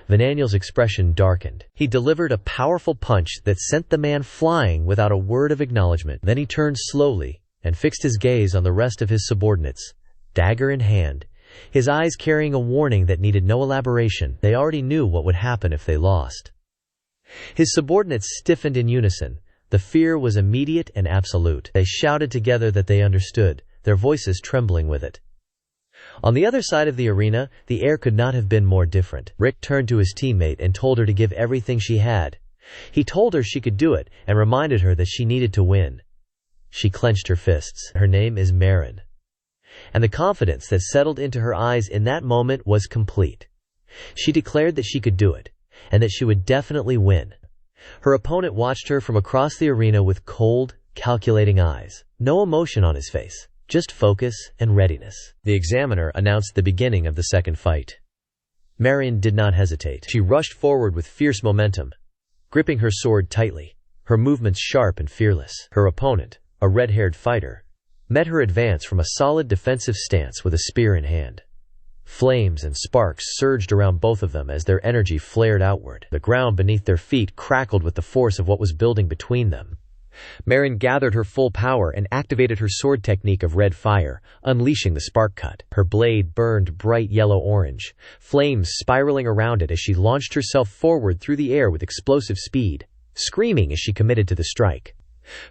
Vananiel's expression darkened. He delivered a powerful punch that sent the man flying without a word of acknowledgement. Then he turned slowly and fixed his gaze on the rest of his subordinates, dagger in hand, his eyes carrying a warning that needed no elaboration. They already knew what would happen if they lost. His subordinates stiffened in unison. The fear was immediate and absolute. They shouted together that they understood, their voices trembling with it. On the other side of the arena, the air could not have been more different. Rick turned to his teammate and told her to give everything she had. He told her she could do it and reminded her that she needed to win. She clenched her fists. Her name is Marin. And the confidence that settled into her eyes in that moment was complete. She declared that she could do it, and that she would definitely win. Her opponent watched her from across the arena with cold, calculating eyes. No emotion on his face, just focus and readiness. The examiner announced the beginning of the second fight. Marion did not hesitate. She rushed forward with fierce momentum, gripping her sword tightly, her movements sharp and fearless. Her opponent, a red-haired fighter, met her advance from a solid defensive stance with a spear in hand. Flames and sparks surged around both of them as their energy flared outward. The ground beneath their feet crackled with the force of what was building between them. Marin gathered her full power and activated her sword technique of red fire, unleashing the spark cut. Her blade burned bright yellow-orange, flames spiraling around it as she launched herself forward through the air with explosive speed, screaming as she committed to the strike.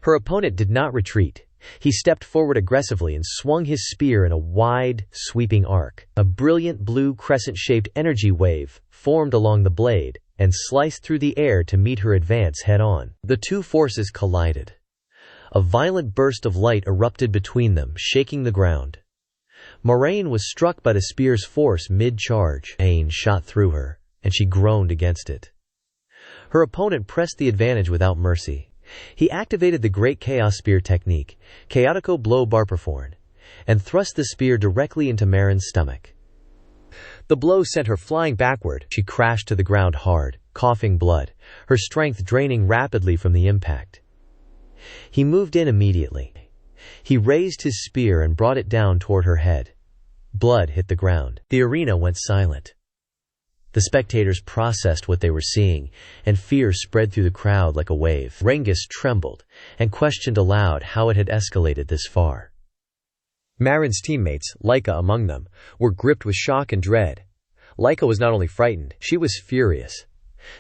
Her opponent did not retreat. He stepped forward aggressively and swung his spear in a wide, sweeping arc. A brilliant blue crescent-shaped energy wave formed along the blade and sliced through the air to meet her advance head-on. The two forces collided. A violent burst of light erupted between them, shaking the ground. Moraine was struck by the spear's force mid-charge. Pain shot through her, and she groaned against it. Her opponent pressed the advantage without mercy. He activated the Great Chaos Spear technique, Chaotico Blow Barperforn, and thrust the spear directly into Marin's stomach. The blow sent her flying backward. She crashed to the ground hard, coughing blood, her strength draining rapidly from the impact. He moved in immediately. He raised his spear and brought it down toward her head. Blood hit the ground. The arena went silent. The spectators processed what they were seeing, and fear spread through the crowd like a wave. Rangis trembled and questioned aloud how it had escalated this far. Marin's teammates, Laika among them, were gripped with shock and dread. Laika was not only frightened, she was furious.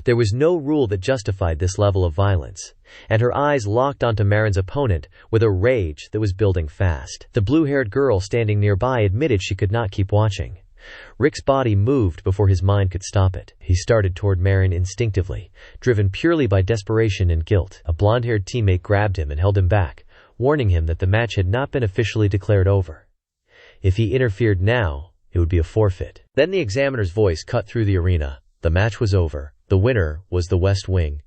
There was no rule that justified this level of violence, and her eyes locked onto Marin's opponent with a rage that was building fast. The blue-haired girl standing nearby admitted she could not keep watching. Rick's body moved before his mind could stop it. He started toward Marin instinctively, driven purely by desperation and guilt. A blonde-haired teammate grabbed him and held him back, warning him that the match had not been officially declared over. If he interfered now, it would be a forfeit. Then the examiner's voice cut through the arena. The match was over. The winner was the West Wing.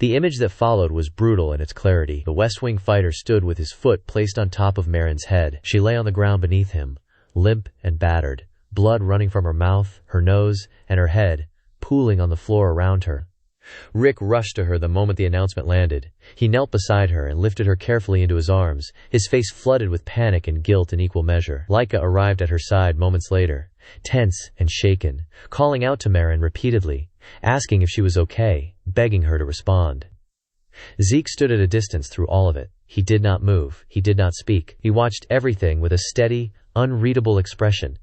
The image that followed was brutal in its clarity. The West Wing fighter stood with his foot placed on top of Marin's head. She lay on the ground beneath him, limp and battered, blood running from her mouth, her nose, and her head, pooling on the floor around her. Rick rushed to her the moment the announcement landed. He knelt beside her and lifted her carefully into his arms, his face flooded with panic and guilt in equal measure. Laika arrived at her side moments later, tense and shaken, calling out to Marin repeatedly, asking if she was okay, begging her to respond. Zeke stood at a distance through all of it. He did not move. He did not speak. He watched everything with a steady, unreadable expression,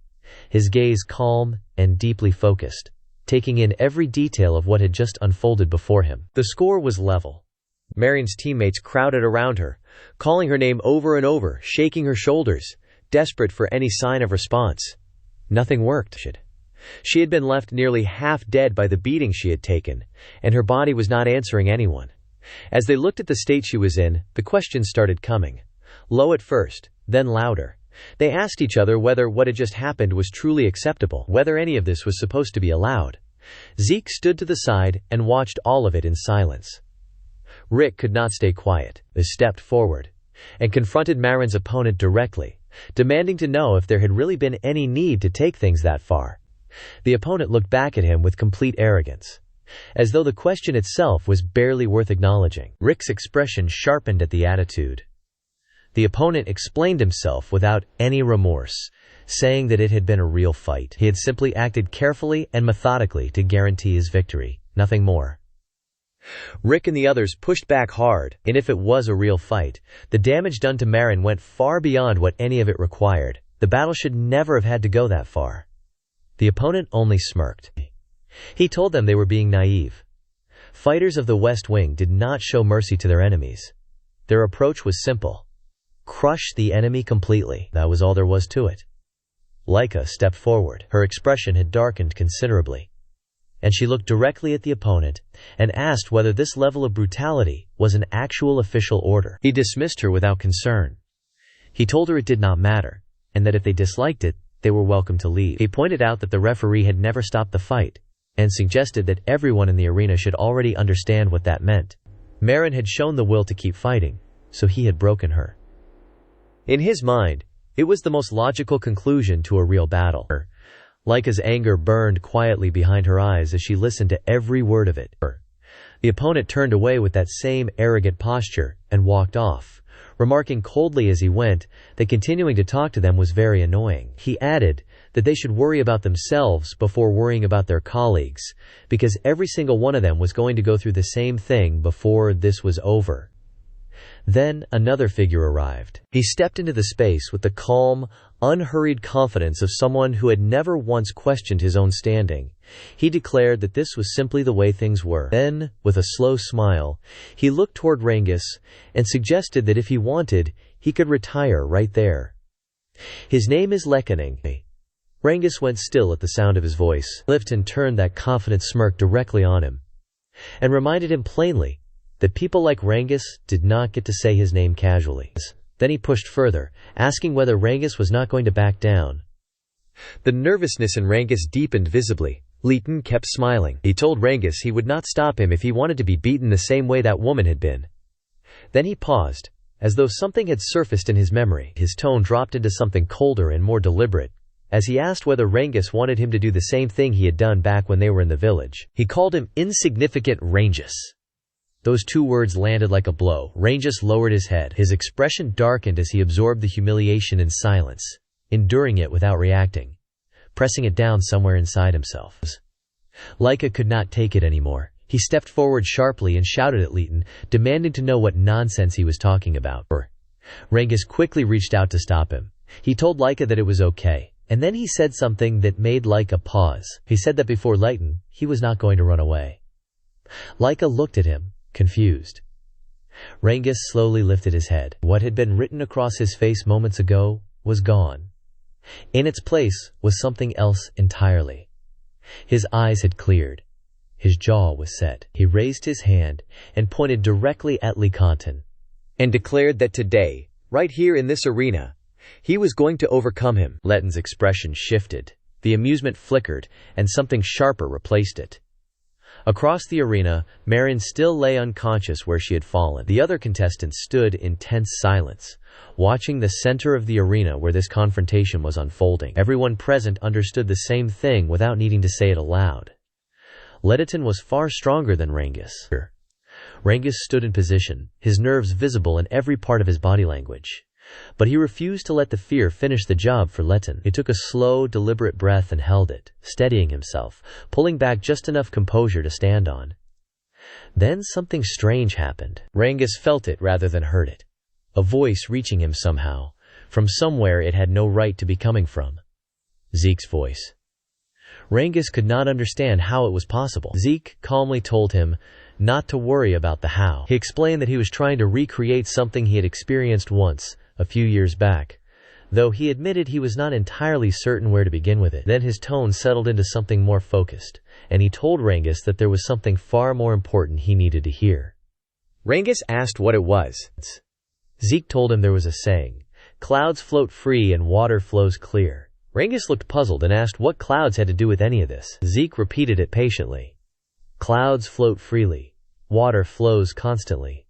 his gaze calm and deeply focused, taking in every detail of what had just unfolded before him. The score was level. Marin's teammates crowded around her, calling her name over and over, shaking her shoulders, desperate for any sign of response. Nothing worked. She had been left nearly half dead by the beating she had taken, and her body was not answering anyone. As they looked at the state she was in, the questions started coming. Low at first, then louder. They asked each other whether what had just happened was truly acceptable, whether any of this was supposed to be allowed. Zeke stood to the side and watched all of it in silence. Rick could not stay quiet. He stepped forward and confronted Marin's opponent directly, demanding to know if there had really been any need to take things that far. The opponent looked back at him with complete arrogance, as though the question itself was barely worth acknowledging. Rick's expression sharpened at the attitude. The opponent explained himself without any remorse, saying that it had been a real fight. He had simply acted carefully and methodically to guarantee his victory, nothing more. Rick and the others pushed back hard, and if it was a real fight, the damage done to Marin went far beyond what any of it required. The battle should never have had to go that far. The opponent only smirked. He told them they were being naive. Fighters of the West Wing did not show mercy to their enemies. Their approach was simple. Crush the enemy completely. That was all there was to it. Laika stepped forward. Her expression had darkened considerably, and she looked directly at the opponent and asked whether this level of brutality was an actual official order. He dismissed her without concern. He told her it did not matter, and that if they disliked it, they were welcome to leave. He pointed out that the referee had never stopped the fight, and suggested that everyone in the arena should already understand what that meant. Marin had shown the will to keep fighting, so he had broken her. In his mind, it was the most logical conclusion to a real battle. Laika's anger burned quietly behind her eyes as she listened to every word of it. The opponent turned away with that same arrogant posture and walked off, remarking coldly as he went that continuing to talk to them was very annoying. He added that they should worry about themselves before worrying about their colleagues, because every single one of them was going to go through the same thing before this was over. Then another figure arrived. He stepped into the space with the calm, unhurried confidence of someone who had never once questioned his own standing. He declared that this was simply the way things were. Then, with a slow smile, he looked toward Rangis and suggested that if he wanted, he could retire right there. His name is Lekkening. Rangis went still at the sound of his voice. Lifton turned that confident smirk directly on him, and reminded him plainly that people like Rangis did not get to say his name casually. Then he pushed further, asking whether Rangis was not going to back down. The nervousness in Rangis deepened visibly. Leighton kept smiling. He told Rangis he would not stop him if he wanted to be beaten the same way that woman had been. Then he paused, as though something had surfaced in his memory. His tone dropped into something colder and more deliberate, as he asked whether Rangis wanted him to do the same thing he had done back when they were in the village. He called him insignificant Rangis. Those two words landed like a blow. Rangis lowered his head. His expression darkened as he absorbed the humiliation in silence, enduring it without reacting, pressing it down somewhere inside himself. Laika could not take it anymore. He stepped forward sharply and shouted at Leighton, demanding to know what nonsense he was talking about. Rangis quickly reached out to stop him. He told Laika that it was okay, and then he said something that made Laika pause. He said that before Leighton, he was not going to run away. Laika looked at him, confused. Rangis slowly lifted his head. What had been written across his face moments ago was gone. In its place was something else entirely. His eyes had cleared. His jaw was set. He raised his hand and pointed directly at Leconton, and declared that today, right here in this arena, he was going to overcome him. Letton's expression shifted. The amusement flickered, and something sharper replaced it. Across the arena, Marin still lay unconscious where she had fallen. The other contestants stood in tense silence, watching the center of the arena where this confrontation was unfolding. Everyone present understood the same thing without needing to say it aloud. Letton was far stronger than Rangis. Rangis stood in position, his nerves visible in every part of his body language. But he refused to let the fear finish the job for Letton. He took a slow, deliberate breath and held it, steadying himself, pulling back just enough composure to stand on. Then something strange happened. Rangis felt it rather than heard it. A voice reaching him somehow, from somewhere it had no right to be coming from. Zeke's voice. Rangis could not understand how it was possible. Zeke calmly told him not to worry about the how. He explained that he was trying to recreate something he had experienced once, a few years back, though he admitted he was not entirely certain where to begin with it. Then his tone settled into something more focused, and he told Rangis that there was something far more important he needed to hear. Rangis asked what it was. Zeke told him there was a saying, "Clouds float free and water flows clear." Rangis looked puzzled and asked what clouds had to do with any of this. Zeke repeated it patiently. "Clouds float freely. Water flows constantly."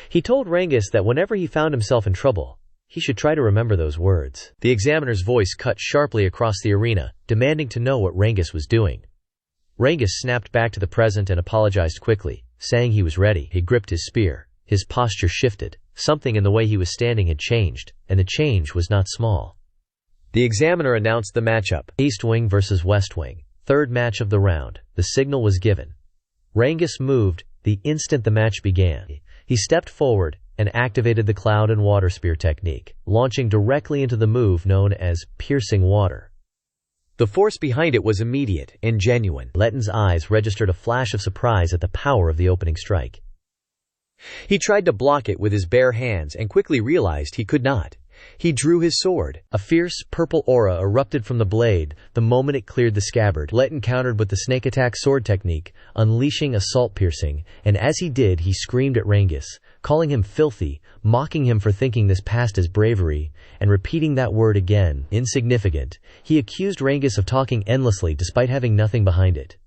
He told Rangis that whenever he found himself in trouble, He should try to remember those words. The examiner's voice cut sharply across the arena, demanding to know what Rangis was doing. Rangis snapped back to the present and apologized quickly, saying he was ready. He gripped his spear. His posture shifted. Something in the way he was standing had changed, and the change was not small. The examiner announced the matchup, East Wing versus West Wing, third match of the round. The signal was given. Rangis moved the instant the match began. He stepped forward and activated the cloud and water spear technique, launching directly into the move known as piercing water. The force behind it was immediate and genuine. Letton's eyes registered a flash of surprise at the power of the opening strike. He tried to block it with his bare hands and quickly realized he could not. He drew his sword. A fierce, purple aura erupted from the blade the moment it cleared the scabbard. Letton countered with the snake attack sword technique, unleashing assault piercing, and as he did, he screamed at Rangis, calling him filthy, mocking him for thinking this passed as bravery, and repeating that word again, insignificant. He accused Rangis of talking endlessly despite having nothing behind it.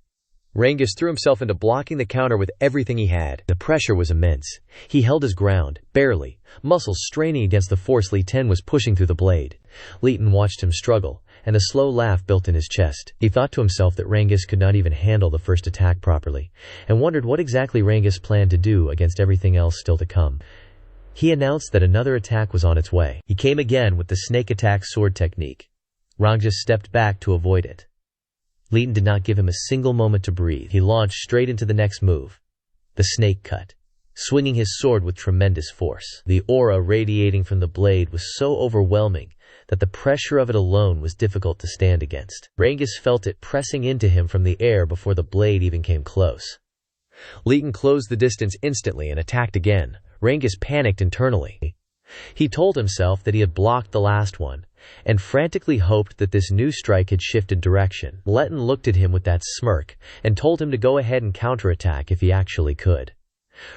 Rangis threw himself into blocking the counter with everything he had. The pressure was immense. He held his ground, barely, muscles straining against the force Li Ten was pushing through the blade. Leighton watched him struggle, and a slow laugh built in his chest. He thought to himself that Rangis could not even handle the first attack properly, and wondered what exactly Rangis planned to do against everything else still to come. He announced that another attack was on its way. He came again with the snake attack sword technique. Rangis stepped back to avoid it. Leighton did not give him a single moment to breathe. He launched straight into the next move, the snake cut, swinging his sword with tremendous force. The aura radiating from the blade was so overwhelming that the pressure of it alone was difficult to stand against. Rangis felt it pressing into him from the air before the blade even came close. Leighton closed the distance instantly and attacked again. Rangis panicked internally. He told himself that he had blocked the last one, and frantically hoped that this new strike had shifted direction. Letton looked at him with that smirk, and told him to go ahead and counterattack if he actually could.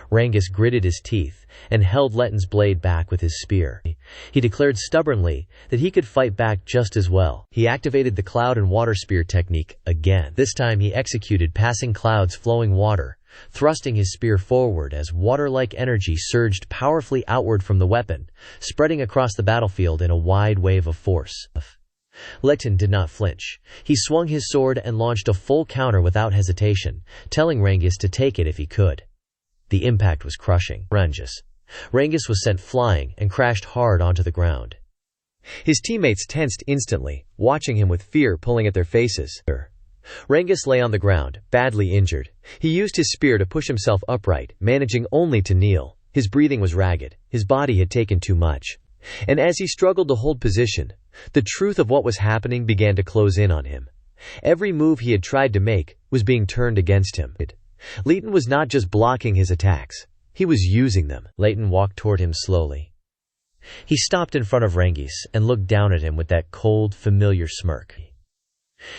Rangis gritted his teeth, and held Letton's blade back with his spear. He declared stubbornly that he could fight back just as well. He activated the cloud and water spear technique again. This time he executed passing clouds flowing water, thrusting his spear forward as water-like energy surged powerfully outward from the weapon, spreading across the battlefield in a wide wave of force. Letton did not flinch. He swung his sword and launched a full counter without hesitation, telling Rangis to take it if he could. The impact was crushing. Rangis was sent flying and crashed hard onto the ground. His teammates tensed instantly, watching him with fear pulling at their faces. Rangis lay on the ground, badly injured. He used his spear to push himself upright, managing only to kneel. His breathing was ragged. His body had taken too much. And as he struggled to hold position, the truth of what was happening began to close in on him. Every move he had tried to make was being turned against him. Leighton was not just blocking his attacks. He was using them. Leighton walked toward him slowly. He stopped in front of Rangis and looked down at him with that cold, familiar smirk.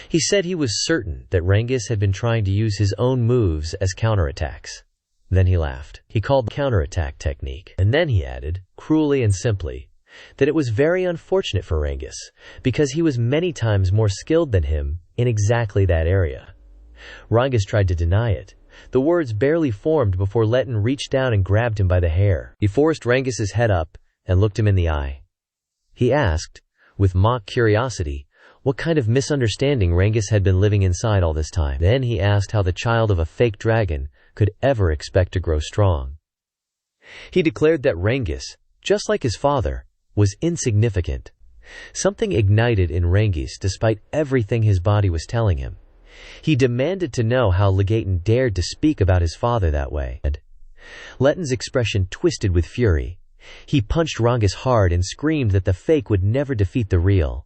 He said he was certain that Rangis had been trying to use his own moves as counterattacks. Then he laughed. He called the counterattack technique. And then he added, cruelly and simply, that it was very unfortunate for Rangis, because he was many times more skilled than him in exactly that area. Rangis tried to deny it. The words barely formed before Letton reached down and grabbed him by the hair. He forced Rangis's head up and looked him in the eye. He asked, with mock curiosity, what kind of misunderstanding Rangis had been living inside all this time. Then he asked how the child of a fake dragon could ever expect to grow strong. He declared that Rangis, just like his father, was insignificant. Something ignited in Rangis despite everything his body was telling him. He demanded to know how Legaton dared to speak about his father that way. Letton's expression twisted with fury. He punched Rangis hard and screamed that the fake would never defeat the real.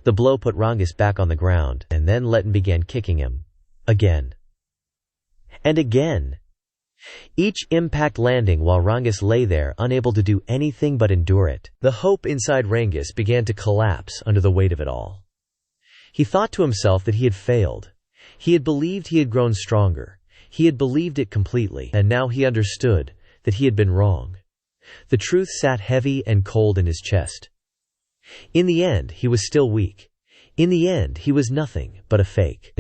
The blow put Rangis back on the ground, and then Letton began kicking him. Again. And again. Each impact landing while Rangis lay there unable to do anything but endure it. The hope inside Rangis began to collapse under the weight of it all. He thought to himself that he had failed. He had believed he had grown stronger. He had believed it completely, and now he understood that he had been wrong. The truth sat heavy and cold in his chest. In the end, he was still weak. In the end, he was nothing but a fake.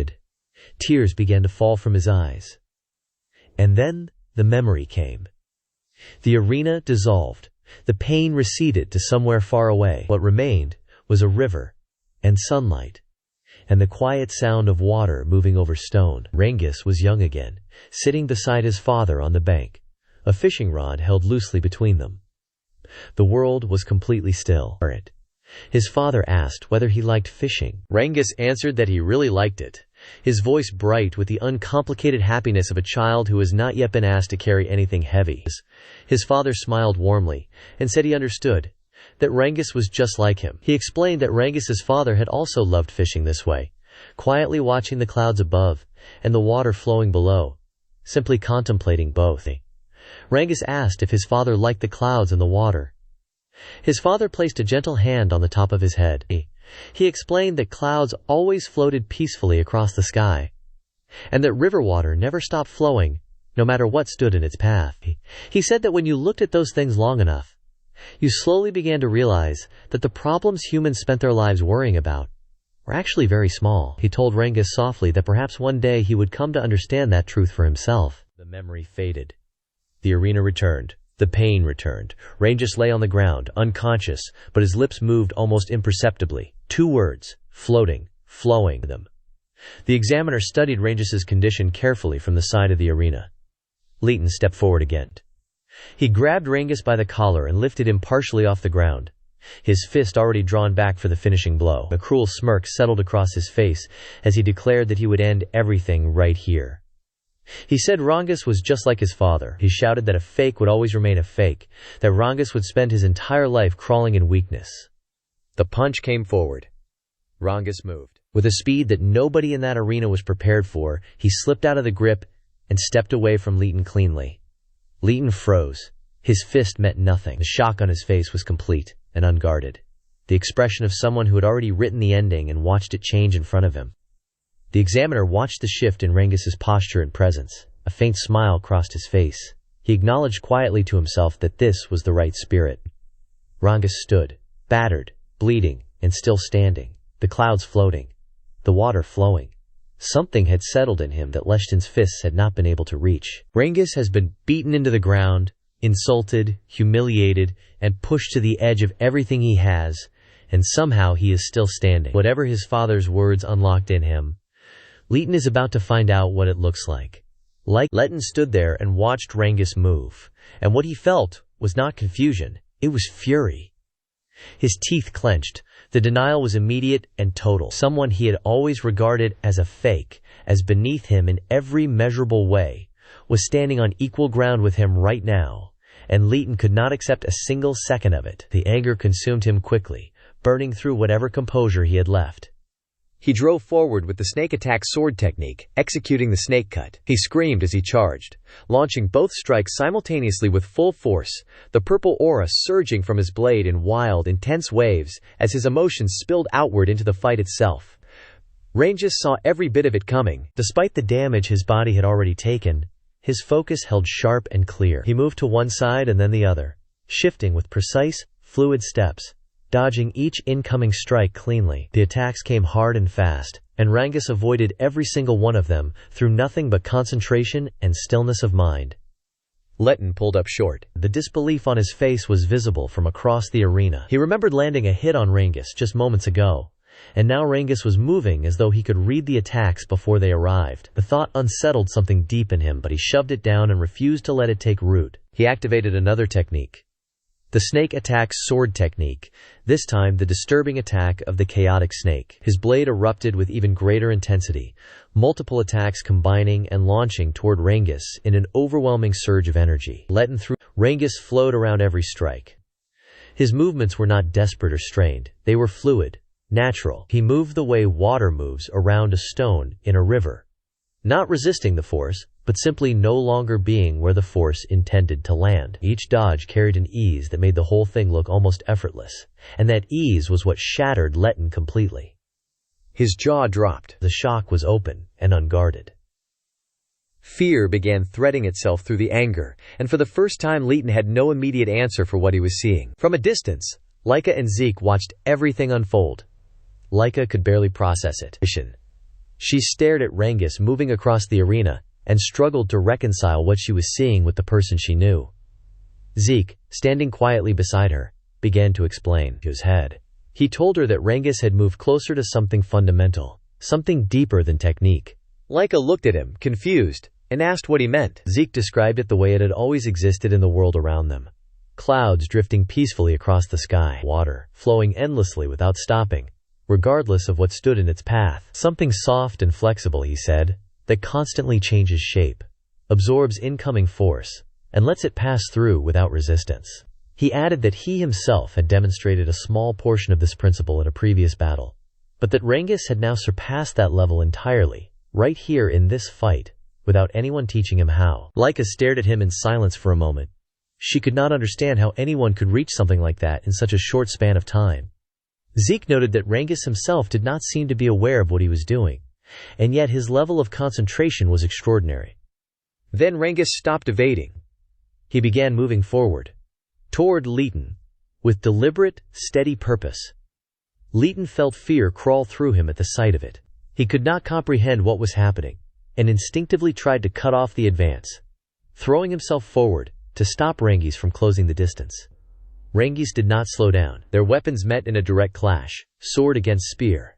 Tears began to fall from his eyes. And then the memory came. The arena dissolved. The pain receded to somewhere far away. What remained was a river, and sunlight, and the quiet sound of water moving over stone. Rangis was young again, sitting beside his father on the bank, a fishing rod held loosely between them. The world was completely still. His father asked whether he liked fishing. Rangis answered that he really liked it, his voice bright with the uncomplicated happiness of a child who has not yet been asked to carry anything heavy. His father smiled warmly and said he understood, that Rangis was just like him. He explained that Rangis's father had also loved fishing this way, quietly watching the clouds above and the water flowing below, simply contemplating both. Rangis asked if his father liked the clouds and the water. His father placed a gentle hand on the top of his head. He explained that clouds always floated peacefully across the sky, and that river water never stopped flowing, no matter what stood in its path. He said that when you looked at those things long enough, you slowly began to realize that the problems humans spent their lives worrying about were actually very small. He told Rangis softly that perhaps one day he would come to understand that truth for himself. The memory faded. The arena returned. The pain returned. Rangis lay on the ground, unconscious, but his lips moved almost imperceptibly. 2 words, floating, flowing to them. The examiner studied Rangis's condition carefully from the side of the arena. Leighton stepped forward again. He grabbed Rangis by the collar and lifted him partially off the ground, his fist already drawn back for the finishing blow. A cruel smirk settled across his face as he declared that he would end everything right here. He said Rangis was just like his father. He shouted that a fake would always remain a fake, that Rangis would spend his entire life crawling in weakness. The punch came forward. Rangis moved. With a speed that nobody in that arena was prepared for, he slipped out of the grip and stepped away from Leighton cleanly. Leighton froze. His fist meant nothing. The shock on his face was complete and unguarded, the expression of someone who had already written the ending and watched it change in front of him. The examiner watched the shift in Rangis's posture and presence. A faint smile crossed his face. He acknowledged quietly to himself that this was the right spirit. Rangis stood, battered, bleeding, and still standing, the clouds floating, the water flowing. Something had settled in him that Leshton's fists had not been able to reach. Rangis has been beaten into the ground, insulted, humiliated, and pushed to the edge of everything he has, and somehow he is still standing. Whatever his father's words unlocked in him, Leighton is about to find out what it looks like. Leighton stood there and watched Rangis move, and what he felt was not confusion, it was fury. His teeth clenched. The denial was immediate and total. Someone he had always regarded as a fake, as beneath him in every measurable way, was standing on equal ground with him right now, and Leighton could not accept a single second of it. The anger consumed him quickly, burning through whatever composure he had left. He drove forward with the snake attack sword technique, executing the snake cut. He screamed as he charged, launching both strikes simultaneously with full force, the purple aura surging from his blade in wild, intense waves as his emotions spilled outward into the fight itself. Rangis saw every bit of it coming. Despite the damage his body had already taken, his focus held sharp and clear. He moved to one side and then the other, shifting with precise, fluid steps, dodging each incoming strike cleanly. The attacks came hard and fast, and Rangis avoided every single one of them through nothing but concentration and stillness of mind. Leighton pulled up short. The disbelief on his face was visible from across the arena. He remembered landing a hit on Rangis just moments ago, and now Rangis was moving as though he could read the attacks before they arrived. The thought unsettled something deep in him, but he shoved it down and refused to let it take root. He activated another technique. The snake attack sword technique, this time the disturbing attack of the chaotic snake. His blade erupted with even greater intensity, multiple attacks combining and launching toward Rangis in an overwhelming surge of energy. Leighton threw. Rangis flowed around every strike. His movements were not desperate or strained, they were fluid, natural. He moved the way water moves around a stone in a river, not resisting the force, but simply no longer being where the force intended to land. Each dodge carried an ease that made the whole thing look almost effortless, and that ease was what shattered Leighton completely. His jaw dropped. The shock was open and unguarded. Fear began threading itself through the anger, and for the first time Leighton had no immediate answer for what he was seeing. From a distance, Leica and Zeke watched everything unfold. Leica could barely process it. She stared at Rangis moving across the arena, and struggled to reconcile what she was seeing with the person she knew. Zeke, standing quietly beside her, began to explain his head. He told her that Rangis had moved closer to something fundamental, something deeper than technique. Laika looked at him, confused, and asked what he meant. Zeke described it the way it had always existed in the world around them. Clouds drifting peacefully across the sky, water flowing endlessly without stopping, regardless of what stood in its path. Something soft and flexible, he said, that constantly changes shape, absorbs incoming force, and lets it pass through without resistance. He added that he himself had demonstrated a small portion of this principle in a previous battle, but that Rangis had now surpassed that level entirely, right here in this fight, without anyone teaching him how. Laika stared at him in silence for a moment. She could not understand how anyone could reach something like that in such a short span of time. Zeke noted that Rangis himself did not seem to be aware of what he was doing, and yet his level of concentration was extraordinary. Then Rangis stopped evading. He began moving forward, toward Leighton, with deliberate, steady purpose. Leighton felt fear crawl through him at the sight of it. He could not comprehend what was happening, and instinctively tried to cut off the advance, throwing himself forward to stop Rangis from closing the distance. Rangis did not slow down. Their weapons met in a direct clash, sword against spear,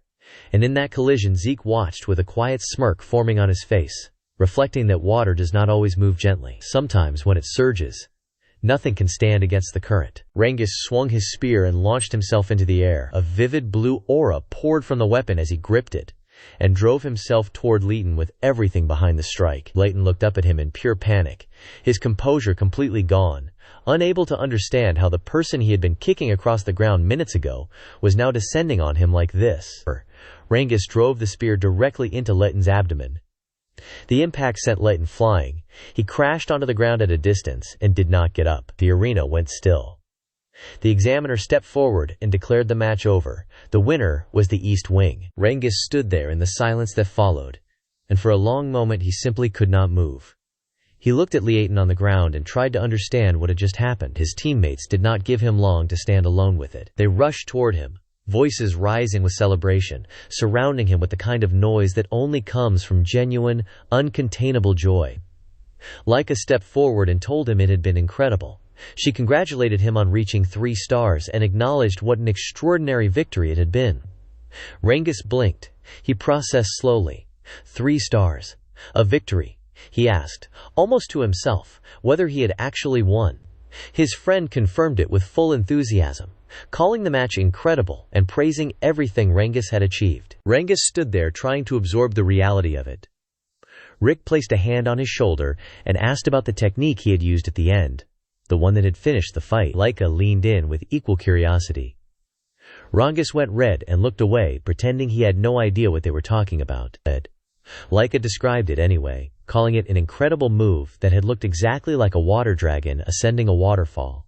and in that collision Zeke watched with a quiet smirk forming on his face, reflecting that water does not always move gently. Sometimes when it surges, nothing can stand against the current. Rangis swung his spear and launched himself into the air. A vivid blue aura poured from the weapon as he gripped it, and drove himself toward Leighton with everything behind the strike. Leighton looked up at him in pure panic, his composure completely gone, unable to understand how the person he had been kicking across the ground minutes ago was now descending on him like this. Rangis drove the spear directly into Leighton's abdomen. The impact sent Leighton flying. He crashed onto the ground at a distance and did not get up. The arena went still. The examiner stepped forward and declared the match over. The winner was the East Wing. Rangis stood there in the silence that followed, and for a long moment he simply could not move. He looked at Leighton on the ground and tried to understand what had just happened. His teammates did not give him long to stand alone with it. They rushed toward him, voices rising with celebration, surrounding him with the kind of noise that only comes from genuine, uncontainable joy. Laika stepped forward and told him it had been incredible. She congratulated him on reaching 3 stars and acknowledged what an extraordinary victory it had been. Rangis blinked. He processed slowly. 3 stars. A victory, he asked, almost to himself, whether he had actually won. His friend confirmed it with full enthusiasm, calling the match incredible and praising everything Rangis had achieved. Rangis stood there trying to absorb the reality of it. Rick placed a hand on his shoulder and asked about the technique he had used at the end, the one that had finished the fight. Laika leaned in with equal curiosity. Rangis went red and looked away, pretending he had no idea what they were talking about. Laika described it anyway, calling it an incredible move that had looked exactly like a water dragon ascending a waterfall.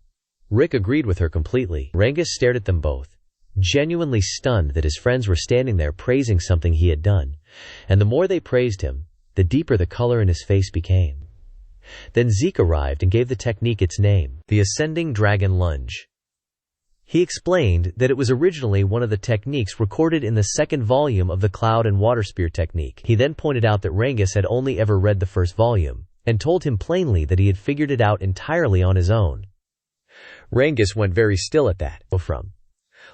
Rick agreed with her completely. Rangis stared at them both, genuinely stunned that his friends were standing there praising something he had done, and the more they praised him, the deeper the color in his face became. Then Zeke arrived and gave the technique its name, the Ascending Dragon Lunge. He explained that it was originally one of the techniques recorded in the second volume of the Cloud and Water Spear technique. He then pointed out that Rangis had only ever read the first volume, and told him plainly that he had figured it out entirely on his own. Rangis went very still at that.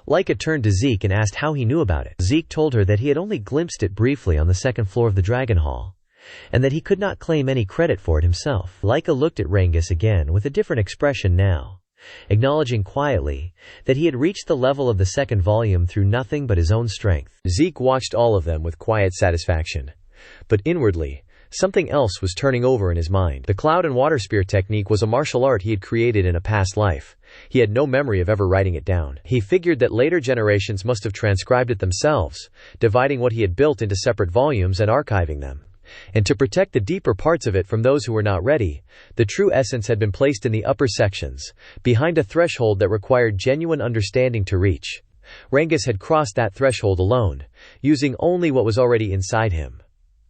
Laika turned to Zeke and asked how he knew about it. Zeke told her that he had only glimpsed it briefly on the second floor of the Dragon Hall, and that he could not claim any credit for it himself. Laika looked at Rangis again with a different expression now, acknowledging quietly that he had reached the level of the second volume through nothing but his own strength. Zeke watched all of them with quiet satisfaction, but inwardly, something else was turning over in his mind. The Cloud and Water Spear technique was a martial art he had created in a past life. He had no memory of ever writing it down. He figured that later generations must have transcribed it themselves, dividing what he had built into separate volumes and archiving them. And to protect the deeper parts of it from those who were not ready, the true essence had been placed in the upper sections, behind a threshold that required genuine understanding to reach. Rangis had crossed that threshold alone, using only what was already inside him.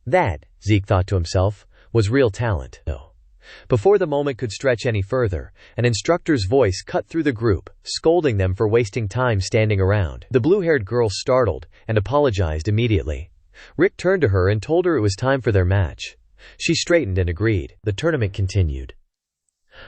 That, Zeke thought to himself, was real talent. No. Before the moment could stretch any further, an instructor's voice cut through the group, scolding them for wasting time standing around. The blue-haired girl startled and apologized immediately. Rick turned to her and told her it was time for their match. She straightened and agreed. The tournament continued.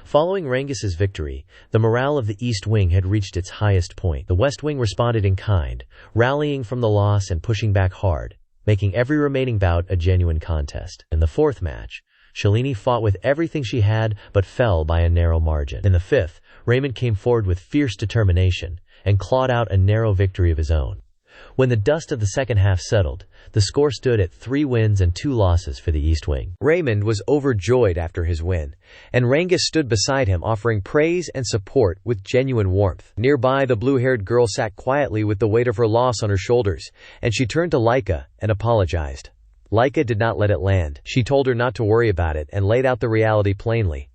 Following Rangis's victory, the morale of the East Wing had reached its highest point. The West Wing responded in kind, rallying from the loss and pushing back hard, making every remaining bout a genuine contest. In the fourth match, Shalini fought with everything she had but fell by a narrow margin. In the fifth, Raymond came forward with fierce determination and clawed out a narrow victory of his own. When the dust of the second half settled, the score stood at 3 wins and 2 losses for the East Wing. Raymond was overjoyed after his win, and Rangis stood beside him offering praise and support with genuine warmth. Nearby, the blue-haired girl sat quietly with the weight of her loss on her shoulders, and she turned to Laika and apologized. Laika did not let it land. She told her not to worry about it and laid out the reality plainly.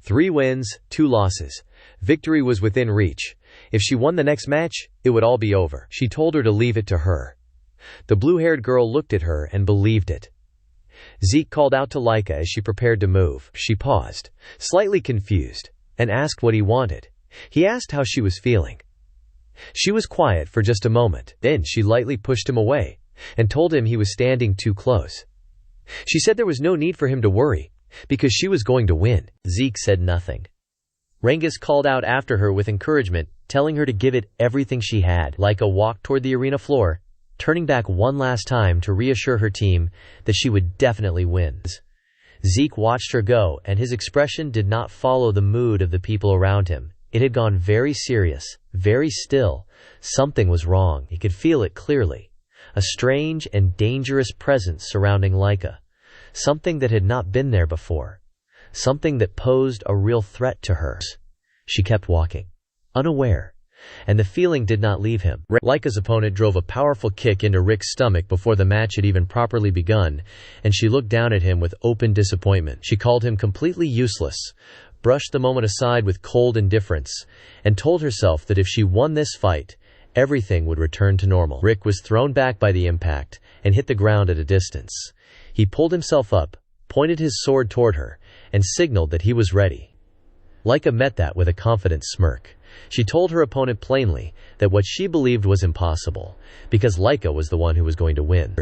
3 wins, 2 losses. Victory was within reach. If she won the next match, it would all be over. She told her to leave it to her. The blue-haired girl looked at her and believed it. Zeke called out to Laika as she prepared to move. She paused, slightly confused, and asked what he wanted. He asked how she was feeling. She was quiet for just a moment. Then she lightly pushed him away and told him he was standing too close. She said there was no need for him to worry, because she was going to win. Zeke said nothing. Rangis called out after her with encouragement, telling her to give it everything she had. Laika walked toward the arena floor, turning back one last time to reassure her team that she would definitely win. Zeke watched her go, and his expression did not follow the mood of the people around him. It had gone very serious, very still. Something was wrong. He could feel it clearly. A strange and dangerous presence surrounding Laika. Something that had not been there before. Something that posed a real threat to her. She kept walking, unaware, and the feeling did not leave him. Laika's opponent drove a powerful kick into Rick's stomach before the match had even properly begun, and she looked down at him with open disappointment. She called him completely useless, brushed the moment aside with cold indifference, and told herself that if she won this fight, everything would return to normal. Rick was thrown back by the impact and hit the ground at a distance. He pulled himself up, pointed his sword toward her, and signaled that he was ready. Laika met that with a confident smirk. She told her opponent plainly that what she believed was impossible, because Laika was the one who was going to win.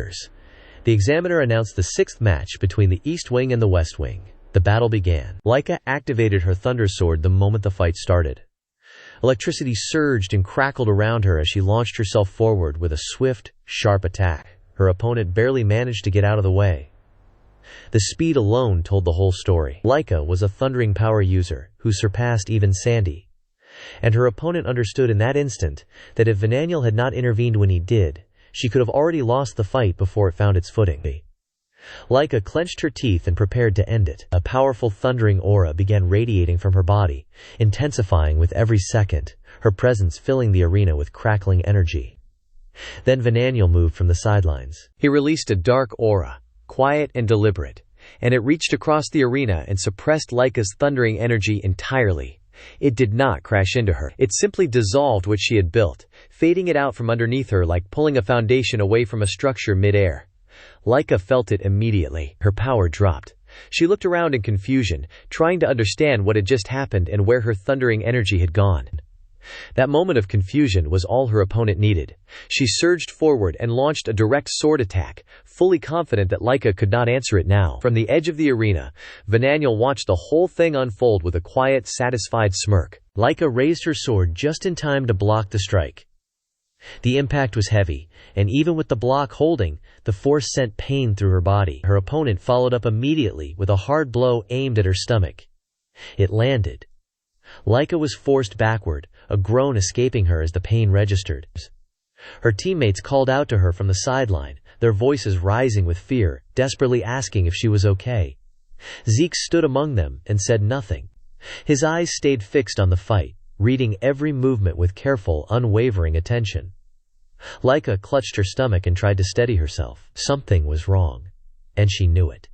The examiner announced the 6th match between the East Wing and the West Wing. The battle began. Laika activated her thunder sword the moment the fight started. Electricity surged and crackled around her as she launched herself forward with a swift, sharp attack. Her opponent barely managed to get out of the way. The speed alone told the whole story. Laika was a thundering power user who surpassed even Sandy. And her opponent understood in that instant that if Vananiel had not intervened when he did, she could have already lost the fight before it found its footing. Laika clenched her teeth and prepared to end it. A powerful thundering aura began radiating from her body, intensifying with every second, her presence filling the arena with crackling energy. Then Vananiel moved from the sidelines. He released a dark aura, quiet and deliberate, and it reached across the arena and suppressed Laika's thundering energy entirely. It did not crash into her. It simply dissolved what she had built, fading it out from underneath her like pulling a foundation away from a structure mid-air. Laika felt it immediately. Her power dropped. She looked around in confusion, trying to understand what had just happened and where her thundering energy had gone. That moment of confusion was all her opponent needed. She surged forward and launched a direct sword attack, fully confident that Laika could not answer it now. From the edge of the arena, Vananiel watched the whole thing unfold with a quiet, satisfied smirk. Laika raised her sword just in time to block the strike. The impact was heavy, and even with the block holding, the force sent pain through her body. Her opponent followed up immediately with a hard blow aimed at her stomach. It landed. Laika was forced backward, a groan escaping her as the pain registered. Her teammates called out to her from the sideline, their voices rising with fear, desperately asking if she was okay. Zeke stood among them and said nothing. His eyes stayed fixed on the fight, reading every movement with careful, unwavering attention. Laika clutched her stomach and tried to steady herself. Something was wrong, and she knew it.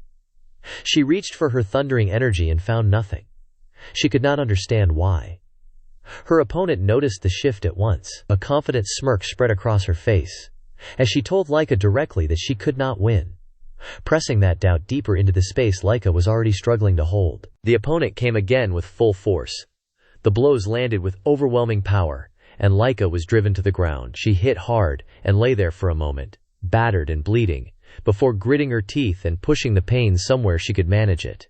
She reached for her thundering energy and found nothing. She could not understand why. Her opponent noticed the shift at once. A confident smirk spread across her face, as she told Laika directly that she could not win, pressing that doubt deeper into the space Laika was already struggling to hold. The opponent came again with full force. The blows landed with overwhelming power, and Laika was driven to the ground. She hit hard and lay there for a moment, battered and bleeding, before gritting her teeth and pushing the pain somewhere she could manage it.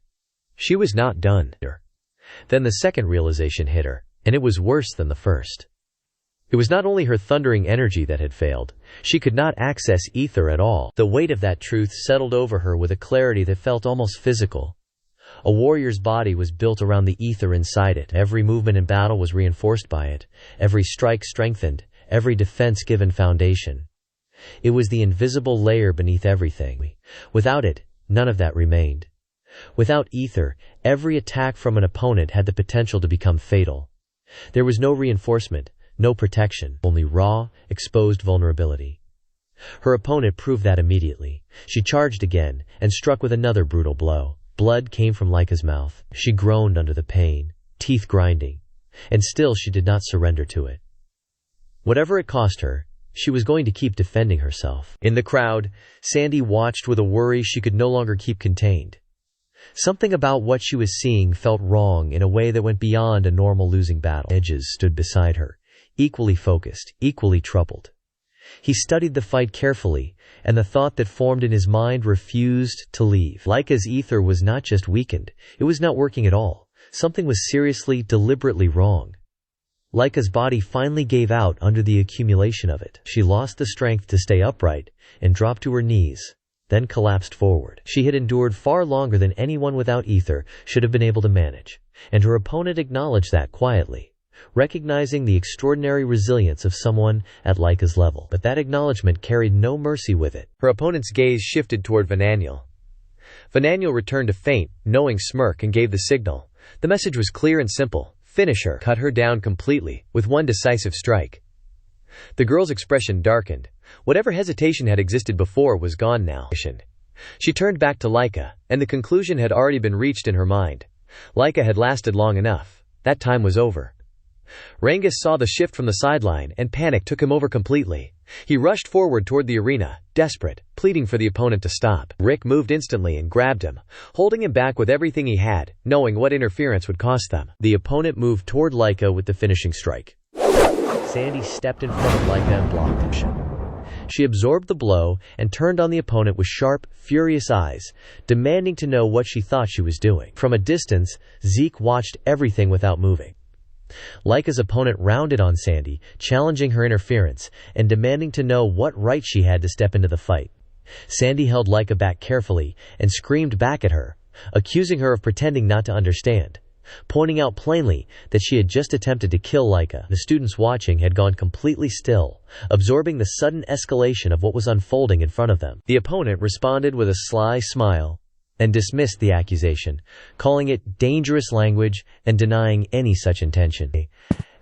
She was not done. Then the second realization hit her, and it was worse than the first. It was not only her thundering energy that had failed. She could not access ether at all. The weight of that truth settled over her with a clarity that felt almost physical. A warrior's body was built around the ether inside it. Every movement in battle was reinforced by it. Every strike strengthened. Every defense given foundation. It was the invisible layer beneath everything. Without it, none of that remained. Without ether, every attack from an opponent had the potential to become fatal. There was no reinforcement, no protection, only raw, exposed vulnerability. Her opponent proved that immediately. She charged again, and struck with another brutal blow. Blood came from Laika's mouth. She groaned under the pain, teeth grinding, and still she did not surrender to it. Whatever it cost her, she was going to keep defending herself. In the crowd, Sandy watched with a worry she could no longer keep contained. Something about what she was seeing felt wrong in a way that went beyond a normal losing battle. Edges stood beside her, equally focused, equally troubled. He studied the fight carefully, and the thought that formed in his mind refused to leave. Laika's ether was not just weakened, it was not working at all. Something was seriously, deliberately wrong. Laika's body finally gave out under the accumulation of it. She lost the strength to stay upright and dropped to her knees, then collapsed forward. She had endured far longer than anyone without ether should have been able to manage, and her opponent acknowledged that quietly, recognizing the extraordinary resilience of someone at Laika's level. But that acknowledgement carried no mercy with it. Her opponent's gaze shifted toward Vananiel. Vananiel returned a faint, knowing smirk and gave the signal. The message was clear and simple. Finish her. Cut her down completely, with one decisive strike. The girl's expression darkened. Whatever hesitation had existed before was gone now. She turned back to Laika, and the conclusion had already been reached in her mind. Laika had lasted long enough. That time was over. Rangis saw the shift from the sideline, and panic took him over completely. He rushed forward toward the arena, desperate, pleading for the opponent to stop. Rick moved instantly and grabbed him, holding him back with everything he had, knowing what interference would cost them. The opponent moved toward Laika with the finishing strike. Sandy stepped in front of Laika and blocked him. She absorbed the blow and turned on the opponent with sharp, furious eyes, demanding to know what she thought she was doing. From a distance, Zeke watched everything without moving. Laika's opponent rounded on Sandy, challenging her interference and demanding to know what right she had to step into the fight. Sandy held Laika back carefully and screamed back at her, accusing her of pretending not to understand, pointing out plainly that she had just attempted to kill Laika. The students watching had gone completely still, absorbing the sudden escalation of what was unfolding in front of them. The opponent responded with a sly smile and dismissed the accusation, calling it dangerous language and denying any such intention.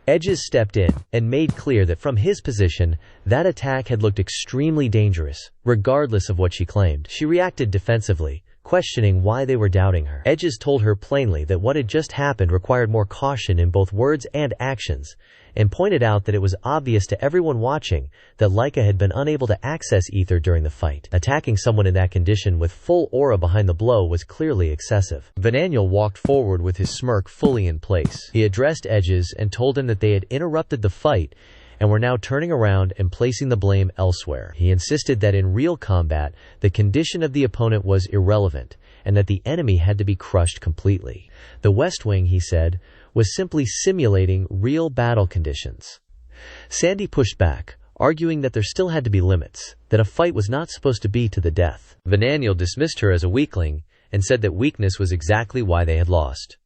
Edges stepped in and made clear that from his position, that attack had looked extremely dangerous, regardless of what she claimed. She reacted defensively, questioning why they were doubting her. Edges told her plainly that what had just happened required more caution in both words and actions, and pointed out that it was obvious to everyone watching that Laika had been unable to access ether during the fight. Attacking someone in that condition with full aura behind the blow was clearly excessive. Vananiel walked forward with his smirk fully in place. He addressed Edges and told him that they had interrupted the fight and were now turning around and placing the blame elsewhere. He insisted that in real combat, the condition of the opponent was irrelevant, and that the enemy had to be crushed completely. The West Wing, he said, was simply simulating real battle conditions. Sandy pushed back, arguing that there still had to be limits, that a fight was not supposed to be to the death. Vananiel dismissed her as a weakling, and said that weakness was exactly why they had lost.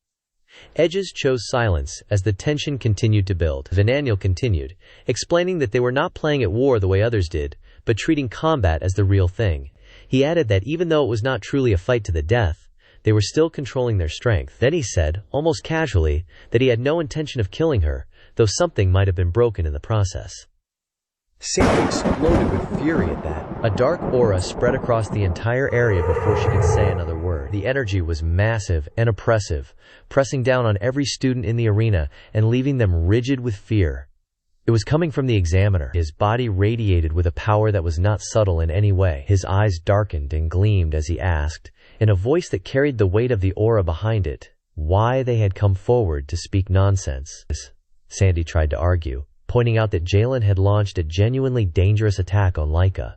Edges chose silence as the tension continued to build. Vananiel continued, explaining that they were not playing at war the way others did, but treating combat as the real thing. He added that even though it was not truly a fight to the death, they were still controlling their strength. Then he said, almost casually, that he had no intention of killing her, though something might have been broken in the process. Sandy exploded with fury at that. A dark aura spread across the entire area before she could say another word. The energy was massive and oppressive, pressing down on every student in the arena and leaving them rigid with fear. It was coming from the examiner. His body radiated with a power that was not subtle in any way. His eyes darkened and gleamed as he asked, in a voice that carried the weight of the aura behind it, why they had come forward to speak nonsense. Sandy tried to argue, pointing out that Jalen had launched a genuinely dangerous attack on Laika.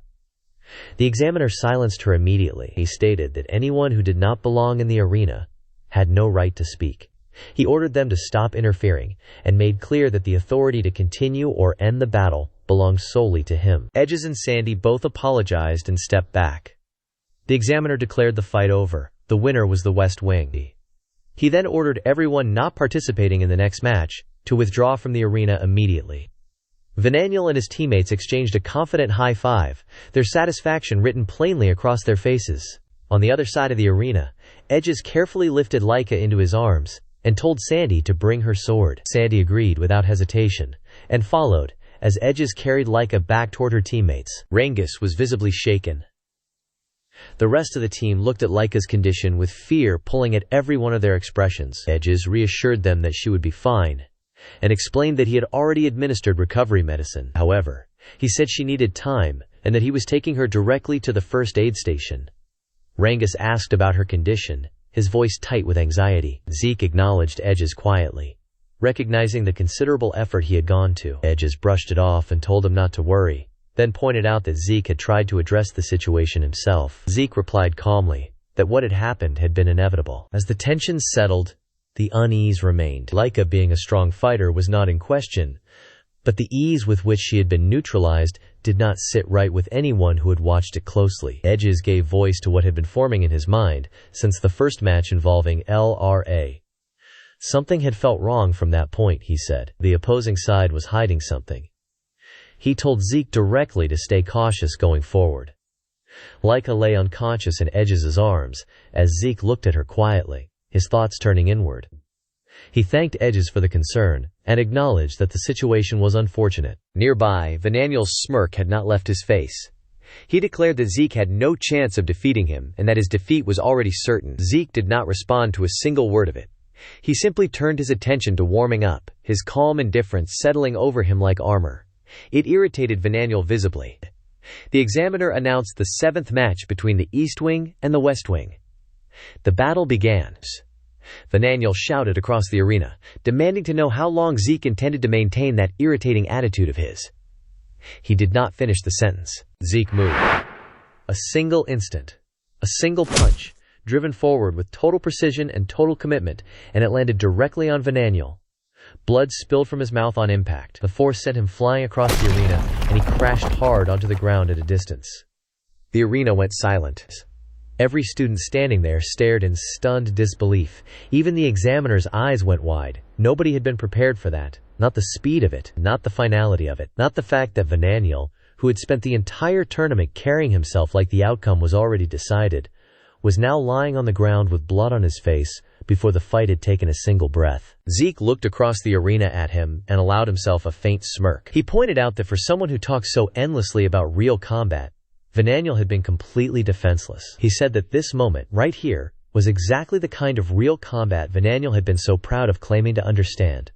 The examiner silenced her immediately. He stated that anyone who did not belong in the arena had no right to speak. He ordered them to stop interfering, and made clear that the authority to continue or end the battle belonged solely to him. Edges and Sandy both apologized and stepped back. The examiner declared the fight over. The winner was the West Wing. He then ordered everyone not participating in the next match to withdraw from the arena immediately. Vananiel and his teammates exchanged a confident high five, their satisfaction written plainly across their faces. On the other side of the arena, Edges carefully lifted Laika into his arms and told Sandy to bring her sword. Sandy agreed without hesitation and followed as Edges carried Laika back toward her teammates. Rangis was visibly shaken. The rest of the team looked at Laika's condition with fear pulling at every one of their expressions. Edges reassured them that she would be fine and explained that he had already administered recovery medicine. However, he said she needed time and that he was taking her directly to the first aid station. Rangis asked about her condition, his voice tight with anxiety. Zeke acknowledged Edges quietly, recognizing the considerable effort he had gone to. Edges brushed it off and told him not to worry, then pointed out that Zeke had tried to address the situation himself. Zeke replied calmly that what had happened had been inevitable. As the tensions settled, the unease remained. Laika, being a strong fighter, was not in question, but the ease with which she had been neutralized did not sit right with anyone who had watched it closely. Edges gave voice to what had been forming in his mind since the first match involving LRA. Something had felt wrong from that point, he said. The opposing side was hiding something. He told Zeke directly to stay cautious going forward. Laika lay unconscious in Edges' arms as Zeke looked at her quietly, his thoughts turning inward. He thanked Edges for the concern and acknowledged that the situation was unfortunate. Nearby, Vananiel's smirk had not left his face. He declared that Zeke had no chance of defeating him and that his defeat was already certain. Zeke did not respond to a single word of it. He simply turned his attention to warming up, his calm indifference settling over him like armor. It irritated Vananiel visibly. The examiner announced the 7th match between the East Wing and the West Wing. The battle began. Vananiel shouted across the arena, demanding to know how long Zeke intended to maintain that irritating attitude of his. He did not finish the sentence. Zeke moved. A single instant. A single punch, driven forward with total precision and total commitment, and it landed directly on Vananiel. Blood spilled from his mouth on impact. The force sent him flying across the arena, and he crashed hard onto the ground at a distance. The arena went silent. Every student standing there stared in stunned disbelief. Even the examiner's eyes went wide. Nobody had been prepared for that. Not the speed of it, not the finality of it, not the fact that Vananiel, who had spent the entire tournament carrying himself like the outcome was already decided, was now lying on the ground with blood on his face before the fight had taken a single breath. Zeke looked across the arena at him and allowed himself a faint smirk. He pointed out that for someone who talks so endlessly about real combat, Vananiel had been completely defenseless. He said that this moment, right here, was exactly the kind of real combat Vananiel had been so proud of claiming to understand.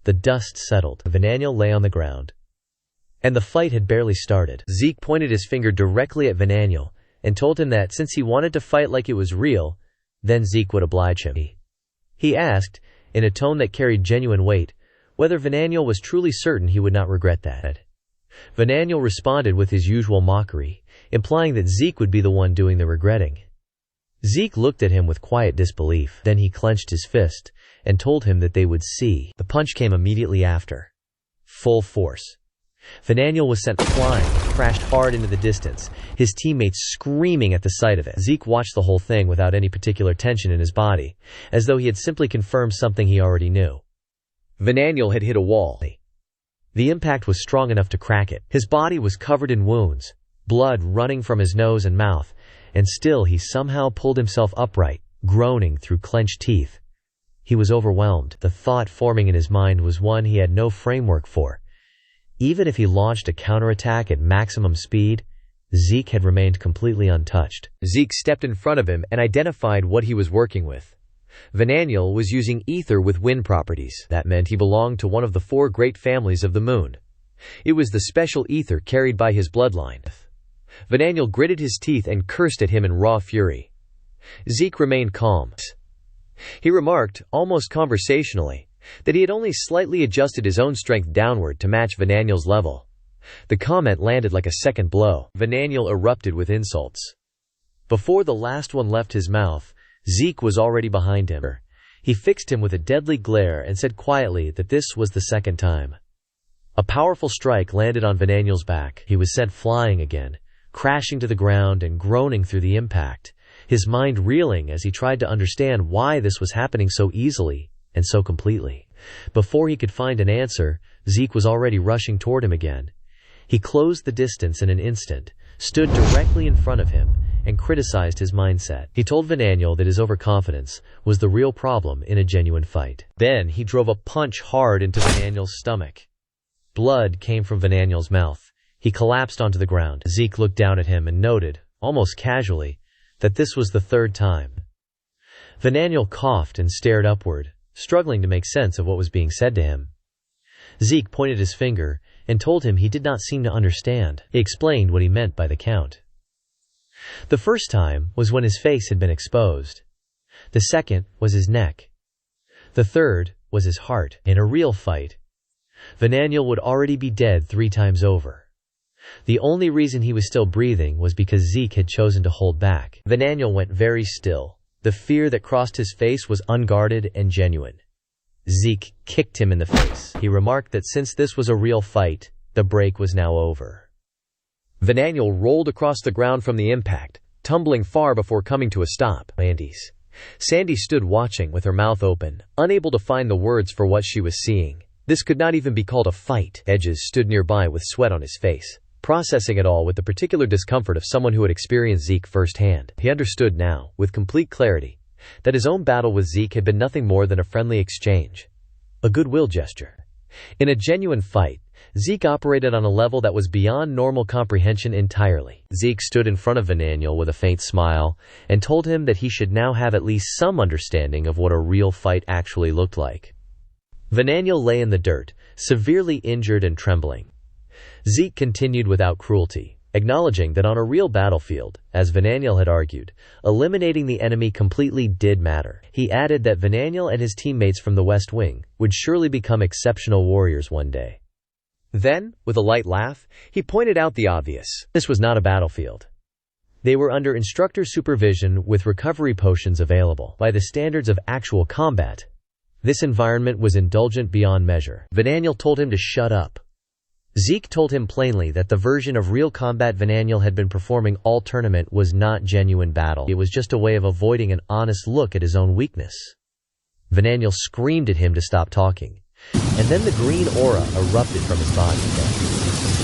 The dust settled. Vananiel lay on the ground, and the fight had barely started. Zeke pointed his finger directly at Vananiel and told him that since he wanted to fight like it was real, then Zeke would oblige him. He asked, in a tone that carried genuine weight, whether Vananiel was truly certain he would not regret that. Vananiel responded with his usual mockery, implying that Zeke would be the one doing the regretting. Zeke looked at him with quiet disbelief. Then he clenched his fist and told him that they would see. The punch came immediately after. Full force. Vananiel was sent flying and crashed hard into the distance, his teammates screaming at the sight of it. Zeke watched the whole thing without any particular tension in his body, as though he had simply confirmed something he already knew. Vananiel had hit a wall. The impact was strong enough to crack it. His body was covered in wounds, blood running from his nose and mouth, and still he somehow pulled himself upright, groaning through clenched teeth. He was overwhelmed. The thought forming in his mind was one he had no framework for. Even if he launched a counterattack at maximum speed, Zeke had remained completely untouched. Zeke stepped in front of him and identified what he was working with. Vananiel was using ether with wind properties. That meant he belonged to one of the 4 great families of the moon. It was the special ether carried by his bloodline. Vananiel gritted his teeth and cursed at him in raw fury. Zeke remained calm. He remarked, almost conversationally, that he had only slightly adjusted his own strength downward to match Vananiel's level. The comment landed like a second blow. Vananiel erupted with insults. Before the last one left his mouth, Zeke was already behind him. He fixed him with a deadly glare and said quietly that this was the second time. A powerful strike landed on Vananiel's back. He was sent flying again, crashing to the ground and groaning through the impact, his mind reeling as he tried to understand why this was happening so easily and so completely. Before he could find an answer, Zeke was already rushing toward him again. He closed the distance in an instant, stood directly in front of him, and criticized his mindset. He told Vananiel that his overconfidence was the real problem in a genuine fight. Then he drove a punch hard into Vananiel's stomach. Blood came from Vananiel's mouth. He collapsed onto the ground. Zeke looked down at him and noted, almost casually, that this was the third time. Vananiel coughed and stared upward, struggling to make sense of what was being said to him. Zeke pointed his finger and told him he did not seem to understand. He explained what he meant by the count. The first time was when his face had been exposed. The second was his neck. The third was his heart. In a real fight, Vananiel would already be dead 3 times over. The only reason he was still breathing was because Zeke had chosen to hold back. Vananiel went very still. The fear that crossed his face was unguarded and genuine. Zeke kicked him in the face. He remarked that since this was a real fight, the break was now over. Vananiel rolled across the ground from the impact, tumbling far before coming to a stop. Sandy stood watching with her mouth open, unable to find the words for what she was seeing. This could not even be called a fight. Edges stood nearby with sweat on his face, processing it all with the particular discomfort of someone who had experienced Zeke firsthand. He understood now, with complete clarity, that his own battle with Zeke had been nothing more than a friendly exchange, a goodwill gesture. In a genuine fight, Zeke operated on a level that was beyond normal comprehension entirely. Zeke stood in front of Vananiel with a faint smile and told him that he should now have at least some understanding of what a real fight actually looked like. Vananiel lay in the dirt, severely injured and trembling. Zeke continued without cruelty, acknowledging that on a real battlefield, as Vananiel had argued, eliminating the enemy completely did matter. He added that Vananiel and his teammates from the West Wing would surely become exceptional warriors one day. Then, with a light laugh, he pointed out the obvious. This was not a battlefield. They were under instructor supervision with recovery potions available. By the standards of actual combat, this environment was indulgent beyond measure. Vananiel told him to shut up. Zeke told him plainly that the version of real combat Vananiel had been performing all tournament was not genuine battle. It was just a way of avoiding an honest look at his own weakness. Vananiel screamed at him to stop talking, and then the green aura erupted from his body.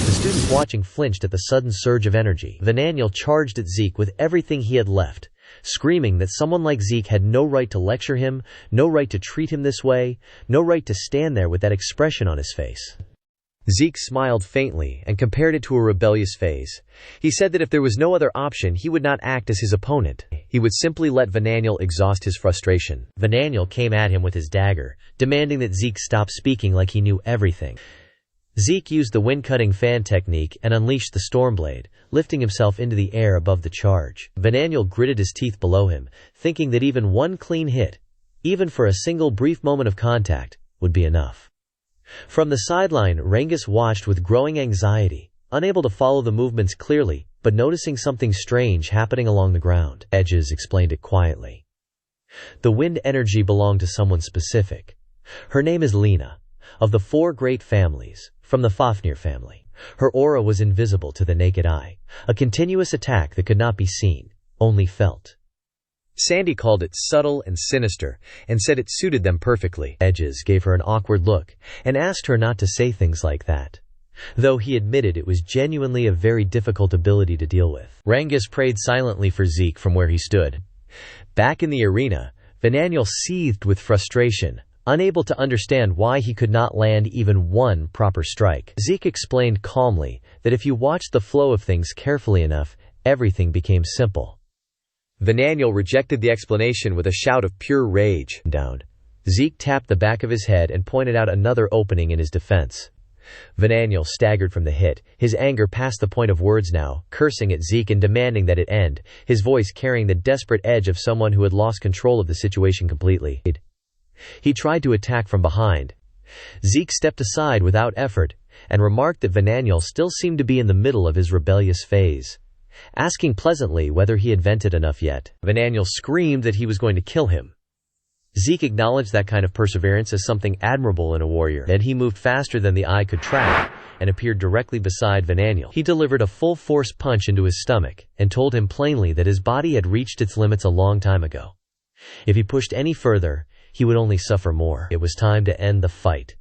The students watching flinched at the sudden surge of energy. Vananiel charged at Zeke with everything he had left, screaming that someone like Zeke had no right to lecture him, no right to treat him this way, no right to stand there with that expression on his face. Zeke smiled faintly and compared it to a rebellious phase. He said that if there was no other option, he would not act as his opponent. He would simply let Vananiel exhaust his frustration. Vananiel came at him with his dagger, demanding that Zeke stop speaking like he knew everything. Zeke used the wind-cutting fan technique and unleashed the Stormblade, lifting himself into the air above the charge. Vananiel gritted his teeth below him, thinking that even one clean hit, even for a single brief moment of contact, would be enough. From the sideline, Rangis watched with growing anxiety, unable to follow the movements clearly, but noticing something strange happening along the ground. Edges explained it quietly. The wind energy belonged to someone specific. Her name is Lena, of the 4 great families, from the Fafnir family. Her aura was invisible to the naked eye, a continuous attack that could not be seen, only felt. Sandy called it subtle and sinister, and said it suited them perfectly. Edges gave her an awkward look, and asked her not to say things like that, though he admitted it was genuinely a very difficult ability to deal with. Rangis prayed silently for Zeke from where he stood. Back in the arena, Vananiel seethed with frustration, unable to understand why he could not land even one proper strike. Zeke explained calmly that if you watched the flow of things carefully enough, everything became simple. Vananiel rejected the explanation with a shout of pure rage. Down. Zeke tapped the back of his head and pointed out another opening in his defense. Vananiel staggered from the hit, his anger past the point of words now, cursing at Zeke and demanding that it end, his voice carrying the desperate edge of someone who had lost control of the situation completely. He tried to attack from behind. Zeke stepped aside without effort, and remarked that Vananiel still seemed to be in the middle of his rebellious phase, asking pleasantly whether he had vented enough yet. Vananiel screamed that he was going to kill him. Zeke acknowledged that kind of perseverance as something admirable in a warrior. Then he moved faster than the eye could track and appeared directly beside Vananiel. He delivered a full-force punch into his stomach and told him plainly that his body had reached its limits a long time ago. If he pushed any further, he would only suffer more. It was time to end the fight.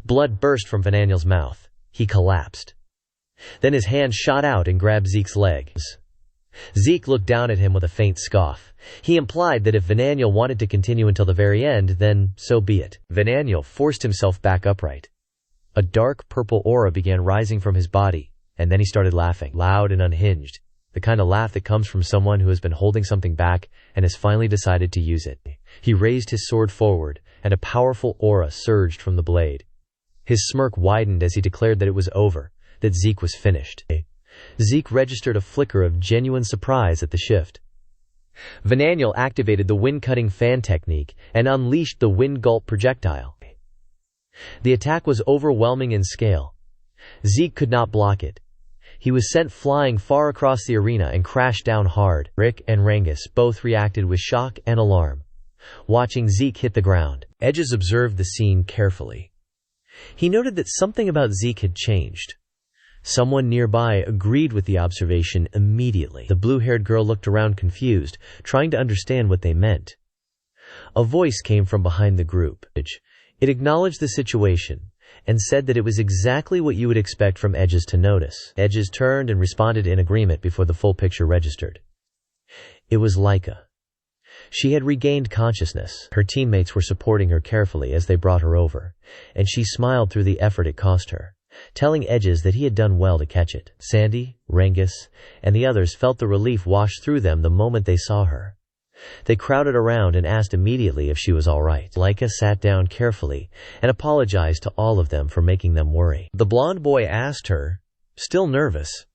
Blood burst from Vananiel's mouth. He collapsed. Then his hand shot out and grabbed Zeke's legs. Zeke looked down at him with a faint scoff. He implied that if Vananiel wanted to continue until the very end, then so be it. Vananiel forced himself back upright. A dark purple aura began rising from his body, and then he started laughing, loud and unhinged, the kind of laugh that comes from someone who has been holding something back and has finally decided to use it. He raised his sword forward, and a powerful aura surged from the blade. His smirk widened as he declared that it was over, that Zeke was finished. Zeke registered a flicker of genuine surprise at the shift. Vananiel activated the wind-cutting fan technique and unleashed the wind gulp projectile. The attack was overwhelming in scale. Zeke could not block it. He was sent flying far across the arena and crashed down hard. Rick and Rangis both reacted with shock and alarm, watching Zeke hit the ground. Edges observed the scene carefully. He noted that something about Zeke had changed. Someone nearby agreed with the observation immediately. The blue-haired girl looked around confused, trying to understand what they meant. A voice came from behind the group. It acknowledged the situation and said that it was exactly what you would expect from Edges to notice. Edges turned and responded in agreement before the full picture registered. It was Laika. She had regained consciousness. Her teammates were supporting her carefully as they brought her over, and she smiled through the effort it cost her, telling Edges that he had done well to catch it. Sandy, Rangis, and the others felt the relief wash through them the moment they saw her. They crowded around and asked immediately if she was all right. Laika sat down carefully and apologized to all of them for making them worry. The blonde boy asked her, still nervous,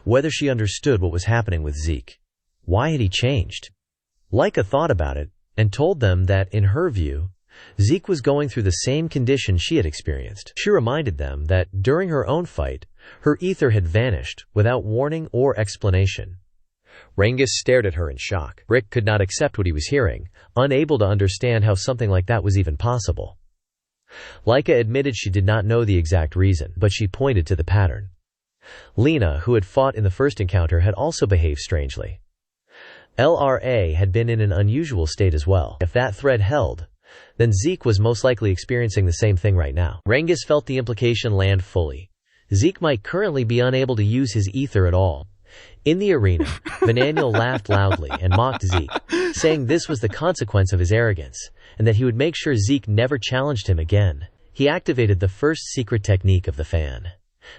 whether she understood what was happening with Zeke. Why had he changed? Laika thought about it and told them that, in her view, Zeke was going through the same condition she had experienced. She reminded them that during her own fight, her ether had vanished without warning or explanation. Rangis stared at her in shock. Rick could not accept what he was hearing, unable to understand how something like that was even possible. Laika admitted she did not know the exact reason, but she pointed to the pattern. Lena, who had fought in the first encounter, had also behaved strangely. LRA had been in an unusual state as well. If that thread held, then Zeke was most likely experiencing the same thing right now. Rangis felt the implication land fully. Zeke might currently be unable to use his ether at all. In the arena, Vananiel laughed loudly and mocked Zeke, saying this was the consequence of his arrogance, and that he would make sure Zeke never challenged him again. He activated the first secret technique of the fan,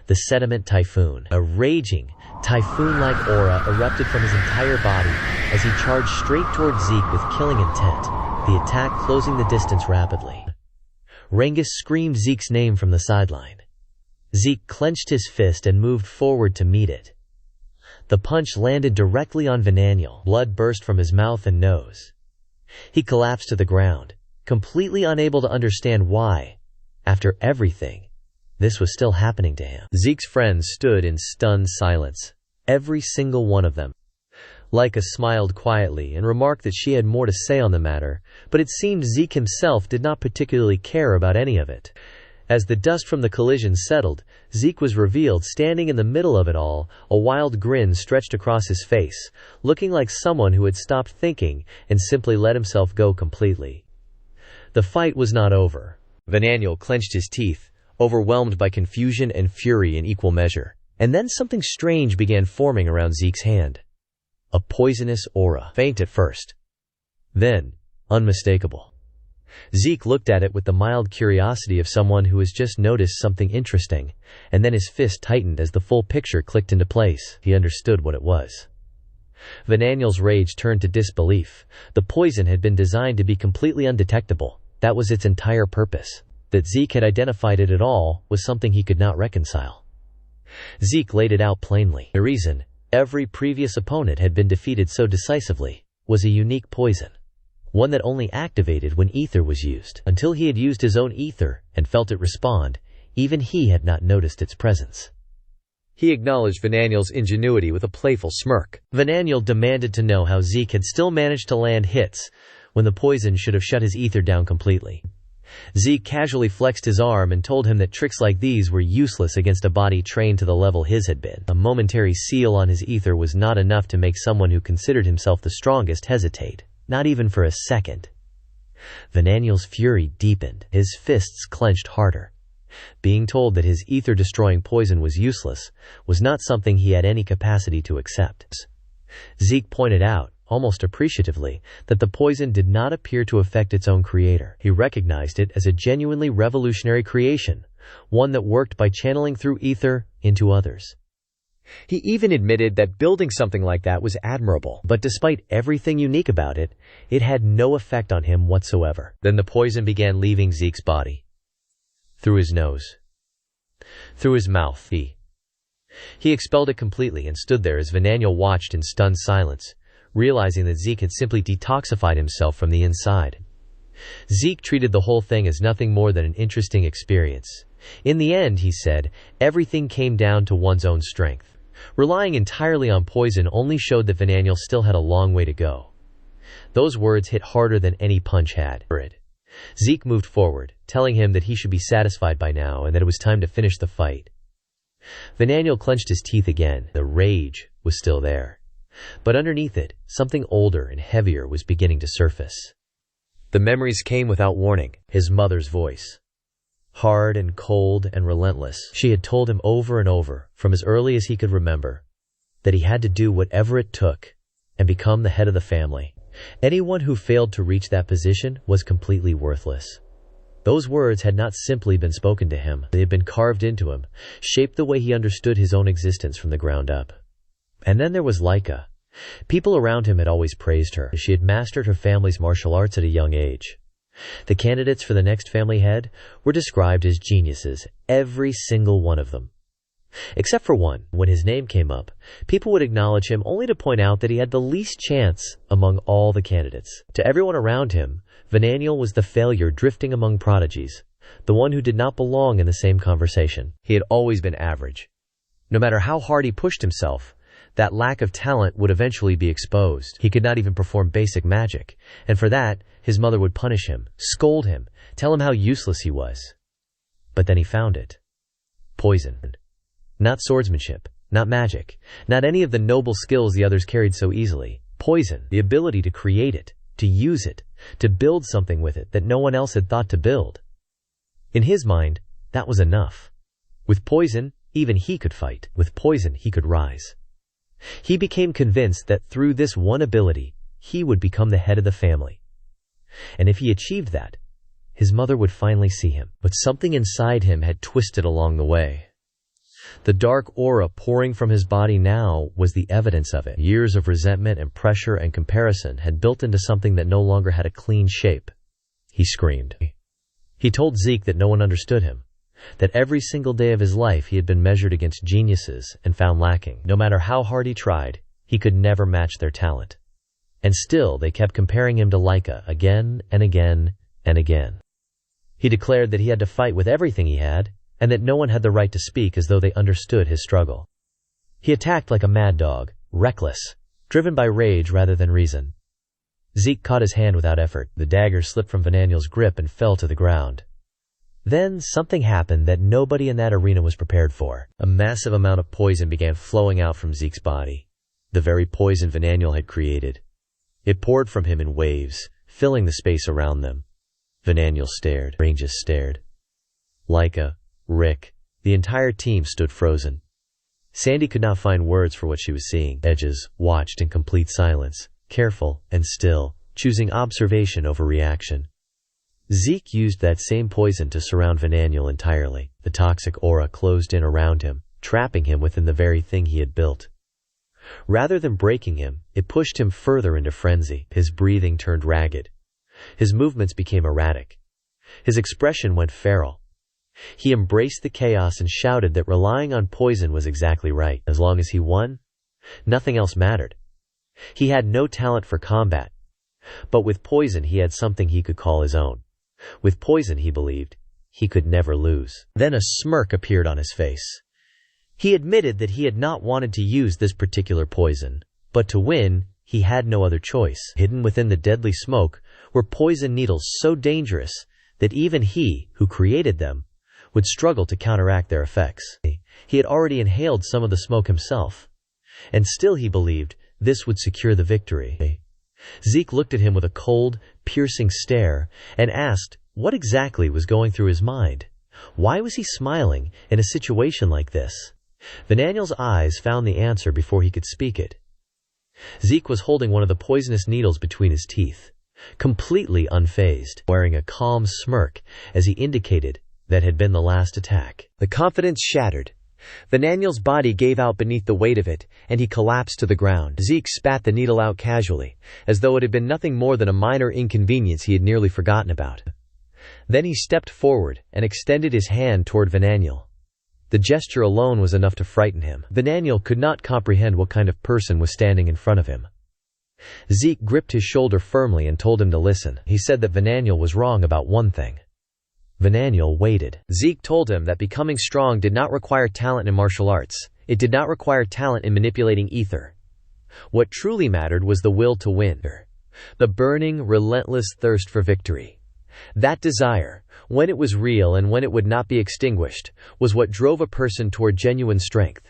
the sediment typhoon. A raging, typhoon-like aura erupted from his entire body as he charged straight toward Zeke with killing intent, the attack closing the distance rapidly. Rangis screamed Zeke's name from the sideline. Zeke clenched his fist and moved forward to meet it. The punch landed directly on Vananiel. Blood burst from his mouth and nose. He collapsed to the ground, completely unable to understand why, after everything, this was still happening to him. Zeke's friends stood in stunned silence, every single one of them. Laika smiled quietly and remarked that she had more to say on the matter, but it seemed Zeke himself did not particularly care about any of it. As the dust from the collision settled, Zeke was revealed standing in the middle of it all, a wild grin stretched across his face, looking like someone who had stopped thinking and simply let himself go completely. The fight was not over. Vananiel clenched his teeth, overwhelmed by confusion and fury in equal measure. And then something strange began forming around Zeke's hand. A poisonous aura, faint at first, then unmistakable. Zeke looked at it with the mild curiosity of someone who has just noticed something interesting, and then his fist tightened as the full picture clicked into place. He understood what it was. Vananiel's rage turned to disbelief. The poison had been designed to be completely undetectable. That was its entire purpose. That Zeke had identified it at all was something he could not reconcile. Zeke laid it out plainly. The reason every previous opponent had been defeated so decisively was a unique poison. One that only activated when ether was used. Until he had used his own ether and felt it respond, even he had not noticed its presence. He acknowledged Vananiel's ingenuity with a playful smirk. Vananiel demanded to know how Zeke had still managed to land hits when the poison should have shut his ether down completely. Zeke casually flexed his arm and told him that tricks like these were useless against a body trained to the level his had been. A momentary seal on his ether was not enough to make someone who considered himself the strongest hesitate, not even for a second. Vananiel's fury deepened, his fists clenched harder. Being told that his ether-destroying poison was useless was not something he had any capacity to accept. Zeke pointed out, almost appreciatively, that the poison did not appear to affect its own creator. He recognized it as a genuinely revolutionary creation, one that worked by channeling through ether into others. He even admitted that building something like that was admirable, but despite everything unique about it, it had no effect on him whatsoever. Then the poison began leaving Zeke's body. Through his nose. Through his mouth. He expelled it completely and stood there as Vananiel watched in stunned silence, realizing that Zeke had simply detoxified himself from the inside. Zeke treated the whole thing as nothing more than an interesting experience. In the end, he said, everything came down to one's own strength. Relying entirely on poison only showed that Vananiel still had a long way to go. Those words hit harder than any punch had. Zeke moved forward, telling him that he should be satisfied by now and that it was time to finish the fight. Vananiel clenched his teeth again. The rage was still there. But underneath it, something older and heavier was beginning to surface. The memories came without warning. His mother's voice. Hard and cold and relentless, she had told him over and over, from as early as he could remember, that he had to do whatever it took and become the head of the family. Anyone who failed to reach that position was completely worthless. Those words had not simply been spoken to him. They had been carved into him, shaped the way he understood his own existence from the ground up. And then there was Laika. People around him had always praised her. She had mastered her family's martial arts at a young age. The candidates for the next family head were described as geniuses, every single one of them. Except for one. When his name came up, people would acknowledge him only to point out that he had the least chance among all the candidates. To everyone around him, Vananiel was the failure drifting among prodigies, the one who did not belong in the same conversation. He had always been average. No matter how hard he pushed himself, that lack of talent would eventually be exposed. He could not even perform basic magic, and for that, his mother would punish him, scold him, tell him how useless he was. But then he found it. Poison. Not swordsmanship, not magic, not any of the noble skills the others carried so easily. Poison, the ability to create it, to use it, to build something with it that no one else had thought to build. In his mind, that was enough. With poison, even he could fight. With poison, he could rise. He became convinced that through this one ability, he would become the head of the family. And if he achieved that, his mother would finally see him. But something inside him had twisted along the way. The dark aura pouring from his body now was the evidence of it. Years of resentment and pressure and comparison had built into something that no longer had a clean shape. He screamed. He told Zeke that no one understood him, that every single day of his life he had been measured against geniuses and found lacking. No matter how hard he tried, he could never match their talent. And still they kept comparing him to Laika again and again and again. He declared that he had to fight with everything he had, and that no one had the right to speak as though they understood his struggle. He attacked like a mad dog, reckless, driven by rage rather than reason. Zeke caught his hand without effort. The dagger slipped from Vananiel's grip and fell to the ground. Then something happened that nobody in that arena was prepared for. A massive amount of poison began flowing out from Zeke's body, the very poison Vananiel had created. It poured from him in waves, filling the space around them. Vananiel stared. Rangis stared. Laika, Rick, the entire team stood frozen. Sandy could not find words for what she was seeing. Edges watched in complete silence, careful and still, choosing observation over reaction. Zeke used that same poison to surround Vananiel entirely. The toxic aura closed in around him, trapping him within the very thing he had built. Rather than breaking him, it pushed him further into frenzy. His breathing turned ragged. His movements became erratic. His expression went feral. He embraced the chaos and shouted that relying on poison was exactly right. As long as he won, nothing else mattered. He had no talent for combat, but with poison he had something he could call his own. With poison, he believed, he could never lose. Then a smirk appeared on his face. He admitted that he had not wanted to use this particular poison, but to win, he had no other choice. Hidden within the deadly smoke were poison needles so dangerous that even he, who created them, would struggle to counteract their effects. He had already inhaled some of the smoke himself, and still he believed this would secure the victory. Zeke looked at him with a cold, piercing stare and asked what exactly was going through his mind. Why was he smiling in a situation like this? Vananiel's eyes found the answer before he could speak it. Zeke was holding one of the poisonous needles between his teeth, completely unfazed, wearing a calm smirk as he indicated that had been the last attack. The confidence shattered. Vananiel's body gave out beneath the weight of it, and he collapsed to the ground. Zeke spat the needle out casually, as though it had been nothing more than a minor inconvenience he had nearly forgotten about. Then he stepped forward and extended his hand toward Vananiel. The gesture alone was enough to frighten him. Vananiel could not comprehend what kind of person was standing in front of him. Zeke gripped his shoulder firmly and told him to listen. He said that Vananiel was wrong about one thing. Vananiel waited. Zeke told him that becoming strong did not require talent in martial arts. It did not require talent in manipulating ether. What truly mattered was the will to win. The burning, relentless thirst for victory. That desire, when it was real and when it would not be extinguished, was what drove a person toward genuine strength.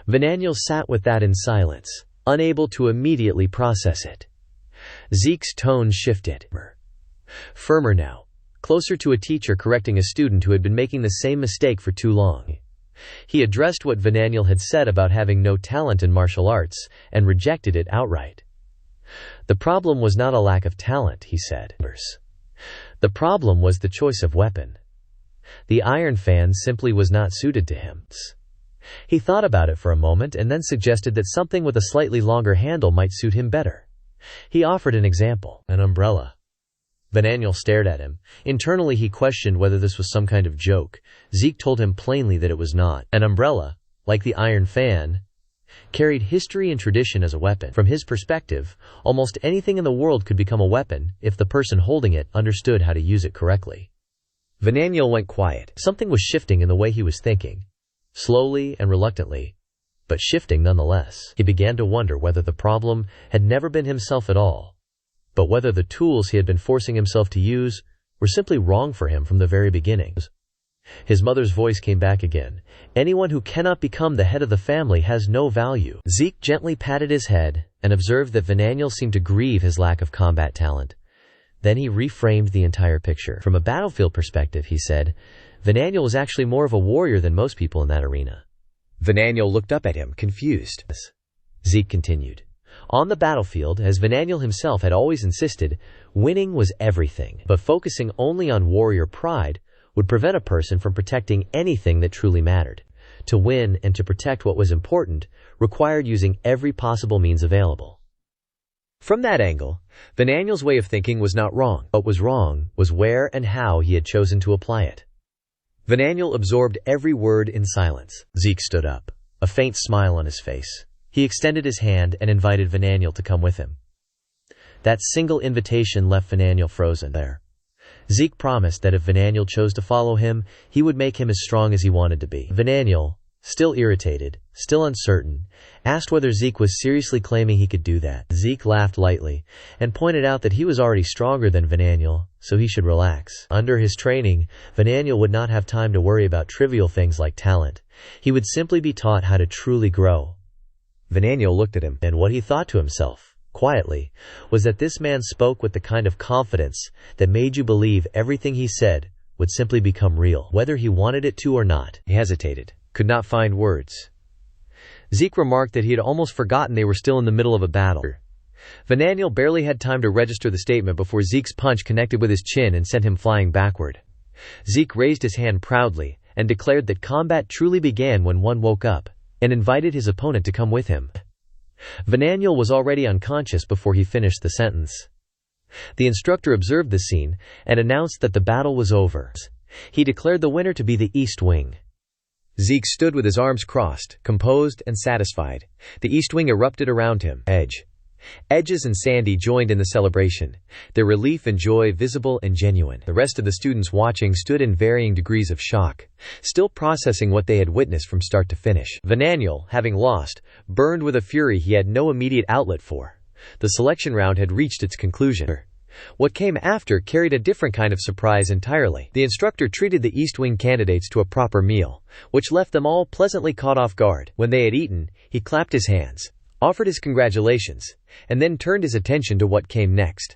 Vananiel sat with that in silence, unable to immediately process it. Zeke's tone shifted. Firmer now, closer to a teacher correcting a student who had been making the same mistake for too long. He addressed what Vananiel had said about having no talent in martial arts, and rejected it outright. The problem was not a lack of talent, he said. The problem was the choice of weapon. The iron fan simply was not suited to him. He thought about it for a moment and then suggested that something with a slightly longer handle might suit him better. He offered an example, an umbrella. Vananiel stared at him. Internally he questioned whether this was some kind of joke. Zeke told him plainly that it was not. An umbrella, like the iron fan, carried history and tradition as a weapon. From his perspective, almost anything in the world could become a weapon if the person holding it understood how to use it correctly. Vananiel went quiet. Something was shifting in the way he was thinking. Slowly and reluctantly, but shifting nonetheless. He began to wonder whether the problem had never been himself at all, but whether the tools he had been forcing himself to use were simply wrong for him from the very beginning. His mother's voice came back again. Anyone who cannot become the head of the family has no value. Zeke gently patted his head and observed that Vananiel seemed to grieve his lack of combat talent. Then he reframed the entire picture. From a battlefield perspective, he said, Vananiel was actually more of a warrior than most people in that arena. Vananiel looked up at him, confused. Zeke continued. On the battlefield, as Vananiel himself had always insisted, winning was everything, but focusing only on warrior pride would prevent a person from protecting anything that truly mattered. To win and to protect what was important required using every possible means available. From that angle, Vananiel's way of thinking was not wrong. What was wrong was where and how he had chosen to apply it. Vananiel absorbed every word in silence. Zeke stood up, a faint smile on his face. He extended his hand and invited Vananiel to come with him. That single invitation left Vananiel frozen there. Zeke promised that if Vananiel chose to follow him, he would make him as strong as he wanted to be. Vananiel, still irritated, still uncertain, asked whether Zeke was seriously claiming he could do that. Zeke laughed lightly and pointed out that he was already stronger than Vananiel, so he should relax. Under his training, Vananiel would not have time to worry about trivial things like talent. He would simply be taught how to truly grow. Vananiel looked at him, and what he thought to himself, quietly, was that this man spoke with the kind of confidence that made you believe everything he said would simply become real, whether he wanted it to or not. He hesitated, could not find words. Zeke remarked that he had almost forgotten they were still in the middle of a battle. Vananiel barely had time to register the statement before Zeke's punch connected with his chin and sent him flying backward. Zeke raised his hand proudly and declared that combat truly began when one woke up, and invited his opponent to come with him. Vananiel was already unconscious before he finished the sentence. The instructor observed the scene and announced that the battle was over. He declared the winner to be the East Wing. Zeke stood with his arms crossed, composed and satisfied. The East Wing erupted around him. Edges and Sandy joined in the celebration, their relief and joy visible and genuine. The rest of the students watching stood in varying degrees of shock, still processing what they had witnessed from start to finish. Vananiel, having lost, burned with a fury he had no immediate outlet for. The selection round had reached its conclusion. What came after carried a different kind of surprise entirely. The instructor treated the East Wing candidates to a proper meal, which left them all pleasantly caught off guard. When they had eaten, he clapped his hands, offered his congratulations, and then turned his attention to what came next.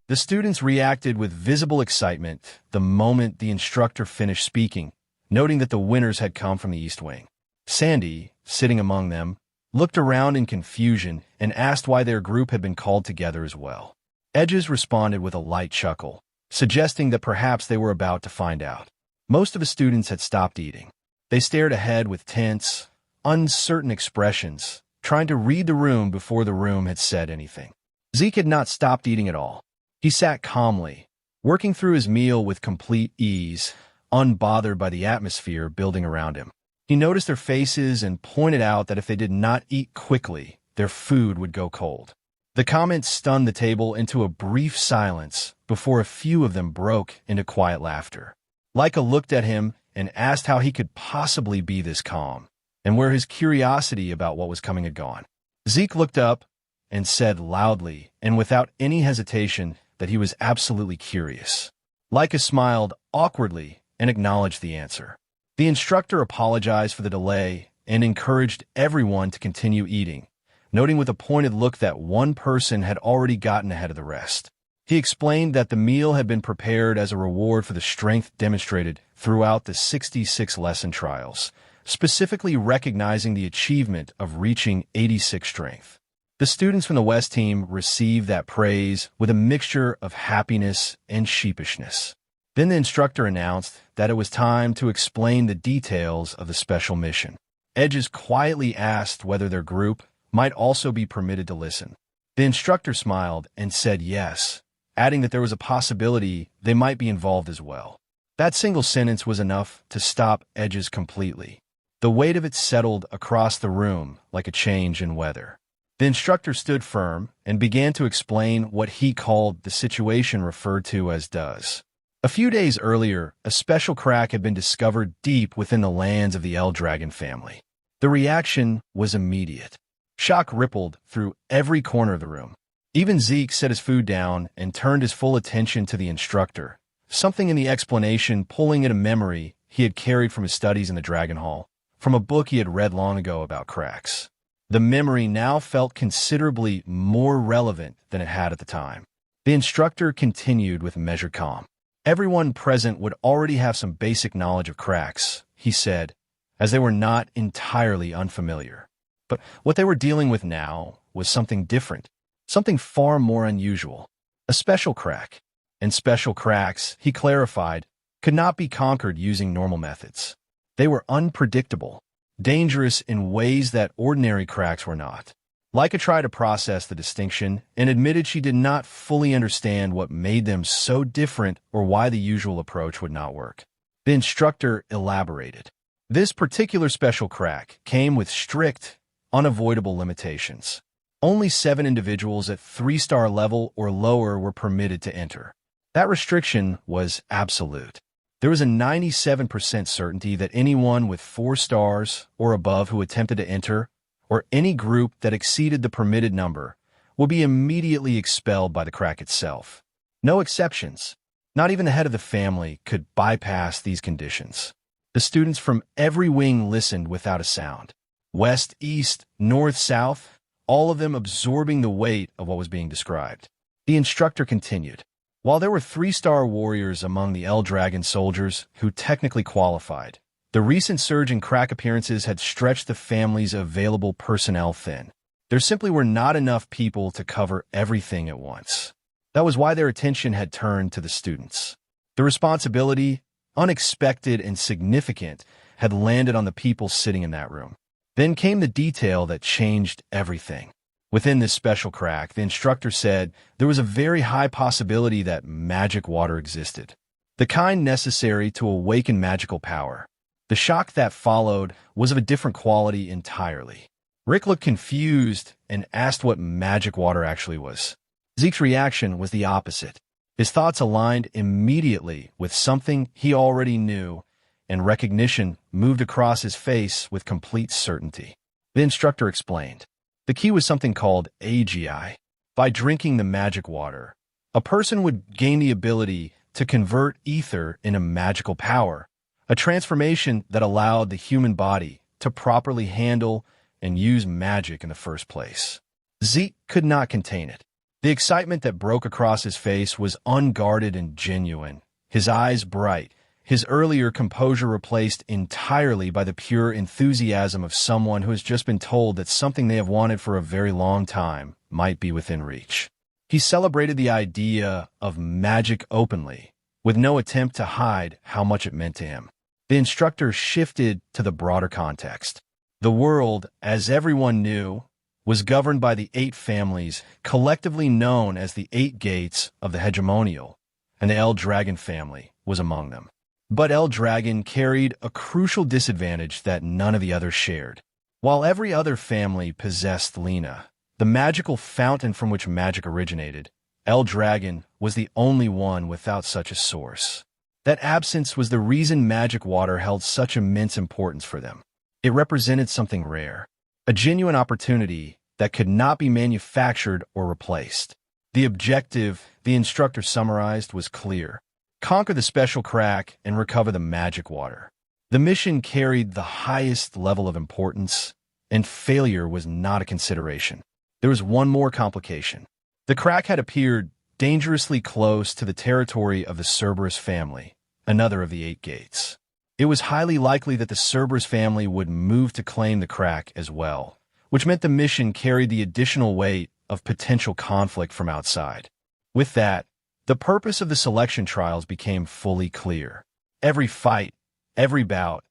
The students reacted with visible excitement the moment the instructor finished speaking, noting that the winners had come from the East Wing. Sandy, sitting among them, looked around in confusion and asked why their group had been called together as well. Edges responded with a light chuckle, suggesting that perhaps they were about to find out. Most of the students had stopped eating. They stared ahead with tense, uncertain expressions, trying to read the room before the room had said anything. Zeke had not stopped eating at all. He sat calmly, working through his meal with complete ease, unbothered by the atmosphere building around him. He noticed their faces and pointed out that if they did not eat quickly, their food would go cold. The comment stunned the table into a brief silence before a few of them broke into quiet laughter. Laika looked at him and asked how he could possibly be this calm, and where his curiosity about what was coming had gone. Zeke looked up and said loudly and without any hesitation that he was absolutely curious. Laika smiled awkwardly and acknowledged the answer. The instructor apologized for the delay and encouraged everyone to continue eating, noting with a pointed look that one person had already gotten ahead of the rest. He explained that the meal had been prepared as a reward for the strength demonstrated throughout the 66 lesson trials, specifically recognizing the achievement of reaching 86 strength. The students from the West team received that praise with a mixture of happiness and sheepishness. Then the instructor announced that it was time to explain the details of the special mission. Edges quietly asked whether their group might also be permitted to listen. The instructor smiled and said yes, adding that there was a possibility they might be involved as well. That single sentence was enough to stop Edges completely. The weight of it settled across the room like a change in weather. The instructor stood firm and began to explain what he called the situation referred to as does. A few days earlier, a special crack had been discovered deep within the lands of the El Dragon family. The reaction was immediate. Shock rippled through every corner of the room. Even Zeke set his food down and turned his full attention to the instructor, something in the explanation pulling at a memory he had carried from his studies in the Dragon Hall, from a book he had read long ago about cracks. The memory now felt considerably more relevant than it had at the time. The instructor continued with measured calm. Everyone present would already have some basic knowledge of cracks, he said, as they were not entirely unfamiliar. But what they were dealing with now was something different, something far more unusual, a special crack. And special cracks, he clarified, could not be conquered using normal methods. They were unpredictable, dangerous in ways that ordinary cracks were not. Laika tried to process the distinction and admitted she did not fully understand what made them so different or why the usual approach would not work. The instructor elaborated. This particular special crack came with strict, unavoidable limitations. Only 7 individuals at 3-star level or lower were permitted to enter. That restriction was absolute. There was a 97% certainty that anyone with 4 stars or above who attempted to enter, or any group that exceeded the permitted number, will be immediately expelled by the crack itself. No exceptions. Not even the head of the family could bypass these conditions. The students from every wing listened without a sound. West, east, north, south, all of them absorbing the weight of what was being described. The instructor continued. While there were 3-star warriors among the El Dragon soldiers who technically qualified, the recent surge in crack appearances had stretched the family's available personnel thin. There simply were not enough people to cover everything at once. That was why their attention had turned to the students. The responsibility, unexpected and significant, had landed on the people sitting in that room. Then came the detail that changed everything. Within this special crack, the instructor said there was a very high possibility that magic water existed, the kind necessary to awaken magical power. The shock that followed was of a different quality entirely. Rick looked confused and asked what magic water actually was. Zeke's reaction was the opposite. His thoughts aligned immediately with something he already knew, and recognition moved across his face with complete certainty. The instructor explained. The key was something called AGI. By drinking the magic water, A person would gain the ability to convert ether into magical power, a transformation that allowed the human body to properly handle and use magic in the first place. Zeke could not contain it. The excitement that broke across his face was unguarded and genuine, his eyes bright, his earlier composure replaced entirely by the pure enthusiasm of someone who has just been told that something they have wanted for a very long time might be within reach. He celebrated the idea of magic openly, with no attempt to hide how much it meant to him. The instructor shifted to the broader context. The world, as everyone knew, was governed by the 8 families, collectively known as the 8 gates of the hegemonial, and the El Dragon family was among them. But El Dragon carried a crucial disadvantage that none of the others shared. While every other family possessed Lena, the magical fountain from which magic originated, El Dragon was the only one without such a source. That absence was the reason magic water held such immense importance for them. It represented something rare, a genuine opportunity that could not be manufactured or replaced. The objective, the instructor summarized, was clear: conquer the special crack and recover the magic water. The mission carried the highest level of importance, and failure was not a consideration. There was one more complication. The crack had appeared dangerously close to the territory of the Cerberus family, another of the 8 gates. It was highly likely that the Cerberus family would move to claim the crack as well, which meant the mission carried the additional weight of potential conflict from outside. With that, the purpose of the selection trials became fully clear. Every fight, every bout,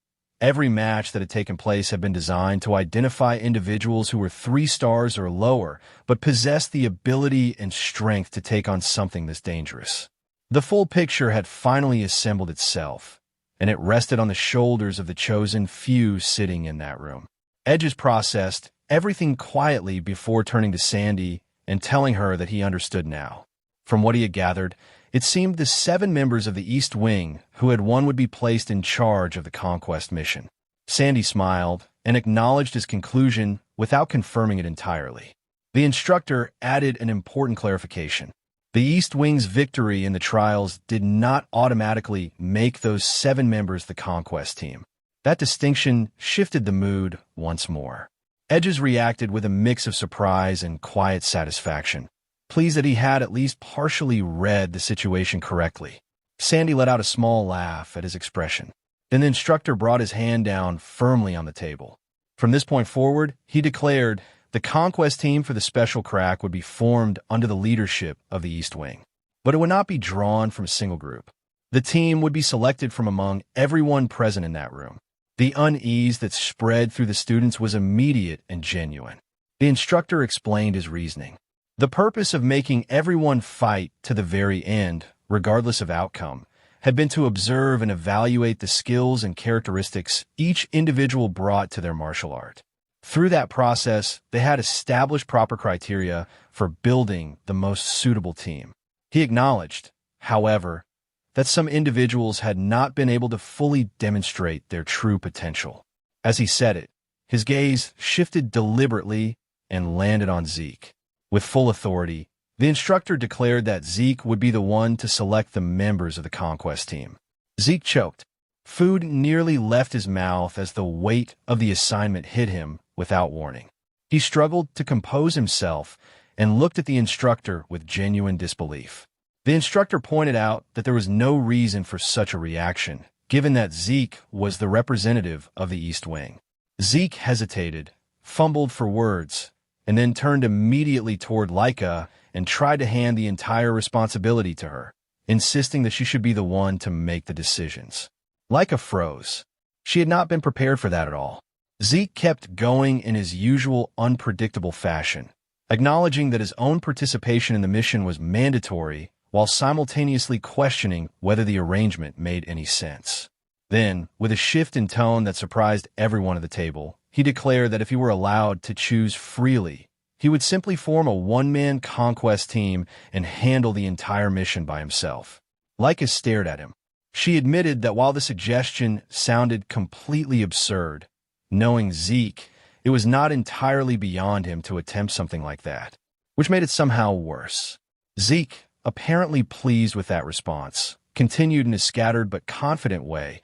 every match that had taken place had been designed to identify individuals who were 3 stars or lower, but possessed the ability and strength to take on something this dangerous. The full picture had finally assembled itself, and it rested on the shoulders of the chosen few sitting in that room. Edges processed everything quietly before turning to Sandy and telling her that he understood now. From what he had gathered, it seemed the 7 members of the East Wing who had won would be placed in charge of the conquest mission. Sandy smiled and acknowledged his conclusion without confirming it entirely. The instructor added an important clarification. The East Wing's victory in the trials did not automatically make those 7 members the conquest team. That distinction shifted the mood once more. Edges reacted with a mix of surprise and quiet satisfaction, pleased that he had at least partially read the situation correctly. Sandy let out a small laugh at his expression. Then the instructor brought his hand down firmly on the table. From this point forward, he declared the conquest team for the special crack would be formed under the leadership of the East Wing. But it would not be drawn from a single group. The team would be selected from among everyone present in that room. The unease that spread through the students was immediate and genuine. The instructor explained his reasoning. The purpose of making everyone fight to the very end, regardless of outcome, had been to observe and evaluate the skills and characteristics each individual brought to their martial art. Through that process, they had established proper criteria for building the most suitable team. He acknowledged, however, that some individuals had not been able to fully demonstrate their true potential. As he said it, his gaze shifted deliberately and landed on Zeke. With full authority, the instructor declared that Zeke would be the one to select the members of the conquest team. Zeke choked. Food nearly left his mouth as the weight of the assignment hit him without warning. He struggled to compose himself and looked at the instructor with genuine disbelief. The instructor pointed out that there was no reason for such a reaction, given that Zeke was the representative of the East Wing. Zeke hesitated, fumbled for words, and then turned immediately toward Laika and tried to hand the entire responsibility to her, insisting that she should be the one to make the decisions. Laika froze. She had not been prepared for that at all. Zeke kept going in his usual unpredictable fashion, acknowledging that his own participation in the mission was mandatory while simultaneously questioning whether the arrangement made any sense. Then, with a shift in tone that surprised everyone at the table, he declared that if he were allowed to choose freely, he would simply form a one-man conquest team and handle the entire mission by himself. Laika stared at him. She admitted that while the suggestion sounded completely absurd, knowing Zeke, it was not entirely beyond him to attempt something like that, which made it somehow worse. Zeke, apparently pleased with that response, continued in a scattered but confident way,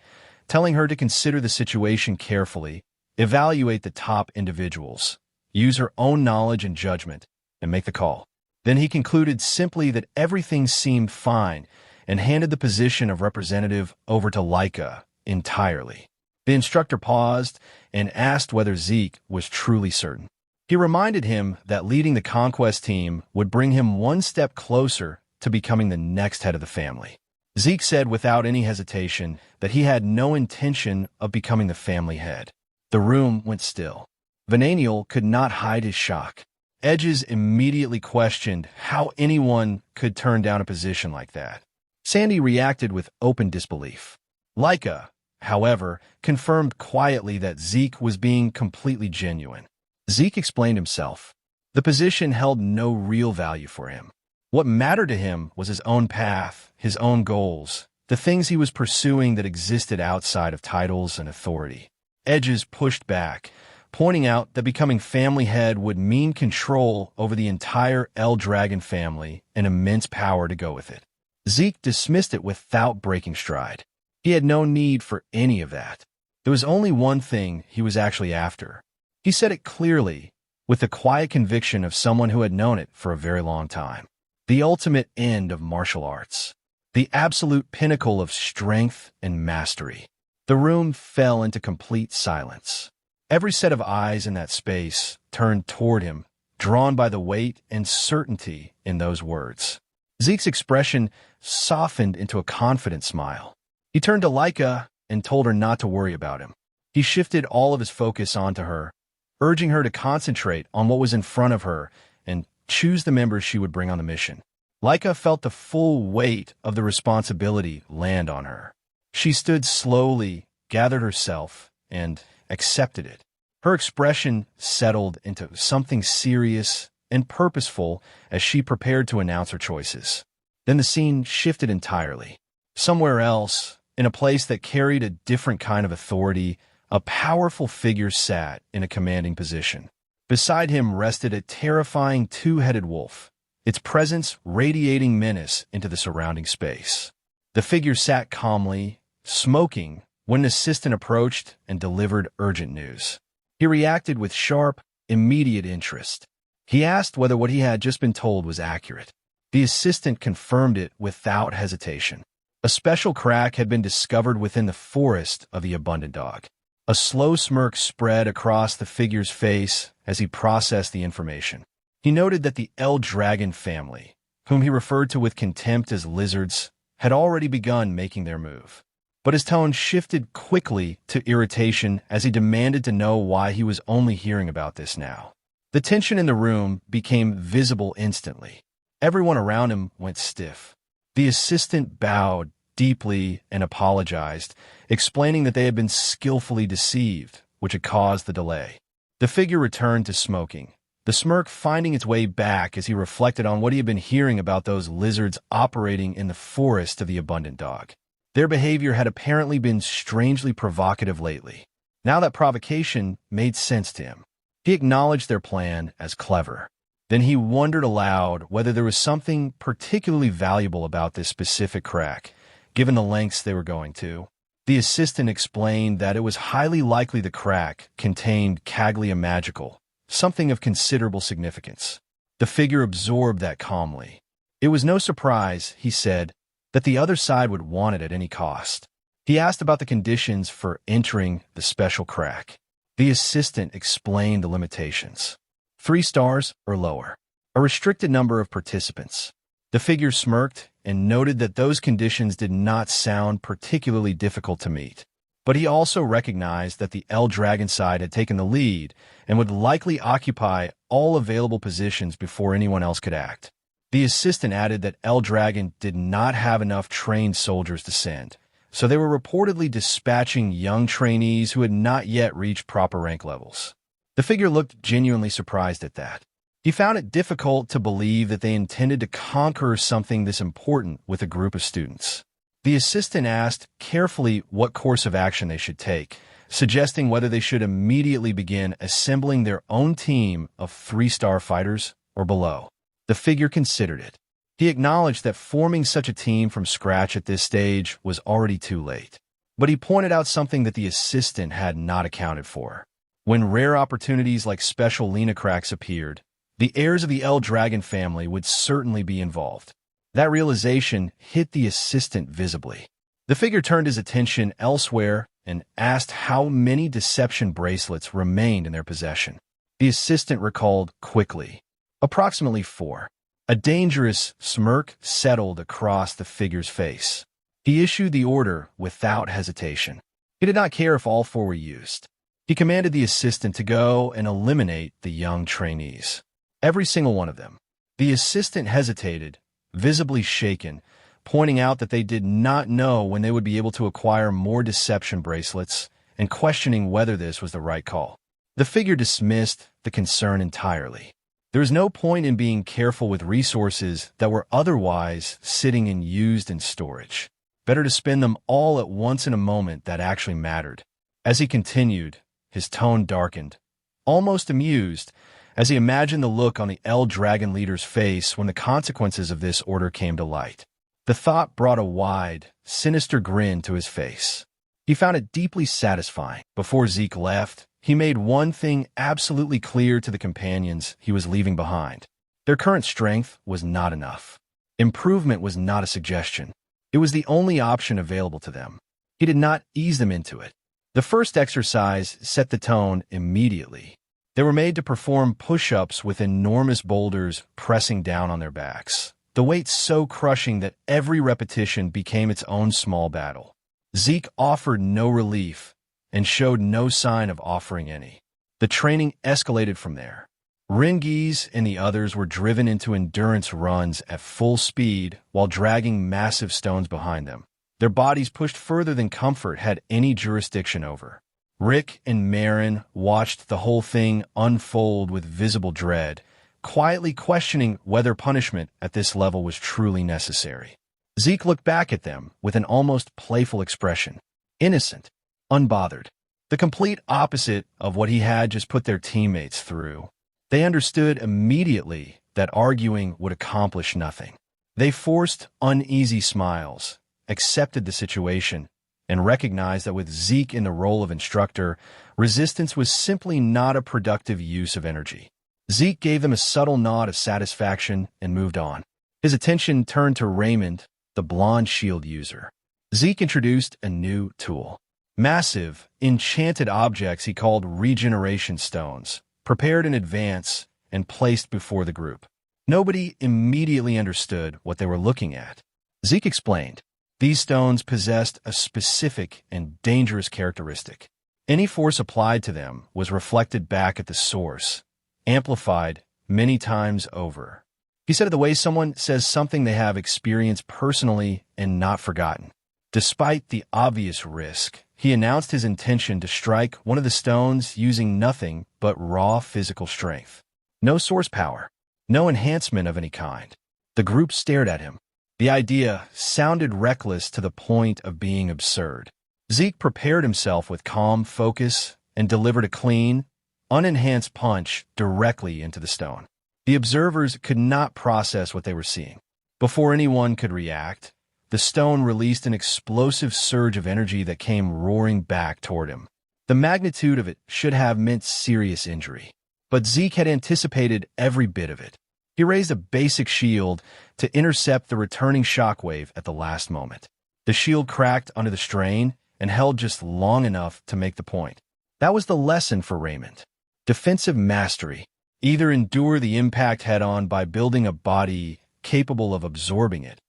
telling her to consider the situation carefully, evaluate the top individuals, use her own knowledge and judgment, and make the call. Then he concluded simply that everything seemed fine and handed the position of representative over to Laika entirely. The instructor paused and asked whether Zeke was truly certain. He reminded him that leading the conquest team would bring him one step closer to becoming the next head of the family. Zeke said without any hesitation that he had no intention of becoming the family head. The room went still. Vananiel could not hide his shock. Edges immediately questioned how anyone could turn down a position like that. Sandy reacted with open disbelief. Laika, however, confirmed quietly that Zeke was being completely genuine. Zeke explained himself. The position held no real value for him. What mattered to him was his own path, his own goals, the things he was pursuing that existed outside of titles and authority. Edges pushed back, pointing out that becoming family head would mean control over the entire El Dragon family and immense power to go with it. Zeke dismissed it without breaking stride. He had no need for any of that. There was only one thing he was actually after. He said it clearly, with the quiet conviction of someone who had known it for a very long time. The ultimate end of martial arts. The absolute pinnacle of strength and mastery. The room fell into complete silence. Every set of eyes in that space turned toward him, drawn by the weight and certainty in those words. Zeke's expression softened into a confident smile. He turned to Laika and told her not to worry about him. He shifted all of his focus onto her, urging her to concentrate on what was in front of her and choose the members she would bring on the mission. Laika felt the full weight of the responsibility land on her. She stood slowly, gathered herself, and accepted it. Her expression settled into something serious and purposeful as she prepared to announce her choices. Then the scene shifted entirely. Somewhere else, in a place that carried a different kind of authority, a powerful figure sat in a commanding position. Beside him rested a terrifying two-headed wolf, its presence radiating menace into the surrounding space. The figure sat calmly, smoking, when an assistant approached and delivered urgent news. He reacted with sharp, immediate interest. He asked whether what he had just been told was accurate. The assistant confirmed it without hesitation. A special crack had been discovered within the forest of the Abundant Dog. A slow smirk spread across the figure's face as he processed the information. He noted that the El Dragon family, whom he referred to with contempt as lizards, had already begun making their move. But his tone shifted quickly to irritation as he demanded to know why he was only hearing about this now. The tension in the room became visible instantly. Everyone around him went stiff. The assistant bowed deeply and apologized, explaining that they had been skillfully deceived, which had caused the delay. The figure returned to smoking, the smirk finding its way back as he reflected on what he had been hearing about those lizards operating in the forest of the Abundant Dog. Their behavior had apparently been strangely provocative lately. Now that provocation made sense to him. He acknowledged their plan as clever. Then he wondered aloud whether there was something particularly valuable about this specific crack, given the lengths they were going to. The assistant explained that it was highly likely the crack contained Caglia Magical, something of considerable significance. The figure absorbed that calmly. It was no surprise, he said, that the other side would want it at any cost. He asked about the conditions for entering the special crack. The assistant explained the limitations. 3 stars or lower. A restricted number of participants. The figure smirked and noted that those conditions did not sound particularly difficult to meet. But he also recognized that the El Dragon side had taken the lead and would likely occupy all available positions before anyone else could act. The assistant added that El Dragon did not have enough trained soldiers to send, so they were reportedly dispatching young trainees who had not yet reached proper rank levels. The figure looked genuinely surprised at that. He found it difficult to believe that they intended to conquer something this important with a group of students. The assistant asked carefully what course of action they should take, suggesting whether they should immediately begin assembling their own team of 3-star fighters or below. The figure considered it. He acknowledged that forming such a team from scratch at this stage was already too late. But he pointed out something that the assistant had not accounted for. When rare opportunities like special Lenacracks appeared, the heirs of the El Dragon family would certainly be involved. That realization hit the assistant visibly. The figure turned his attention elsewhere and asked how many deception bracelets remained in their possession. The assistant recalled quickly. Approximately 4. A dangerous smirk settled across the figure's face. He issued the order without hesitation. He did not care if all 4 were used. He commanded the assistant to go and eliminate the young trainees. Every single one of them. The assistant hesitated, visibly shaken, pointing out that they did not know when they would be able to acquire more deception bracelets and questioning whether this was the right call. The figure dismissed the concern entirely. There is no point in being careful with resources that were otherwise sitting and used in storage. Better to spend them all at once in a moment that actually mattered. As he continued, his tone darkened, almost amused, as he imagined the look on the El Dragon leader's face when the consequences of this order came to light. The thought brought a wide, sinister grin to his face. He found it deeply satisfying. Before Zeke left, he made one thing absolutely clear to the companions he was leaving behind. Their current strength was not enough. Improvement was not a suggestion. It was the only option available to them. He did not ease them into it. The first exercise set the tone immediately. They were made to perform push-ups with enormous boulders pressing down on their backs, the weight so crushing that every repetition became its own small battle. Zeke offered no relief and showed no sign of offering any. The training escalated from there. Rangis and the others were driven into endurance runs at full speed while dragging massive stones behind them. Their bodies pushed further than comfort had any jurisdiction over. Rick and Marin watched the whole thing unfold with visible dread, quietly questioning whether punishment at this level was truly necessary. Zeke looked back at them with an almost playful expression. Innocent, unbothered. The complete opposite of what he had just put their teammates through. They understood immediately that arguing would accomplish nothing. They forced uneasy smiles, accepted the situation, and recognized that with Zeke in the role of instructor, resistance was simply not a productive use of energy. Zeke gave them a subtle nod of satisfaction and moved on. His attention turned to Raymond, the blonde shield user. Zeke introduced a new tool. Massive, enchanted objects he called regeneration stones, prepared in advance and placed before the group. Nobody immediately understood what they were looking at. Zeke explained. These stones possessed a specific and dangerous characteristic. Any force applied to them was reflected back at the source, amplified many times over. He said it the way someone says something they have experienced personally and not forgotten. Despite the obvious risk, he announced his intention to strike one of the stones using nothing but raw physical strength. No source power, no enhancement of any kind. The group stared at him. The idea sounded reckless to the point of being absurd. Zeke prepared himself with calm focus and delivered a clean, unenhanced punch directly into the stone. The observers could not process what they were seeing. Before anyone could react, the stone released an explosive surge of energy that came roaring back toward him. The magnitude of it should have meant serious injury, but Zeke had anticipated every bit of it. He raised a basic shield to intercept the returning shockwave at the last moment. The shield cracked under the strain and held just long enough to make the point. That was the lesson for Raymond. Defensive mastery. Either endure the impact head-on by building a body capable of absorbing it,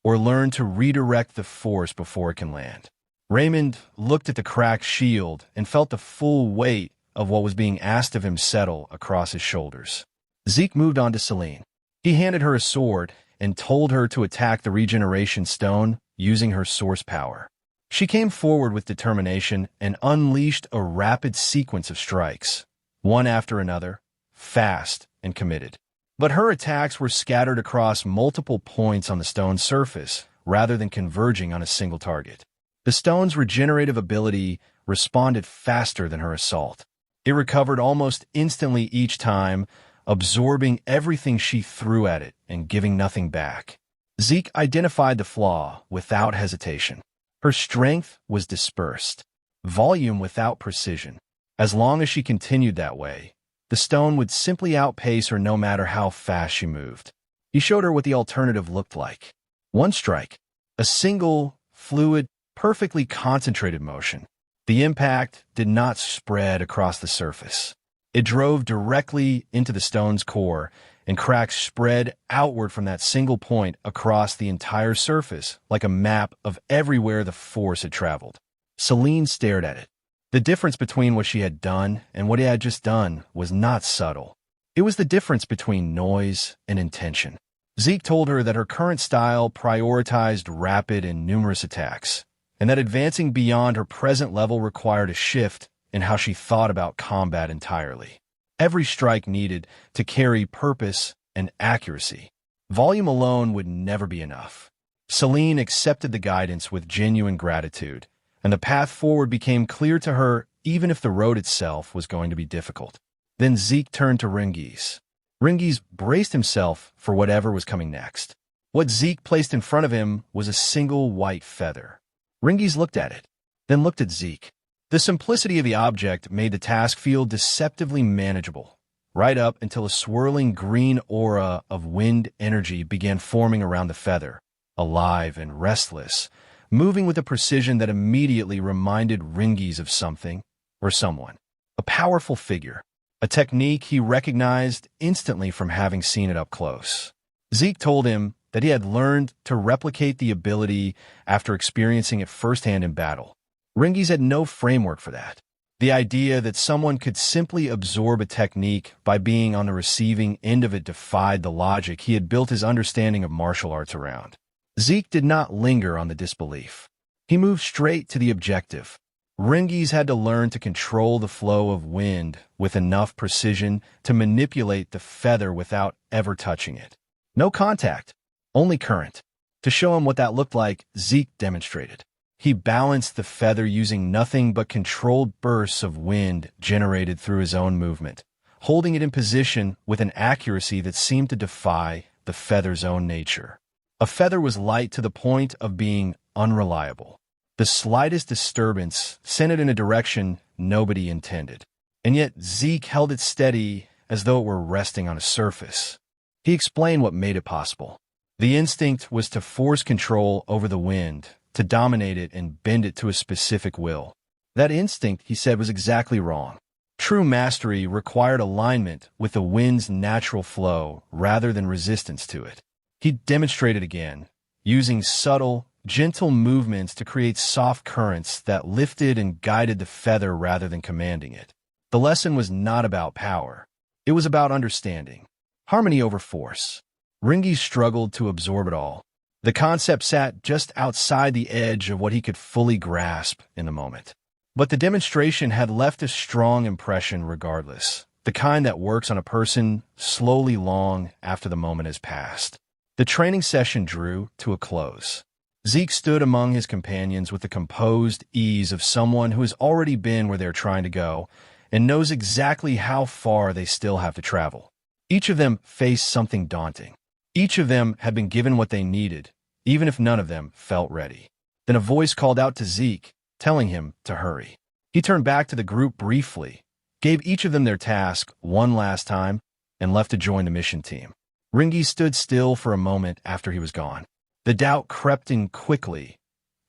or learn to redirect the force before it can land. Raymond looked at the cracked shield and felt the full weight of what was being asked of him settle across his shoulders. Zeke moved on to Celine. He handed her a sword and told her to attack the regeneration stone using her source power. She came forward with determination and unleashed a rapid sequence of strikes, one after another, fast and committed. But her attacks were scattered across multiple points on the stone's surface rather than converging on a single target. The stone's regenerative ability responded faster than her assault. It recovered almost instantly each time, absorbing everything she threw at it and giving nothing back. Zeke identified the flaw without hesitation. Her strength was dispersed, volume without precision. As long as she continued that way, the stone would simply outpace her no matter how fast she moved. He showed her what the alternative looked like. One strike, a single, fluid, perfectly concentrated motion. The impact did not spread across the surface. It drove directly into the stone's core, and cracks spread outward from that single point across the entire surface like a map of everywhere the force had traveled. Celine stared at it. The difference between what she had done and what he had just done was not subtle. It was the difference between noise and intention. Zeke told her that her current style prioritized rapid and numerous attacks, and that advancing beyond her present level required a shift in how she thought about combat entirely. Every strike needed to carry purpose and accuracy. Volume alone would never be enough. Celine accepted the guidance with genuine gratitude, and the path forward became clear to her even if the road itself was going to be difficult. Then Zeke turned to Rangis. Rangis braced himself for whatever was coming next. What Zeke placed in front of him was a single white feather. Rangis looked at it, then looked at Zeke. The simplicity of the object made the task feel deceptively manageable, right up until a swirling green aura of wind energy began forming around the feather, alive and restless, moving with a precision that immediately reminded Rangis of something or someone. A powerful figure, a technique he recognized instantly from having seen it up close. Zeke told him that he had learned to replicate the ability after experiencing it firsthand in battle. Rangis had no framework for that. The idea that someone could simply absorb a technique by being on the receiving end of it defied the logic he had built his understanding of martial arts around. Zeke did not linger on the disbelief. He moved straight to the objective. Rangis had to learn to control the flow of wind with enough precision to manipulate the feather without ever touching it. No contact, only current. To show him what that looked like, Zeke demonstrated. He balanced the feather using nothing but controlled bursts of wind generated through his own movement, holding it in position with an accuracy that seemed to defy the feather's own nature. A feather was light to the point of being unreliable. The slightest disturbance sent it in a direction nobody intended. And yet Zeke held it steady as though it were resting on a surface. He explained what made it possible. The instinct was to force control over the wind, to dominate it and bend it to a specific will. That instinct, he said, was exactly wrong. True mastery required alignment with the wind's natural flow rather than resistance to it. He demonstrated again, using subtle, gentle movements to create soft currents that lifted and guided the feather rather than commanding it. The lesson was not about power. It was about understanding. Harmony over force. Rangis struggled to absorb it all. The concept sat just outside the edge of what he could fully grasp in the moment. But the demonstration had left a strong impression regardless, the kind that works on a person slowly long after the moment has passed. The training session drew to a close. Zeke stood among his companions with the composed ease of someone who has already been where they're trying to go and knows exactly how far they still have to travel. Each of them faced something daunting. Each of them had been given what they needed, even if none of them felt ready. Then a voice called out to Zeke, telling him to hurry. He turned back to the group briefly, gave each of them their task one last time, and left to join the mission team. Rangis stood still for a moment after he was gone. The doubt crept in quickly,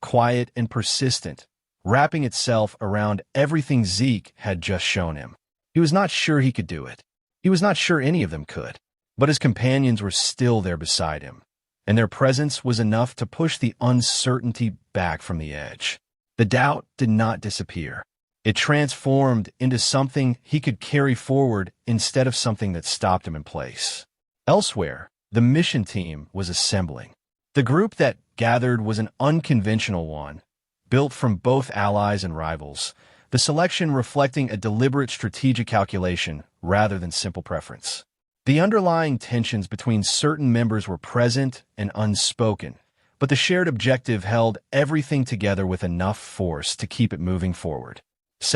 quiet and persistent, wrapping itself around everything Zeke had just shown him. He was not sure he could do it. He was not sure any of them could. But his companions were still there beside him, and their presence was enough to push the uncertainty back from the edge. The doubt did not disappear. It transformed into something he could carry forward instead of something that stopped him in place. Elsewhere, the mission team was assembling. The group that gathered was an unconventional one, built from both allies and rivals, the selection reflecting a deliberate strategic calculation rather than simple preference. The underlying tensions between certain members were present and unspoken, but the shared objective held everything together with enough force to keep it moving forward.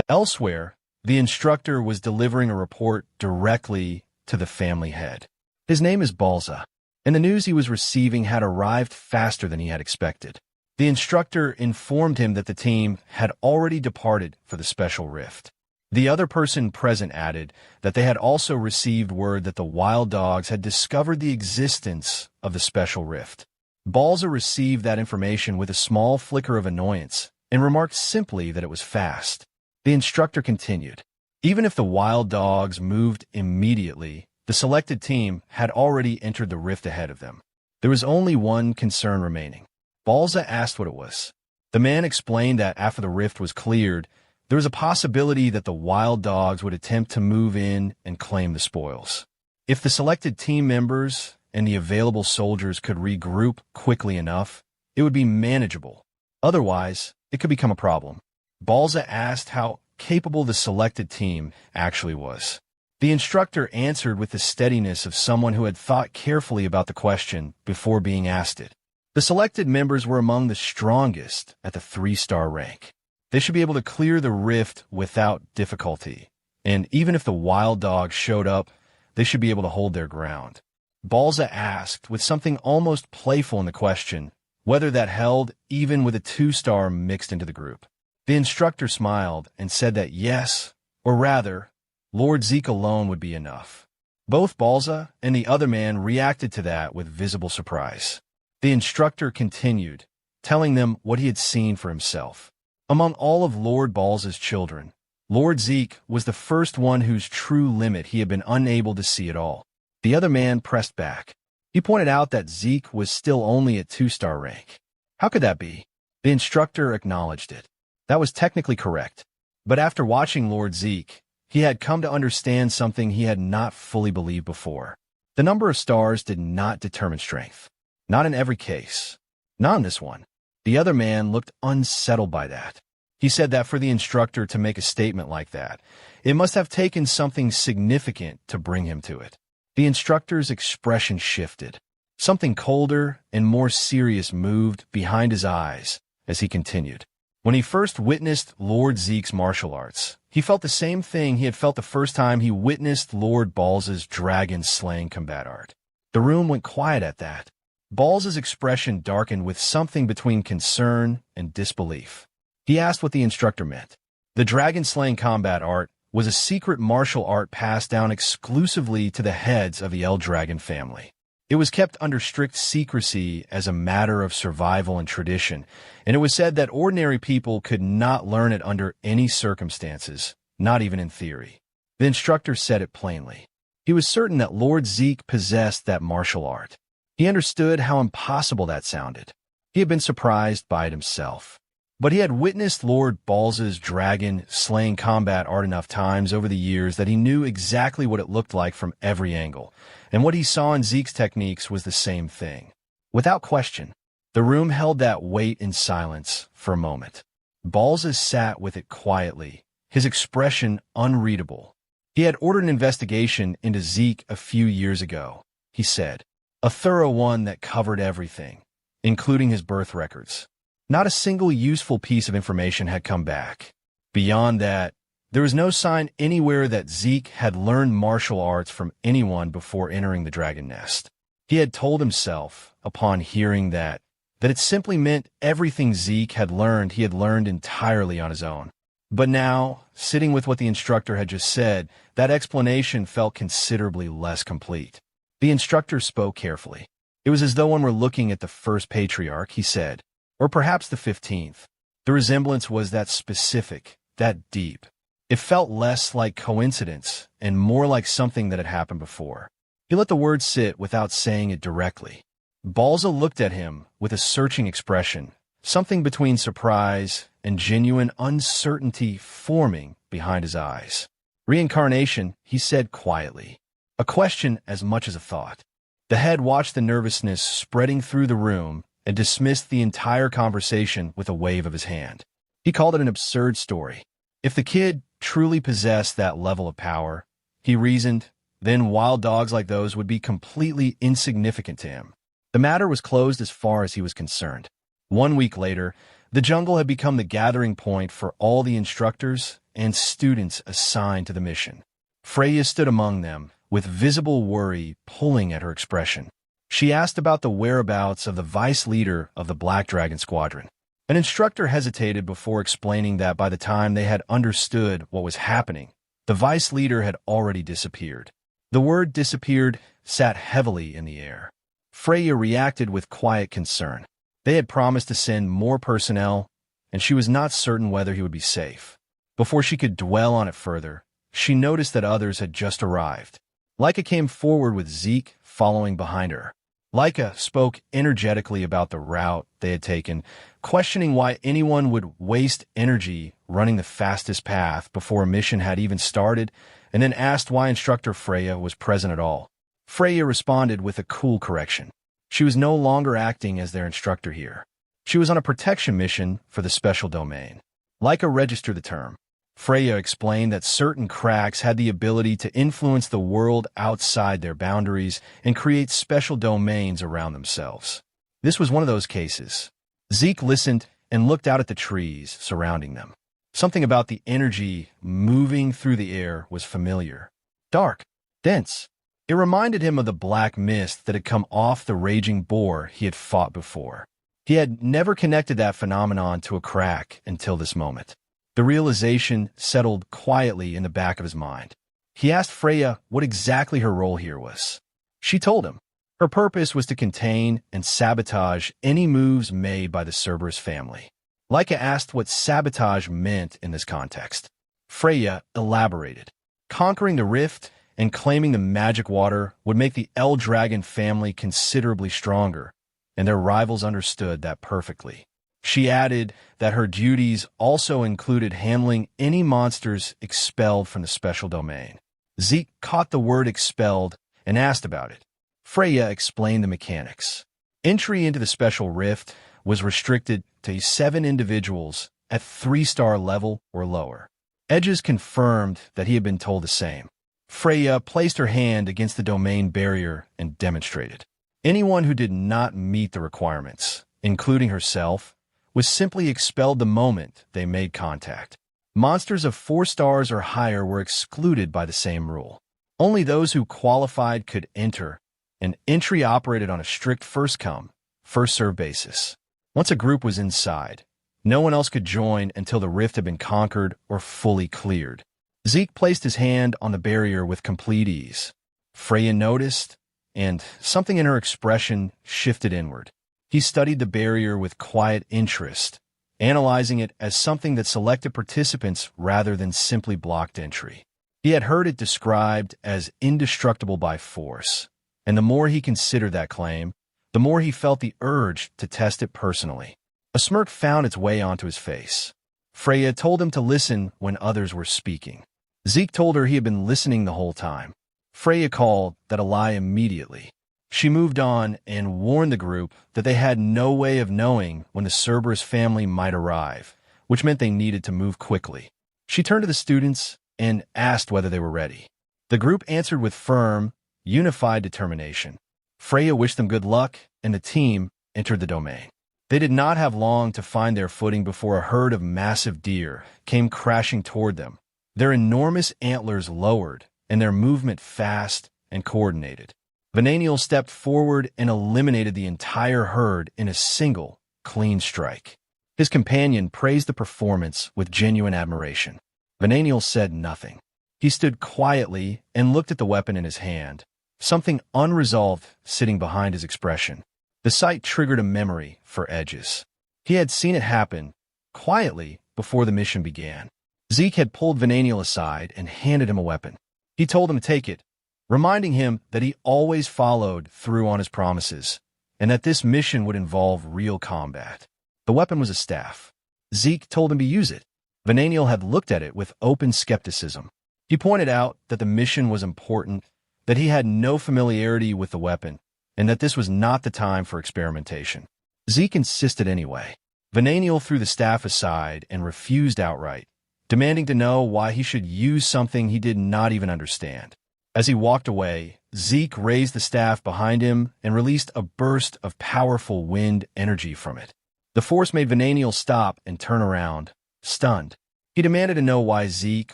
Elsewhere, the instructor was delivering a report directly to the family head. His name is Balza. and the news he was receiving had arrived faster than he had expected. The instructor informed him that the team had already departed for the special rift. The other person present added that they had also received word that the wild dogs had discovered the existence of the special rift. Balza received that information with a small flicker of annoyance and remarked simply that it was fast. The instructor continued. Even if the wild dogs moved immediately, the selected team had already entered the rift ahead of them. There was only one concern remaining. Balza asked what it was. The man explained that after the rift was cleared, there was a possibility that the wild dogs would attempt to move in and claim the spoils. If the selected team members and the available soldiers could regroup quickly enough, it would be manageable. Otherwise, it could become a problem. Balza asked how capable the selected team actually was. The instructor answered with the steadiness of someone who had thought carefully about the question before being asked it. The selected members were among the strongest at the 3-star rank. They should be able to clear the rift without difficulty, and even if the wild dogs showed up, they should be able to hold their ground. Balza asked, with something almost playful in the question, whether that held even with a 2-star mixed into the group. The instructor smiled and said that yes, or rather, Lord Zeke alone would be enough. Both Balza and the other man reacted to that with visible surprise. The instructor continued, telling them what he had seen for himself. Among all of Lord Balza's children, Lord Zeke was the first one whose true limit he had been unable to see at all. The other man pressed back. He pointed out that Zeke was still only at 2-star rank. How could that be? The instructor acknowledged it. That was technically correct. But after watching Lord Zeke, he had come to understand something he had not fully believed before. The number of stars did not determine strength. Not in every case. Not in this one. The other man looked unsettled by that. He said that for the instructor to make a statement like that, it must have taken something significant to bring him to it. The instructor's expression shifted. Something colder and more serious moved behind his eyes as he continued. When he first witnessed Lord Zeke's martial arts, he felt the same thing he had felt the first time he witnessed Lord Balza's dragon-slaying combat art. The room went quiet at that. Balza's expression darkened with something between concern and disbelief. He asked what the instructor meant. The dragon-slaying combat art was a secret martial art passed down exclusively to the heads of the El Dragon family. It was kept under strict secrecy as a matter of survival and tradition, and it was said that ordinary people could not learn it under any circumstances, not even in theory. The instructor said it plainly. He was certain that Lord Zeke possessed that martial art. He understood how impossible that sounded. He had been surprised by it himself. But he had witnessed Lord Balza's dragon-slaying combat art enough times over the years that he knew exactly what it looked like from every angle, and what he saw in Zeke's techniques was the same thing. Without question, the room held that weight in silence for a moment. Balza sat with it quietly, his expression unreadable. He had ordered an investigation into Zeke a few years ago, he said. A thorough one that covered everything, including his birth records. Not a single useful piece of information had come back. Beyond that, there was no sign anywhere that Zeke had learned martial arts from anyone before entering the dragon nest. He had told himself, upon hearing that it simply meant everything Zeke had learned he had learned entirely on his own. But now, sitting with what the instructor had just said, that explanation felt considerably less complete. The instructor spoke carefully. It was as though one were looking at the first patriarch, he said, or perhaps the 15th. The resemblance was that specific, that deep. It felt less like coincidence and more like something that had happened before. He let the words sit without saying it directly. Balza looked at him with a searching expression, something between surprise and genuine uncertainty forming behind his eyes. Reincarnation, he said quietly. A question as much as a thought. The head watched the nervousness spreading through the room and dismissed the entire conversation with a wave of his hand. He called it an absurd story. If the kid truly possessed that level of power, he reasoned, then wild dogs like those would be completely insignificant to him. The matter was closed as far as he was concerned. 1 week later, the jungle had become the gathering point for all the instructors and students assigned to the mission. Freya stood among them, with visible worry pulling at her expression. She asked about the whereabouts of the vice leader of the Black Dragon Squadron. An instructor hesitated before explaining that by the time they had understood what was happening, the vice leader had already disappeared. The word disappeared sat heavily in the air. Freya reacted with quiet concern. They had promised to send more personnel, and she was not certain whether he would be safe. Before she could dwell on it further, she noticed that others had just arrived. Leica came forward with Zeke following behind her. Leica spoke energetically about the route they had taken, questioning why anyone would waste energy running the fastest path before a mission had even started, and then asked why Instructor Freya was present at all. Freya responded with a cool correction. She was no longer acting as their instructor here. She was on a protection mission for the special domain. Leica registered the term. Freya explained that certain cracks had the ability to influence the world outside their boundaries and create special domains around themselves. This was one of those cases. Zeke listened and looked out at the trees surrounding them. Something about the energy moving through the air was familiar. Dark, dense. It reminded him of the black mist that had come off the raging boar he had fought before. He had never connected that phenomenon to a crack until this moment. The realization settled quietly in the back of his mind. He asked Freya what exactly her role here was. She told him. Her purpose was to contain and sabotage any moves made by the Cerberus family. Leica asked what sabotage meant in this context. Freya elaborated. Conquering the rift and claiming the magic water would make the El Dragon family considerably stronger, and their rivals understood that perfectly. She added that her duties also included handling any monsters expelled from the special domain. Zeke caught the word expelled and asked about it. Freya explained the mechanics. Entry into the special rift was restricted to 7 individuals at 3-star level or lower. Edges confirmed that he had been told the same. Freya placed her hand against the domain barrier and demonstrated. Anyone who did not meet the requirements, including herself, was simply expelled the moment they made contact. Monsters of 4 stars or higher were excluded by the same rule. Only those who qualified could enter, and entry operated on a strict first-come, first-served basis. Once a group was inside, no one else could join until the rift had been conquered or fully cleared. Zeke placed his hand on the barrier with complete ease. Freya noticed, and something in her expression shifted inward. He studied the barrier with quiet interest, analyzing it as something that selected participants rather than simply blocked entry. He had heard it described as indestructible by force, and the more he considered that claim, the more he felt the urge to test it personally. A smirk found its way onto his face. Freya told him to listen when others were speaking. Zeke told her he had been listening the whole time. Freya called that a lie immediately. She moved on and warned the group that they had no way of knowing when the Cerberus family might arrive, which meant they needed to move quickly. She turned to the students and asked whether they were ready. The group answered with firm, unified determination. Freya wished them good luck, and the team entered the domain. They did not have long to find their footing before a herd of massive deer came crashing toward them, their enormous antlers lowered and their movement fast and coordinated. Venaniel stepped forward and eliminated the entire herd in a single, clean strike. His companion praised the performance with genuine admiration. Venaniel said nothing. He stood quietly and looked at the weapon in his hand, something unresolved sitting behind his expression. The sight triggered a memory for Edges. He had seen it happen, quietly, before the mission began. Zeke had pulled Venaniel aside and handed him a weapon. He told him to take it, reminding him that he always followed through on his promises, and that this mission would involve real combat. The weapon was a staff. Zeke told him to use it. Venaniel had looked at it with open skepticism. He pointed out that the mission was important, that he had no familiarity with the weapon, and that this was not the time for experimentation. Zeke insisted anyway. Venaniel threw the staff aside and refused outright, demanding to know why he should use something he did not even understand. As he walked away, Zeke raised the staff behind him and released a burst of powerful wind energy from it. The force made Venaniel stop and turn around, stunned. He demanded to know why Zeke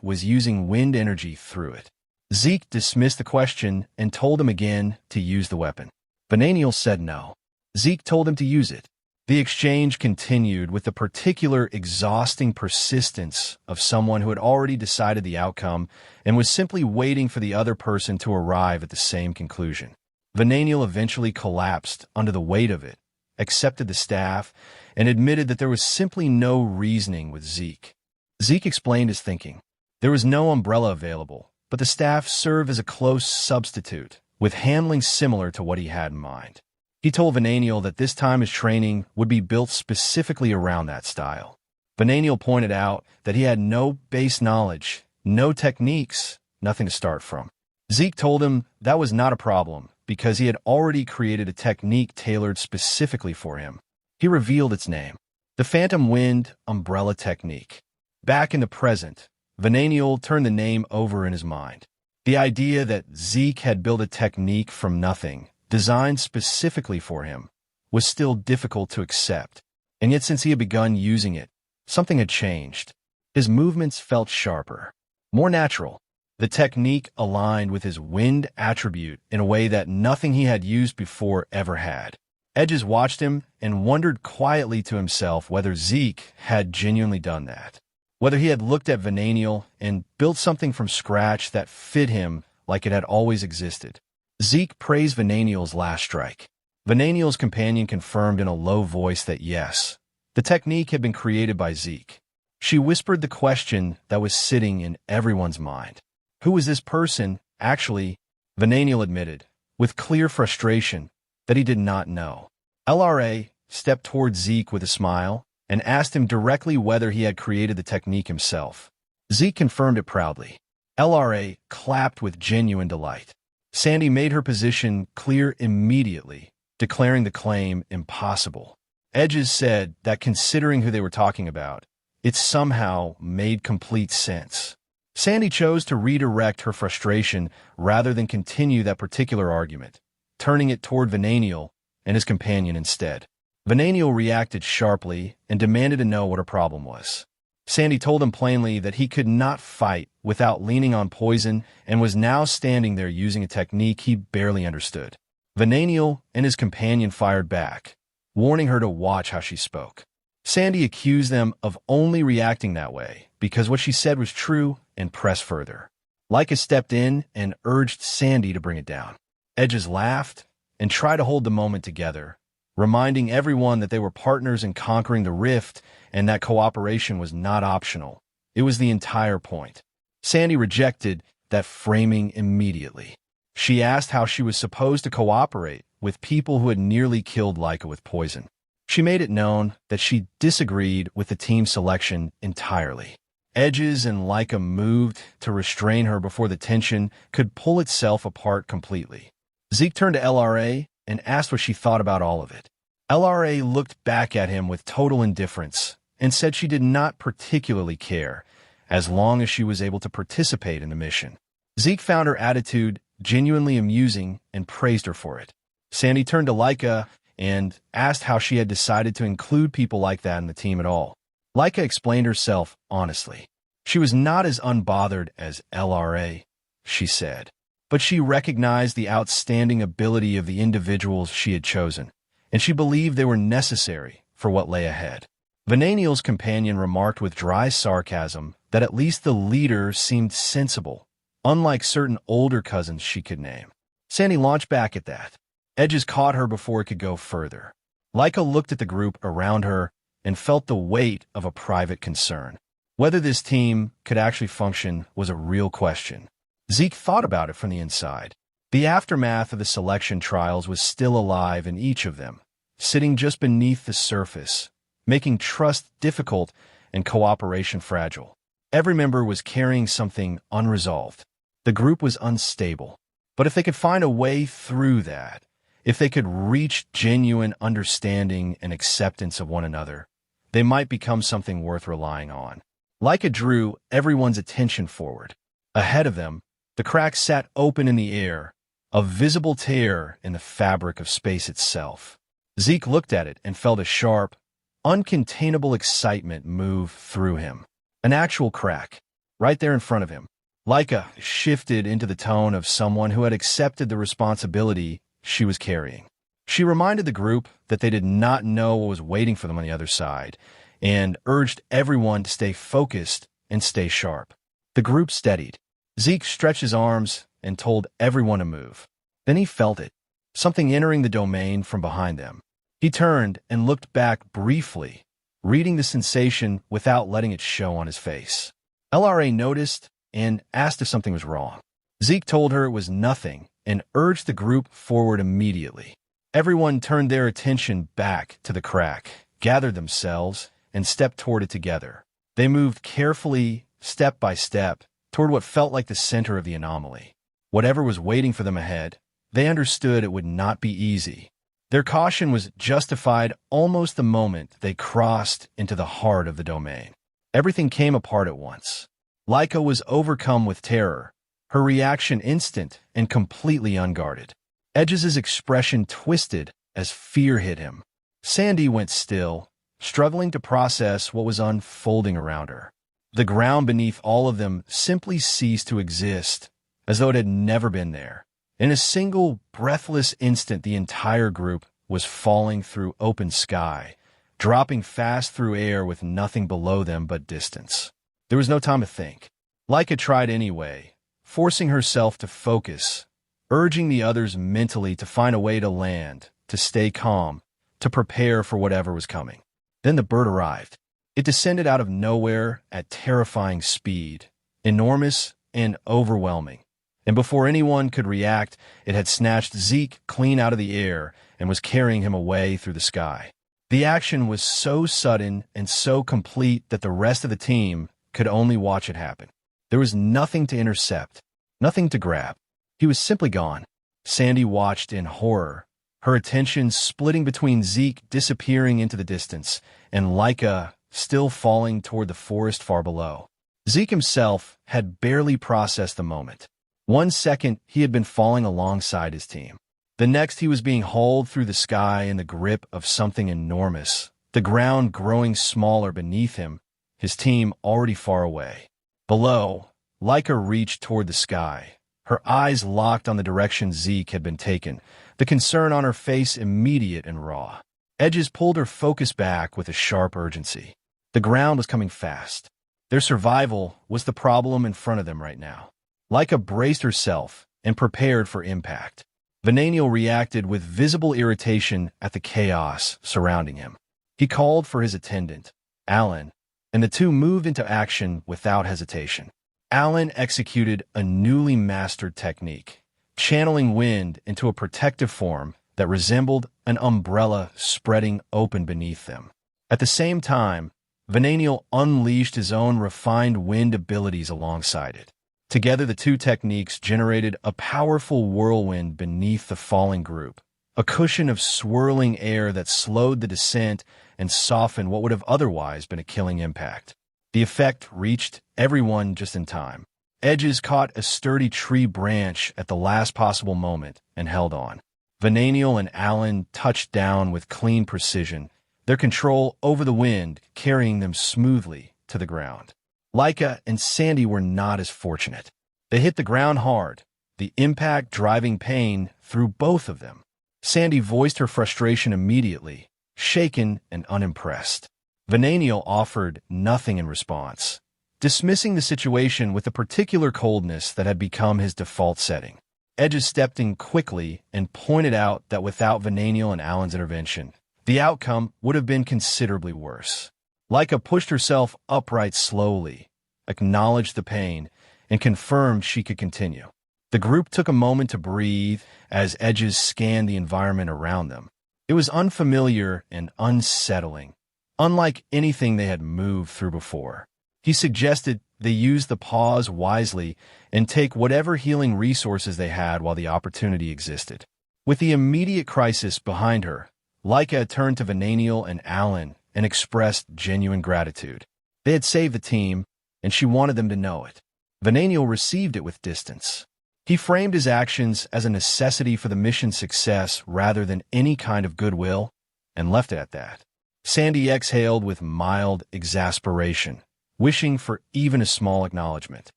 was using wind energy through it. Zeke dismissed the question and told him again to use the weapon. Vananiel said no. Zeke told him to use it. The exchange continued with the particular exhausting persistence of someone who had already decided the outcome and was simply waiting for the other person to arrive at the same conclusion. Vananiel eventually collapsed under the weight of it, accepted the staff, and admitted that there was simply no reasoning with Zeke. Zeke explained his thinking. There was no umbrella available, but the staff served as a close substitute, with handling similar to what he had in mind. He told Vananiel that this time his training would be built specifically around that style. Vananiel pointed out that he had no base knowledge, no techniques, nothing to start from. Zeke told him that was not a problem because he had already created a technique tailored specifically for him. He revealed its name, the Phantom Wind Umbrella Technique. Back in the present, Vananiel turned the name over in his mind. The idea that Zeke had built a technique from nothing, designed specifically for him, was still difficult to accept, and yet since he had begun using it, something had changed. His movements felt sharper, more natural. The technique aligned with his wind attribute in a way that nothing he had used before ever had. Edges watched him and wondered quietly to himself whether Zeke had genuinely done that, whether he had looked at Vananiel and built something from scratch that fit him like it had always existed. Zeke praised Vananiel's last strike. Vananiel's companion confirmed in a low voice that yes, the technique had been created by Zeke. She whispered the question that was sitting in everyone's mind. Who was this person, actually? Vananiel admitted, with clear frustration, that he did not know. LRA stepped toward Zeke with a smile and asked him directly whether he had created the technique himself. Zeke confirmed it proudly. LRA clapped with genuine delight. Sandy made her position clear immediately, declaring the claim impossible. Edges said that considering who they were talking about, it somehow made complete sense. Sandy chose to redirect her frustration rather than continue that particular argument, turning it toward Vananiel and his companion instead. Vananiel reacted sharply and demanded to know what her problem was. Sandy told him plainly that he could not fight without leaning on poison and was now standing there using a technique he barely understood. Vananiel and his companion fired back, warning her to watch how she spoke. Sandy accused them of only reacting that way because what she said was true and pressed further. Leica stepped in and urged Sandy to bring it down. Edges laughed and tried to hold the moment together, reminding everyone that they were partners in conquering the rift and that cooperation was not optional. It was the entire point. Sandy rejected that framing immediately. She asked how she was supposed to cooperate with people who had nearly killed Leica with poison. She made it known that she disagreed with the team selection entirely. Edges and Leica moved to restrain her before the tension could pull itself apart completely. Zeke turned to LRA and asked what she thought about all of it. LRA looked back at him with total indifference and said she did not particularly care, as long as she was able to participate in the mission. Zeke found her attitude genuinely amusing and praised her for it. Sandy turned to Leica and asked how she had decided to include people like that in the team at all. Leica explained herself honestly. She was not as unbothered as LRA, she said, but she recognized the outstanding ability of the individuals she had chosen, and she believed they were necessary for what lay ahead. Vananiel's companion remarked with dry sarcasm that at least the leader seemed sensible, unlike certain older cousins she could name. Sandy launched back at that. Edges caught her before it could go further. Leica looked at the group around her and felt the weight of a private concern. Whether this team could actually function was a real question. Zeke thought about it from the inside. The aftermath of the selection trials was still alive in each of them, sitting just beneath the surface, making trust difficult and cooperation fragile. Every member was carrying something unresolved. The group was unstable. But if they could find a way through that, if they could reach genuine understanding and acceptance of one another, they might become something worth relying on. Leica drew everyone's attention forward. Ahead of them, the crack sat open in the air, a visible tear in the fabric of space itself. Zeke looked at it and felt a sharp, uncontainable excitement move through him. An actual crack, right there in front of him. Leica shifted into the tone of someone who had accepted the responsibility she was carrying. She reminded the group that they did not know what was waiting for them on the other side, and urged everyone to stay focused and stay sharp. The group steadied. Zeke stretched his arms and told everyone to move. Then he felt it, something entering the domain from behind them. He turned and looked back briefly, reading the sensation without letting it show on his face. LRA noticed and asked if something was wrong. Zeke told her it was nothing and urged the group forward immediately. Everyone turned their attention back to the crack, gathered themselves, and stepped toward it together. They moved carefully, step by step, toward what felt like the center of the anomaly. Whatever was waiting for them ahead, they understood it would not be easy. Their caution was justified almost the moment they crossed into the heart of the domain. Everything came apart at once. Laika was overcome with terror, her reaction instant and completely unguarded. Edges' expression twisted as fear hit him. Sandy went still, struggling to process what was unfolding around her. The ground beneath all of them simply ceased to exist, as though it had never been there. In a single, breathless instant, the entire group was falling through open sky, dropping fast through air with nothing below them but distance. There was no time to think. Laika tried anyway, forcing herself to focus, urging the others mentally to find a way to land, to stay calm, to prepare for whatever was coming. Then the bird arrived. It descended out of nowhere at terrifying speed, enormous and overwhelming. And before anyone could react, it had snatched Zeke clean out of the air and was carrying him away through the sky. The action was so sudden and so complete that the rest of the team could only watch it happen. There was nothing to intercept, nothing to grab. He was simply gone. Sandy watched in horror, her attention splitting between Zeke disappearing into the distance and Laika still falling toward the forest far below. Zeke himself had barely processed the moment. 1 second, he had been falling alongside his team. The next, he was being hauled through the sky in the grip of something enormous, the ground growing smaller beneath him, his team already far away. Below, Laika reached toward the sky, her eyes locked on the direction Zeke had been taken, the concern on her face immediate and raw. Edges pulled her focus back with a sharp urgency. The ground was coming fast. Their survival was the problem in front of them right now. Laika braced herself and prepared for impact. Venaniel reacted with visible irritation at the chaos surrounding him. He called for his attendant, Alan, and the two moved into action without hesitation. Alan executed a newly mastered technique, channeling wind into a protective form that resembled an umbrella spreading open beneath them. At the same time, Venaniel unleashed his own refined wind abilities alongside it. Together, the two techniques generated a powerful whirlwind beneath the falling group, a cushion of swirling air that slowed the descent and softened what would have otherwise been a killing impact. The effect reached everyone just in time. Edges caught a sturdy tree branch at the last possible moment and held on. Venaniel and Alan touched down with clean precision, their control over the wind carrying them smoothly to the ground. Laika and Sandy were not as fortunate. They hit the ground hard, the impact driving pain through both of them. Sandy voiced her frustration immediately, shaken and unimpressed. Venaniel offered nothing in response, dismissing the situation with the particular coldness that had become his default setting. Edges stepped in quickly and pointed out that without Venaniel and Alan's intervention, the outcome would have been considerably worse. Laika pushed herself upright slowly, acknowledged the pain, and confirmed she could continue. The group took a moment to breathe as Edges scanned the environment around them. It was unfamiliar and unsettling, unlike anything they had moved through before. He suggested they use the pause wisely and take whatever healing resources they had while the opportunity existed. With the immediate crisis behind her, Laika turned to Venaniel and Alan and expressed genuine gratitude. They had saved the team, and she wanted them to know it. Venaniel received it with distance. He framed his actions as a necessity for the mission's success rather than any kind of goodwill, and left it at that. Sandy exhaled with mild exasperation, wishing for even a small acknowledgement.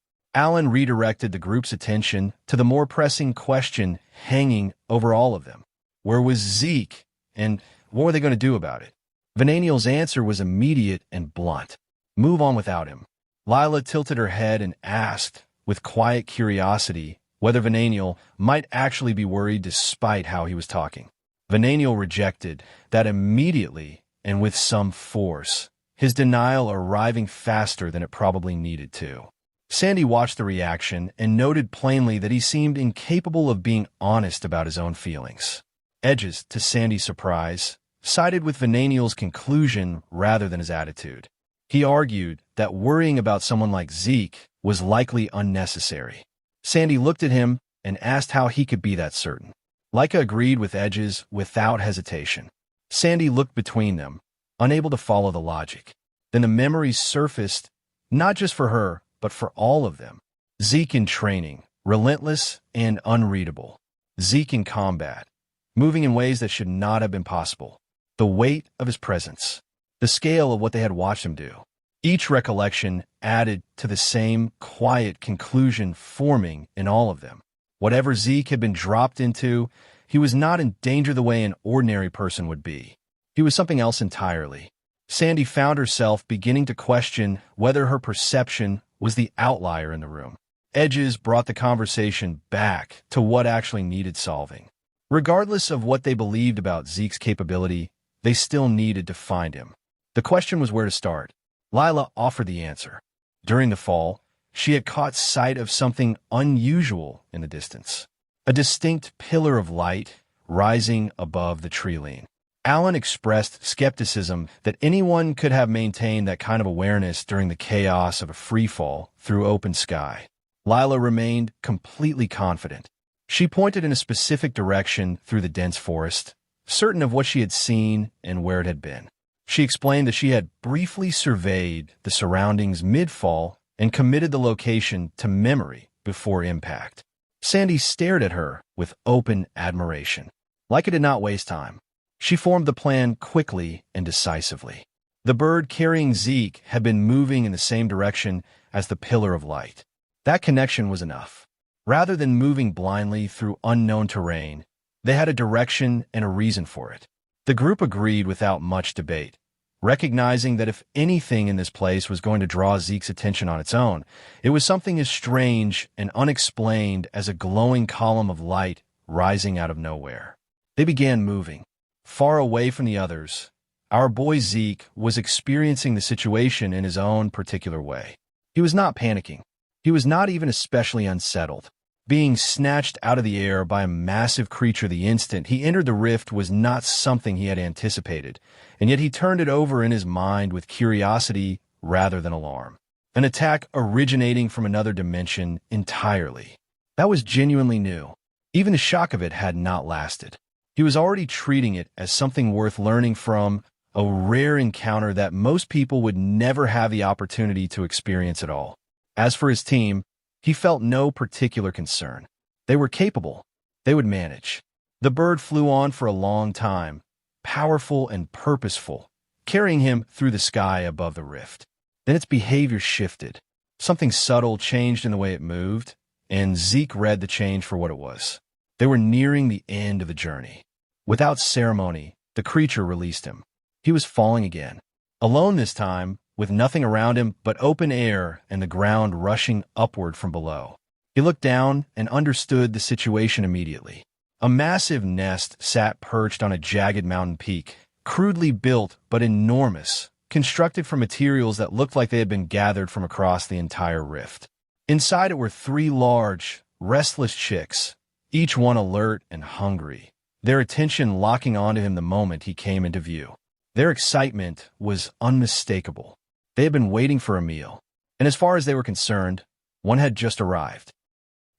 Alan redirected the group's attention to the more pressing question hanging over all of them. Where was Zeke? And what were they going to do about it? Vananiel's answer was immediate and blunt. Move on without him. Lila tilted her head and asked, with quiet curiosity, whether Vananiel might actually be worried despite how he was talking. Vananiel rejected that immediately and with some force, his denial arriving faster than it probably needed to. Sandy watched the reaction and noted plainly that he seemed incapable of being honest about his own feelings. Edges, to Sandy's surprise, sided with Vananiel's conclusion rather than his attitude. He argued that worrying about someone like Zeke was likely unnecessary. Sandy looked at him and asked how he could be that certain. Leica agreed with Edges without hesitation. Sandy looked between them, unable to follow the logic. Then the memories surfaced, not just for her, but for all of them. Zeke in training, relentless and unreadable. Zeke in combat, moving in ways that should not have been possible. The weight of his presence, the scale of what they had watched him do. Each recollection added to the same quiet conclusion forming in all of them. Whatever Zeke had been dropped into, he was not in danger the way an ordinary person would be. He was something else entirely. Sandy found herself beginning to question whether her perception was the outlier in the room. Edges brought the conversation back to what actually needed solving. Regardless of what they believed about Zeke's capability, they still needed to find him. The question was where to start. Lila offered the answer. During the fall, she had caught sight of something unusual in the distance. A distinct pillar of light rising above the tree line. Alan expressed skepticism that anyone could have maintained that kind of awareness during the chaos of a freefall through open sky. Lila remained completely confident. She pointed in a specific direction through the dense forest, certain of what she had seen and where it had been. She explained that she had briefly surveyed the surroundings mid-fall and committed the location to memory before impact. Sandy stared at her with open admiration. Leica did not waste time. She formed the plan quickly and decisively. The bird carrying Zeke had been moving in the same direction as the pillar of light. That connection was enough. Rather than moving blindly through unknown terrain, they had a direction and a reason for it. The group agreed without much debate, recognizing that if anything in this place was going to draw Zeke's attention on its own, it was something as strange and unexplained as a glowing column of light rising out of nowhere. They began moving. Far away from the others, our boy Zeke was experiencing the situation in his own particular way. He was not panicking. He was not even especially unsettled. Being snatched out of the air by a massive creature the instant he entered the rift was not something he had anticipated, and yet he turned it over in his mind with curiosity rather than alarm. An attack originating from another dimension entirely. That was genuinely new. Even the shock of it had not lasted. He was already treating it as something worth learning from, a rare encounter that most people would never have the opportunity to experience at all. As for his team, he felt no particular concern. They were capable. They would manage. The bird flew on for a long time, powerful and purposeful, carrying him through the sky above the rift. Then its behavior shifted. Something subtle changed in the way it moved, and Zeke read the change for what it was. They were nearing the end of the journey. Without ceremony, the creature released him. He was falling again. Alone this time, with nothing around him but open air and the ground rushing upward from below. He looked down and understood the situation immediately. A massive nest sat perched on a jagged mountain peak, crudely built but enormous, constructed from materials that looked like they had been gathered from across the entire rift. Inside it were 3 large, restless chicks, each one alert and hungry, their attention locking onto him the moment he came into view. Their excitement was unmistakable. They had been waiting for a meal, and as far as they were concerned, one had just arrived.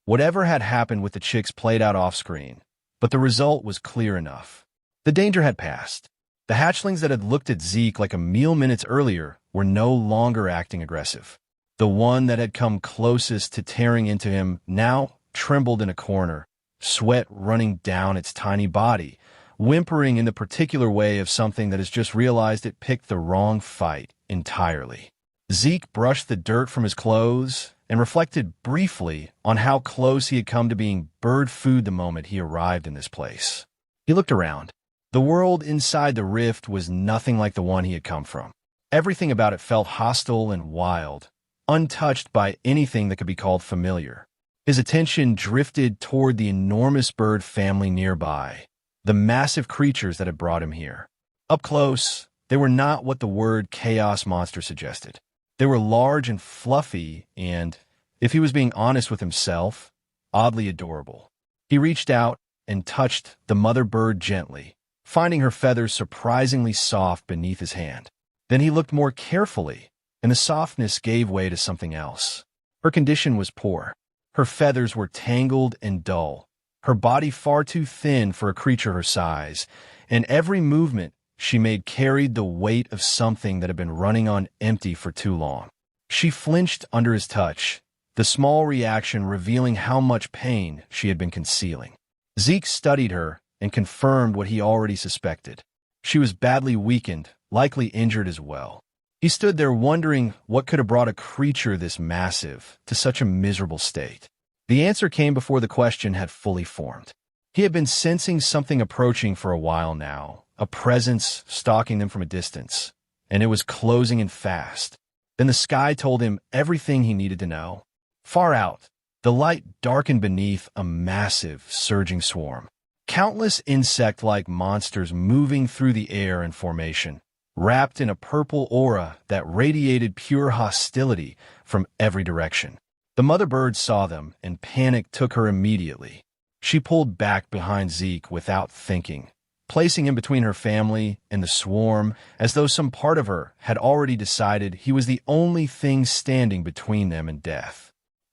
Whatever had happened with the chicks played out off-screen, but the result was clear enough. The danger had passed. The hatchlings that had looked at Zeke like a meal minutes earlier were no longer acting aggressive. The one that had come closest to tearing into him now trembled in a corner, sweat running down its tiny body, whimpering in the particular way of something that has just realized it picked the wrong fight entirely. Zeke brushed the dirt from his clothes and reflected briefly on how close he had come to being bird food the moment he arrived in this place. He looked around. The world inside the rift was nothing like the one he had come from. Everything about it felt hostile and wild, untouched by anything that could be called familiar. His attention drifted toward the enormous bird family nearby, the massive creatures that had brought him here. Up close, they were not what the word chaos monster suggested. They were large and fluffy and, if he was being honest with himself, oddly adorable. He reached out and touched the mother bird gently, finding her feathers surprisingly soft beneath his hand. Then he looked more carefully, and the softness gave way to something else. Her condition was poor. Her feathers were tangled and dull, her body far too thin for a creature her size, and every movement she made carried the weight of something that had been running on empty for too long. She flinched under his touch, the small reaction revealing how much pain she had been concealing. Zeke studied her and confirmed what he already suspected. She was badly weakened, likely injured as well. He stood there wondering what could have brought a creature this massive to such a miserable state. The answer came before the question had fully formed. He had been sensing something approaching for a while now, a presence stalking them from a distance, and it was closing in fast. Then the sky told him everything he needed to know. Far out, the light darkened beneath a massive, surging swarm. Countless insect-like monsters moving through the air in formation, wrapped in a purple aura that radiated pure hostility from every direction. The mother bird saw them, and panic took her immediately. She pulled back behind Zeke without thinking, placing him between her family and the swarm as though some part of her had already decided he was the only thing standing between them and death.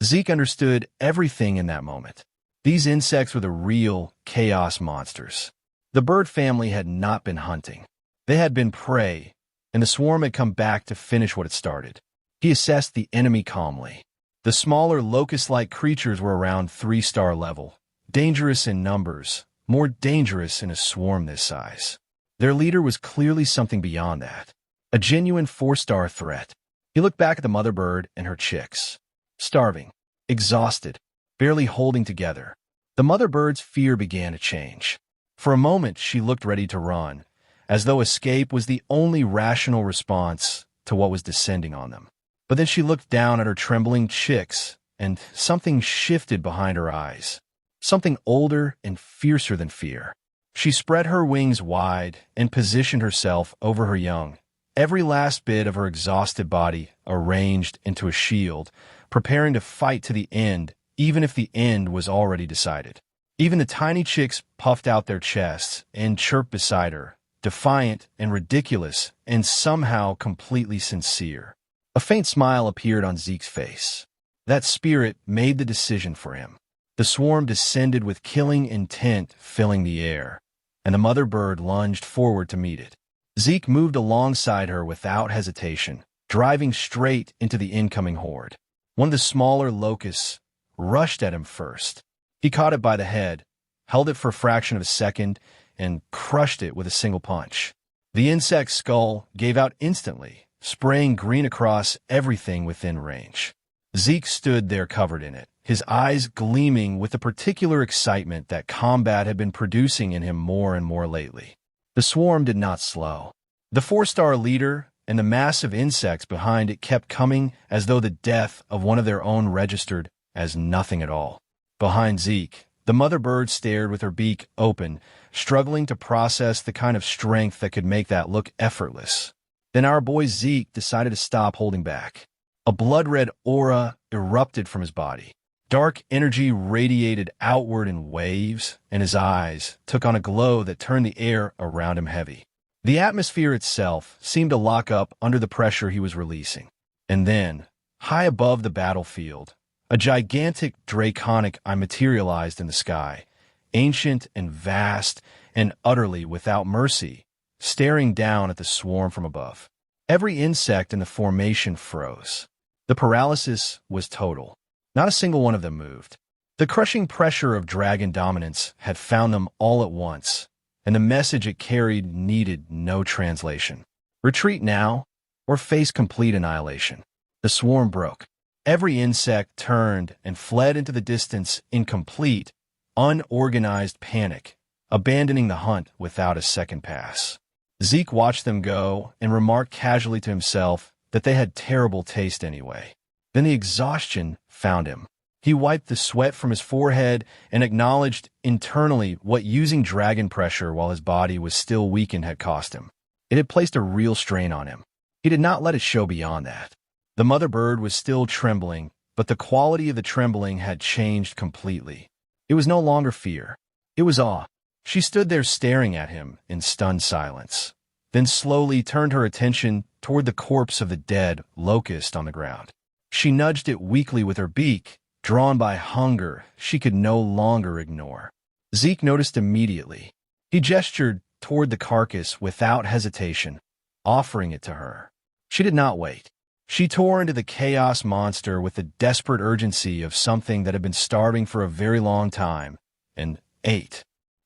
Zeke understood everything in that moment. These insects were the real chaos monsters. The bird family had not been hunting. They had been prey, and the swarm had come back to finish what it started. He assessed the enemy calmly. The smaller locust-like creatures were around 3-star level, dangerous in numbers, more dangerous in a swarm this size. Their leader was clearly something beyond that, a genuine 4-star threat. He looked back at the mother bird and her chicks, starving, exhausted, barely holding together. The mother bird's fear began to change. For a moment, she looked ready to run, as though escape was the only rational response to what was descending on them. But then she looked down at her trembling chicks, and something shifted behind her eyes, something older and fiercer than fear. She spread her wings wide and positioned herself over her young, every last bit of her exhausted body arranged into a shield, preparing to fight to the end, even if the end was already decided. Even the tiny chicks puffed out their chests and chirped beside her, defiant and ridiculous and somehow completely sincere. A faint smile appeared on Zeke's face. That spirit made the decision for him. The swarm descended with killing intent filling the air, and the mother bird lunged forward to meet it. Zeke moved alongside her without hesitation, driving straight into the incoming horde. One of the smaller locusts rushed at him first. He caught it by the head, held it for a fraction of a second, and crushed it with a single punch. The insect's skull gave out instantly, spraying green across everything within range. Zeke stood there covered in it, his eyes gleaming with the particular excitement that combat had been producing in him more and more lately. The swarm did not slow. The 4-star leader and the massive insects behind it kept coming as though the death of one of their own registered as nothing at all. Behind Zeke, the mother bird stared with her beak open, struggling to process the kind of strength that could make that look effortless. Then our boy Zeke decided to stop holding back. A blood-red aura erupted from his body. Dark energy radiated outward in waves, and his eyes took on a glow that turned the air around him heavy. The atmosphere itself seemed to lock up under the pressure he was releasing. And then, high above the battlefield, a gigantic draconic eye materialized in the sky, ancient and vast and utterly without mercy, staring down at the swarm from above. Every insect in the formation froze. The paralysis was total. Not a single one of them moved. The crushing pressure of dragon dominance had found them all at once, and the message it carried needed no translation. Retreat now, or face complete annihilation. The swarm broke. Every insect turned and fled into the distance in complete, unorganized panic, abandoning the hunt without a second pass. Zeke watched them go and remarked casually to himself that they had terrible taste anyway. Then the exhaustion found him. He wiped the sweat from his forehead and acknowledged internally what using dragon pressure while his body was still weakened had cost him. It had placed a real strain on him. He did not let it show beyond that. The mother bird was still trembling, but the quality of the trembling had changed completely. It was no longer fear. It was awe. She stood there staring at him in stunned silence, then slowly turned her attention toward the corpse of the dead locust on the ground. She nudged it weakly with her beak, drawn by hunger she could no longer ignore. Zeke noticed immediately. He gestured toward the carcass without hesitation, offering it to her. She did not wait. She tore into the chaos monster with the desperate urgency of something that had been starving for a very long time, and ate.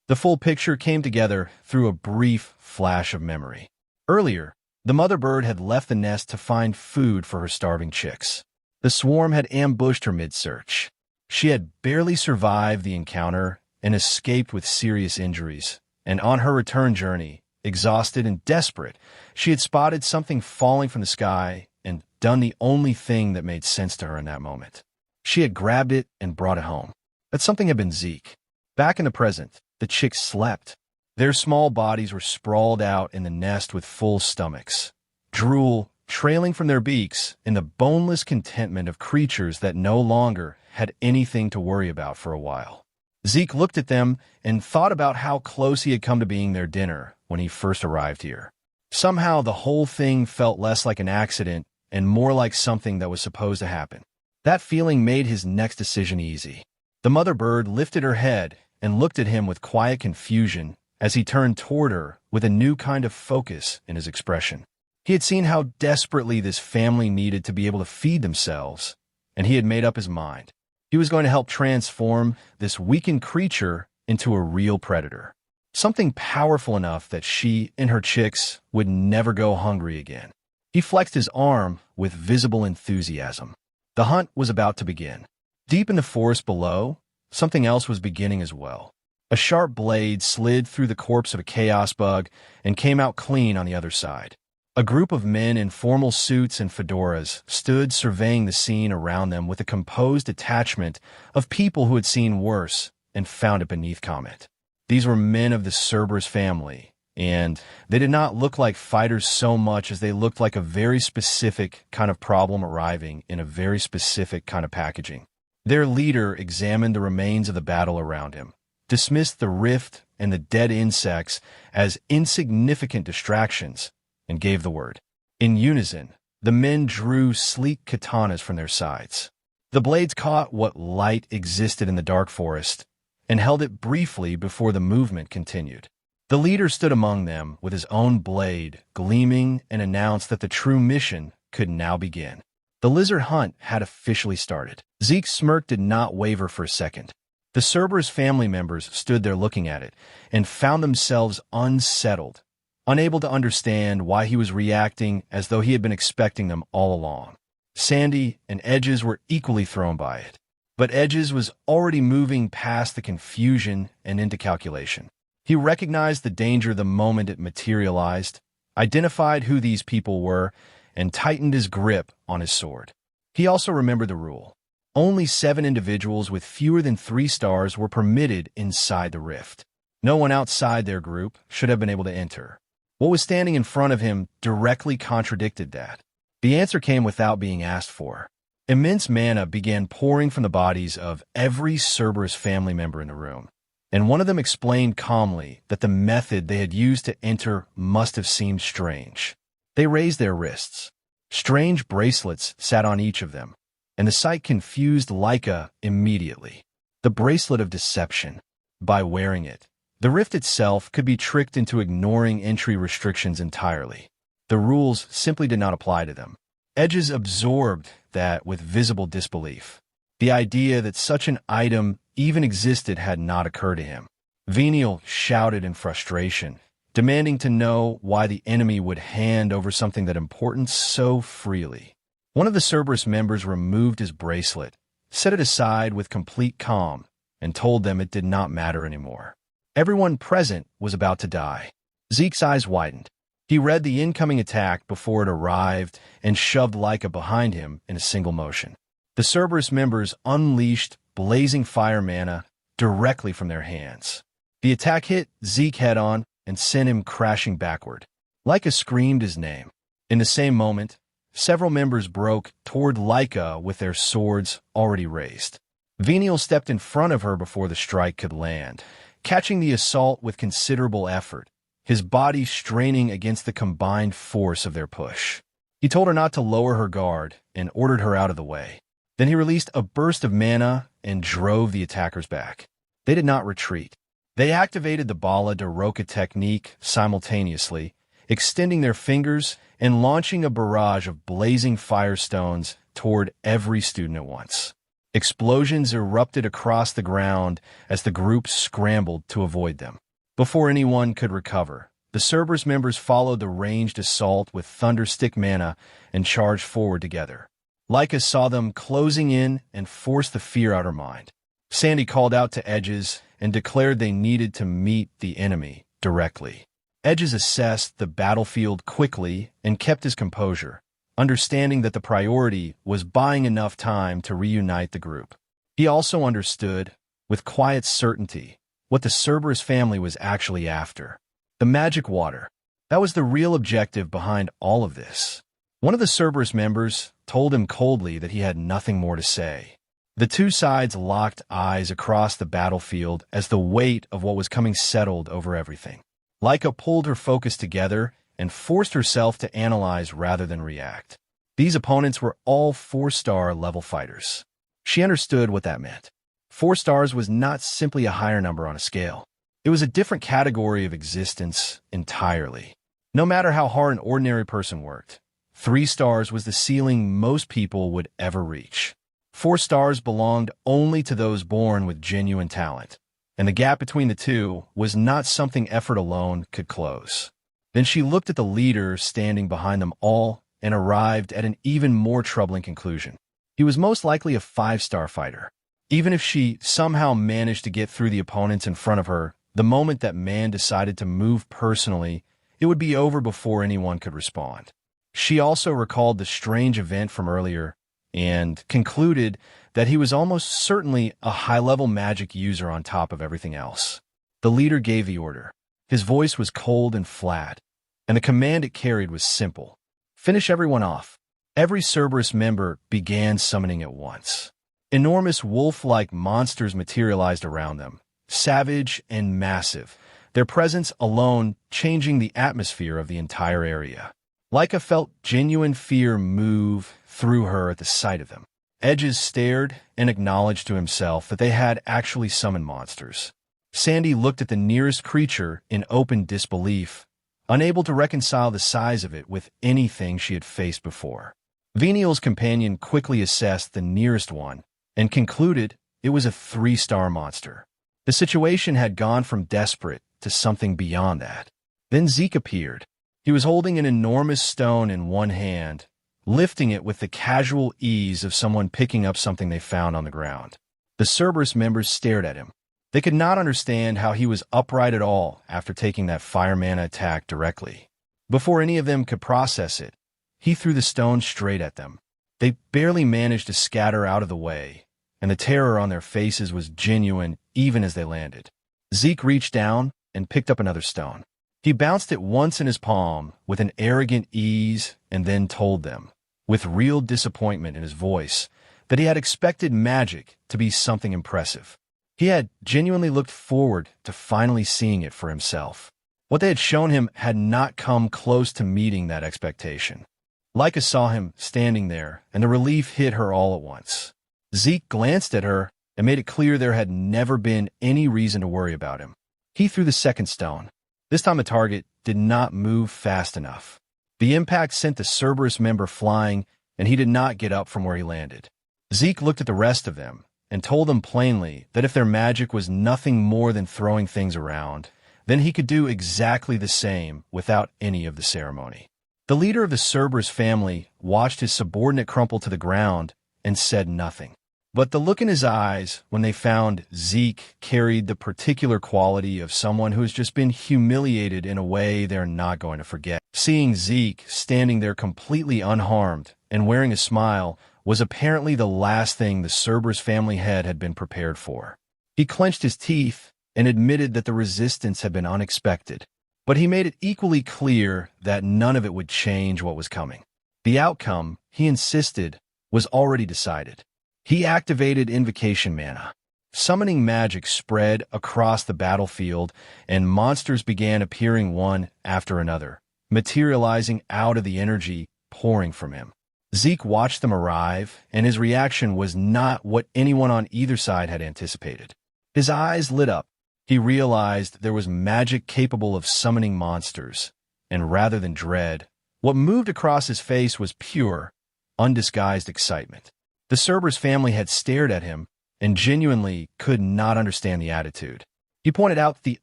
The full picture came together through a brief flash of memory. Earlier, the mother bird had left the nest to find food for her starving chicks. The swarm had ambushed her mid-search. She had barely survived the encounter and escaped with serious injuries, and on her return journey, exhausted and desperate, she had spotted something falling from the sky and done the only thing that made sense to her in that moment. She had grabbed it and brought it home. That something had been Zeke. Back in the present, the chicks slept. Their small bodies were sprawled out in the nest with full stomachs, drool trailing from their beaks in the boneless contentment of creatures that no longer had anything to worry about for a while. Zeke looked at them and thought about how close he had come to being their dinner when he first arrived here. Somehow the whole thing felt less like an accident and more like something that was supposed to happen. That feeling made his next decision easy. The mother bird lifted her head and looked at him with quiet confusion as he turned toward her with a new kind of focus in his expression. He had seen how desperately this family needed to be able to feed themselves, and he had made up his mind. He was going to help transform this weakened creature into a real predator. Something powerful enough that she and her chicks would never go hungry again. He flexed his arm with visible enthusiasm. The hunt was about to begin. Deep in the forest below, something else was beginning as well. A sharp blade slid through the corpse of a chaos bug and came out clean on the other side. A group of men in formal suits and fedoras stood surveying the scene around them with a composed detachment of people who had seen worse and found it beneath comment. These were men of the Cerberus family, and they did not look like fighters so much as they looked like a very specific kind of problem arriving in a very specific kind of packaging. Their leader examined the remains of the battle around him, dismissed the rift and the dead insects as insignificant distractions, and gave the word. In unison, the men drew sleek katanas from their sides. The blades caught what light existed in the dark forest and held it briefly before the movement continued. The leader stood among them with his own blade gleaming and announced that the true mission could now begin. The lizard hunt had officially started. Zeke's smirk did not waver for a second. The Cerberus family members stood there looking at it and found themselves unsettled, unable to understand why he was reacting as though he had been expecting them all along. Sandy and Edges were equally thrown by it, but Edges was already moving past the confusion and into calculation. He recognized the danger the moment it materialized, identified who these people were, and tightened his grip on his sword. He also remembered the rule. Only 7 individuals with fewer than 3 stars were permitted inside the rift. No one outside their group should have been able to enter. What was standing in front of him directly contradicted that. The answer came without being asked for. Immense mana began pouring from the bodies of every Cerberus family member in the room, and one of them explained calmly that the method they had used to enter must have seemed strange. They raised their wrists. Strange bracelets sat on each of them, and the sight confused Laika immediately. The bracelet of deception. By wearing it, the rift itself could be tricked into ignoring entry restrictions entirely. The rules simply did not apply to them. Edges absorbed that with visible disbelief. The idea that such an item even existed had not occurred to him. Venial shouted in frustration, demanding to know why the enemy would hand over something that important so freely. One of the Cerberus members removed his bracelet, set it aside with complete calm, and told them it did not matter anymore. Everyone present was about to die. Zeke's eyes widened. He read the incoming attack before it arrived and shoved Leica behind him in a single motion. The Cerberus members unleashed blazing fire mana directly from their hands. The attack hit Zeke head-on and sent him crashing backward. Leica screamed his name. In the same moment, several members broke toward Leica with their swords already raised. Venial stepped in front of her before the strike could land, catching the assault with considerable effort, his body straining against the combined force of their push. He told her not to lower her guard and ordered her out of the way. Then he released a burst of mana and drove the attackers back. They did not retreat. They activated the Bala de Roca technique simultaneously, extending their fingers and launching a barrage of blazing firestones toward every student at once. Explosions erupted across the ground as the group scrambled to avoid them. Before anyone could recover, the Cerberus members followed the ranged assault with Thunderstick mana and charged forward together. Leica saw them closing in and forced the fear out of her mind. Sandy called out to Edges and declared they needed to meet the enemy directly. Edges assessed the battlefield quickly and kept his composure, understanding that the priority was buying enough time to reunite the group. He also understood, with quiet certainty, what the Cerberus family was actually after. The magic water. That was the real objective behind all of this. One of the Cerberus members told him coldly that he had nothing more to say. The two sides locked eyes across the battlefield as the weight of what was coming settled over everything. Leica pulled her focus together and forced herself to analyze rather than react. These opponents were all 4-star level fighters. She understood what that meant. 4 stars was not simply a higher number on a scale. It was a different category of existence entirely. No matter how hard an ordinary person worked, 3 stars was the ceiling most people would ever reach. 4 stars belonged only to those born with genuine talent, and the gap between the two was not something effort alone could close. Then she looked at the leader standing behind them all and arrived at an even more troubling conclusion. He was most likely a 5-star fighter. Even if she somehow managed to get through the opponents in front of her, the moment that man decided to move personally, it would be over before anyone could respond. She also recalled the strange event from earlier and concluded that he was almost certainly a high-level magic user on top of everything else. The leader gave the order. His voice was cold and flat, and the command it carried was simple. Finish everyone off. Every Cerberus member began summoning at once. Enormous wolf-like monsters materialized around them, savage and massive, their presence alone changing the atmosphere of the entire area. Leica felt genuine fear move through her at the sight of them. Edges stared and acknowledged to himself that they had actually summoned monsters. Sandy looked at the nearest creature in open disbelief, unable to reconcile the size of it with anything she had faced before. Venial's companion quickly assessed the nearest one and concluded it was a 3-star monster. The situation had gone from desperate to something beyond that. Then Zeke appeared. He was holding an enormous stone in one hand, lifting it with the casual ease of someone picking up something they found on the ground. The Cerberus members stared at him. They could not understand how he was upright at all after taking that fire mana attack directly. Before any of them could process it, he threw the stone straight at them. They barely managed to scatter out of the way, and the terror on their faces was genuine even as they landed. Zeke reached down and picked up another stone. He bounced it once in his palm with an arrogant ease and then told them, with real disappointment in his voice, that he had expected magic to be something impressive. He had genuinely looked forward to finally seeing it for himself. What they had shown him had not come close to meeting that expectation. Leica saw him standing there, and the relief hit her all at once. Zeke glanced at her and made it clear there had never been any reason to worry about him. He threw the second stone. This time the target did not move fast enough. The impact sent the Cerberus member flying, and he did not get up from where he landed. Zeke looked at the rest of them and told them plainly that if their magic was nothing more than throwing things around, then he could do exactly the same without any of the ceremony. The leader of the Cerberus family watched his subordinate crumple to the ground and said nothing. But the look in his eyes when they found Zeke carried the particular quality of someone who has just been humiliated in a way they're not going to forget. Seeing Zeke standing there completely unharmed and wearing a smile was apparently the last thing the Cerberus family head had been prepared for. He clenched his teeth and admitted that the resistance had been unexpected, but he made it equally clear that none of it would change what was coming. The outcome, he insisted, was already decided. He activated invocation mana. Summoning magic spread across the battlefield, and monsters began appearing one after another, materializing out of the energy pouring from him. Zeke watched them arrive, and his reaction was not what anyone on either side had anticipated. His eyes lit up. He realized there was magic capable of summoning monsters, and rather than dread, what moved across his face was pure, undisguised excitement. The Cerberus family had stared at him and genuinely could not understand the attitude. He pointed out the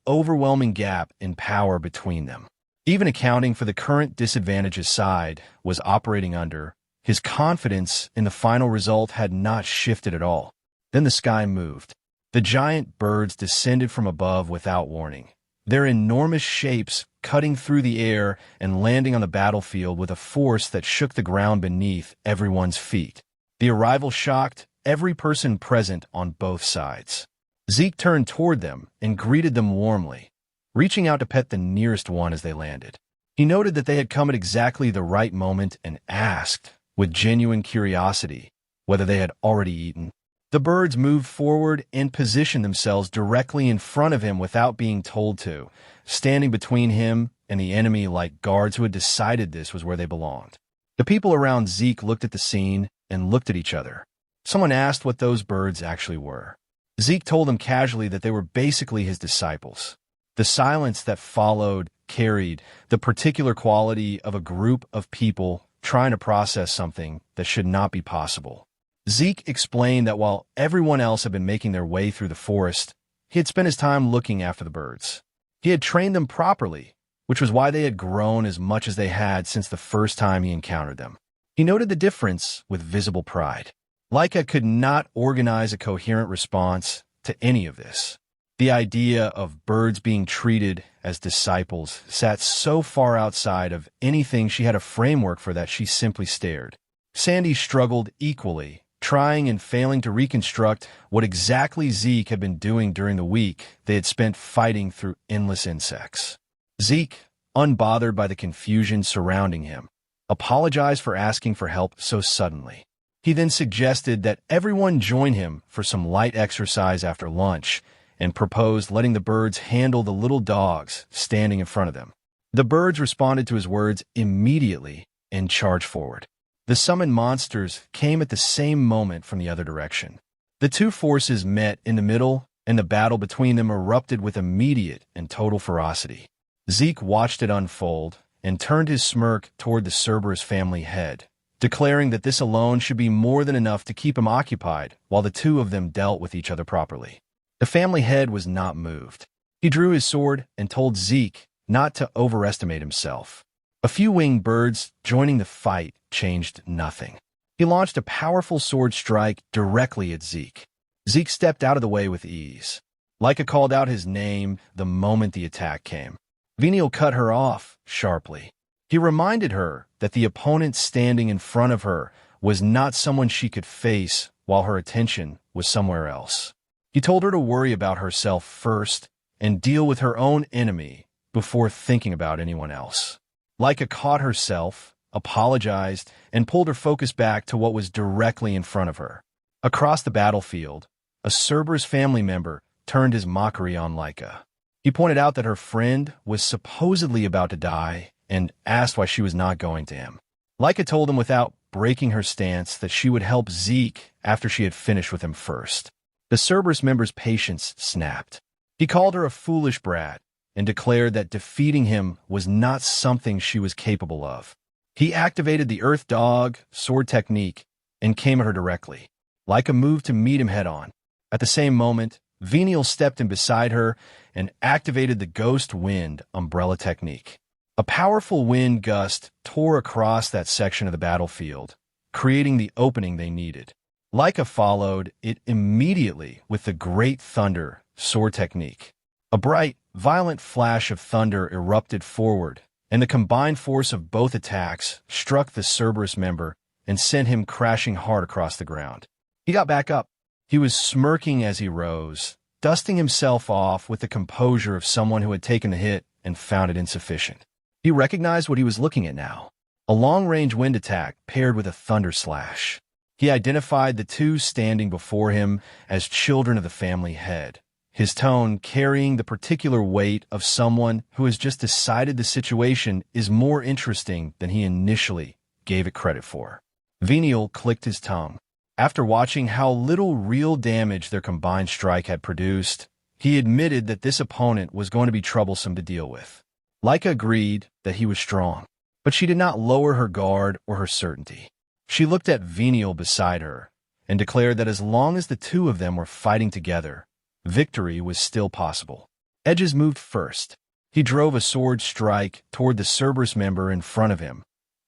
overwhelming gap in power between them. Even accounting for the current disadvantage his side was operating under, his confidence in the final result had not shifted at all. Then the sky moved. The giant birds descended from above without warning, their enormous shapes cutting through the air and landing on the battlefield with a force that shook the ground beneath everyone's feet. The arrival shocked every person present on both sides. Zeke turned toward them and greeted them warmly, reaching out to pet the nearest one as they landed. He noted that they had come at exactly the right moment and asked, with genuine curiosity, whether they had already eaten. The birds moved forward and positioned themselves directly in front of him without being told to, standing between him and the enemy like guards who had decided this was where they belonged. The people around Zeke looked at the scene and looked at each other. Someone asked what those birds actually were. Zeke told them casually that they were basically his disciples. The silence that followed carried the particular quality of a group of people trying to process something that should not be possible. Zeke explained that while everyone else had been making their way through the forest, he had spent his time looking after the birds. He had trained them properly, which was why they had grown as much as they had since the first time he encountered them. He noted the difference with visible pride. Leica could not organize a coherent response to any of this. The idea of birds being treated as disciples sat so far outside of anything she had a framework for that she simply stared. Sandy struggled equally, trying and failing to reconstruct what exactly Zeke had been doing during the week they had spent fighting through endless insects. Zeke, unbothered by the confusion surrounding him, apologized for asking for help so suddenly. He then suggested that everyone join him for some light exercise after lunch and proposed letting the birds handle the little dogs standing in front of them. The birds responded to his words immediately and charged forward. The summoned monsters came at the same moment from the other direction. The two forces met in the middle, and the battle between them erupted with immediate and total ferocity. Zeke watched it unfold and turned his smirk toward the Cerberus family head, declaring that this alone should be more than enough to keep him occupied while the two of them dealt with each other properly. The family head was not moved. He drew his sword and told Zeke not to overestimate himself. A few winged birds joining the fight changed nothing. He launched a powerful sword strike directly at Zeke. Zeke stepped out of the way with ease. Leica called out his name the moment the attack came. Venial cut her off sharply. He reminded her that the opponent standing in front of her was not someone she could face while her attention was somewhere else. He told her to worry about herself first and deal with her own enemy before thinking about anyone else. Leica caught herself, apologized, and pulled her focus back to what was directly in front of her. Across the battlefield, a Cerberus family member turned his mockery on Leica. He pointed out that her friend was supposedly about to die and asked why she was not going to him. Leica told him without breaking her stance that she would help Zeke after she had finished with him first. The Cerberus member's patience snapped. He called her a foolish brat and declared that defeating him was not something she was capable of. He activated the Earth Dog sword technique and came at her directly. Leica moved to meet him head-on. At the same moment, Venial stepped in beside her and activated the Ghost Wind umbrella technique. A powerful wind gust tore across that section of the battlefield, creating the opening they needed. Leica followed it immediately with the Great Thunder sword technique. A bright, violent flash of thunder erupted forward, and the combined force of both attacks struck the Cerberus member and sent him crashing hard across the ground. He got back up. He was smirking as he rose, dusting himself off with the composure of someone who had taken the hit and found it insufficient. He recognized what he was looking at now. A long-range wind attack paired with a thunder slash. He identified the two standing before him as children of the family head, his tone carrying the particular weight of someone who has just decided the situation is more interesting than he initially gave it credit for. Venial clicked his tongue. After watching how little real damage their combined strike had produced, he admitted that this opponent was going to be troublesome to deal with. Leica agreed that he was strong, but she did not lower her guard or her certainty. She looked at Venial beside her and declared that as long as the two of them were fighting together, victory was still possible. Edges moved first. He drove a sword strike toward the Cerberus member in front of him,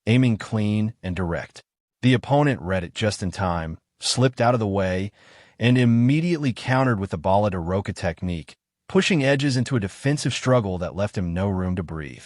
aiming clean and direct. The opponent read it just in time, slipped out of the way, and immediately countered with the Bala de Roca technique, pushing Edges into a defensive struggle that left him no room to breathe.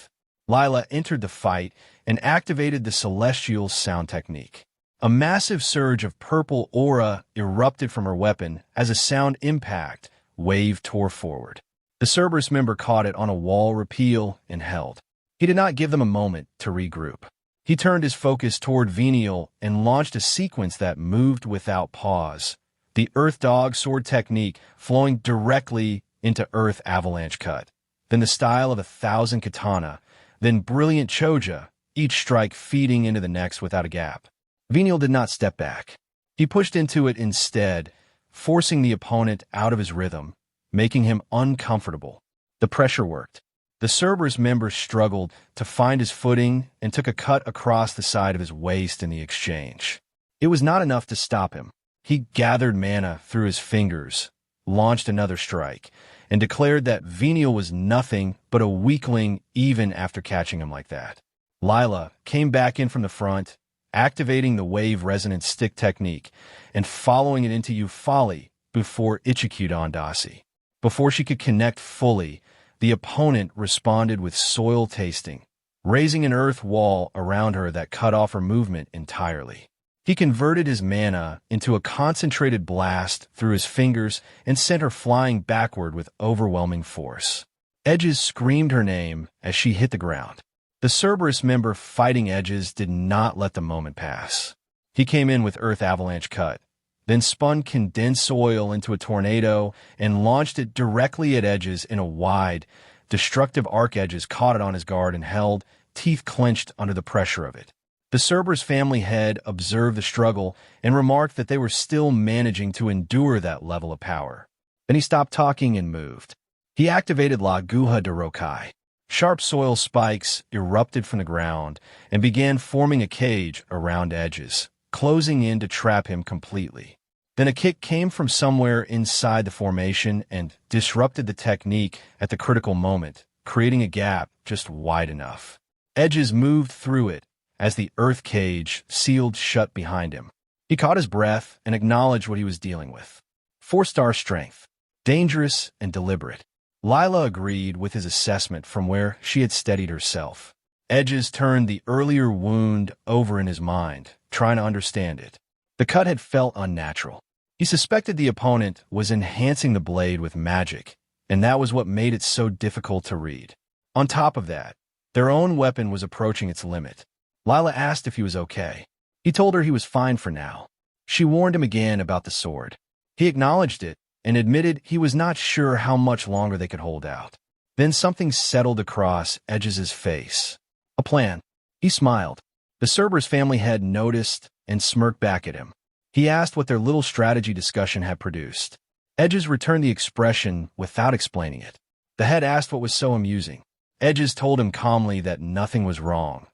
Lila entered the fight and activated the Celestial Sound technique. A massive surge of purple aura erupted from her weapon as a sound impact wave tore forward. The Cerberus member caught it on a wall repeal and held. He did not give them a moment to regroup. He turned his focus toward Venial and launched a sequence that moved without pause, the Earth Dog sword technique flowing directly into Earth Avalanche Cut, then the style of 1,000 katana, then brilliant choja, each strike feeding into the next without a gap. Venial did not step back. He pushed into it instead, forcing the opponent out of his rhythm, making him uncomfortable. The pressure worked. The Cerberus member struggled to find his footing and took a cut across the side of his waist in the exchange. It was not enough to stop him. He gathered mana through his fingers, launched another strike, and declared that Venial was nothing but a weakling even after catching him like that. Lila came back in from the front, activating the wave resonance stick technique and following it into Euphali before Ichikudon Dasi. Before she could connect fully, the opponent responded with soil tasting, raising an earth wall around her that cut off her movement entirely. He converted his mana into a concentrated blast through his fingers and sent her flying backward with overwhelming force. Edges screamed her name as she hit the ground. The Cerberus member fighting Edges did not let the moment pass. He came in with Earth Avalanche Cut, then spun condensed oil into a tornado and launched it directly at Edges in a wide, destructive arc. Edges caught it on his guard and held, teeth clenched under the pressure of it. The Cerberus family head observed the struggle and remarked that they were still managing to endure that level of power. Then he stopped talking and moved. He activated La Guha de Rokai. Sharp soil spikes erupted from the ground and began forming a cage around Edges, closing in to trap him completely. Then a kick came from somewhere inside the formation and disrupted the technique at the critical moment, creating a gap just wide enough. Edges moved through it as the earth cage sealed shut behind him. He caught his breath and acknowledged what he was dealing with. 4-star strength. Dangerous and deliberate. Lila agreed with his assessment from where she had steadied herself. Edges turned the earlier wound over in his mind, trying to understand it. The cut had felt unnatural. He suspected the opponent was enhancing the blade with magic, and that was what made it so difficult to read. On top of that, their own weapon was approaching its limit. Lila asked if he was okay. He told her he was fine for now. She warned him again about the sword. He acknowledged it and admitted he was not sure how much longer they could hold out. Then something settled across Edges' face. A plan. He smiled. The Cerberus family had noticed and smirked back at him. He asked what their little strategy discussion had produced. Edges returned the expression without explaining it. The head asked what was so amusing. Edges told him calmly that nothing was wrong,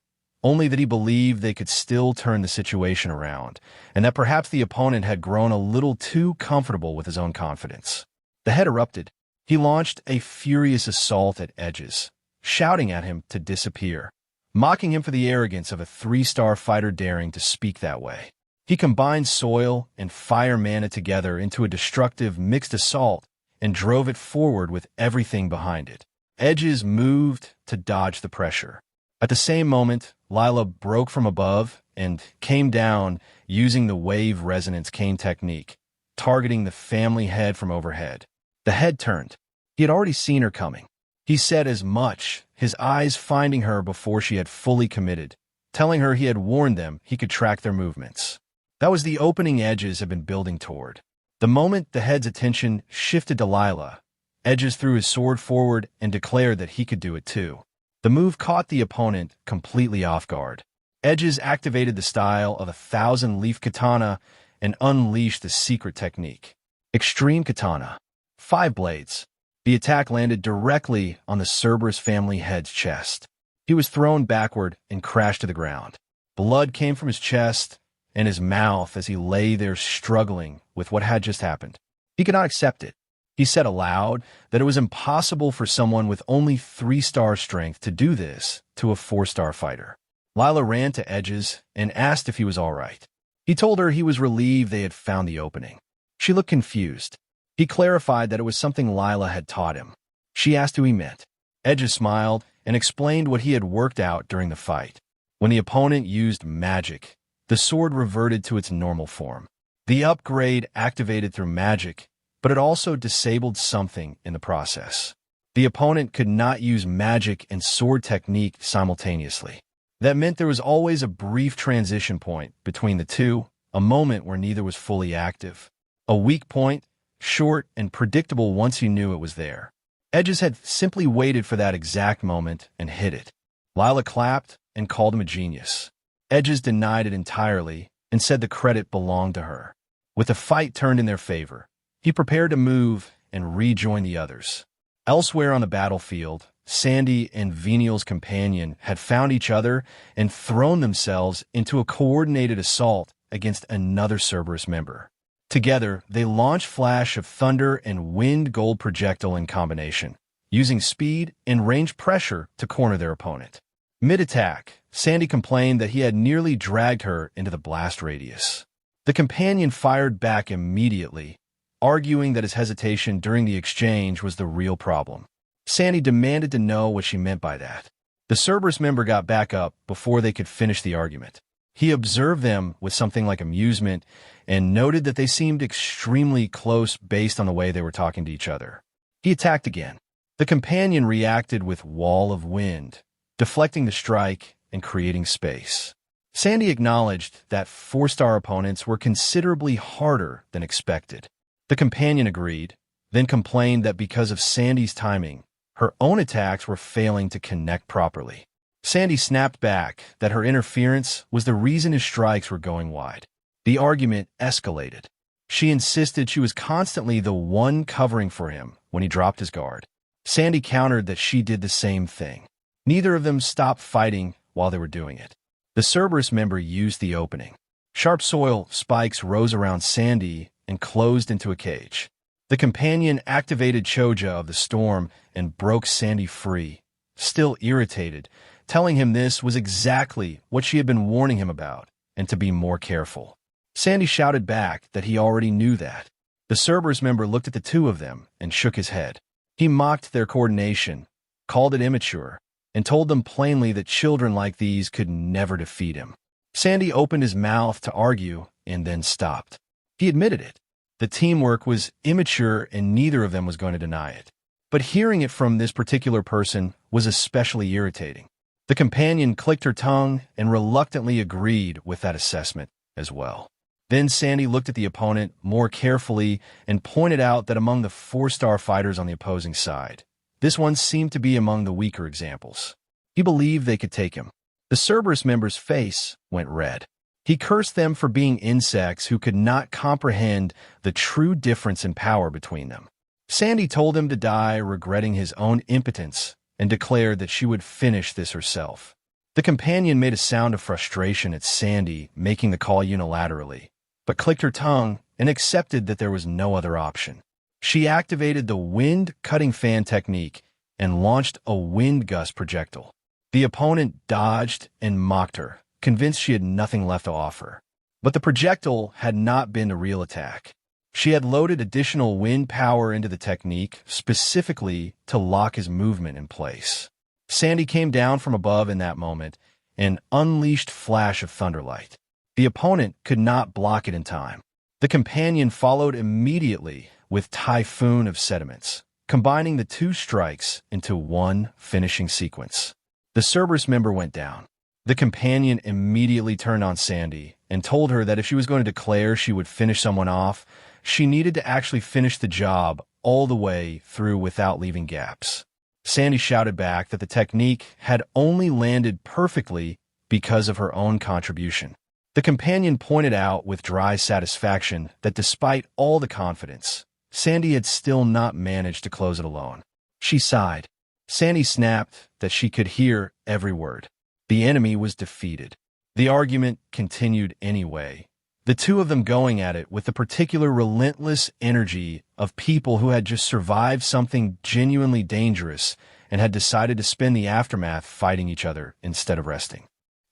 only that he believed they could still turn the situation around, and that perhaps the opponent had grown a little too comfortable with his own confidence. The head erupted. He launched a furious assault at Edges, shouting at him to disappear, mocking him for the arrogance of a 3-star fighter daring to speak that way. He combined soil and fire mana together into a destructive mixed assault and drove it forward with everything behind it. Edges moved to dodge the pressure. At the same moment, Lila broke from above and came down using the wave resonance cane technique, targeting the family head from overhead. The head turned. He had already seen her coming. He said as much, his eyes finding her before she had fully committed, telling her he had warned them he could track their movements. That was the opening Edges had been building toward. The moment the head's attention shifted to Lila, Edges threw his sword forward and declared that he could do it too. The move caught the opponent completely off guard. Edges activated the style of a 1,000-leaf katana and unleashed the secret technique. Extreme Katana. 5 blades. The attack landed directly on the Cerberus family head's chest. He was thrown backward and crashed to the ground. Blood came from his chest and his mouth as he lay there struggling with what had just happened. He could not accept it. He said aloud that it was impossible for someone with only 3-star strength to do this to a 4-star fighter. Lila ran to Edges and asked if he was all right. He told her he was relieved they had found the opening. She looked confused. He clarified that it was something Lila had taught him. She asked who he meant. Edges smiled and explained what he had worked out during the fight. When the opponent used magic, the sword reverted to its normal form. The upgrade activated through magic, but it also disabled something in the process. The opponent could not use magic and sword technique simultaneously. That meant there was always a brief transition point between the two, a moment where neither was fully active. A weak point, short and predictable once you knew it was there. Edges had simply waited for that exact moment and hit it. Lila clapped and called him a genius. Edges denied it entirely and said the credit belonged to her. With the fight turned in their favor, he prepared to move and rejoin the others. Elsewhere on the battlefield, Sandy and Venial's companion had found each other and thrown themselves into a coordinated assault against another Cerberus member. Together, they launched Flash of Thunder and Wind Gold Projectile in combination, using speed and range pressure to corner their opponent. Mid-attack, Sandy complained that he had nearly dragged her into the blast radius. The companion fired back immediately, arguing that his hesitation during the exchange was the real problem. Sandy demanded to know what she meant by that. The Cerberus member got back up before they could finish the argument. He observed them with something like amusement and noted that they seemed extremely close based on the way they were talking to each other. He attacked again. The companion reacted with Wall of Wind, deflecting the strike and creating space. Sandy acknowledged that 4-star opponents were considerably harder than expected. The companion agreed, then complained that because of Sandy's timing, her own attacks were failing to connect properly. Sandy snapped back that her interference was the reason his strikes were going wide. The argument escalated. She insisted she was constantly the one covering for him when he dropped his guard. Sandy countered that she did the same thing. Neither of them stopped fighting while they were doing it. The Cerberus member used the opening. Sharp soil spikes rose around Sandy and closed into a cage. The companion activated Choja of the Storm and broke Sandy free, still irritated, telling him this was exactly what she had been warning him about, and to be more careful. Sandy shouted back that he already knew that. The Cerberus member looked at the two of them and shook his head. He mocked their coordination, called it immature, and told them plainly that children like these could never defeat him. Sandy opened his mouth to argue and then stopped. He admitted it. The teamwork was immature and neither of them was going to deny it. But hearing it from this particular person was especially irritating. The companion clicked her tongue and reluctantly agreed with that assessment as well. Then Sandy looked at the opponent more carefully and pointed out that among the 4-star fighters on the opposing side, this one seemed to be among the weaker examples. He believed they could take him. The Cerberus member's face went red. He cursed them for being insects who could not comprehend the true difference in power between them. Sandy told him to die, regretting his own impotence, and declared that she would finish this herself. The companion made a sound of frustration at Sandy making the call unilaterally, but clicked her tongue and accepted that there was no other option. She activated the wind-cutting fan technique and launched a wind gust projectile. The opponent dodged and mocked her, convinced she had nothing left to offer. But the projectile had not been a real attack. She had loaded additional wind power into the technique, specifically to lock his movement in place. Sandy came down from above in that moment, an unleashed flash of thunderlight. The opponent could not block it in time. The companion followed immediately with typhoon of sediments, combining the two strikes into one finishing sequence. The Cerberus member went down. The companion immediately turned on Sandy and told her that if she was going to declare she would finish someone off, she needed to actually finish the job all the way through without leaving gaps. Sandy shouted back that the technique had only landed perfectly because of her own contribution. The companion pointed out with dry satisfaction that despite all the confidence, Sandy had still not managed to close it alone. She sighed. Sandy snapped that she could hear every word. The enemy was defeated. The argument continued anyway, the two of them going at it with the particular relentless energy of people who had just survived something genuinely dangerous and had decided to spend the aftermath fighting each other instead of resting.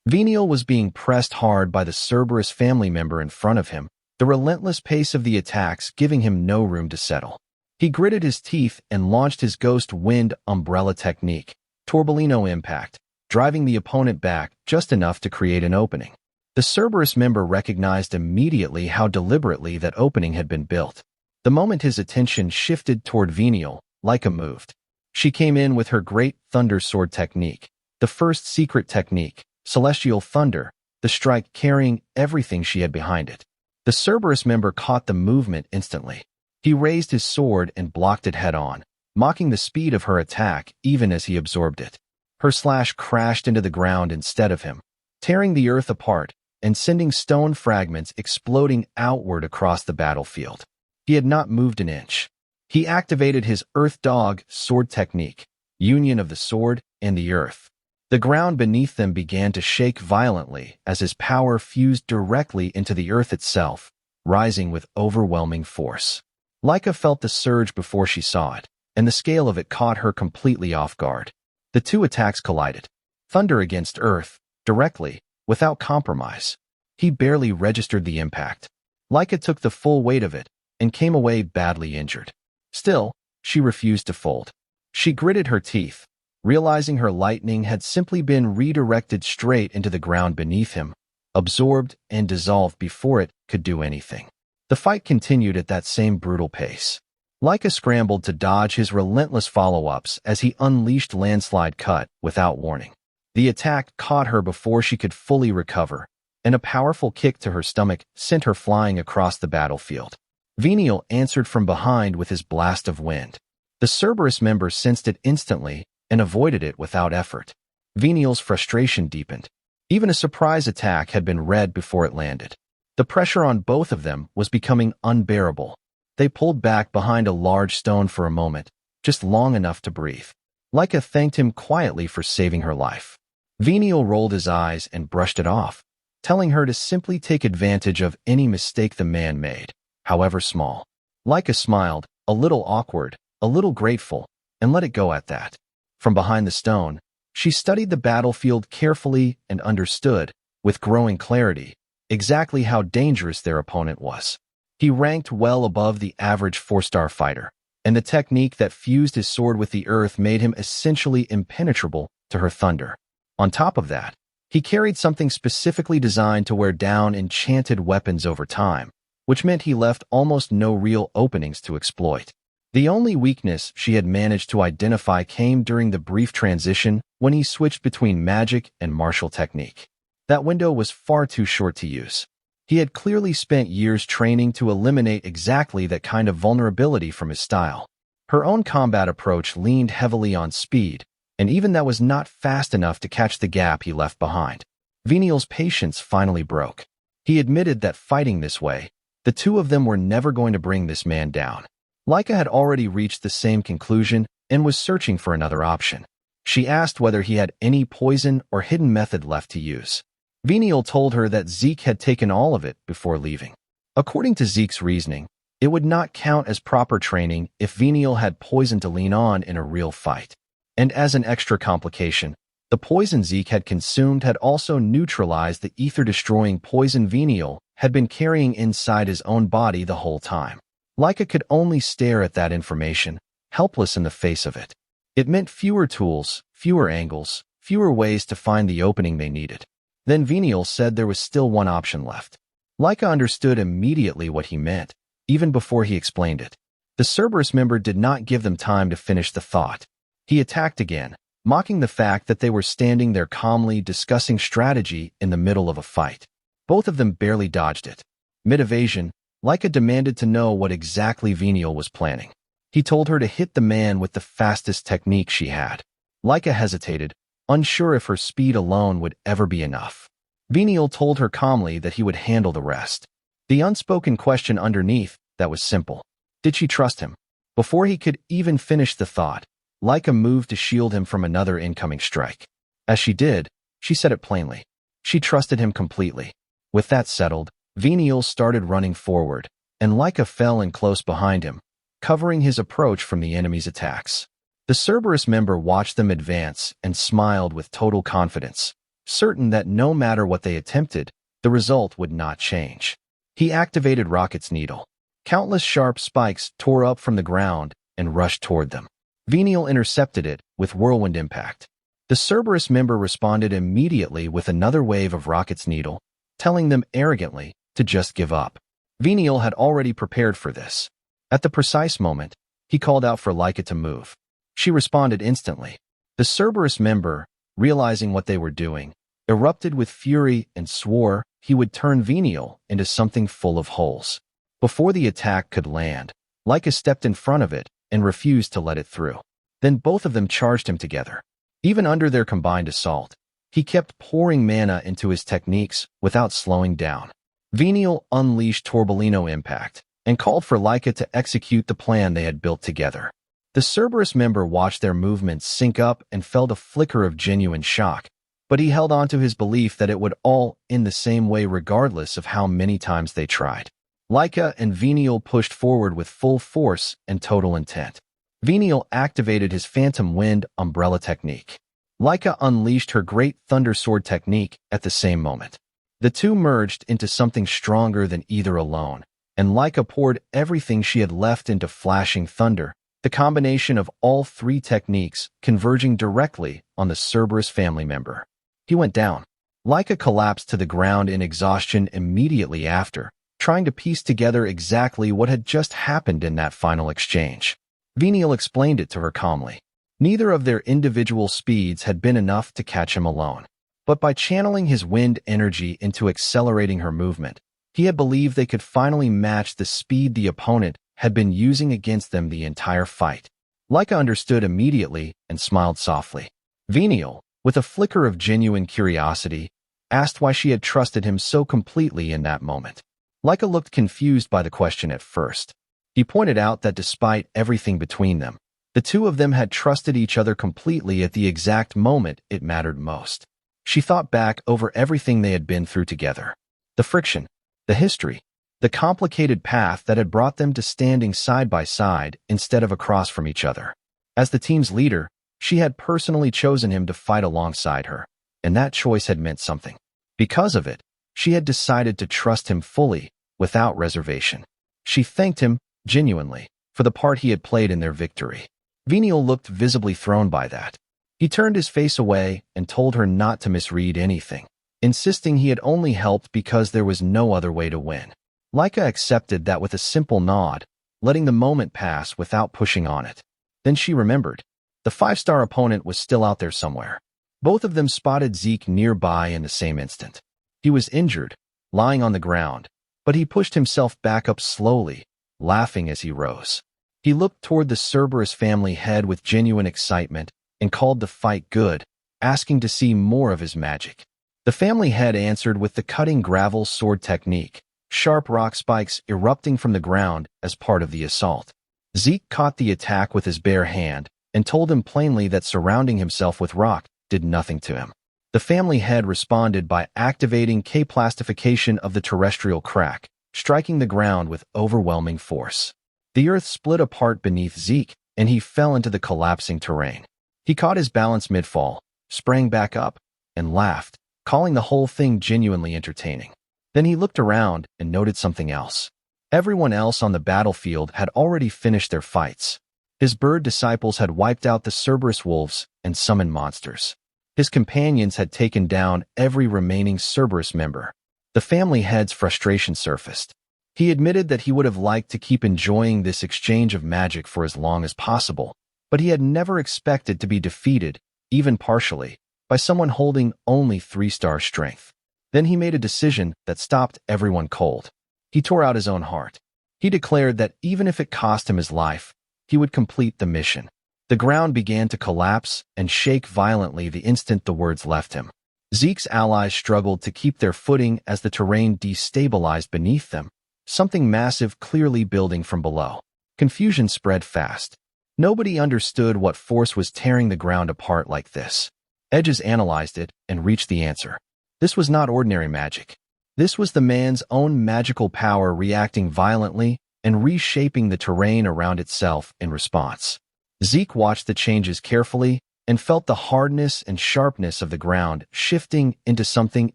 Venial was being pressed hard by the Cerberus family member in front of him, the relentless pace of the attacks giving him no room to settle. He gritted his teeth and launched his ghost wind umbrella technique, Torbellino Impact, driving the opponent back just enough to create an opening. The Cerberus member recognized immediately how deliberately that opening had been built. The moment his attention shifted toward Venial, Leica moved. She came in with her great Thunder Sword technique, the first secret technique, Celestial Thunder, the strike carrying everything she had behind it. The Cerberus member caught the movement instantly. He raised his sword and blocked it head-on, mocking the speed of her attack even as he absorbed it. Her slash crashed into the ground instead of him, tearing the earth apart and sending stone fragments exploding outward across the battlefield. He had not moved an inch. He activated his Earth Dog sword technique, union of the sword and the earth. The ground beneath them began to shake violently as his power fused directly into the earth itself, rising with overwhelming force. Leica felt the surge before she saw it, and the scale of it caught her completely off guard. The two attacks collided. Thunder against earth, directly, without compromise. He barely registered the impact. Leica took the full weight of it and came away badly injured. Still, she refused to fold. She gritted her teeth, realizing her lightning had simply been redirected straight into the ground beneath him, absorbed and dissolved before it could do anything. The fight continued at that same brutal pace. Leica scrambled to dodge his relentless follow-ups as he unleashed Landslide Cut without warning. The attack caught her before she could fully recover, and a powerful kick to her stomach sent her flying across the battlefield. Venial answered from behind with his blast of wind. The Cerberus member sensed it instantly and avoided it without effort. Venial's frustration deepened. Even a surprise attack had been read before it landed. The pressure on both of them was becoming unbearable. They pulled back behind a large stone for a moment, just long enough to breathe. Leica thanked him quietly for saving her life. Venial rolled his eyes and brushed it off, telling her to simply take advantage of any mistake the man made, however small. Leica smiled, a little awkward, a little grateful, and let it go at that. From behind the stone, she studied the battlefield carefully and understood, with growing clarity, exactly how dangerous their opponent was. He ranked well above the average 4-star fighter, and the technique that fused his sword with the earth made him essentially impenetrable to her thunder. On top of that, he carried something specifically designed to wear down enchanted weapons over time, which meant he left almost no real openings to exploit. The only weakness she had managed to identify came during the brief transition when he switched between magic and martial technique. That window was far too short to use. He had clearly spent years training to eliminate exactly that kind of vulnerability from his style. Her own combat approach leaned heavily on speed, and even that was not fast enough to catch the gap he left behind. Venial's patience finally broke. He admitted that fighting this way, the two of them were never going to bring this man down. Leica had already reached the same conclusion and was searching for another option. She asked whether he had any poison or hidden method left to use. Venial told her that Zeke had taken all of it before leaving. According to Zeke's reasoning, it would not count as proper training if Venial had poison to lean on in a real fight. And as an extra complication, the poison Zeke had consumed had also neutralized the ether-destroying poison Venial had been carrying inside his own body the whole time. Laika could only stare at that information, helpless in the face of it. It meant fewer tools, fewer angles, fewer ways to find the opening they needed. Then Venial said there was still one option left. Laika understood immediately what he meant, even before he explained it. The Cerberus member did not give them time to finish the thought. He attacked again, mocking the fact that they were standing there calmly discussing strategy in the middle of a fight. Both of them barely dodged it. Mid-evasion, Laika demanded to know what exactly Venial was planning. He told her to hit the man with the fastest technique she had. Laika hesitated, unsure if her speed alone would ever be enough. Venial told her calmly that he would handle the rest. The unspoken question underneath, that was simple. Did she trust him? Before he could even finish the thought, Laika moved to shield him from another incoming strike. As she did, she said it plainly. She trusted him completely. With that settled, Venial started running forward, and Laika fell in close behind him, covering his approach from the enemy's attacks. The Cerberus member watched them advance and smiled with total confidence, certain that no matter what they attempted, the result would not change. He activated Rocket's needle. Countless sharp spikes tore up from the ground and rushed toward them. Venial intercepted it with whirlwind impact. The Cerberus member responded immediately with another wave of Rocket's needle, telling them arrogantly to just give up. Venial had already prepared for this. At the precise moment, he called out for Laika to move. She responded instantly. The Cerberus member, realizing what they were doing, erupted with fury and swore he would turn Venial into something full of holes. Before the attack could land, Laika stepped in front of it and refused to let it through. Then both of them charged him together. Even under their combined assault, he kept pouring mana into his techniques without slowing down. Venial unleashed Torbellino Impact and called for Laika to execute the plan they had built together. The Cerberus member watched their movements sync up and felt a flicker of genuine shock, but he held on to his belief that it would all end the same way regardless of how many times they tried. Laika and Venial pushed forward with full force and total intent. Venial activated his Phantom Wind Umbrella technique. Laika unleashed her Great Thunder Sword technique at the same moment. The two merged into something stronger than either alone, and Laika poured everything she had left into flashing thunder, the combination of all three techniques converging directly on the Cerberus family member. He went down. Laika collapsed to the ground in exhaustion immediately after, trying to piece together exactly what had just happened in that final exchange. Venial explained it to her calmly. Neither of their individual speeds had been enough to catch him alone. But by channeling his wind energy into accelerating her movement, he had believed they could finally match the speed the opponent had been using against them the entire fight. Laika understood immediately and smiled softly. Venial, with a flicker of genuine curiosity, asked why she had trusted him so completely in that moment. Laika looked confused by the question at first. He pointed out that despite everything between them, the two of them had trusted each other completely at the exact moment it mattered most. She thought back over everything they had been through together. The friction, the history, the complicated path that had brought them to standing side by side instead of across from each other. As the team's leader, she had personally chosen him to fight alongside her, and that choice had meant something. Because of it, she had decided to trust him fully, without reservation. She thanked him, genuinely, for the part he had played in their victory. Venial looked visibly thrown by that. He turned his face away and told her not to misread anything, insisting he had only helped because there was no other way to win. Laika accepted that with a simple nod, letting the moment pass without pushing on it. Then she remembered. The 5-star opponent was still out there somewhere. Both of them spotted Zeke nearby in the same instant. He was injured, lying on the ground, but he pushed himself back up slowly, laughing as he rose. He looked toward the Cerberus family head with genuine excitement and called the fight good, asking to see more of his magic. The family head answered with the cutting gravel sword technique, sharp rock spikes erupting from the ground as part of the assault. Zeke caught the attack with his bare hand and told him plainly that surrounding himself with rock did nothing to him. The family head responded by activating K-plastification of the terrestrial crack, striking the ground with overwhelming force. The earth split apart beneath Zeke, and he fell into the collapsing terrain. He caught his balance mid-fall, sprang back up, and laughed, calling the whole thing genuinely entertaining. Then he looked around and noted something else. Everyone else on the battlefield had already finished their fights. His bird disciples had wiped out the Cerberus wolves and summoned monsters. His companions had taken down every remaining Cerberus member. The family head's frustration surfaced. He admitted that he would have liked to keep enjoying this exchange of magic for as long as possible, but he had never expected to be defeated, even partially, by someone holding only 3-star strength. Then he made a decision that stopped everyone cold. He tore out his own heart. He declared that even if it cost him his life, he would complete the mission. The ground began to collapse and shake violently the instant the words left him. Zeke's allies struggled to keep their footing as the terrain destabilized beneath them, something massive clearly building from below. Confusion spread fast. Nobody understood what force was tearing the ground apart like this. Edges analyzed it and reached the answer. This was not ordinary magic. This was the man's own magical power reacting violently and reshaping the terrain around itself in response. Zeke watched the changes carefully and felt the hardness and sharpness of the ground shifting into something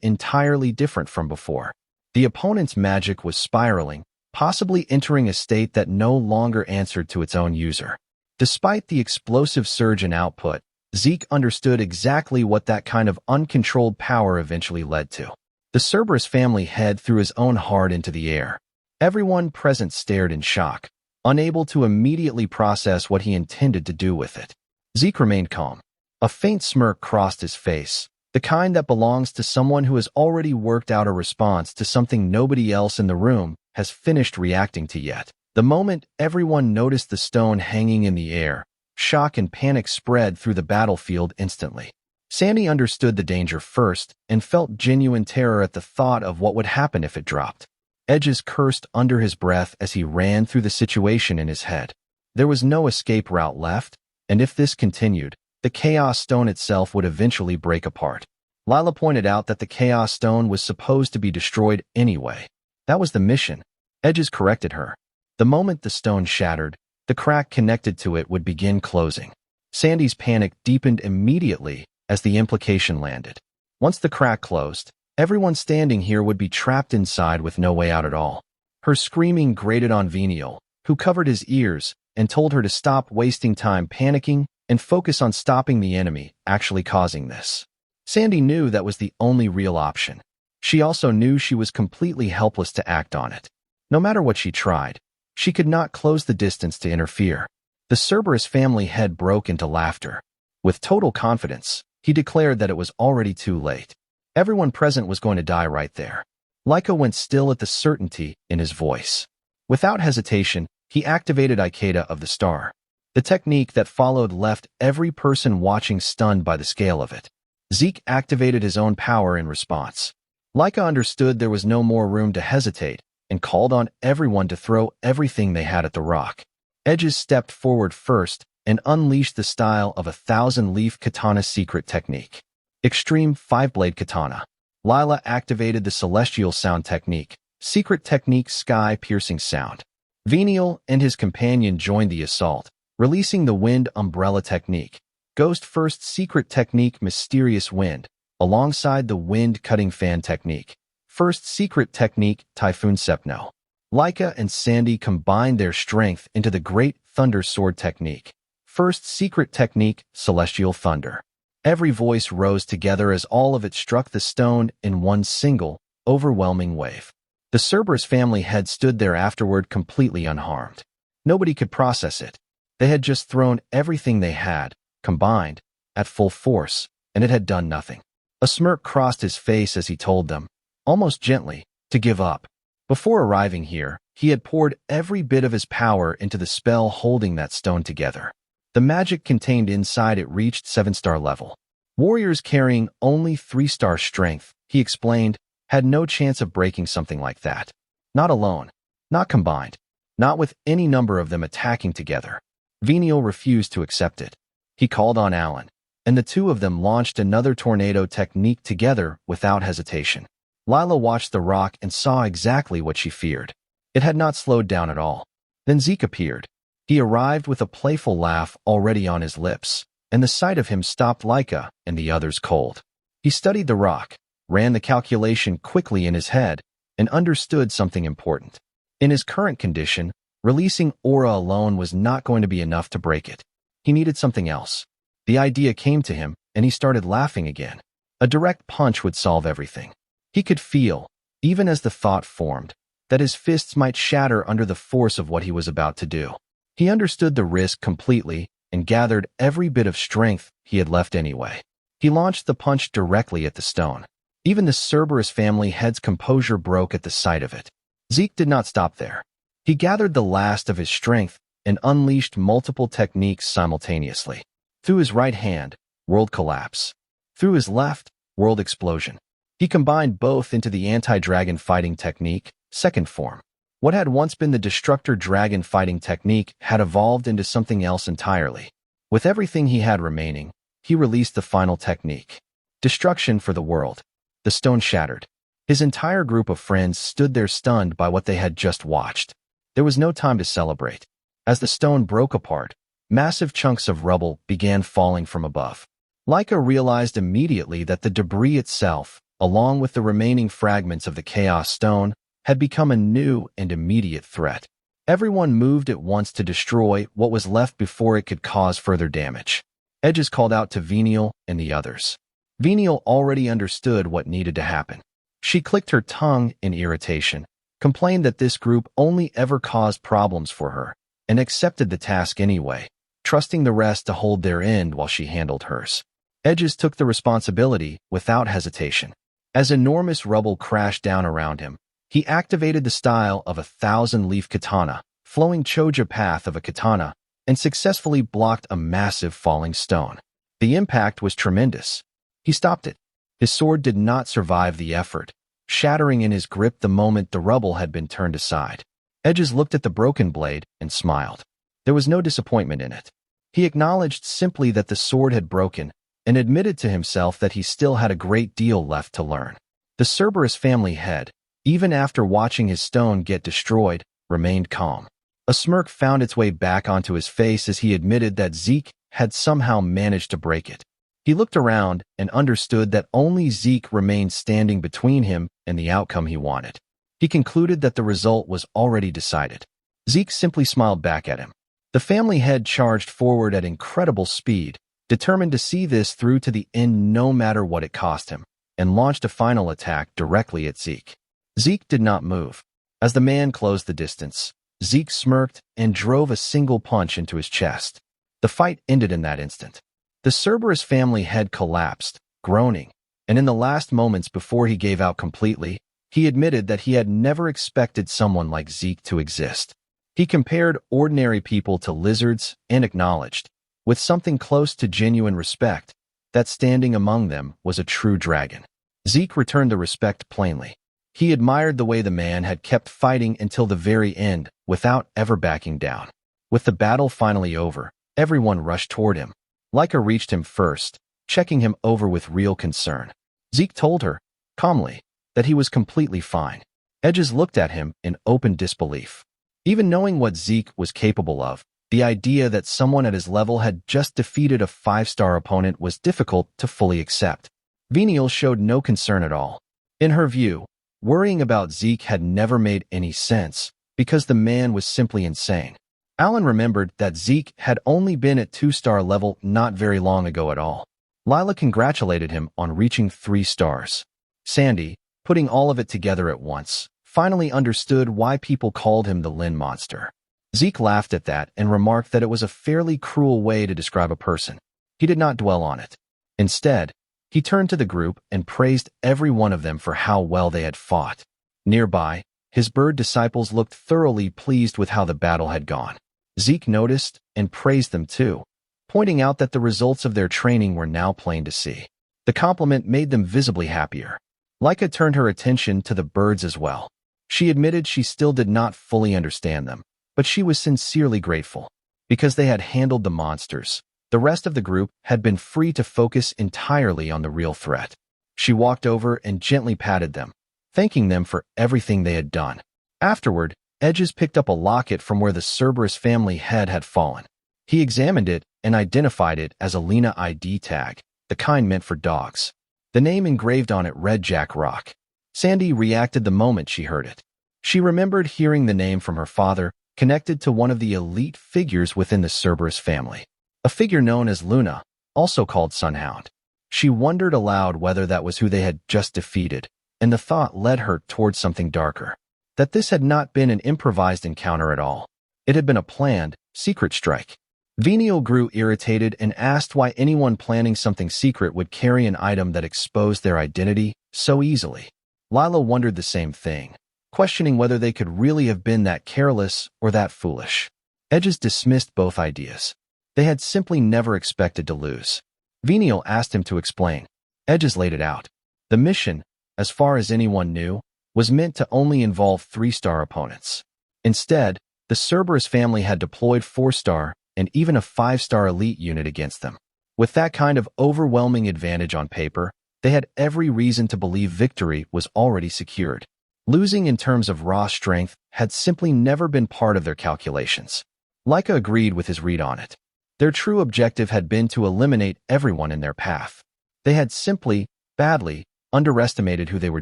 entirely different from before. The opponent's magic was spiraling, possibly entering a state that no longer answered to its own user. Despite the explosive surge in output, Zeke understood exactly what that kind of uncontrolled power eventually led to. The Cerberus family head threw his own heart into the air. Everyone present stared in shock, unable to immediately process what he intended to do with it. Zeke remained calm. A faint smirk crossed his face, the kind that belongs to someone who has already worked out a response to something nobody else in the room has finished reacting to yet. The moment everyone noticed the stone hanging in the air, shock and panic spread through the battlefield instantly. Sandy understood the danger first and felt genuine terror at the thought of what would happen if it dropped. Edges cursed under his breath as he ran through the situation in his head. There was no escape route left, and if this continued, the Chaos Stone itself would eventually break apart. Lila pointed out that the Chaos Stone was supposed to be destroyed anyway. That was the mission. Edges corrected her. The moment the stone shattered, the crack connected to it would begin closing. Sandy's panic deepened immediately as the implication landed. Once the crack closed, everyone standing here would be trapped inside with no way out at all. Her screaming grated on Venial, who covered his ears and told her to stop wasting time panicking and focus on stopping the enemy actually causing this. Sandy knew that was the only real option. She also knew she was completely helpless to act on it. No matter what she tried, she could not close the distance to interfere. The Cerberus family head broke into laughter. With total confidence, he declared that it was already too late. Everyone present was going to die right there. Laika went still at the certainty in his voice. Without hesitation, he activated Ikeda of the Star. The technique that followed left every person watching stunned by the scale of it. Zeke activated his own power in response. Laika understood there was no more room to hesitate and called on everyone to throw everything they had at the rock. Edges stepped forward first and unleashed the style of a 1,000-leaf katana secret technique. Extreme 5-blade katana. Lila activated the celestial sound technique, secret technique sky-piercing sound. Venial and his companion joined the assault, releasing the wind umbrella technique, ghost first secret technique mysterious wind, alongside the wind-cutting fan technique, first secret technique typhoon sepno. Laika and Sandy combined their strength into the great thunder sword technique, first secret technique celestial thunder. Every voice rose together as all of it struck the stone in one single, overwhelming wave. The Cerberus family had stood there afterward completely unharmed. Nobody could process it. They had just thrown everything they had, combined, at full force, and it had done nothing. A smirk crossed his face as he told them, almost gently, to give up. Before arriving here, he had poured every bit of his power into the spell holding that stone together. The magic contained inside it reached 7-star level. Warriors carrying only 3-star strength, he explained, had no chance of breaking something like that. Not alone. Not combined. Not with any number of them attacking together. Venial refused to accept it. He called on Alan, and the two of them launched another tornado technique together without hesitation. Lila watched the rock and saw exactly what she feared. It had not slowed down at all. Then Zeke appeared. He arrived with a playful laugh already on his lips, and the sight of him stopped Laika and the others cold. He studied the rock, ran the calculation quickly in his head, and understood something important. In his current condition, releasing aura alone was not going to be enough to break it. He needed something else. The idea came to him, and he started laughing again. A direct punch would solve everything. He could feel, even as the thought formed, that his fists might shatter under the force of what he was about to do. He understood the risk completely and gathered every bit of strength he had left anyway. He launched the punch directly at the stone. Even the Cerberus family head's composure broke at the sight of it. Zeke did not stop there. He gathered the last of his strength and unleashed multiple techniques simultaneously. Through his right hand, world collapse. Through his left, world explosion. He combined both into the anti-dragon fighting technique, second form. What had once been the destructor dragon fighting technique had evolved into something else entirely. With everything he had remaining, he released the final technique. Destruction for the world. The stone shattered. His entire group of friends stood there stunned by what they had just watched. There was no time to celebrate. As the stone broke apart, massive chunks of rubble began falling from above. Leica realized immediately that the debris itself, along with the remaining fragments of the Chaos Stone, had become a new and immediate threat. Everyone moved at once to destroy what was left before it could cause further damage. Edges called out to Venial and the others. Venial already understood what needed to happen. She clicked her tongue in irritation, complained that this group only ever caused problems for her, and accepted the task anyway, trusting the rest to hold their end while she handled hers. Edges took the responsibility without hesitation. As enormous rubble crashed down around him, he activated the style of a 1,000-leaf katana, flowing choja path of a katana, and successfully blocked a massive falling stone. The impact was tremendous. He stopped it. His sword did not survive the effort, shattering in his grip the moment the rubble had been turned aside. Edges looked at the broken blade and smiled. There was no disappointment in it. He acknowledged simply that the sword had broken and admitted to himself that he still had a great deal left to learn. The Cerberus family head, even after watching his stone get destroyed, remained calm. A smirk found its way back onto his face as he admitted that Zeke had somehow managed to break it. He looked around and understood that only Zeke remained standing between him and the outcome he wanted. He concluded that the result was already decided. Zeke simply smiled back at him. The family head charged forward at incredible speed, determined to see this through to the end no matter what it cost him, and launched a final attack directly at Zeke. Zeke did not move. As the man closed the distance, Zeke smirked and drove a single punch into his chest. The fight ended in that instant. The Cerberus family head collapsed, groaning, and in the last moments before he gave out completely, he admitted that he had never expected someone like Zeke to exist. He compared ordinary people to lizards and acknowledged, with something close to genuine respect, that standing among them was a true dragon. Zeke returned the respect plainly. He admired the way the man had kept fighting until the very end without ever backing down. With the battle finally over, everyone rushed toward him. Leica reached him first, checking him over with real concern. Zeke told her, calmly, that he was completely fine. Edges looked at him in open disbelief. Even knowing what Zeke was capable of, the idea that someone at his level had just defeated a 5-star opponent was difficult to fully accept. Venial showed no concern at all. In her view, worrying about Zeke had never made any sense, because the man was simply insane. Alan remembered that Zeke had only been at 2-star level not very long ago at all. Lila congratulated him on reaching 3 stars. Sandy, putting all of it together at once, finally understood why people called him the Lin Monster. Zeke laughed at that and remarked that it was a fairly cruel way to describe a person. He did not dwell on it. Instead, he turned to the group and praised every one of them for how well they had fought. Nearby, his bird disciples looked thoroughly pleased with how the battle had gone. Zeke noticed and praised them too, pointing out that the results of their training were now plain to see. The compliment made them visibly happier. Leica turned her attention to the birds as well. She admitted she still did not fully understand them, but she was sincerely grateful. Because they had handled the monsters, the rest of the group had been free to focus entirely on the real threat. She walked over and gently patted them, thanking them for everything they had done. Afterward, Edges picked up a locket from where the Cerberus family head had fallen. He examined it and identified it as a Lena ID tag, the kind meant for dogs. The name engraved on it read Jack Rock. Sandy reacted the moment she heard it. She remembered hearing the name from her father, connected to one of the elite figures within the Cerberus family, a figure known as Luna, also called Sunhound. She wondered aloud whether that was who they had just defeated, and the thought led her towards something darker. That this had not been an improvised encounter at all. It had been a planned, secret strike. Venial grew irritated and asked why anyone planning something secret would carry an item that exposed their identity so easily. Lila wondered the same thing, questioning whether they could really have been that careless or that foolish. Edges dismissed both ideas. They had simply never expected to lose. Venial asked him to explain. Edges laid it out. The mission, as far as anyone knew, was meant to only involve 3-star opponents. Instead, the Cerberus family had deployed 4-star and even a 5-star elite unit against them. With that kind of overwhelming advantage on paper, they had every reason to believe victory was already secured. Losing in terms of raw strength had simply never been part of their calculations. Leica agreed with his read on it. Their true objective had been to eliminate everyone in their path. They had simply, badly, underestimated who they were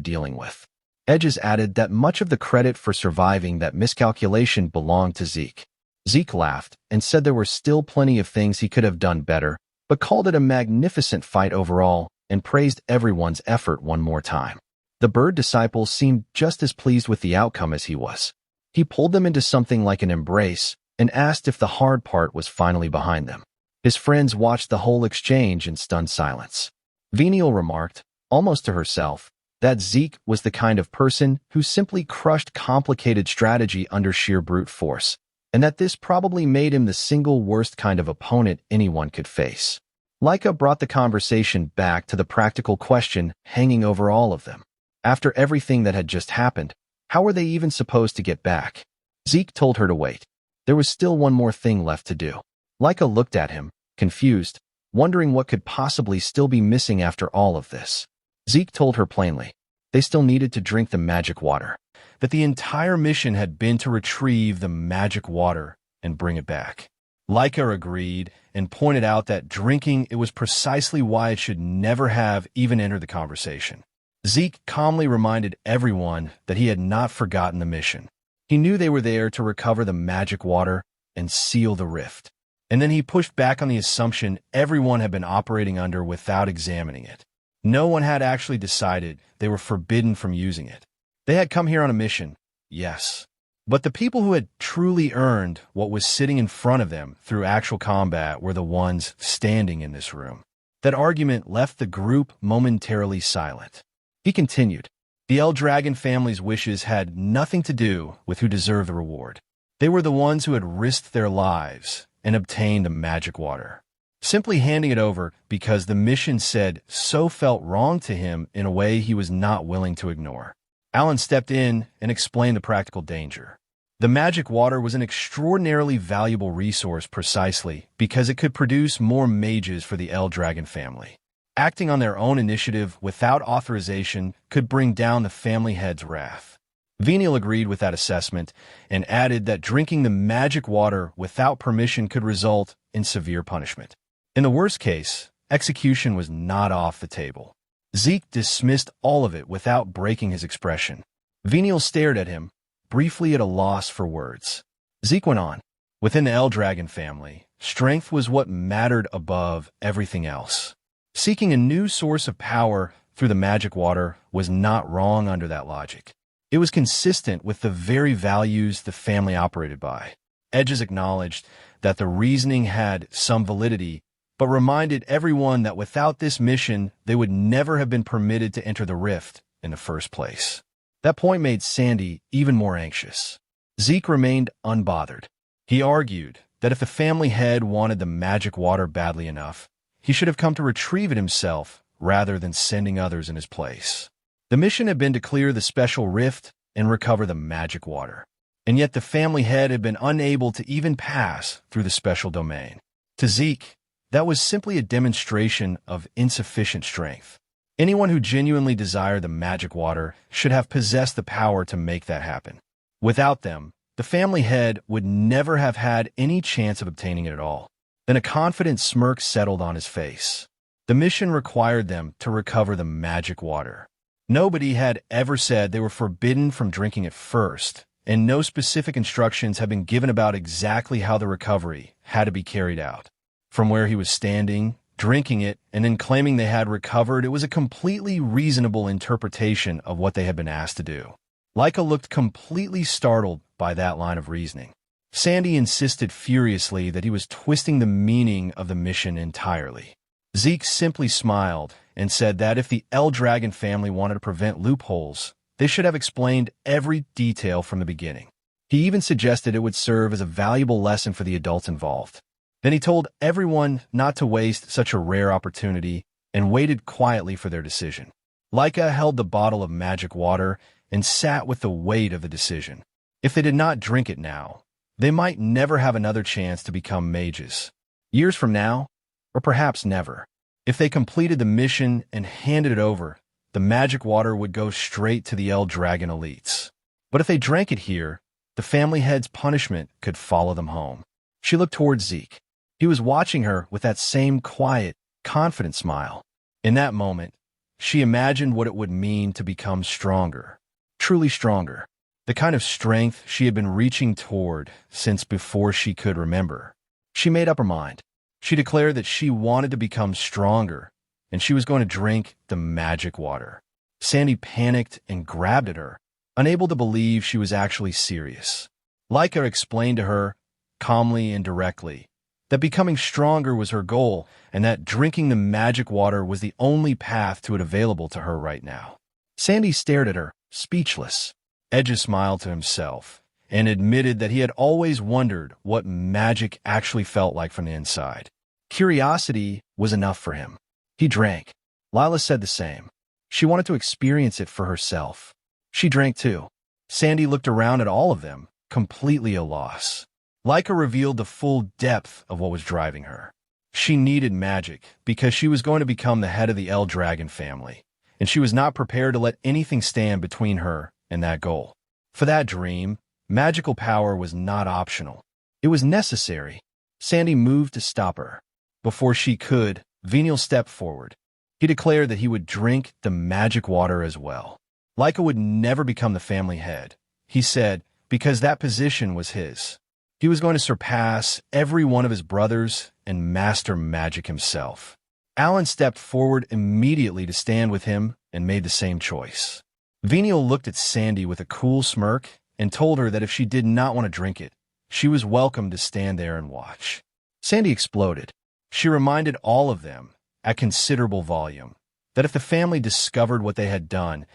dealing with. Edges added that much of the credit for surviving that miscalculation belonged to Zeke. Zeke laughed and said there were still plenty of things he could have done better, but called it a magnificent fight overall and praised everyone's effort one more time. The bird disciple seemed just as pleased with the outcome as he was. He pulled them into something like an embrace and asked if the hard part was finally behind them. His friends watched the whole exchange in stunned silence. Venial remarked, almost to herself, that Zeke was the kind of person who simply crushed complicated strategy under sheer brute force, and that this probably made him the single worst kind of opponent anyone could face. Leica brought the conversation back to the practical question hanging over all of them. After everything that had just happened, how were they even supposed to get back? Zeke told her to wait. There was still one more thing left to do. Leica looked at him, confused, wondering what could possibly still be missing after all of this. Zeke told her plainly. They still needed to drink the magic water. That the entire mission had been to retrieve the magic water and bring it back. Leica agreed and pointed out that drinking it was precisely why it should never have even entered the conversation. Zeke calmly reminded everyone that he had not forgotten the mission. He knew they were there to recover the magic water and seal the rift. And then he pushed back on the assumption everyone had been operating under without examining it. No one had actually decided they were forbidden from using it. They had come here on a mission, yes. But the people who had truly earned what was sitting in front of them through actual combat were the ones standing in this room. That argument left the group momentarily silent. He continued, the El Dragon family's wishes had nothing to do with who deserved the reward. They were the ones who had risked their lives and obtained the magic water. Simply handing it over because the mission said so felt wrong to him in a way he was not willing to ignore. Alan stepped in and explained the practical danger. The magic water was an extraordinarily valuable resource precisely because it could produce more mages for the El Dragon family. Acting on their own initiative without authorization could bring down the family head's wrath. Venial agreed with that assessment and added that drinking the magic water without permission could result in severe punishment. In the worst case, execution was not off the table. Zeke dismissed all of it without breaking his expression. Venial stared at him, briefly at a loss for words. Zeke went on. Within the El Dragon family, strength was what mattered above everything else. Seeking a new source of power through the magic water was not wrong under that logic. It was consistent with the very values the family operated by. Edges acknowledged that the reasoning had some validity, but reminded everyone that without this mission, they would never have been permitted to enter the rift in the first place. That point made Sandy even more anxious. Zeke remained unbothered. He argued that if the family head wanted the magic water badly enough, he should have come to retrieve it himself rather than sending others in his place. The mission had been to clear the special rift and recover the magic water. And yet the family head had been unable to even pass through the special domain. To Zeke, that was simply a demonstration of insufficient strength. Anyone who genuinely desired the magic water should have possessed the power to make that happen. Without them, the family head would never have had any chance of obtaining it at all. Then a confident smirk settled on his face. The mission required them to recover the magic water. Nobody had ever said they were forbidden from drinking it first, and no specific instructions had been given about exactly how the recovery had to be carried out. From where he was standing, drinking it, and then claiming they had recovered, it was a completely reasonable interpretation of what they had been asked to do. Laika looked completely startled by that line of reasoning. Sandy insisted furiously that he was twisting the meaning of the mission entirely. Zeke simply smiled and said that if the El Dragon family wanted to prevent loopholes, they should have explained every detail from the beginning. He even suggested it would serve as a valuable lesson for the adults involved. Then he told everyone not to waste such a rare opportunity and waited quietly for their decision. Laika held the bottle of magic water and sat with the weight of the decision. If they did not drink it now, they might never have another chance to become mages. Years from now, or perhaps never. If they completed the mission and handed it over, the magic water would go straight to the El Dragon elites. But if they drank it here, the family head's punishment could follow them home. She looked towards Zeke. He was watching her with that same quiet, confident smile. In that moment, she imagined what it would mean to become stronger, truly stronger, the kind of strength she had been reaching toward since before she could remember. She made up her mind. She declared that she wanted to become stronger, and she was going to drink the magic water. Sandy panicked and grabbed at her, unable to believe she was actually serious. Laika explained to her, calmly and directly, that becoming stronger was her goal and that drinking the magic water was the only path to it available to her right now. Sandy stared at her, speechless. Edges smiled to himself and admitted that he had always wondered what magic actually felt like from the inside. Curiosity was enough for him. He drank. Lila said the same. She wanted to experience it for herself. She drank too. Sandy looked around at all of them, completely at a loss. Laika revealed the full depth of what was driving her. She needed magic because she was going to become the head of the El Dragon family, and she was not prepared to let anything stand between her and that goal. For that dream, magical power was not optional. It was necessary. Sandy moved to stop her. Before she could, Venial stepped forward. He declared that he would drink the magic water as well. Laika would never become the family head, he said, because that position was his. He was going to surpass every one of his brothers and master magic himself. Alan stepped forward immediately to stand with him and made the same choice. Venial looked at Sandy with a cool smirk and told her that if she did not want to drink it, she was welcome to stand there and watch. Sandy exploded. She reminded all of them, at considerable volume, that if the family discovered what they had done,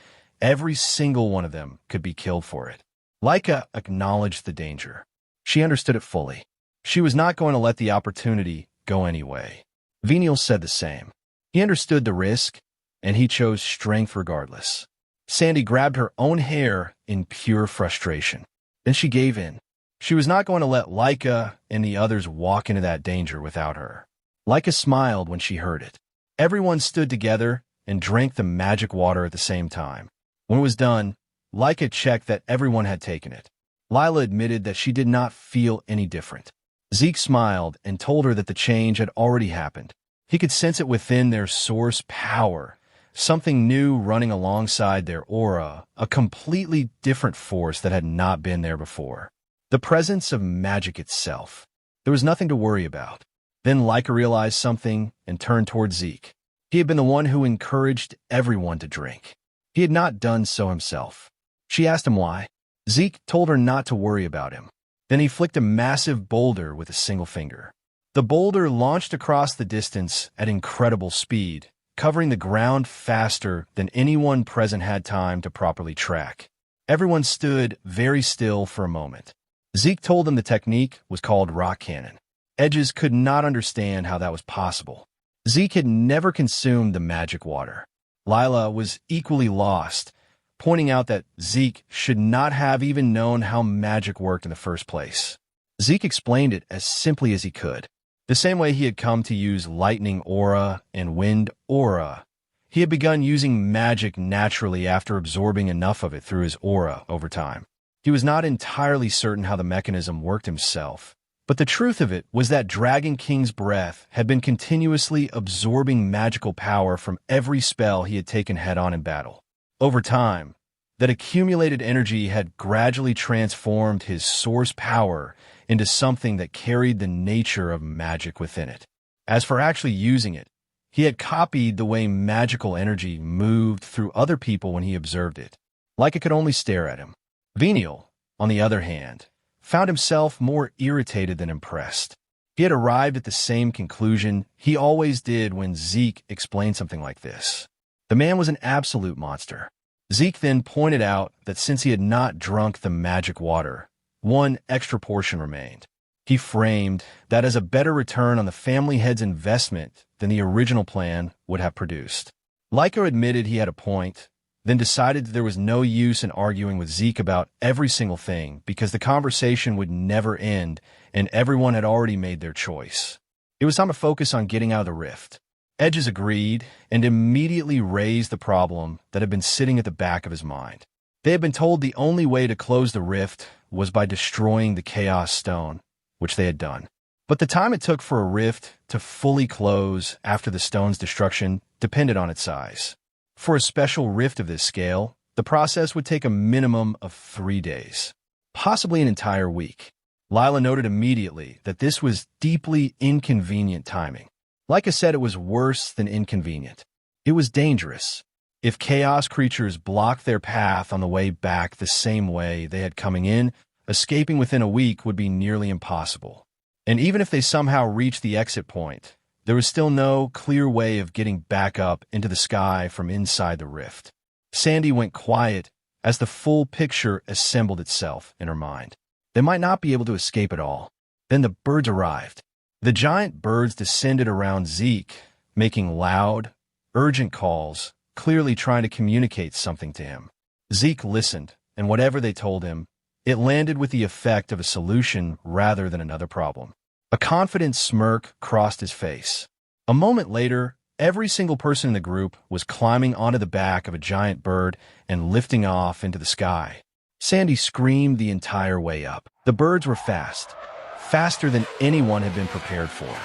every single one of them could be killed for it. Laika acknowledged the danger. She understood it fully. She was not going to let the opportunity go anyway. Venial said the same. He understood the risk, and he chose strength regardless. Sandy grabbed her own hair in pure frustration. Then she gave in. She was not going to let Laika and the others walk into that danger without her. Laika smiled when she heard it. Everyone stood together and drank the magic water at the same time. When it was done, Laika checked that everyone had taken it. Lila admitted that she did not feel any different. Zeke smiled and told her that the change had already happened. He could sense it within their source power, something new running alongside their aura, a completely different force that had not been there before. The presence of magic itself. There was nothing to worry about. Then Laika realized something and turned toward Zeke. He had been the one who encouraged everyone to drink. He had not done so himself. She asked him why. Zeke told her not to worry about him. Then he flicked a massive boulder with a single finger. The boulder launched across the distance at incredible speed, covering the ground faster than anyone present had time to properly track. Everyone stood very still for a moment. Zeke told them the technique was called rock cannon. Edges could not understand how that was possible. Zeke had never consumed the magic water. Lila was equally lost, pointing out that Zeke should not have even known how magic worked in the first place. Zeke explained it as simply as he could. The same way he had come to use lightning aura and wind aura, he had begun using magic naturally after absorbing enough of it through his aura over time. He was not entirely certain how the mechanism worked himself, but the truth of it was that Dragon King's breath had been continuously absorbing magical power from every spell he had taken head-on in battle. Over time, that accumulated energy had gradually transformed his source power into something that carried the nature of magic within it. As for actually using it, he had copied the way magical energy moved through other people when he observed it, like it could only stare at him. Venial, on the other hand, found himself more irritated than impressed. He had arrived at the same conclusion he always did when Zeke explained something like this. The man was an absolute monster. Zeke then pointed out that since he had not drunk the magic water, one extra portion remained. He framed that as a better return on the family head's investment than the original plan would have produced. Lyko admitted he had a point, then decided that there was no use in arguing with Zeke about every single thing because the conversation would never end and everyone had already made their choice. It was time to focus on getting out of the rift. Edges agreed and immediately raised the problem that had been sitting at the back of his mind. They had been told the only way to close the rift was by destroying the Chaos Stone, which they had done. But the time it took for a rift to fully close after the stone's destruction depended on its size. For a special rift of this scale, the process would take a minimum of 3 days, possibly an entire week. Lila noted immediately that this was deeply inconvenient timing. Like I said, it was worse than inconvenient. It was dangerous. If chaos creatures blocked their path on the way back the same way they had coming in, escaping within a week would be nearly impossible. And even if they somehow reached the exit point, there was still no clear way of getting back up into the sky from inside the rift. Sandy went quiet as the full picture assembled itself in her mind. They might not be able to escape at all. Then the birds arrived. The giant birds descended around Zeke, making loud, urgent calls, clearly trying to communicate something to him. Zeke listened, and whatever they told him, it landed with the effect of a solution rather than another problem. A confident smirk crossed his face. A moment later, every single person in the group was climbing onto the back of a giant bird and lifting off into the sky. Sandy screamed the entire way up. The birds were fast, faster than anyone had been prepared for.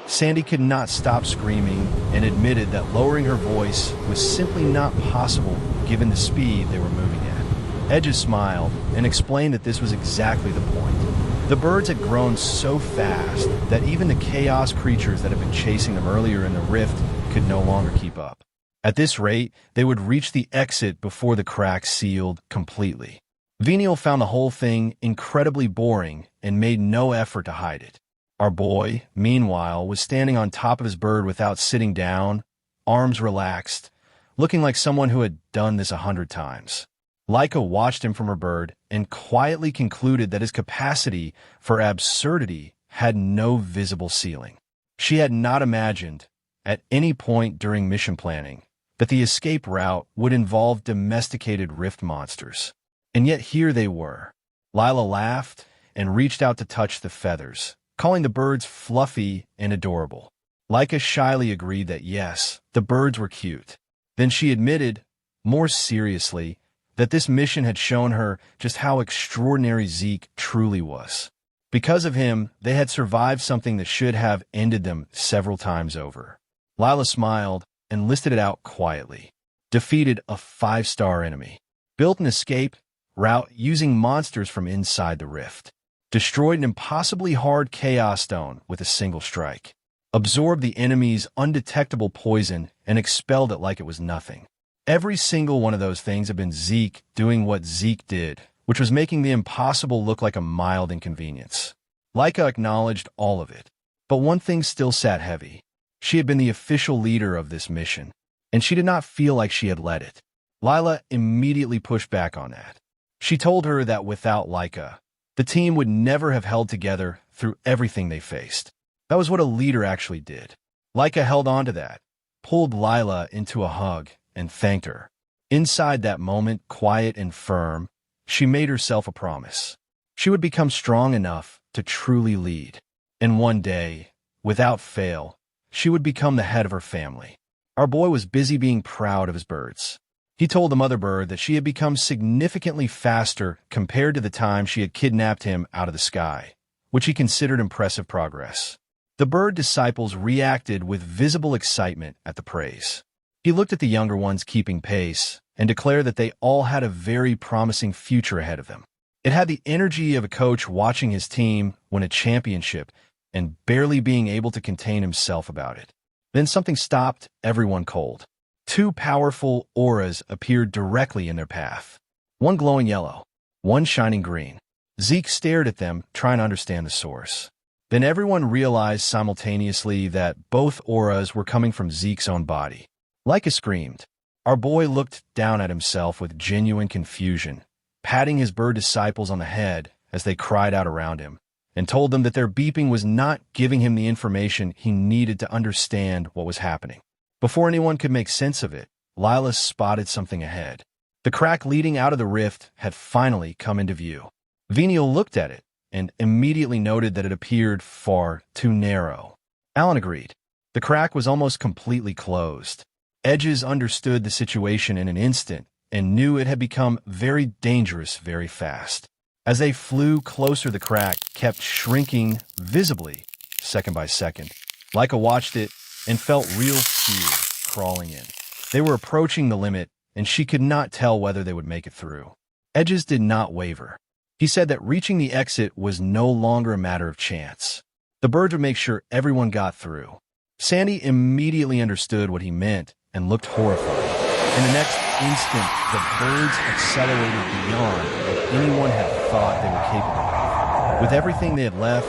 Sandy could not stop screaming and admitted that lowering her voice was simply not possible given the speed they were moving at. Edges smiled and explained that this was exactly the point. The birds had grown so fast that even the chaos creatures that had been chasing them earlier in the rift could no longer keep up. At this rate, they would reach the exit before the crack sealed completely. Venial found the whole thing incredibly boring and made no effort to hide it. Our boy, meanwhile, was standing on top of his bird without sitting down, arms relaxed, looking like someone who had done this 100 times. Lyko watched him from her bird and quietly concluded that his capacity for absurdity had no visible ceiling. She had not imagined, at any point during mission planning, that the escape route would involve domesticated rift monsters. And yet here they were. Lila laughed and reached out to touch the feathers, calling the birds fluffy and adorable. Lyka shyly agreed that yes, the birds were cute. Then she admitted, more seriously, that this mission had shown her just how extraordinary Zeke truly was. Because of him, they had survived something that should have ended them several times over. Lila smiled and listed it out quietly. Defeated a 5-star enemy. Built an escape route using monsters from inside the rift. Destroyed an impossibly hard chaos stone with a single strike. Absorbed the enemy's undetectable poison and expelled it like it was nothing. Every single one of those things had been Zeke doing what Zeke did, which was making the impossible look like a mild inconvenience. Lyka acknowledged all of it, but one thing still sat heavy. She had been the official leader of this mission, and she did not feel like she had led it. Lila immediately pushed back on that. She told her that without Lyka, the team would never have held together through everything they faced. That was what a leader actually did. Lyka held on to that, pulled Lila into a hug, and thanked her. Inside that moment, quiet and firm, she made herself a promise. She would become strong enough to truly lead. And one day, without fail, she would become the head of her family. Our boy was busy being proud of his birds. He told the mother bird that she had become significantly faster compared to the time she had kidnapped him out of the sky, which he considered impressive progress. The bird disciples reacted with visible excitement at the praise. He looked at the younger ones keeping pace and declared that they all had a very promising future ahead of them. It had the energy of a coach watching his team win a championship and barely being able to contain himself about it. Then something stopped everyone cold. Two powerful auras appeared directly in their path. One glowing yellow, one shining green. Zeke stared at them, trying to understand the source. Then everyone realized simultaneously that both auras were coming from Zeke's own body. Leica screamed. Our boy looked down at himself with genuine confusion, patting his bird disciples on the head as they cried out around him, and told them that their beeping was not giving him the information he needed to understand what was happening. Before anyone could make sense of it, Lila spotted something ahead. The crack leading out of the rift had finally come into view. Venial looked at it and immediately noted that it appeared far too narrow. Alan agreed. The crack was almost completely closed. Edges understood the situation in an instant and knew it had become very dangerous very fast. As they flew closer, the crack kept shrinking visibly, second by second. Leica watched it and felt real fear crawling in. They were approaching the limit, and she could not tell whether they would make it through. Edges did not waver. He said that reaching the exit was no longer a matter of chance. The birds would make sure everyone got through. Sandy immediately understood what he meant and looked horrified. In the next instant, the birds accelerated beyond what anyone had thought they were capable of. With everything they had left,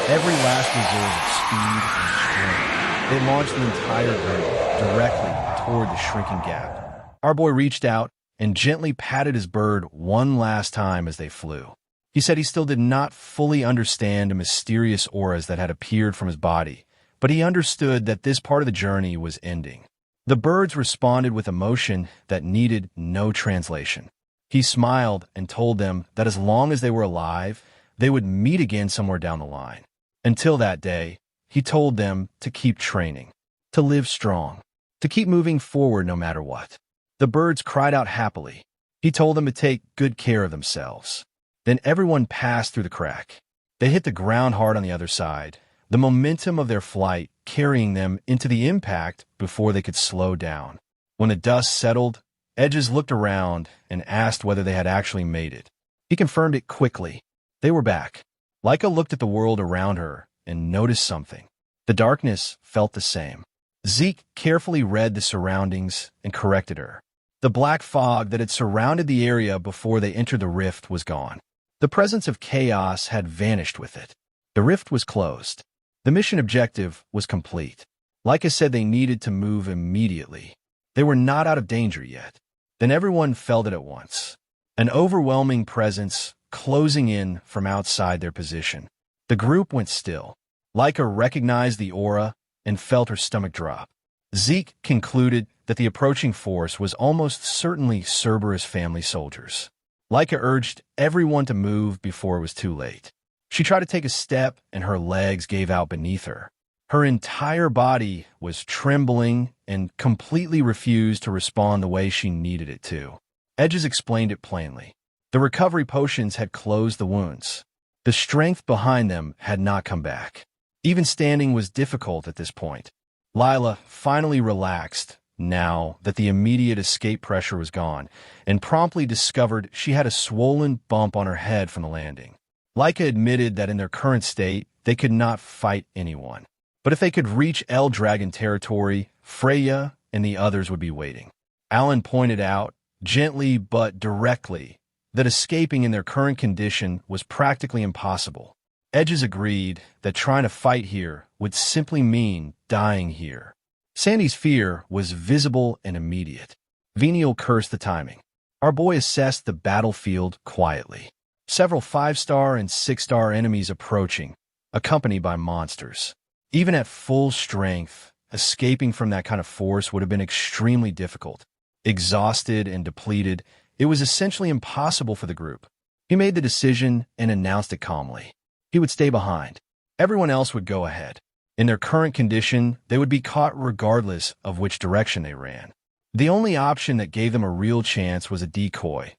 every last reserve of speed and strength, they launched the entire group directly toward the shrinking gap. Our boy reached out and gently patted his bird one last time as they flew. He said he still did not fully understand the mysterious auras that had appeared from his body, but he understood that this part of the journey was ending. The birds responded with emotion that needed no translation. He smiled and told them that as long as they were alive, they would meet again somewhere down the line. Until that day, he told them to keep training, to live strong, to keep moving forward no matter what. The birds cried out happily. He told them to take good care of themselves. Then everyone passed through the crack. They hit the ground hard on the other side, the momentum of their flight carrying them into the impact before they could slow down. When the dust settled, Edges looked around and asked whether they had actually made it. He confirmed it quickly. They were back. Leica looked at the world around her and noticed something. The darkness felt the same. Zeke carefully read the surroundings and corrected her. The black fog that had surrounded the area before they entered the rift was gone. The presence of chaos had vanished with it. The rift was closed. The mission objective was complete. Leica said they needed to move immediately. They were not out of danger yet. Then everyone felt it at once. An overwhelming presence closing in from outside their position. The group went still. Leica recognized the aura and felt her stomach drop. Zeke concluded that the approaching force was almost certainly Cerberus family soldiers. Leica urged everyone to move before it was too late. She tried to take a step and her legs gave out beneath her. Her entire body was trembling and completely refused to respond the way she needed it to. Edges explained it plainly. The recovery potions had closed the wounds. The strength behind them had not come back. Even standing was difficult at this point. Lila finally relaxed now that the immediate escape pressure was gone and promptly discovered she had a swollen bump on her head from the landing. Leica admitted that in their current state, they could not fight anyone. But if they could reach El Dragon territory, Freya and the others would be waiting. Alan pointed out, gently but directly, that escaping in their current condition was practically impossible. Edges agreed that trying to fight here would simply mean dying here. Sandy's fear was visible and immediate. Venial cursed the timing. Our boy assessed the battlefield quietly. Several 5-star and 6-star enemies approaching, accompanied by monsters. Even at full strength, escaping from that kind of force would have been extremely difficult. Exhausted and depleted, it was essentially impossible for the group. He made the decision and announced it calmly. He would stay behind. Everyone else would go ahead. In their current condition, they would be caught regardless of which direction they ran. The only option that gave them a real chance was a decoy,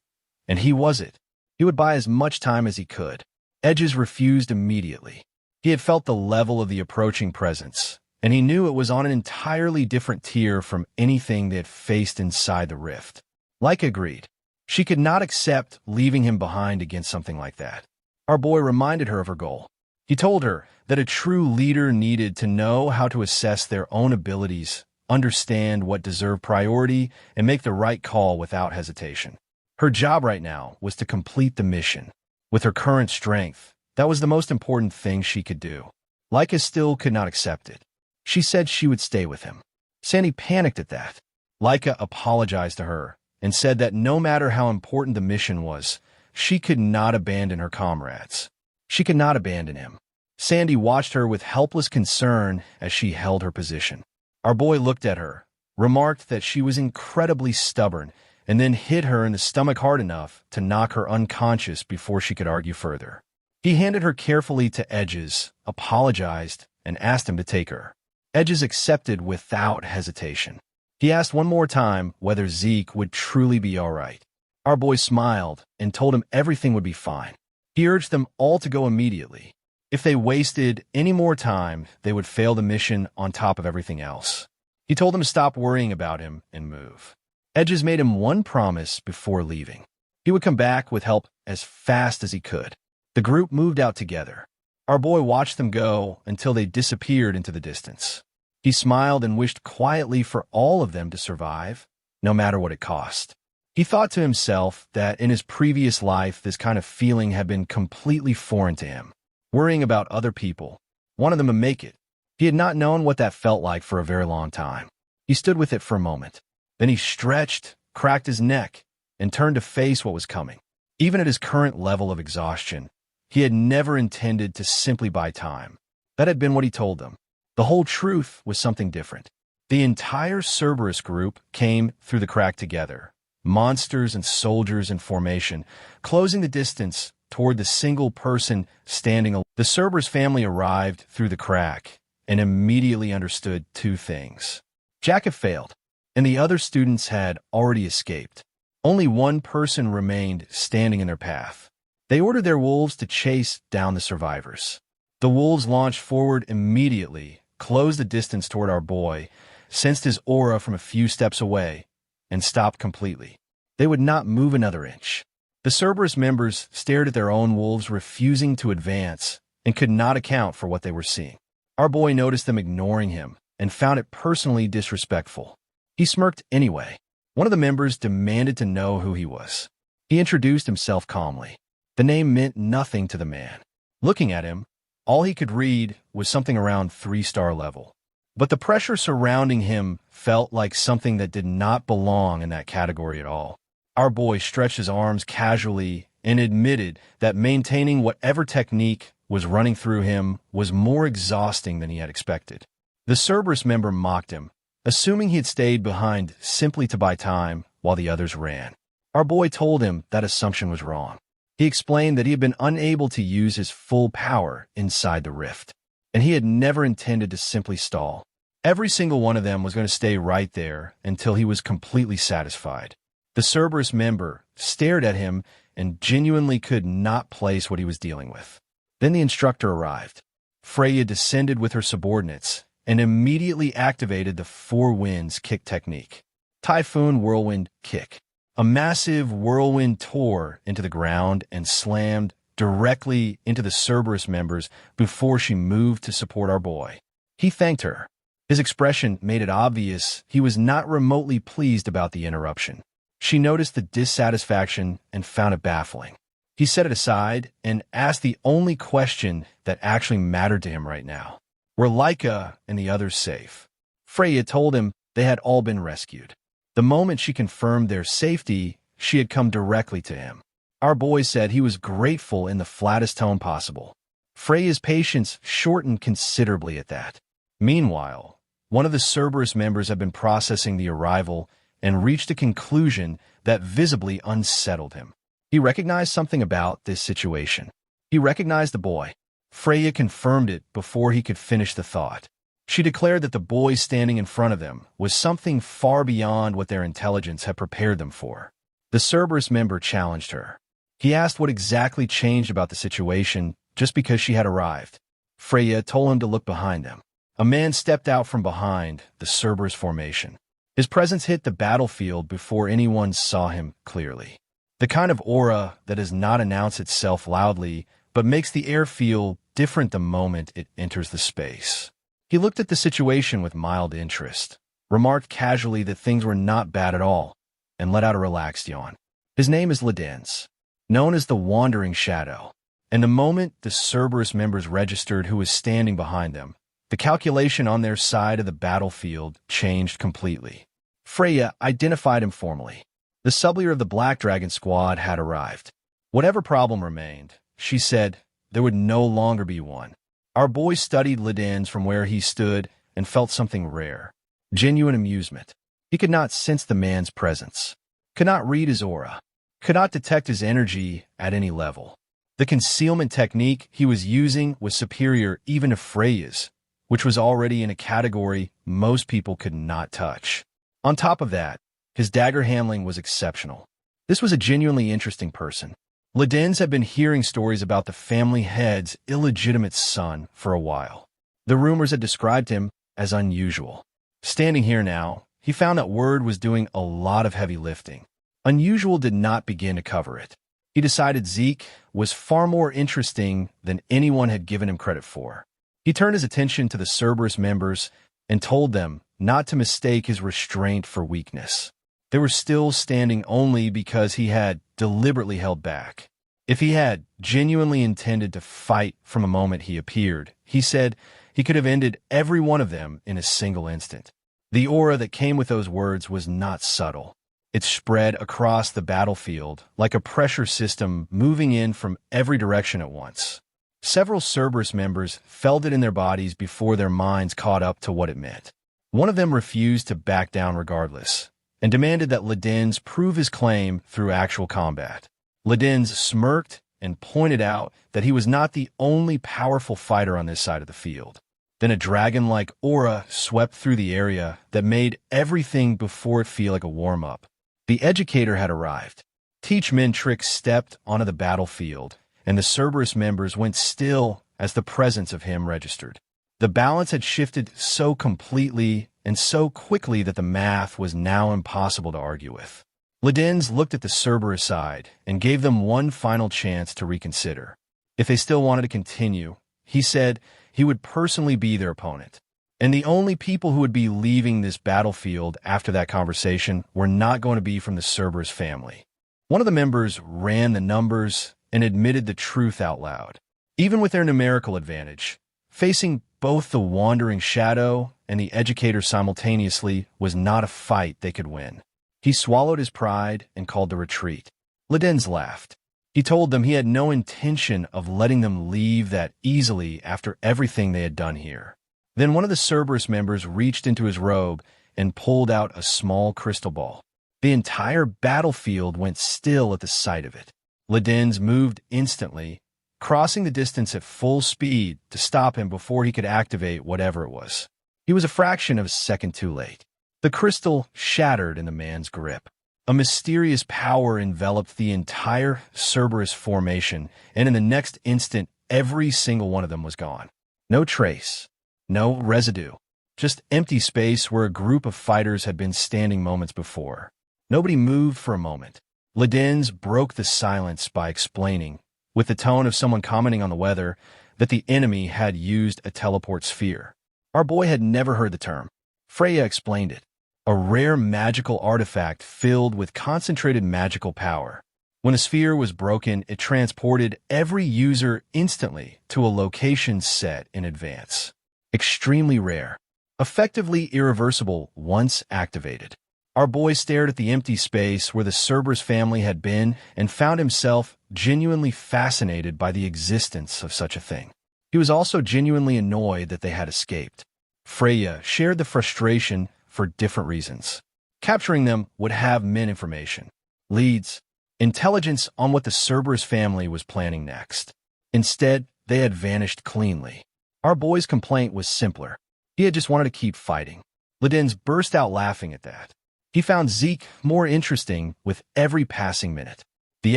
and he was it. He would buy as much time as he could. Edges refused immediately. He had felt the level of the approaching presence and he knew it was on an entirely different tier from anything they had faced inside the rift. Like agreed. She could not accept leaving him behind against something like that. Our boy reminded her of her goal. He told her that a true leader needed to know how to assess their own abilities, understand what deserved priority, and make the right call without hesitation. Her job right now was to complete the mission. With her current strength, that was the most important thing she could do. Leica still could not accept it. She said she would stay with him. Sandy panicked at that. Leica apologized to her and said that no matter how important the mission was, she could not abandon her comrades. She could not abandon him. Sandy watched her with helpless concern as she held her position. Our boy looked at her, remarked that she was incredibly stubborn, and then hit her in the stomach hard enough to knock her unconscious before she could argue further. He handed her carefully to Edges, apologized, and asked him to take her. Edges accepted without hesitation. He asked one more time whether Zeke would truly be all right. Our boy smiled and told him everything would be fine. He urged them all to go immediately. If they wasted any more time, they would fail the mission on top of everything else. He told them to stop worrying about him and move. Edges made him one promise before leaving. He would come back with help as fast as he could. The group moved out together. Our boy watched them go until they disappeared into the distance. He smiled and wished quietly for all of them to survive, no matter what it cost. He thought to himself that in his previous life, this kind of feeling had been completely foreign to him. Worrying about other people, wanted them to make it. He had not known what that felt like for a very long time. He stood with it for a moment. Then he stretched, cracked his neck, and turned to face what was coming. Even at his current level of exhaustion, he had never intended to simply buy time. That had been what he told them. The whole truth was something different. The entire Cerberus group came through the crack together, monsters and soldiers in formation, closing the distance toward the single person standing alone. The Cerberus family arrived through the crack and immediately understood two things. Jack had failed, and the other students had already escaped. Only one person remained standing in their path. They ordered their wolves to chase down the survivors. The wolves launched forward immediately, closed the distance toward our boy, sensed his aura from a few steps away, and stopped completely. They would not move another inch. The Cerberus members stared at their own wolves, refusing to advance, and could not account for what they were seeing. Our boy noticed them ignoring him and found it personally disrespectful. He smirked anyway. One of the members demanded to know who he was. He introduced himself calmly. The name meant nothing to the man. Looking at him, all he could read was something around 3-star level. But the pressure surrounding him felt like something that did not belong in that category at all. Our boy stretched his arms casually and admitted that maintaining whatever technique was running through him was more exhausting than he had expected. The Cerberus member mocked him, assuming he had stayed behind simply to buy time while the others ran. Our boy told him that assumption was wrong. He explained that he had been unable to use his full power inside the rift, and he had never intended to simply stall. Every single one of them was going to stay right there until he was completely satisfied. The Cerberus member stared at him and genuinely could not place what he was dealing with. Then the instructor arrived. Freya descended with her subordinates and immediately activated the 4 winds kick technique. Typhoon Whirlwind Kick. A massive whirlwind tore into the ground and slammed directly into the Cerberus members before she moved to support our boy. He thanked her. His expression made it obvious he was not remotely pleased about the interruption. She noticed the dissatisfaction and found it baffling. He set it aside and asked the only question that actually mattered to him right now. Were Leica and the others safe? Freya told him they had all been rescued. The moment she confirmed their safety, she had come directly to him. Our boy said he was grateful in the flattest tone possible. Freya's patience shortened considerably at that. Meanwhile, one of the Cerberus members had been processing the arrival and reached a conclusion that visibly unsettled him. He recognized something about this situation. He recognized the boy. Freya confirmed it before he could finish the thought. She declared that the boy standing in front of them was something far beyond what their intelligence had prepared them for. The Cerberus member challenged her. He asked what exactly changed about the situation just because she had arrived. Freya told him to look behind them. A man stepped out from behind the Cerberus formation. His presence hit the battlefield before anyone saw him clearly. The kind of aura that does not announce itself loudly, but makes the air feel different the moment it enters the space. He looked at the situation with mild interest, remarked casually that things were not bad at all, and let out a relaxed yawn. His name is Ledens, known as the Wandering Shadow. And the moment the Cerberus members registered who was standing behind them, the calculation on their side of the battlefield changed completely. Freya identified him formally. The subleader of the Black Dragon squad had arrived. Whatever problem remained, she said, there would no longer be one. Our boy studied Ledens from where he stood and felt something rare. Genuine amusement. He could not sense the man's presence, could not read his aura, could not detect his energy at any level. The concealment technique he was using was superior even to Freya's, which was already in a category most people could not touch. On top of that, his dagger handling was exceptional. This was a genuinely interesting person. Ledens had been hearing stories about the family head's illegitimate son for a while. The rumors had described him as unusual. Standing here now, he found that word was doing a lot of heavy lifting. Unusual did not begin to cover it. He decided Zeke was far more interesting than anyone had given him credit for. He turned his attention to the Cerberus members and told them not to mistake his restraint for weakness. They were still standing only because he had deliberately held back. If he had genuinely intended to fight from the moment he appeared, he said he could have ended every one of them in a single instant. The aura that came with those words was not subtle. It spread across the battlefield like a pressure system moving in from every direction at once. Several Cerberus members felt it in their bodies before their minds caught up to what it meant. One of them refused to back down regardless, and demanded that Ledens prove his claim through actual combat. Ledens smirked and pointed out that he was not the only powerful fighter on this side of the field. Then a dragon-like aura swept through the area that made everything before it feel like a warm-up. The educator had arrived. Teach Men Trick stepped onto the battlefield, and the Cerberus members went still as the presence of him registered. The balance had shifted so completely and so quickly that the math was now impossible to argue with. Ledens looked at the Cerberus side and gave them one final chance to reconsider. If they still wanted to continue, he said he would personally be their opponent. And the only people who would be leaving this battlefield after that conversation were not going to be from the Cerberus family. One of the members ran the numbers and admitted the truth out loud. Even with their numerical advantage, facing both the Wandering Shadow and the Educator simultaneously was not a fight they could win. He swallowed his pride and called the retreat. Ledens laughed. He told them he had no intention of letting them leave that easily after everything they had done here. Then one of the Cerberus members reached into his robe and pulled out a small crystal ball. The entire battlefield went still at the sight of it. Ledens moved instantly, crossing the distance at full speed to stop him before he could activate whatever it was. He was a fraction of a second too late. The crystal shattered in the man's grip. A mysterious power enveloped the entire Cerberus formation, and in the next instant, every single one of them was gone. No trace. No residue, just empty space where a group of fighters had been standing moments before. Nobody moved for a moment. Ledens broke the silence by explaining, with the tone of someone commenting on the weather, that the enemy had used a teleport sphere. Our boy had never heard the term. Freya explained it. A rare magical artifact filled with concentrated magical power. When the sphere was broken, it transported every user instantly to a location set in advance. Extremely rare, effectively irreversible once activated. Our boy stared at the empty space where the Cerberus family had been and found himself genuinely fascinated by the existence of such a thing. He was also genuinely annoyed that they had escaped. Freya shared the frustration for different reasons. Capturing them would have meant information, leads, intelligence on what the Cerberus family was planning next. Instead, they had vanished cleanly. Our boy's complaint was simpler. He had just wanted to keep fighting. Ledens burst out laughing at that. He found Zeke more interesting with every passing minute. The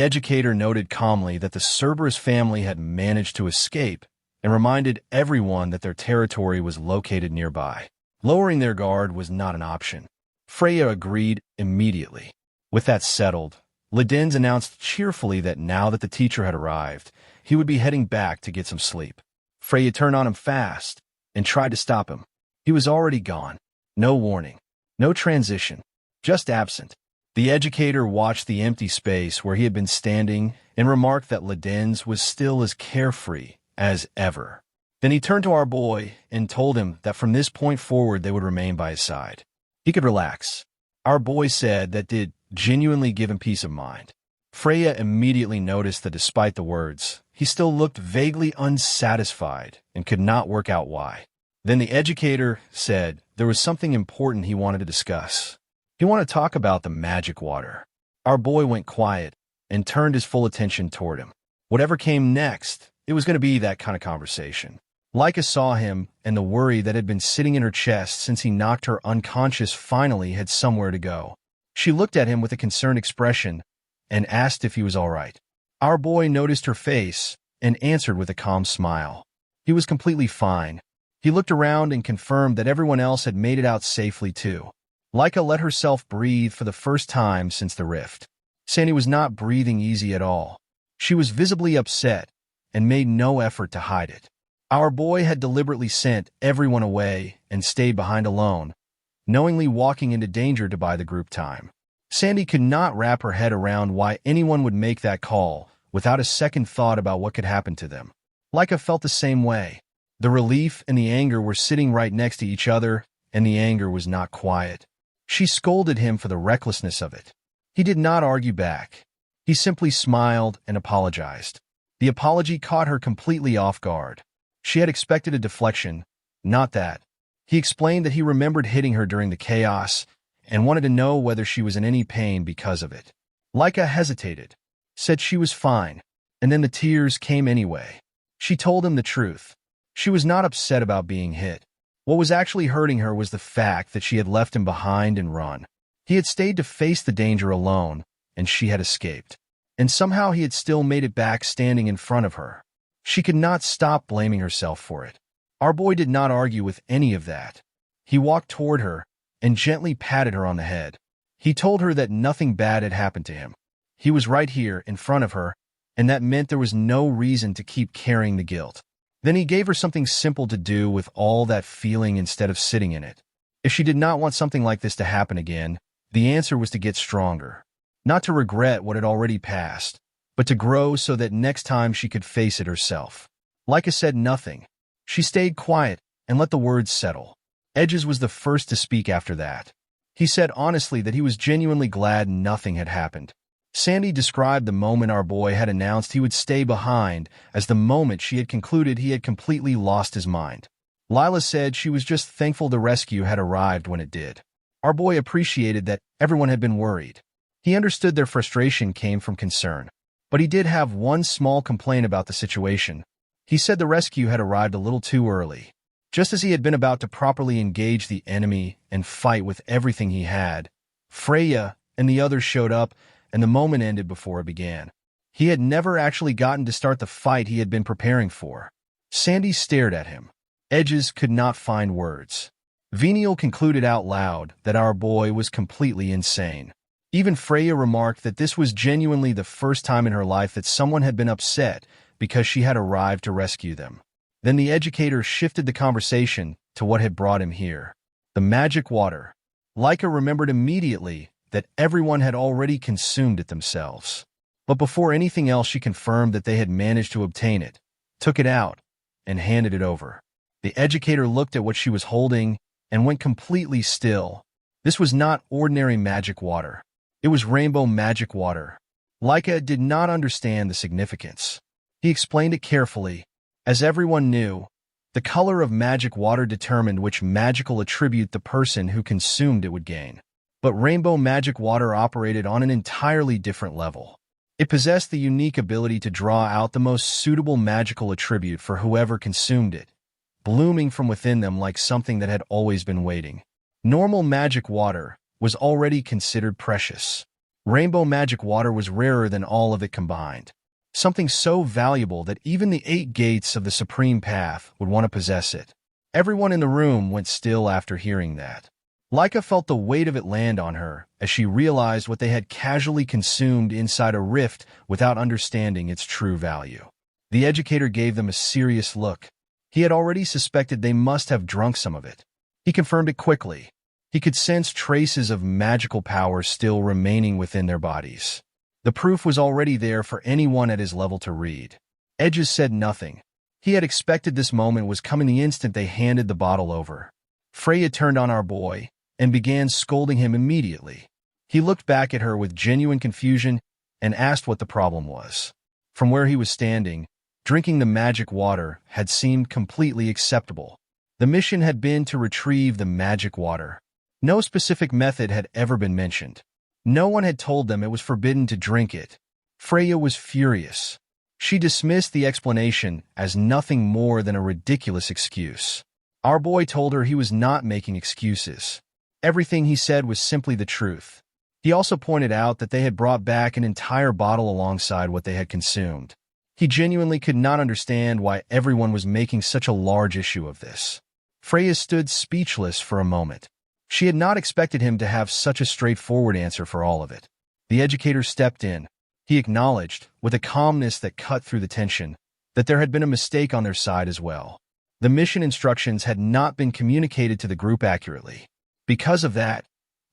educator noted calmly that the Cerberus family had managed to escape, and reminded everyone that their territory was located nearby. Lowering their guard was not an option. Freya agreed immediately. With that settled, Ledens announced cheerfully that now that the teacher had arrived, he would be heading back to get some sleep. Freya turned on him fast and tried to stop him. He was already gone. No warning. No transition. Just absent. The educator watched the empty space where he had been standing and remarked that Ledens was still as carefree as ever. Then he turned to our boy and told him that from this point forward they would remain by his side. He could relax. Our boy said that did genuinely give him peace of mind. Freya immediately noticed that despite the words, he still looked vaguely unsatisfied and could not work out why. Then the educator said there was something important he wanted to discuss. He wanted to talk about the magic water. Our boy went quiet and turned his full attention toward him. Whatever came next, it was going to be that kind of conversation. Leica saw him, and the worry that had been sitting in her chest since he knocked her unconscious finally had somewhere to go. She looked at him with a concerned expression and asked if he was all right. Our boy noticed her face and answered with a calm smile. He was completely fine. He looked around and confirmed that everyone else had made it out safely too. Leica let herself breathe for the first time since the rift. Sandy was not breathing easy at all. She was visibly upset and made no effort to hide it. Our boy had deliberately sent everyone away and stayed behind alone, knowingly walking into danger to buy the group time. Sandy could not wrap her head around why anyone would make that call without a second thought about what could happen to them. Leica felt the same way. The relief and the anger were sitting right next to each other, and the anger was not quiet. She scolded him for the recklessness of it. He did not argue back. He simply smiled and apologized. The apology caught her completely off guard. She had expected a deflection, not that. He explained that he remembered hitting her during the chaos and wanted to know whether she was in any pain because of it. Leica hesitated, said she was fine, and then the tears came anyway. She told him the truth. She was not upset about being hit. What was actually hurting her was the fact that she had left him behind and run. He had stayed to face the danger alone, and she had escaped. And somehow he had still made it back standing in front of her. She could not stop blaming herself for it. Our boy did not argue with any of that. He walked toward her and gently patted her on the head. He told her that nothing bad had happened to him. He was right here in front of her, and that meant there was no reason to keep carrying the guilt. Then he gave her something simple to do with all that feeling instead of sitting in it. If she did not want something like this to happen again, the answer was to get stronger. Not to regret what had already passed, but to grow so that next time she could face it herself. Leica said nothing. She stayed quiet and let the words settle. Edges was the first to speak after that. He said honestly that he was genuinely glad nothing had happened. Sandy described the moment our boy had announced he would stay behind as the moment she had concluded he had completely lost his mind. Lila said she was just thankful the rescue had arrived when it did. Our boy appreciated that everyone had been worried. He understood their frustration came from concern. But he did have one small complaint about the situation. He said the rescue had arrived a little too early. Just as he had been about to properly engage the enemy and fight with everything he had, Freya and the others showed up, and the moment ended before it began. He had never actually gotten to start the fight he had been preparing for. Sandy stared at him. Edges could not find words. Venial concluded out loud that our boy was completely insane. Even Freya remarked that this was genuinely the first time in her life that someone had been upset because she had arrived to rescue them. Then the educator shifted the conversation to what had brought him here. The magic water. Leica remembered immediately that everyone had already consumed it themselves. But before anything else, she confirmed that they had managed to obtain it, took it out, and handed it over. The educator looked at what she was holding and went completely still. This was not ordinary magic water. It was rainbow magic water. Leica did not understand the significance. He explained it carefully. As everyone knew, the color of magic water determined which magical attribute the person who consumed it would gain. But rainbow magic water operated on an entirely different level. It possessed the unique ability to draw out the most suitable magical attribute for whoever consumed it, blooming from within them like something that had always been waiting. Normal magic water was already considered precious. Rainbow magic water was rarer than all of it combined. something so valuable that even the 8 gates of the Supreme Path would want to possess it. Everyone in the room went still after hearing that. Laika felt the weight of it land on her as she realized what they had casually consumed inside a rift without understanding its true value. The educator gave them a serious look. He had already suspected they must have drunk some of it. He confirmed it quickly. He could sense traces of magical power still remaining within their bodies. The proof was already there for anyone at his level to read. Edges said nothing. He had expected this moment was coming the instant they handed the bottle over. Freya turned on our boy and began scolding him immediately. He looked back at her with genuine confusion and asked what the problem was. From where he was standing, drinking the magic water had seemed completely acceptable. The mission had been to retrieve the magic water. No specific method had ever been mentioned. No one had told them it was forbidden to drink it. Freya was furious. She dismissed the explanation as nothing more than a ridiculous excuse. Our boy told her he was not making excuses. Everything he said was simply the truth. He also pointed out that they had brought back an entire bottle alongside what they had consumed. He genuinely could not understand why everyone was making such a large issue of this. Freya stood speechless for a moment. She had not expected him to have such a straightforward answer for all of it. The educator stepped in. He acknowledged, with a calmness that cut through the tension, that there had been a mistake on their side as well. The mission instructions had not been communicated to the group accurately. Because of that,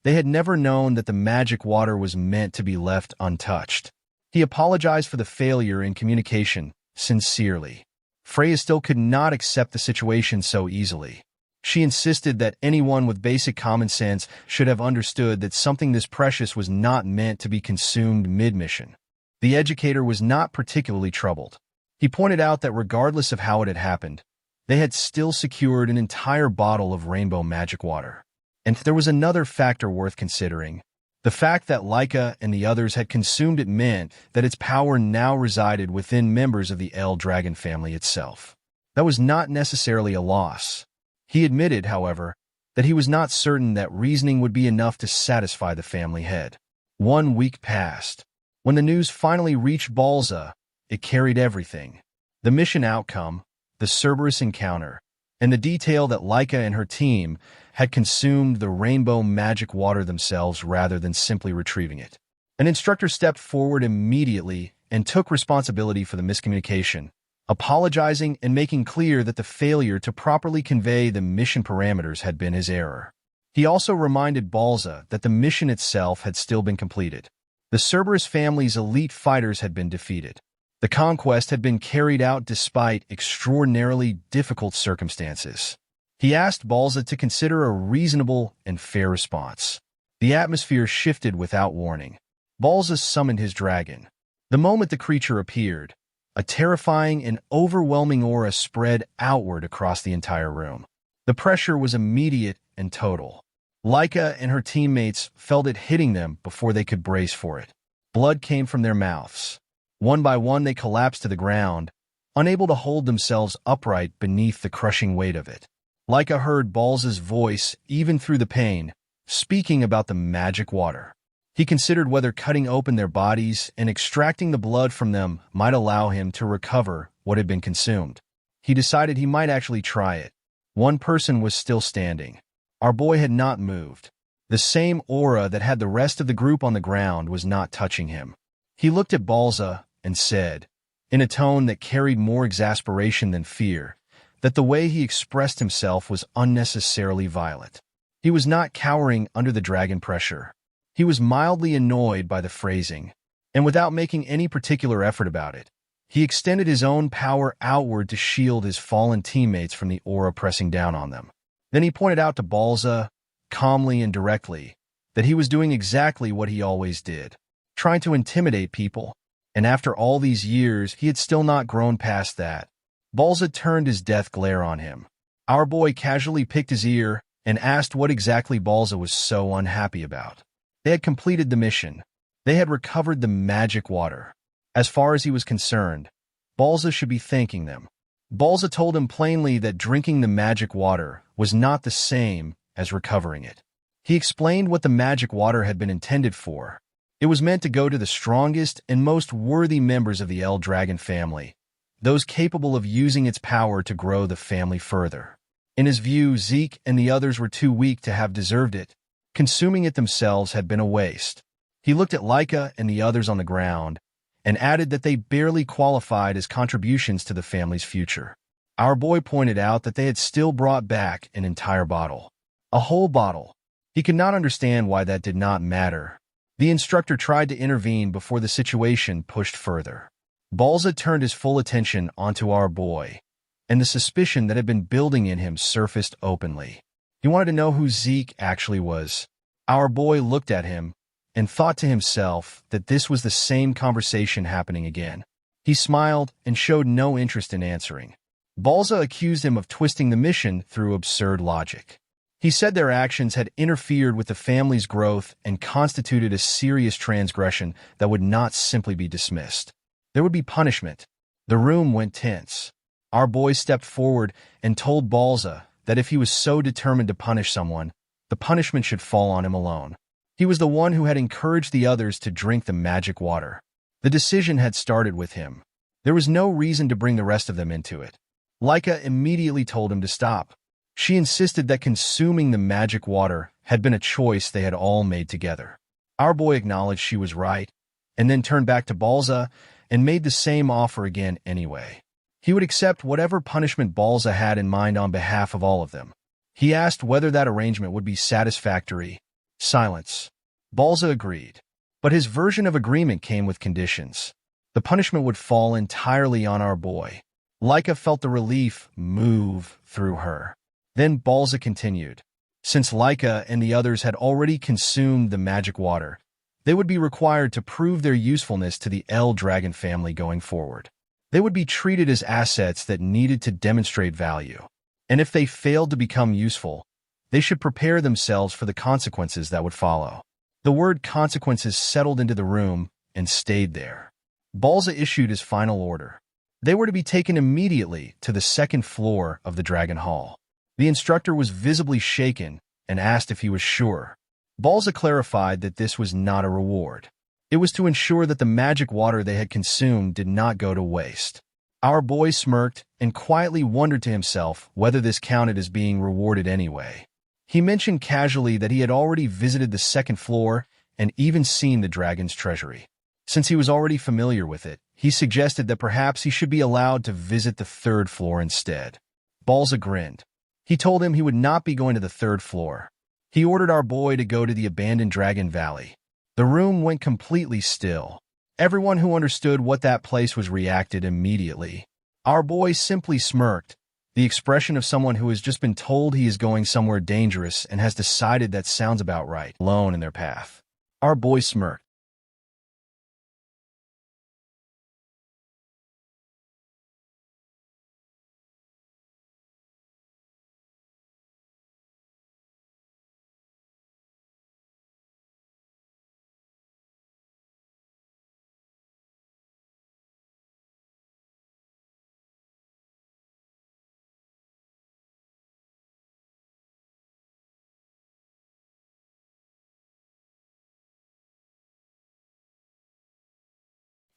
they had never known that the magic water was meant to be left untouched. He apologized for the failure in communication, sincerely. Freya still could not accept the situation so easily. She insisted that anyone with basic common sense should have understood that something this precious was not meant to be consumed mid-mission. The educator was not particularly troubled. He pointed out that regardless of how it had happened, they had still secured an entire bottle of rainbow magic water. And there was another factor worth considering. The fact that Laika and the others had consumed it meant that its power now resided within members of the El Dragon family itself. That was not necessarily a loss. He admitted, however, that he was not certain that reasoning would be enough to satisfy the family head. 1 week passed. When the news finally reached Balza, it carried everything. The mission outcome, the Cerberus encounter, and the detail that Laika and her team had consumed the rainbow magic water themselves rather than simply retrieving it. An instructor stepped forward immediately and took responsibility for the miscommunication, apologizing and making clear that the failure to properly convey the mission parameters had been his error. He also reminded Balza that the mission itself had still been completed. The Cerberus family's elite fighters had been defeated. The conquest had been carried out despite extraordinarily difficult circumstances. He asked Balza to consider a reasonable and fair response. The atmosphere shifted without warning. Balza summoned his dragon. The moment the creature appeared, a terrifying and overwhelming aura spread outward across the entire room. The pressure was immediate and total. Laika and her teammates felt it hitting them before they could brace for it. Blood came from their mouths. One by one they collapsed to the ground, unable to hold themselves upright beneath the crushing weight of it. Laika heard Balza's voice, even through the pain, speaking about the magic water. He considered whether cutting open their bodies and extracting the blood from them might allow him to recover what had been consumed. He decided he might actually try it. One person was still standing. Our boy had not moved. The same aura that had the rest of the group on the ground was not touching him. He looked at Balza and said, in a tone that carried more exasperation than fear, that the way he expressed himself was unnecessarily violent. He was not cowering under the dragon pressure. He was mildly annoyed by the phrasing, and without making any particular effort about it, he extended his own power outward to shield his fallen teammates from the aura pressing down on them. Then he pointed out to Balza, calmly and directly, that he was doing exactly what he always did, trying to intimidate people, and after all these years he had still not grown past that. Balza turned his death glare on him. Our boy casually picked his ear and asked what exactly Balza was so unhappy about. They had completed the mission. They had recovered the magic water. As far as he was concerned, Balza should be thanking them. Balza told him plainly that drinking the magic water was not the same as recovering it. He explained what the magic water had been intended for. It was meant to go to the strongest and most worthy members of the El Dragon family, those capable of using its power to grow the family further. In his view, Zeke and the others were too weak to have deserved it. Consuming it themselves had been a waste. He looked at Laika and the others on the ground and added that they barely qualified as contributions to the family's future. Our boy pointed out that they had still brought back an entire bottle. A whole bottle. He could not understand why that did not matter. The instructor tried to intervene before the situation pushed further. Balza turned his full attention onto our boy, and the suspicion that had been building in him surfaced openly. He wanted to know who Zeke actually was. Our boy looked at him and thought to himself that this was the same conversation happening again. He smiled and showed no interest in answering. Balza accused him of twisting the mission through absurd logic. He said their actions had interfered with the family's growth and constituted a serious transgression that would not simply be dismissed. There would be punishment. The room went tense. Our boy stepped forward and told Balza that if he was so determined to punish someone, the punishment should fall on him alone. He was the one who had encouraged the others to drink the magic water. The decision had started with him. There was no reason to bring the rest of them into it. Laika immediately told him to stop. She insisted that consuming the magic water had been a choice they had all made together. Our boy acknowledged she was right, and then turned back to Balza and made the same offer again anyway. He would accept whatever punishment Balza had in mind on behalf of all of them. He asked whether that arrangement would be satisfactory. Silence. Balza agreed. But his version of agreement came with conditions. The punishment would fall entirely on our boy. Laika felt the relief move through her. Then Balza continued. Since Laika and the others had already consumed the magic water, they would be required to prove their usefulness to the El Dragon family going forward. They would be treated as assets that needed to demonstrate value. And if they failed to become useful, they should prepare themselves for the consequences that would follow. The word consequences settled into the room and stayed there. Balza issued his final order. They were to be taken immediately to the second floor of the Dragon Hall. The instructor was visibly shaken and asked if he was sure. Balza clarified that this was not a reward. It was to ensure that the magic water they had consumed did not go to waste. Our boy smirked and quietly wondered to himself whether this counted as being rewarded anyway. He mentioned casually that he had already visited the second floor and even seen the dragon's treasury. Since he was already familiar with it, he suggested that perhaps he should be allowed to visit the third floor instead. Balza grinned. He told him he would not be going to the third floor. He ordered our boy to go to the abandoned Dragon Valley. The room went completely still. Everyone who understood what that place was reacted immediately. Our boy simply smirked, the expression of someone who has just been told he is going somewhere dangerous and has decided that sounds about right, alone in their path. Our boy smirked.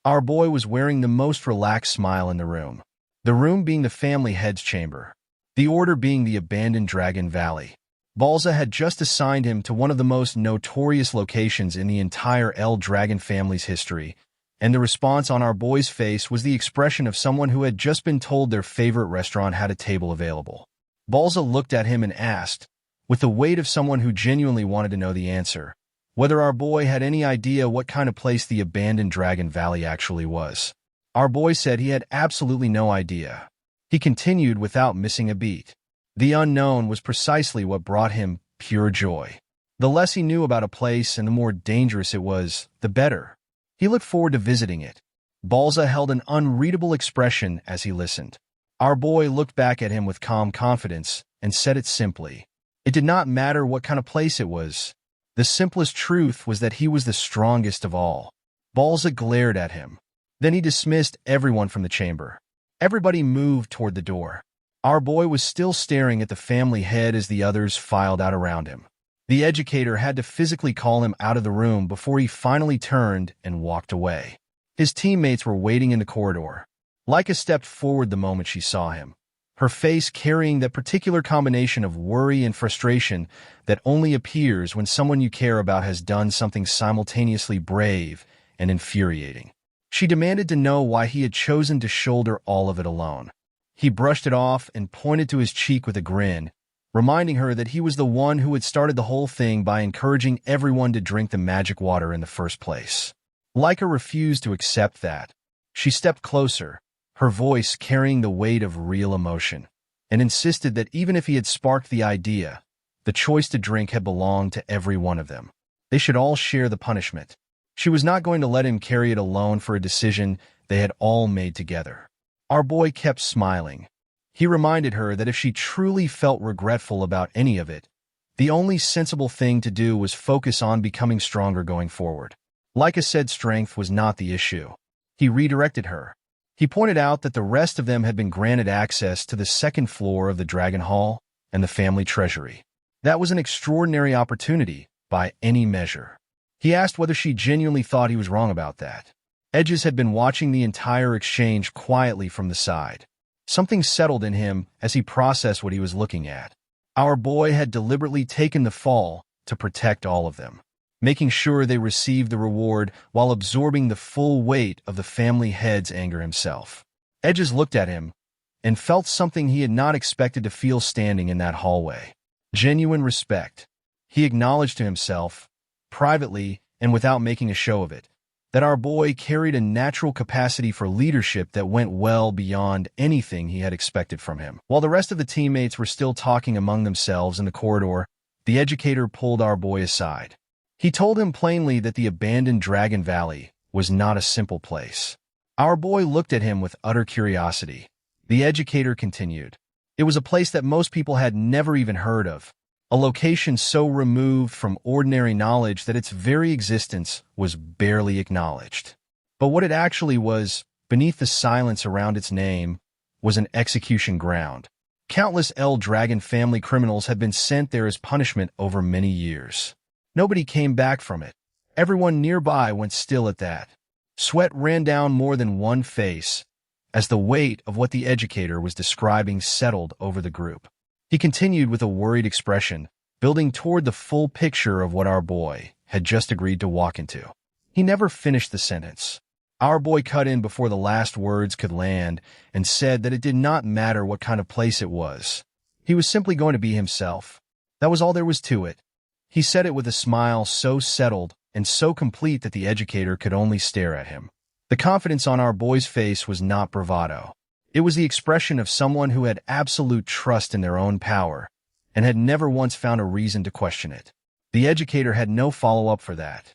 Our boy was wearing the most relaxed smile in the room being the family head's chamber, the order being the abandoned Dragon Valley. Balza had just assigned him to one of the most notorious locations in the entire El Dragon family's history, and the response on our boy's face was the expression of someone who had just been told their favorite restaurant had a table available. Balza looked at him and asked, with the weight of someone who genuinely wanted to know the answer, whether our boy had any idea what kind of place the abandoned Dragon Valley actually was. Our boy said he had absolutely no idea. He continued without missing a beat. The unknown was precisely what brought him pure joy. The less he knew about a place and the more dangerous it was, the better. He looked forward to visiting it. Balza held an unreadable expression as he listened. Our boy looked back at him with calm confidence and said it simply. It did not matter what kind of place it was. The simplest truth was that he was the strongest of all. Balza glared at him. Then he dismissed everyone from the chamber. Everybody moved toward the door. Our boy was still staring at the family head as the others filed out around him. The educator had to physically call him out of the room before he finally turned and walked away. His teammates were waiting in the corridor. Leica stepped forward the moment she saw him, her face carrying that particular combination of worry and frustration that only appears when someone you care about has done something simultaneously brave and infuriating. She demanded to know why he had chosen to shoulder all of it alone. He brushed it off and pointed to his cheek with a grin, reminding her that he was the one who had started the whole thing by encouraging everyone to drink the magic water in the first place. Leica refused to accept that. She stepped closer, her voice carrying the weight of real emotion, and insisted that even if he had sparked the idea, the choice to drink had belonged to every one of them. They should all share the punishment. She was not going to let him carry it alone for a decision they had all made together. Our boy kept smiling. He reminded her that if she truly felt regretful about any of it, the only sensible thing to do was focus on becoming stronger going forward. Leica said strength was not the issue. He redirected her. He pointed out that the rest of them had been granted access to the second floor of the Dragon Hall and the family treasury. That was an extraordinary opportunity, by any measure. He asked whether she genuinely thought he was wrong about that. Edges had been watching the entire exchange quietly from the side. Something settled in him as he processed what he was looking at. Our boy had deliberately taken the fall to protect all of them, making sure they received the reward while absorbing the full weight of the family head's anger himself. Edges looked at him and felt something he had not expected to feel standing in that hallway. Genuine respect. He acknowledged to himself, privately and without making a show of it, that our boy carried a natural capacity for leadership that went well beyond anything he had expected from him. While the rest of the teammates were still talking among themselves in the corridor, the educator pulled our boy aside. He told him plainly that the abandoned Dragon Valley was not a simple place. Our boy looked at him with utter curiosity. The educator continued. It was a place that most people had never even heard of, a location so removed from ordinary knowledge that its very existence was barely acknowledged. But what it actually was, beneath the silence around its name, was an execution ground. Countless El Dragon family criminals had been sent there as punishment over many years. Nobody came back from it. Everyone nearby went still at that. Sweat ran down more than one face as the weight of what the educator was describing settled over the group. He continued with a worried expression, building toward the full picture of what our boy had just agreed to walk into. He never finished the sentence. Our boy cut in before the last words could land and said that it did not matter what kind of place it was. He was simply going to be himself. That was all there was to it. He said it with a smile so settled and so complete that the educator could only stare at him. The confidence on our boy's face was not bravado. It was the expression of someone who had absolute trust in their own power and had never once found a reason to question it. The educator had no follow-up for that.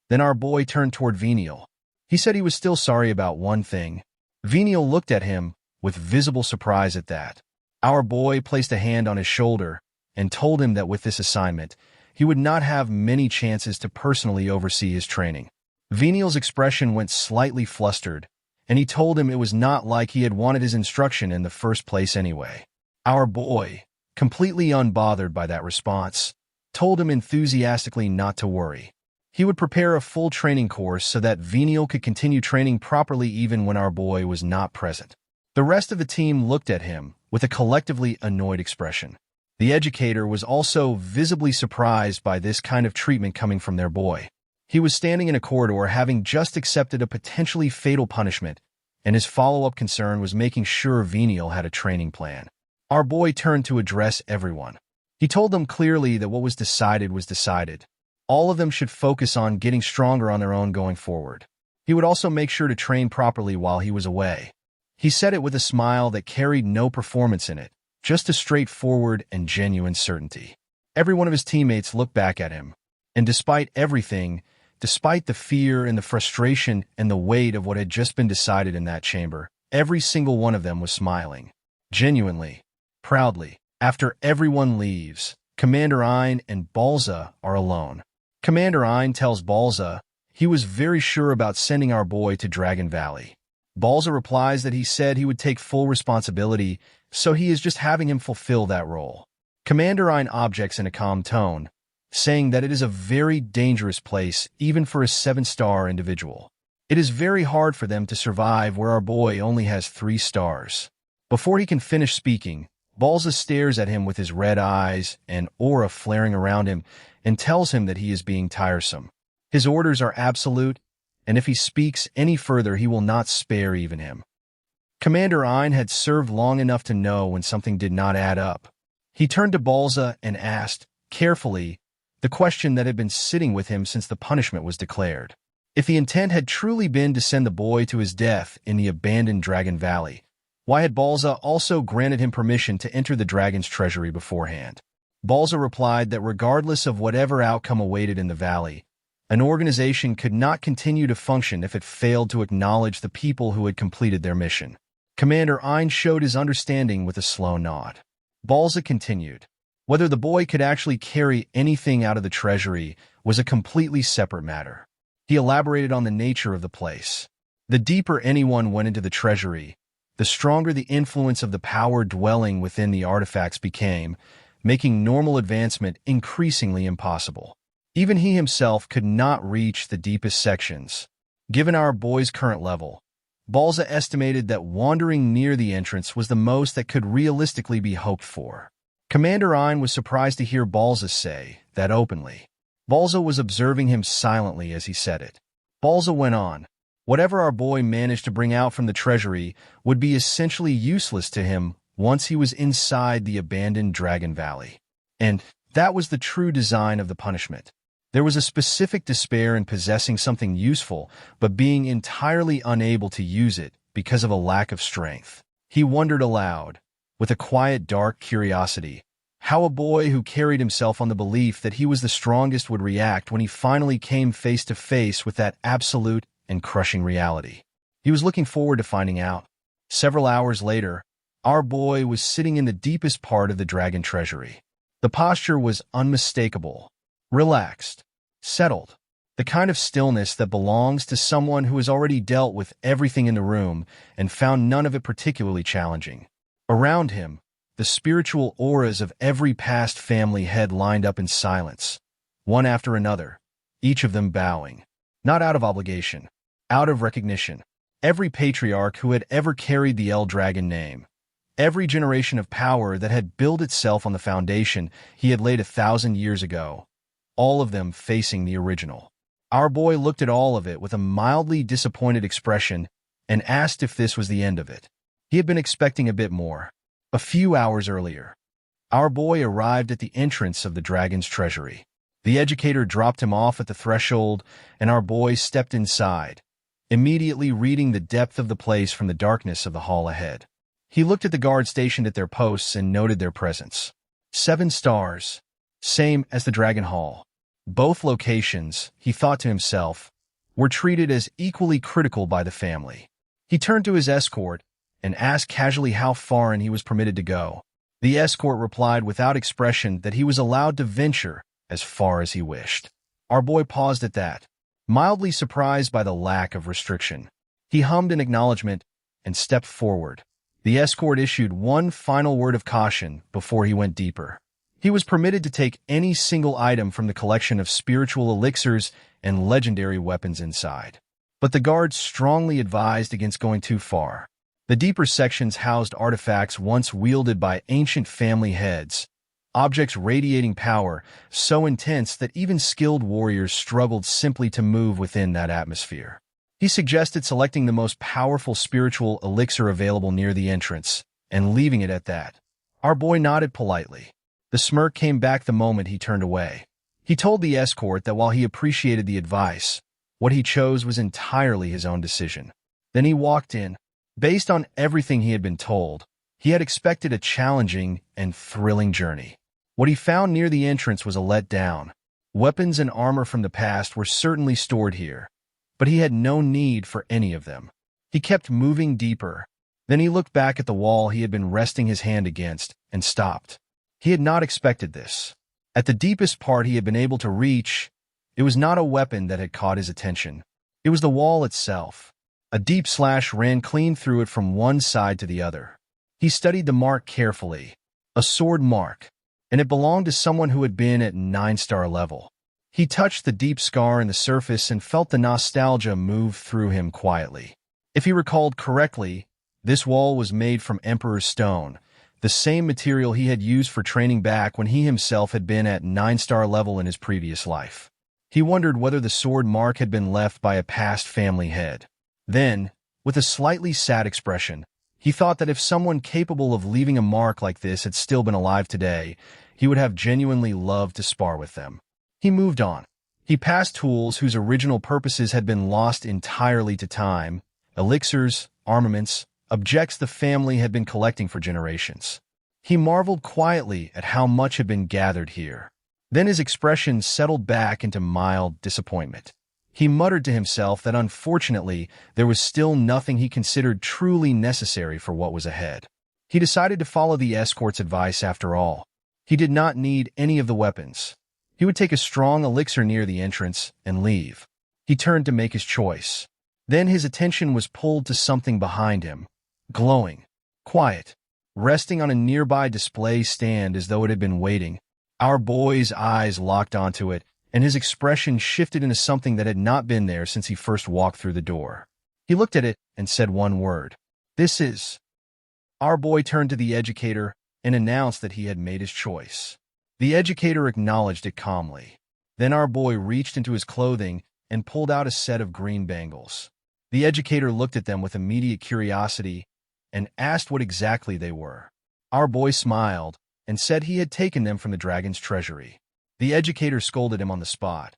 Then our boy turned toward Venial. He said he was still sorry about one thing. Venial looked at him with visible surprise at that. Our boy placed a hand on his shoulder and told him that with this assignment, he would not have many chances to personally oversee his training. Venial's expression went slightly flustered, and he told him it was not like he had wanted his instruction in the first place anyway. Our boy, completely unbothered by that response, told him enthusiastically not to worry. He would prepare a full training course so that Venial could continue training properly even when our boy was not present. The rest of the team looked at him with a collectively annoyed expression. The educator was also visibly surprised by this kind of treatment coming from their boy. He was standing in a corridor having just accepted a potentially fatal punishment, and his follow-up concern was making sure Venial had a training plan. Our boy turned to address everyone. He told them clearly that what was decided. All of them should focus on getting stronger on their own going forward. He would also make sure to train properly while he was away. He said it with a smile that carried no performance in it, just a straightforward and genuine certainty. Every one of his teammates looked back at him, and despite everything, despite the fear and the frustration and the weight of what had just been decided in that chamber, every single one of them was smiling. Genuinely. Proudly. After everyone leaves, Commander Ein and Balza are alone. Commander Ein tells Balza he was very sure about sending our boy to Dragon Valley. Balza replies that he said he would take full responsibility, so he is just having him fulfill that role. Commander Ein objects in a calm tone, saying that it is a very dangerous place even for a 7-star individual. It is very hard for them to survive where our boy only has 3 stars. Before he can finish speaking, Balza stares at him with his red eyes and aura flaring around him and tells him that he is being tiresome. His orders are absolute, and if he speaks any further he will not spare even him. Commander Ein had served long enough to know when something did not add up. He turned to Balza and asked, carefully, the question that had been sitting with him since the punishment was declared. If the intent had truly been to send the boy to his death in the abandoned Dragon Valley, why had Balza also granted him permission to enter the dragon's treasury beforehand? Balza replied that regardless of whatever outcome awaited in the valley, an organization could not continue to function if it failed to acknowledge the people who had completed their mission. Commander Ein showed his understanding with a slow nod. Balza continued. Whether the boy could actually carry anything out of the treasury was a completely separate matter. He elaborated on the nature of the place. The deeper anyone went into the treasury, the stronger the influence of the power dwelling within the artifacts became, making normal advancement increasingly impossible. Even he himself could not reach the deepest sections. Given our boy's current level, Balza estimated that wandering near the entrance was the most that could realistically be hoped for. Commander Ein was surprised to hear Balza say that openly. Balza was observing him silently as he said it. Balza went on. Whatever our boy managed to bring out from the treasury would be essentially useless to him once he was inside the abandoned Dragon Valley. And that was the true design of the punishment. There was a specific despair in possessing something useful, but being entirely unable to use it because of a lack of strength. He wondered aloud, with a quiet, dark curiosity, how a boy who carried himself on the belief that he was the strongest would react when he finally came face to face with that absolute and crushing reality. He was looking forward to finding out. Several hours later, our boy was sitting in the deepest part of the dragon treasury. The posture was unmistakable, relaxed, settled, the kind of stillness that belongs to someone who has already dealt with everything in the room and found none of it particularly challenging. Around him, the spiritual auras of every past family head lined up in silence, one after another, each of them bowing, not out of obligation, out of recognition. Every patriarch who had ever carried the El Dragon name, every generation of power that had built itself on the foundation he had laid 1,000 years ago, all of them facing the original. Our boy looked at all of it with a mildly disappointed expression and asked if this was the end of it. He had been expecting a bit more. A few hours earlier, our boy arrived at the entrance of the dragon's treasury. The educator dropped him off at the threshold, and our boy stepped inside, immediately reading the depth of the place from the darkness of the hall ahead. He looked at the guards stationed at their posts and noted their presence. 7 stars, same as the Dragon Hall. Both locations, he thought to himself, were treated as equally critical by the family. He turned to his escort and asked casually how far in he was permitted to go. The escort replied without expression that he was allowed to venture as far as he wished. Our boy paused at that, mildly surprised by the lack of restriction. He hummed an acknowledgement and stepped forward. The escort issued one final word of caution before he went deeper. He was permitted to take any single item from the collection of spiritual elixirs and legendary weapons inside. But the guards strongly advised against going too far. The deeper sections housed artifacts once wielded by ancient family heads, objects radiating power so intense that even skilled warriors struggled simply to move within that atmosphere. He suggested selecting the most powerful spiritual elixir available near the entrance and leaving it at that. Our boy nodded politely. The smirk came back the moment he turned away. He told the escort that while he appreciated the advice, what he chose was entirely his own decision. Then he walked in. Based on everything he had been told, he had expected a challenging and thrilling journey. What he found near the entrance was a letdown. Weapons and armor from the past were certainly stored here, but he had no need for any of them. He kept moving deeper. Then he looked back at the wall he had been resting his hand against and stopped. He had not expected this. At the deepest part he had been able to reach, it was not a weapon that had caught his attention. It was the wall itself. A deep slash ran clean through it from one side to the other. He studied the mark carefully. A sword mark. and it belonged to someone who had been at 9-star level. He touched the deep scar in the surface and felt the nostalgia move through him quietly. If he recalled correctly, this wall was made from Emperor's Stone, the same material he had used for training back when he himself had been at 9-star level in his previous life. He wondered whether the sword mark had been left by a past family head. Then, with a slightly sad expression, he thought that if someone capable of leaving a mark like this had still been alive today, he would have genuinely loved to spar with them. He moved on. He passed tools whose original purposes had been lost entirely to time, elixirs, armaments, objects the family had been collecting for generations. He marveled quietly at how much had been gathered here. Then his expression settled back into mild disappointment. He muttered to himself that unfortunately there was still nothing he considered truly necessary for what was ahead. He decided to follow the escort's advice after all. He did not need any of the weapons. He would take a strong elixir near the entrance and leave. He turned to make his choice. Then his attention was pulled to something behind him, glowing, quiet, resting on a nearby display stand as though it had been waiting. Our boy's eyes locked onto it, and his expression shifted into something that had not been there since he first walked through the door. He looked at it and said one word. "This is." Our boy turned to the educator and announced that he had made his choice. The educator acknowledged it calmly. Then our boy reached into his clothing and pulled out a set of green bangles. The educator looked at them with immediate curiosity and asked what exactly they were. Our boy smiled and said he had taken them from the dragon's treasury. The educator scolded him on the spot,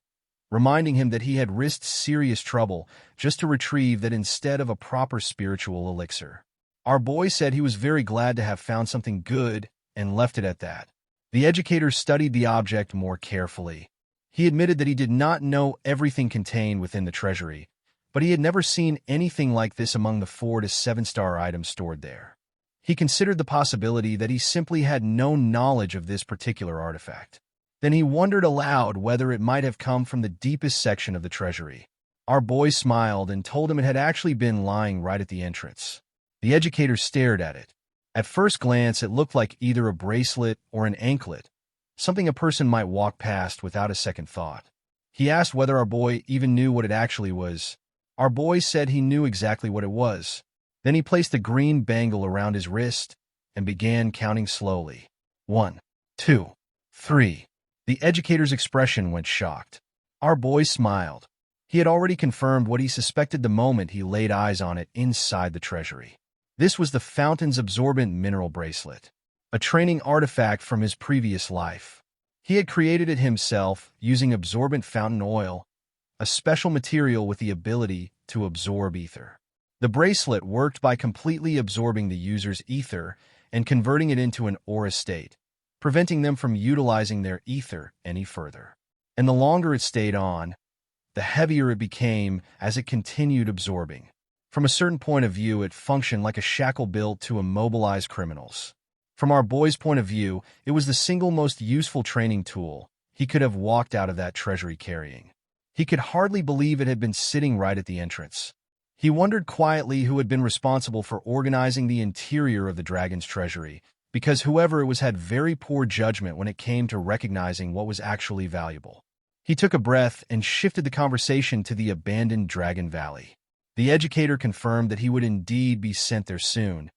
reminding him that he had risked serious trouble just to retrieve that instead of a proper spiritual elixir. Our boy said he was very glad to have found something good and left it at that. The educator studied the object more carefully. He admitted that he did not know everything contained within the treasury, but he had never seen anything like this among the 4 to 7-star items stored there. He considered the possibility that he simply had no knowledge of this particular artifact. Then he wondered aloud whether it might have come from the deepest section of the treasury. Our boy smiled and told him it had actually been lying right at the entrance. The educator stared at it. At first glance, it looked like either a bracelet or an anklet, something a person might walk past without a second thought. He asked whether our boy even knew what it actually was. Our boy said he knew exactly what it was. Then he placed the green bangle around his wrist and began counting slowly. 1, 2, 3. The educator's expression went shocked. Our boy smiled. He had already confirmed what he suspected the moment he laid eyes on it inside the treasury. This was the Fountain's absorbent mineral bracelet, a training artifact from his previous life. He had created it himself using absorbent fountain oil, a special material with the ability to absorb ether. The bracelet worked by completely absorbing the user's ether and converting it into an aura state, preventing them from utilizing their ether any further. And the longer it stayed on, the heavier it became as it continued absorbing. From a certain point of view, it functioned like a shackle built to immobilize criminals. From our boy's point of view, it was the single most useful training tool he could have walked out of that treasury carrying. He could hardly believe it had been sitting right at the entrance. He wondered quietly who had been responsible for organizing the interior of the dragon's treasury, because whoever it was had very poor judgment when it came to recognizing what was actually valuable. He took a breath and shifted the conversation to the abandoned Dragon Valley. The educator confirmed that he would indeed be sent there soon,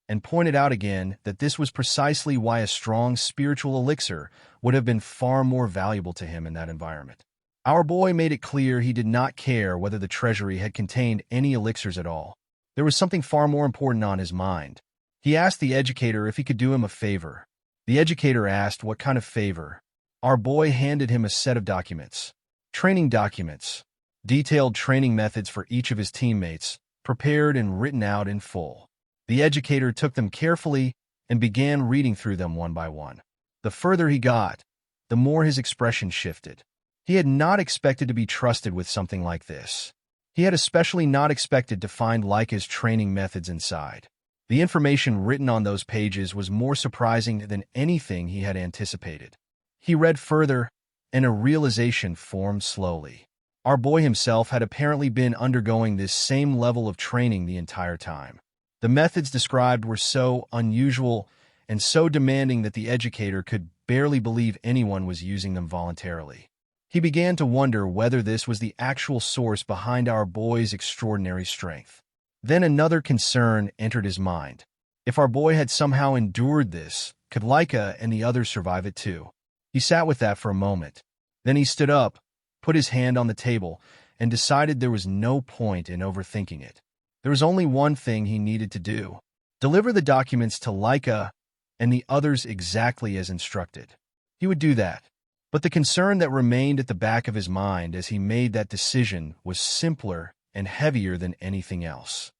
and pointed out again that this was precisely why a strong spiritual elixir would have been far more valuable to him in that environment. Our boy made it clear he did not care whether the treasury had contained any elixirs at all. There was something far more important on his mind. He asked the educator if he could do him a favor. The educator asked what kind of favor. Our boy handed him a set of documents. Training documents. Detailed training methods for each of his teammates, prepared and written out in full. The educator took them carefully and began reading through them one by one. The further he got, the more his expression shifted. He had not expected to be trusted with something like this. He had especially not expected to find Laika's training methods inside. The information written on those pages was more surprising than anything he had anticipated. He read further, and a realization formed slowly. Our boy himself had apparently been undergoing this same level of training the entire time. The methods described were so unusual and so demanding that the educator could barely believe anyone was using them voluntarily. He began to wonder whether this was the actual source behind our boy's extraordinary strength. Then another concern entered his mind. If our boy had somehow endured this, could Laika and the others survive it too? He sat with that for a moment. Then he stood up, put his hand on the table, and decided there was no point in overthinking it. There was only one thing he needed to do: deliver the documents to Laika and the others exactly as instructed. He would do that. But the concern that remained at the back of his mind as he made that decision was simpler and heavier than anything else.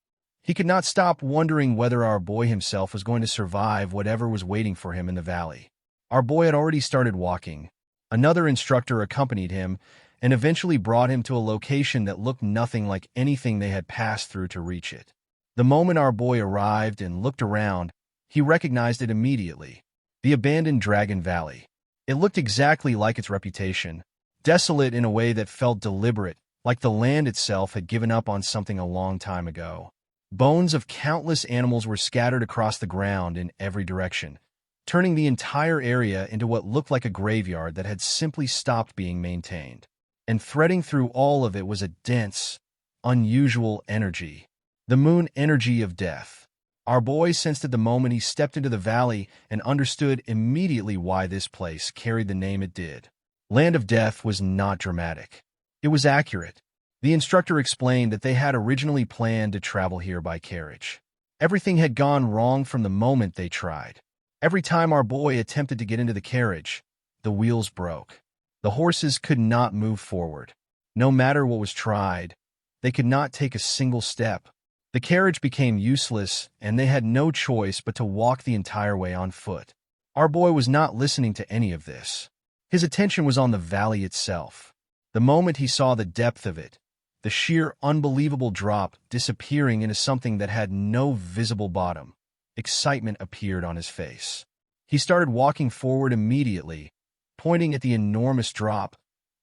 He could not stop wondering whether our boy himself was going to survive whatever was waiting for him in the valley. Our boy had already started walking. Another instructor accompanied him and eventually brought him to a location that looked nothing like anything they had passed through to reach it. The moment our boy arrived and looked around, he recognized it immediately: the abandoned Dragon Valley. It looked exactly like its reputation, desolate in a way that felt deliberate, like the land itself had given up on something a long time ago. Bones of countless animals were scattered across the ground in every direction, turning the entire area into what looked like a graveyard that had simply stopped being maintained. And threading through all of it was a dense, unusual energy, the moon energy of death. Our boy sensed it the moment he stepped into the valley and understood immediately why this place carried the name it did. Land of Death was not dramatic. It was accurate. The instructor explained that they had originally planned to travel here by carriage. Everything had gone wrong from the moment they tried. Every time our boy attempted to get into the carriage, the wheels broke. The horses could not move forward. No matter what was tried, they could not take a single step. The carriage became useless, and they had no choice but to walk the entire way on foot. Our boy was not listening to any of this. His attention was on the valley itself. The moment he saw the depth of it, the sheer unbelievable drop disappearing into something that had no visible bottom, excitement appeared on his face. He started walking forward immediately, pointing at the enormous drop,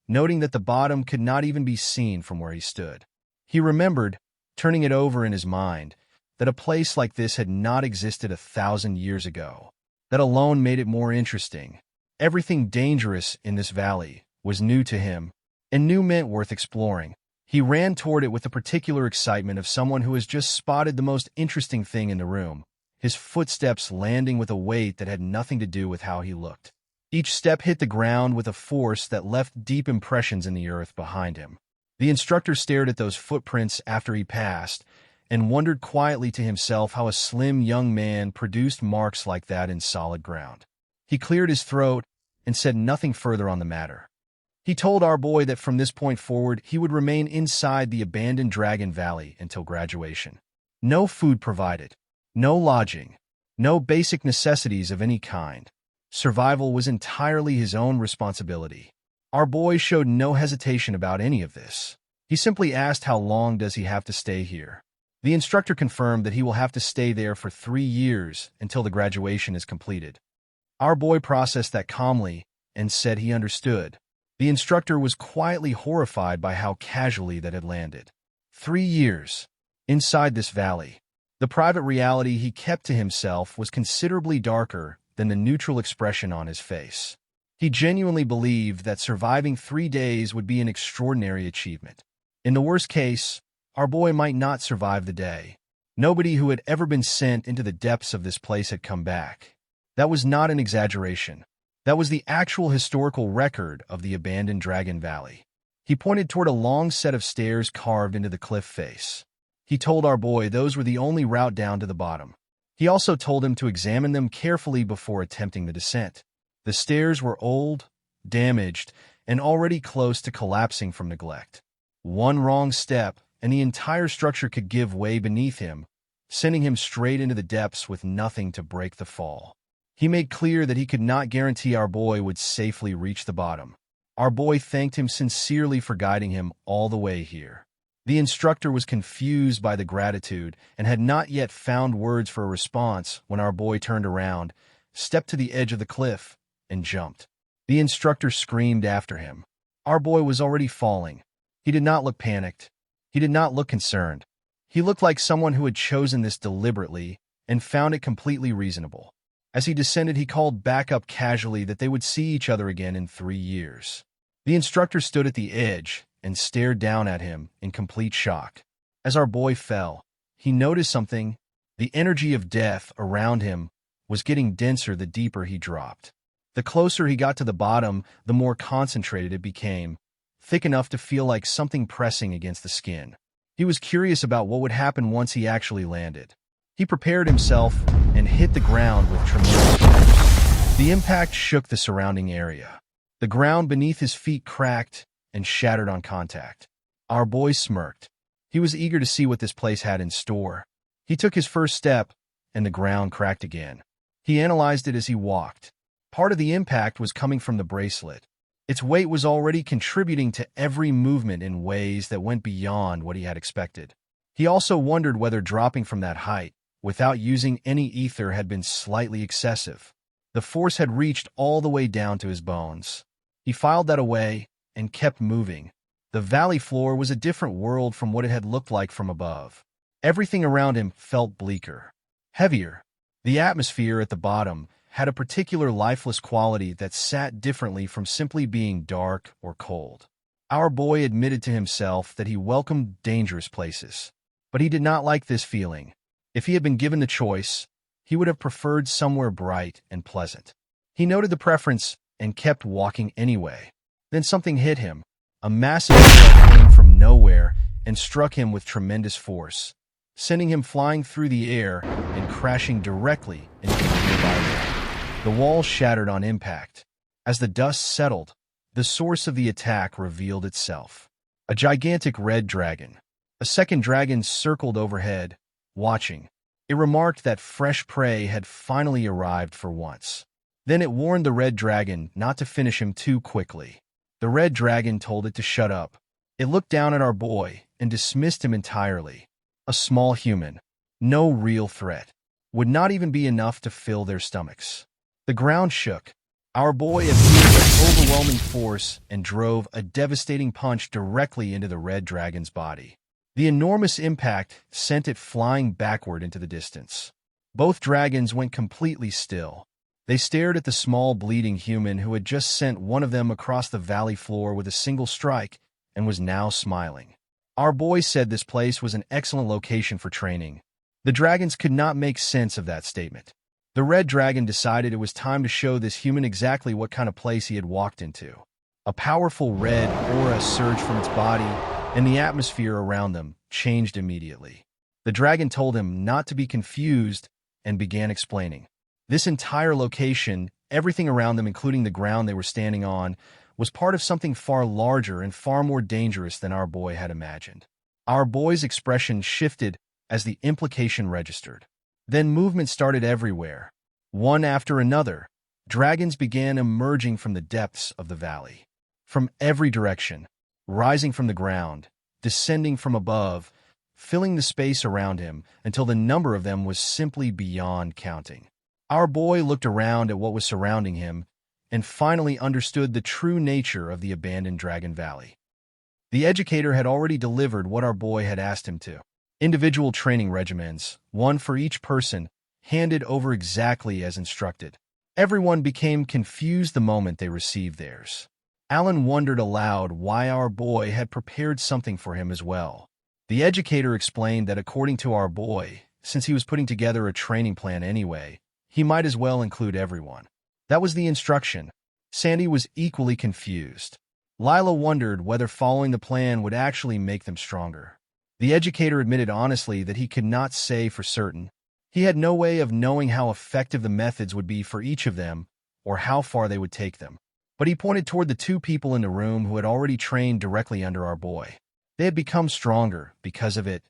noting that the bottom could not even be seen from where he stood. He remembered, turning it over in his mind, that a place like this had not existed 1,000 years ago. That alone made it more interesting. Everything dangerous in this valley was new to him, and new meant worth exploring. He ran toward it with the particular excitement of someone who has just spotted the most interesting thing in the room, his footsteps landing with a weight that had nothing to do with how he looked. Each step hit the ground with a force that left deep impressions in the earth behind him. The instructor stared at those footprints after he passed and wondered quietly to himself how a slim young man produced marks like that in solid ground. He cleared his throat and said nothing further on the matter. He told our boy that from this point forward he would remain inside the abandoned Dragon Valley until graduation. No food provided, no lodging, no basic necessities of any kind. Survival was entirely his own responsibility. Our boy showed no hesitation about any of this. He simply asked how long does he have to stay here. The instructor confirmed that he will have to stay there for 3 years until the graduation is completed. Our boy processed that calmly and said he understood. The instructor was quietly horrified by how casually that had landed. 3 years. Inside this valley. The private reality he kept to himself was considerably darker than the neutral expression on his face. He genuinely believed that surviving 3 days would be an extraordinary achievement. In the worst case, our boy might not survive the day. Nobody who had ever been sent into the depths of this place had come back. That was not an exaggeration. That was the actual historical record of the abandoned Dragon Valley. He pointed toward a long set of stairs carved into the cliff face. He told our boy those were the only route down to the bottom. He also told him to examine them carefully before attempting the descent. The stairs were old, damaged, and already close to collapsing from neglect. One wrong step, and the entire structure could give way beneath him, sending him straight into the depths with nothing to break the fall. He made clear that he could not guarantee our boy would safely reach the bottom. Our boy thanked him sincerely for guiding him all the way here. The instructor was confused by the gratitude and had not yet found words for a response when our boy turned around, stepped to the edge of the cliff, and jumped. The instructor screamed after him. Our boy was already falling. He did not look panicked. He did not look concerned. He looked like someone who had chosen this deliberately and found it completely reasonable. As he descended, he called back up casually that they would see each other again in 3 years. The instructor stood at the edge and stared down at him in complete shock. As our boy fell, he noticed something. The energy of death around him was getting denser the deeper he dropped. The closer he got to the bottom, the more concentrated it became, thick enough to feel like something pressing against the skin. He was curious about what would happen once he actually landed. He prepared himself and hit the ground with tremendous force. The impact shook the surrounding area. The ground beneath his feet cracked and shattered on contact. Our boy smirked. He was eager to see what this place had in store. He took his first step, and the ground cracked again. He analyzed it as he walked. Part of the impact was coming from the bracelet. Its weight was already contributing to every movement in ways that went beyond what he had expected. He also wondered whether dropping from that height, without using any ether, had been slightly excessive. The force had reached all the way down to his bones. He filed that away and kept moving. The valley floor was a different world from what it had looked like from above. Everything around him felt bleaker, heavier. The atmosphere at the bottom had a particular lifeless quality that sat differently from simply being dark or cold. Our boy admitted to himself that he welcomed dangerous places, but he did not like this feeling. If he had been given the choice, he would have preferred somewhere bright and pleasant. He noted the preference and kept walking anyway. Then something hit him. A massive wave came from nowhere and struck him with tremendous force, sending him flying through the air and crashing directly into the nearby wall. The wall shattered on impact. As the dust settled, the source of the attack revealed itself. A gigantic red dragon. A second dragon circled overhead, watching. It remarked that fresh prey had finally arrived for once. Then it warned the red dragon not to finish him too quickly. The red dragon told it to shut up. It looked down at our boy and dismissed him entirely. A small human, no real threat, would not even be enough to fill their stomachs. The ground shook. Our boy appeared with overwhelming force and drove a devastating punch directly into the red dragon's body. The enormous impact sent it flying backward into the distance. Both dragons went completely still. They stared at the small bleeding human who had just sent one of them across the valley floor with a single strike and was now smiling. Our boy said this place was an excellent location for training. The dragons could not make sense of that statement. The red dragon decided it was time to show this human exactly what kind of place he had walked into. A powerful red aura surged from its body, and the atmosphere around them changed immediately. The dragon told him not to be confused and began explaining. This entire location, everything around them, including the ground they were standing on, was part of something far larger and far more dangerous than our boy had imagined. Our boy's expression shifted as the implication registered. Then movement started everywhere. One after another, dragons began emerging from the depths of the valley. From every direction, rising from the ground, descending from above, filling the space around him until the number of them was simply beyond counting. Our boy looked around at what was surrounding him and finally understood the true nature of the abandoned Dragon Valley. The educator had already delivered what our boy had asked him to. Individual training regimens, one for each person, handed over exactly as instructed. Everyone became confused the moment they received theirs. Alan wondered aloud why our boy had prepared something for him as well. The educator explained that according to our boy, since he was putting together a training plan anyway, he might as well include everyone. That was the instruction. Sandy was equally confused. Lila wondered whether following the plan would actually make them stronger. The educator admitted honestly that he could not say for certain. He had no way of knowing how effective the methods would be for each of them or how far they would take them. But he pointed toward the two people in the room who had already trained directly under our boy. They had become stronger because of it.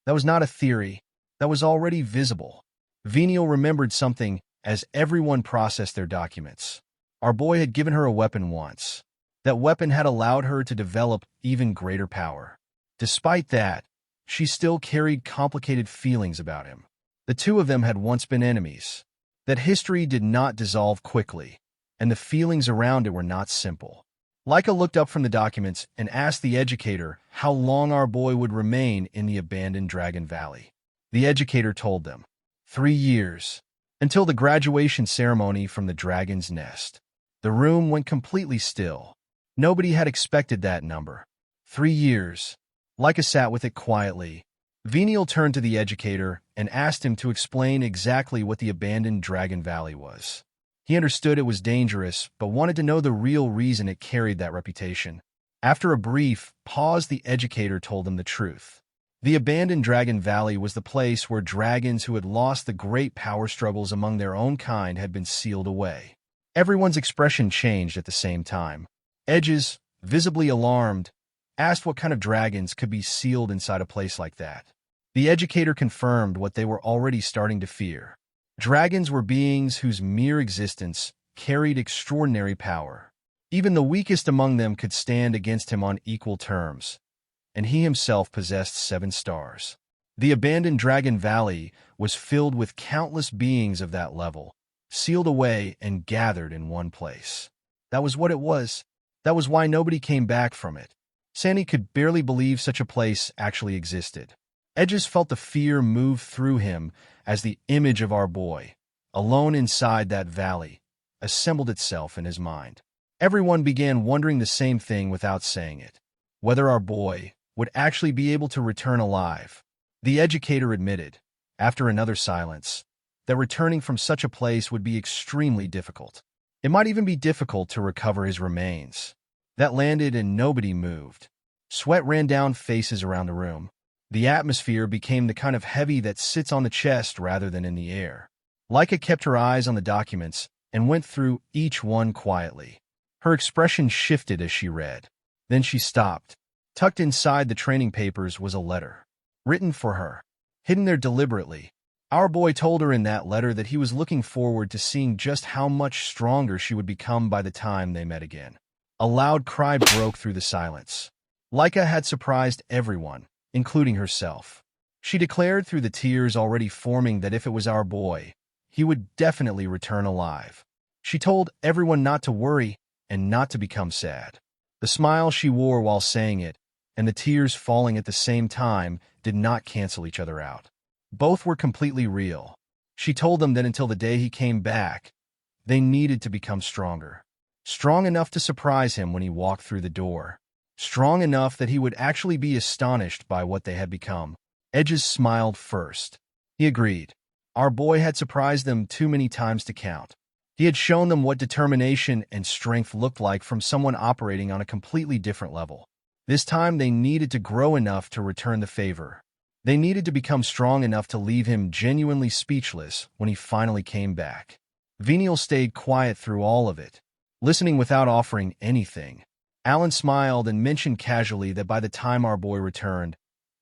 That was not a theory. That was already visible. Venial remembered something as everyone processed their documents. Our boy had given her a weapon once. That weapon had allowed her to develop even greater power. Despite that, she still carried complicated feelings about him. The two of them had once been enemies. That history did not dissolve quickly, and the feelings around it were not simple. Leica looked up from the documents and asked the educator how long our boy would remain in the abandoned Dragon Valley. The educator told them, 3 years. until the graduation ceremony from the dragon's nest. The room went completely still. Nobody had expected that number. 3 years. Leica sat with it quietly. Venial turned to the educator and asked him to explain exactly what the abandoned Dragon Valley was. He understood it was dangerous, but wanted to know the real reason it carried that reputation. After a brief pause, the educator told him the truth. The abandoned Dragon Valley was the place where dragons who had lost the great power struggles among their own kind had been sealed away. Everyone's expression changed at the same time. Edges, visibly alarmed, asked what kind of dragons could be sealed inside a place like that. The educator confirmed what they were already starting to fear. Dragons were beings whose mere existence carried extraordinary power. Even the weakest among them could stand against him on equal terms, and he himself possessed 7 stars. The abandoned Dragon Valley was filled with countless beings of that level, sealed away and gathered in one place. That was what it was. That was why nobody came back from it. Sandy could barely believe such a place actually existed. Edges felt the fear move through him as the image of our boy, alone inside that valley, assembled itself in his mind. Everyone began wondering the same thing without saying it. Whether our boy would actually be able to return alive. The educator admitted, after another silence, that returning from such a place would be extremely difficult. It might even be difficult to recover his remains. That landed and nobody moved. Sweat ran down faces around the room. The atmosphere became the kind of heavy that sits on the chest rather than in the air. Leica kept her eyes on the documents and went through each one quietly. Her expression shifted as she read. Then she stopped. Tucked inside the training papers was a letter. Written for her. Hidden there deliberately. Our boy told her in that letter that he was looking forward to seeing just how much stronger she would become by the time they met again. A loud cry broke through the silence. Leica had surprised everyone, including herself. She declared through the tears already forming that if it was our boy, he would definitely return alive. She told everyone not to worry and not to become sad. The smile she wore while saying it, and the tears falling at the same time, did not cancel each other out. Both were completely real. She told them that until the day he came back, they needed to become stronger. Strong enough to surprise him when he walked through the door. Strong enough that he would actually be astonished by what they had become. Edges smiled first. He agreed. Our boy had surprised them too many times to count. He had shown them what determination and strength looked like from someone operating on a completely different level. This time they needed to grow enough to return the favor. They needed to become strong enough to leave him genuinely speechless when he finally came back. Venial stayed quiet through all of it, listening without offering anything. Alan smiled and mentioned casually that by the time our boy returned,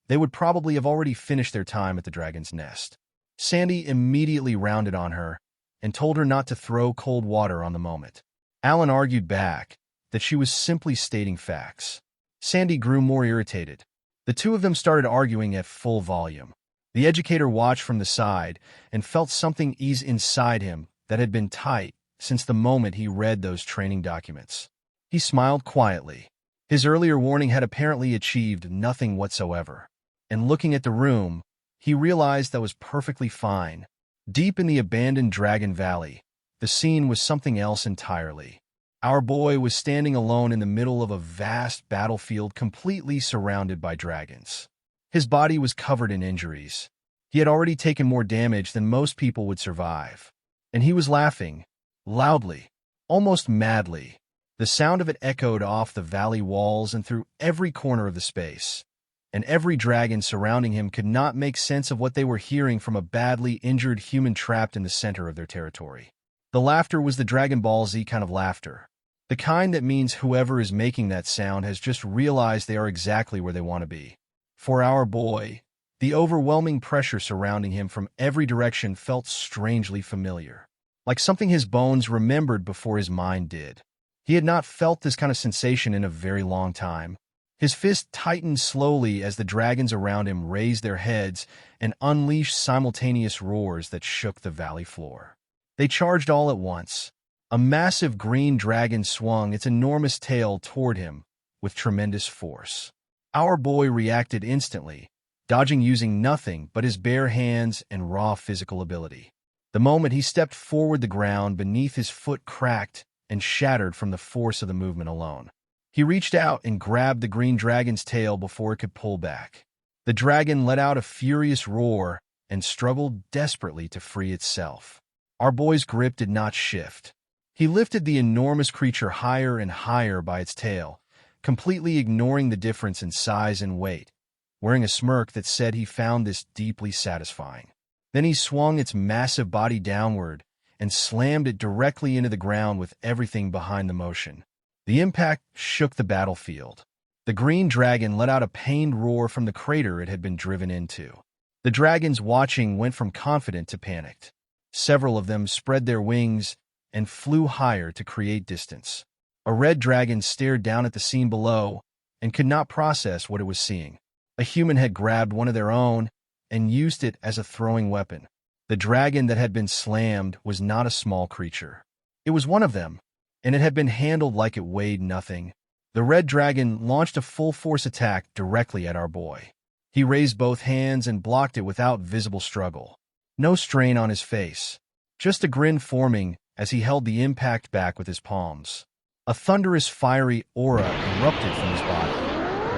they would probably have already finished their time at the dragon's nest. Sandy immediately rounded on her and told her not to throw cold water on the moment. Alan argued back that she was simply stating facts. Sandy grew more irritated. The two of them started arguing at full volume. The educator watched from the side and felt something ease inside him that had been tight since the moment he read those training documents. He smiled quietly. His earlier warning had apparently achieved nothing whatsoever. And looking at the room, he realized that was perfectly fine. Deep in the abandoned Dragon Valley, the scene was something else entirely. Our boy was standing alone in the middle of a vast battlefield completely surrounded by dragons. His body was covered in injuries. He had already taken more damage than most people would survive. And he was laughing, loudly, almost madly. The sound of it echoed off the valley walls and through every corner of the space. And every dragon surrounding him could not make sense of what they were hearing from a badly injured human trapped in the center of their territory. The laughter was the Dragon Ball Z kind of laughter. The kind that means whoever is making that sound has just realized they are exactly where they want to be. For our boy, the overwhelming pressure surrounding him from every direction felt strangely familiar. Like something his bones remembered before his mind did. He had not felt this kind of sensation in a very long time. His fist tightened slowly as the dragons around him raised their heads and unleashed simultaneous roars that shook the valley floor. They charged all at once. A massive green dragon swung its enormous tail toward him with tremendous force. Our boy reacted instantly, dodging using nothing but his bare hands and raw physical ability. The moment he stepped forward, the ground beneath his foot cracked and shattered from the force of the movement alone. He reached out and grabbed the green dragon's tail before it could pull back. The dragon let out a furious roar and struggled desperately to free itself. Our boy's grip did not shift. He lifted the enormous creature higher and higher by its tail, completely ignoring the difference in size and weight, wearing a smirk that said he found this deeply satisfying. Then he swung its massive body downward and slammed it directly into the ground with everything behind the motion. The impact shook the battlefield. The green dragon let out a pained roar from the crater it had been driven into. The dragons watching went from confident to panicked. Several of them spread their wings and flew higher to create distance. A red dragon stared down at the scene below and could not process what it was seeing. A human had grabbed one of their own and used it as a throwing weapon. The dragon that had been slammed was not a small creature. It was one of them, and it had been handled like it weighed nothing. The red dragon launched a full-force attack directly at our boy. He raised both hands and blocked it without visible struggle. No strain on his face, just a grin forming as he held the impact back with his palms. A thunderous, fiery aura erupted from his body.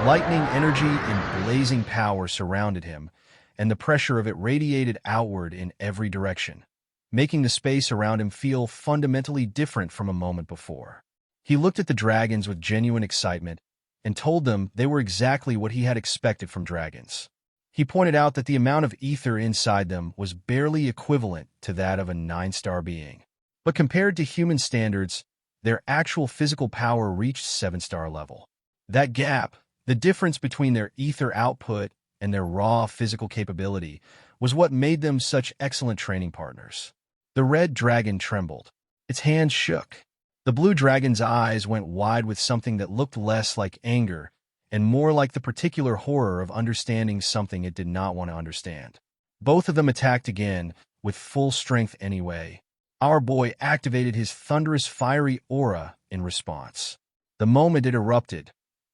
Lightning energy and blazing power surrounded him, and the pressure of it radiated outward in every direction, making the space around him feel fundamentally different from a moment before. He looked at the dragons with genuine excitement and told them they were exactly what he had expected from dragons. He pointed out that the amount of ether inside them was barely equivalent to that of a 9-star being. But compared to human standards, their actual physical power reached 7-star level. That gap, the difference between their ether output and their raw physical capability, was what made them such excellent training partners. The red dragon trembled. Its hands shook. The blue dragon's eyes went wide with something that looked less like anger and more like the particular horror of understanding something it did not want to understand. Both of them attacked again, with full strength anyway. Our boy activated his thunderous fiery aura in response. The moment it erupted,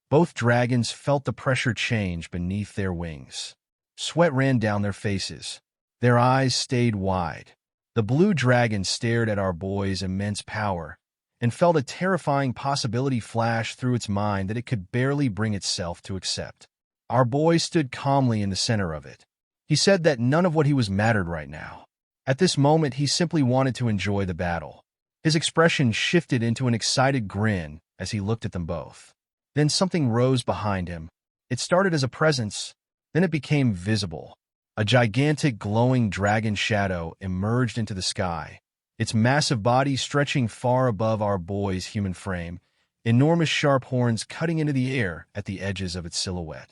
both dragons felt the pressure change beneath their wings. Sweat ran down their faces. Their eyes stayed wide. The blue dragon stared at our boy's immense power and felt a terrifying possibility flash through its mind that it could barely bring itself to accept. Our boy stood calmly in the center of it. He said that none of what he was mattered right now. At this moment, he simply wanted to enjoy the battle. His expression shifted into an excited grin as he looked at them both. Then something rose behind him. It started as a presence, then it became visible. A gigantic glowing dragon shadow emerged into the sky, its massive body stretching far above our boy's human frame, enormous sharp horns cutting into the air at the edges of its silhouette.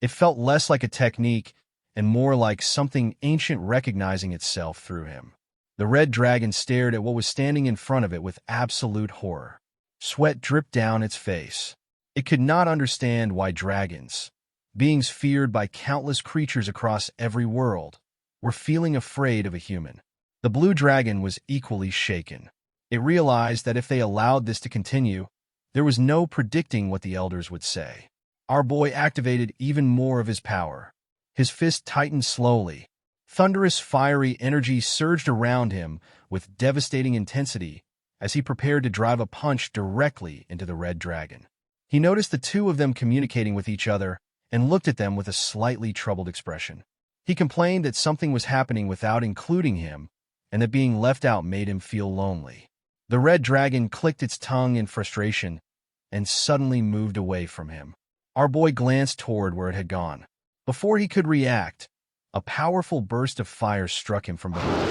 It felt less like a technique and more like something ancient recognizing itself through him. The red dragon stared at what was standing in front of it with absolute horror. Sweat dripped down its face. It could not understand why dragons, beings feared by countless creatures across every world, were feeling afraid of a human. The blue dragon was equally shaken. It realized that if they allowed this to continue, there was no predicting what the elders would say. Our boy activated even more of his power. His fist tightened slowly. Thunderous, fiery energy surged around him with devastating intensity as he prepared to drive a punch directly into the red dragon. He noticed the two of them communicating with each other and looked at them with a slightly troubled expression. He complained that something was happening without including him and that being left out made him feel lonely. The red dragon clicked its tongue in frustration and suddenly moved away from him. Our boy glanced toward where it had gone. Before he could react, a powerful burst of fire struck him from behind.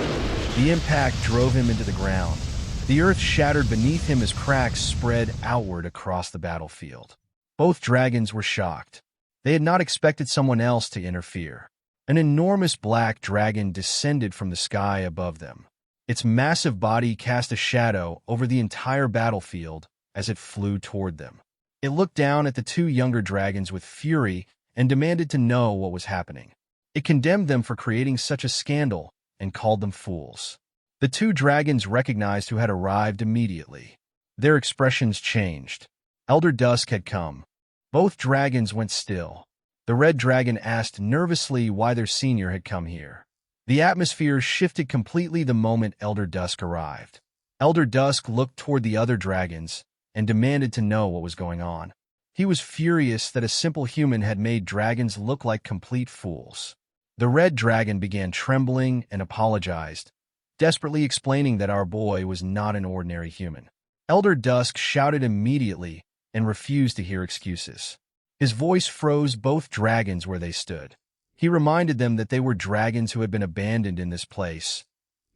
The impact drove him into the ground. The earth shattered beneath him as cracks spread outward across the battlefield. Both dragons were shocked. They had not expected someone else to interfere. An enormous black dragon descended from the sky above them. Its massive body cast a shadow over the entire battlefield as it flew toward them. It looked down at the two younger dragons with fury and demanded to know what was happening. It condemned them for creating such a scandal and called them fools. The two dragons recognized who had arrived immediately. Their expressions changed. Elder Dusk had come. Both dragons went still. The red dragon asked nervously why their senior had come here. The atmosphere shifted completely the moment Elder Dusk arrived. Elder Dusk looked toward the other dragons and demanded to know what was going on. He was furious that a simple human had made dragons look like complete fools. The red dragon began trembling and apologized, desperately explaining that our boy was not an ordinary human. Elder Dusk shouted immediately and refused to hear excuses. His voice froze both dragons where they stood. He reminded them that they were dragons who had been abandoned in this place,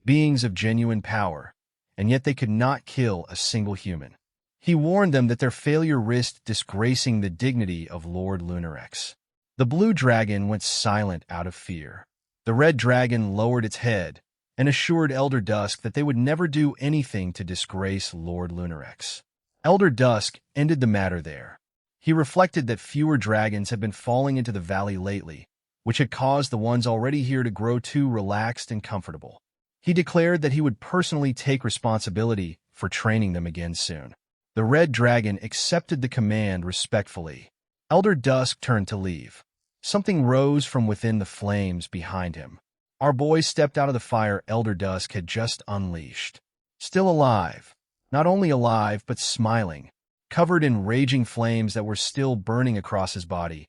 beings of genuine power, and yet they could not kill a single human. He warned them that their failure risked disgracing the dignity of Lord Lunarex. The blue dragon went silent out of fear. The red dragon lowered its head and assured Elder Dusk that they would never do anything to disgrace Lord Lunarex. Elder Dusk ended the matter there. He reflected that fewer dragons had been falling into the valley lately, which had caused the ones already here to grow too relaxed and comfortable. He declared that he would personally take responsibility for training them again soon. The red dragon accepted the command respectfully. Elder Dusk turned to leave. Something rose from within the flames behind him. Our boy stepped out of the fire Elder Dusk had just unleashed. Still alive. Not only alive, but smiling. Covered in raging flames that were still burning across his body.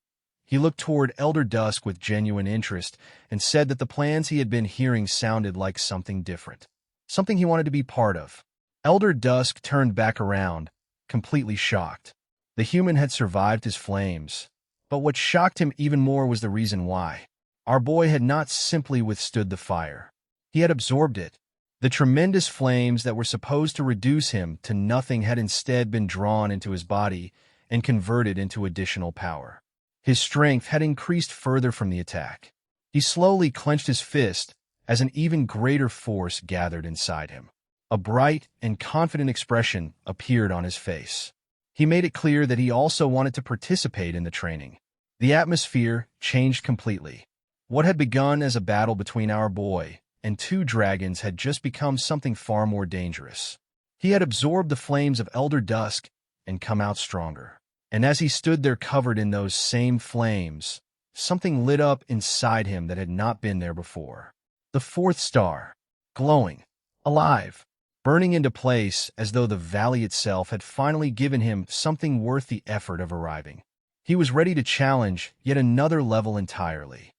He looked toward Elder Dusk with genuine interest and said that the plans he had been hearing sounded like something different. Something he wanted to be part of. Elder Dusk turned back around, completely shocked. The human had survived his flames, but what shocked him even more was the reason why. Our boy had not simply withstood the fire. He had absorbed it. The tremendous flames that were supposed to reduce him to nothing had instead been drawn into his body and converted into additional power. His strength had increased further from the attack. He slowly clenched his fist as an even greater force gathered inside him. A bright and confident expression appeared on his face. He made it clear that he also wanted to participate in the training. The atmosphere changed completely. What had begun as a battle between our boy and two dragons had just become something far more dangerous. He had absorbed the flames of Elder Dusk and come out stronger. And as he stood there covered in those same flames, something lit up inside him that had not been there before. The fourth star, glowing, alive, burning into place as though the valley itself had finally given him something worth the effort of arriving. He was ready to challenge yet another level entirely.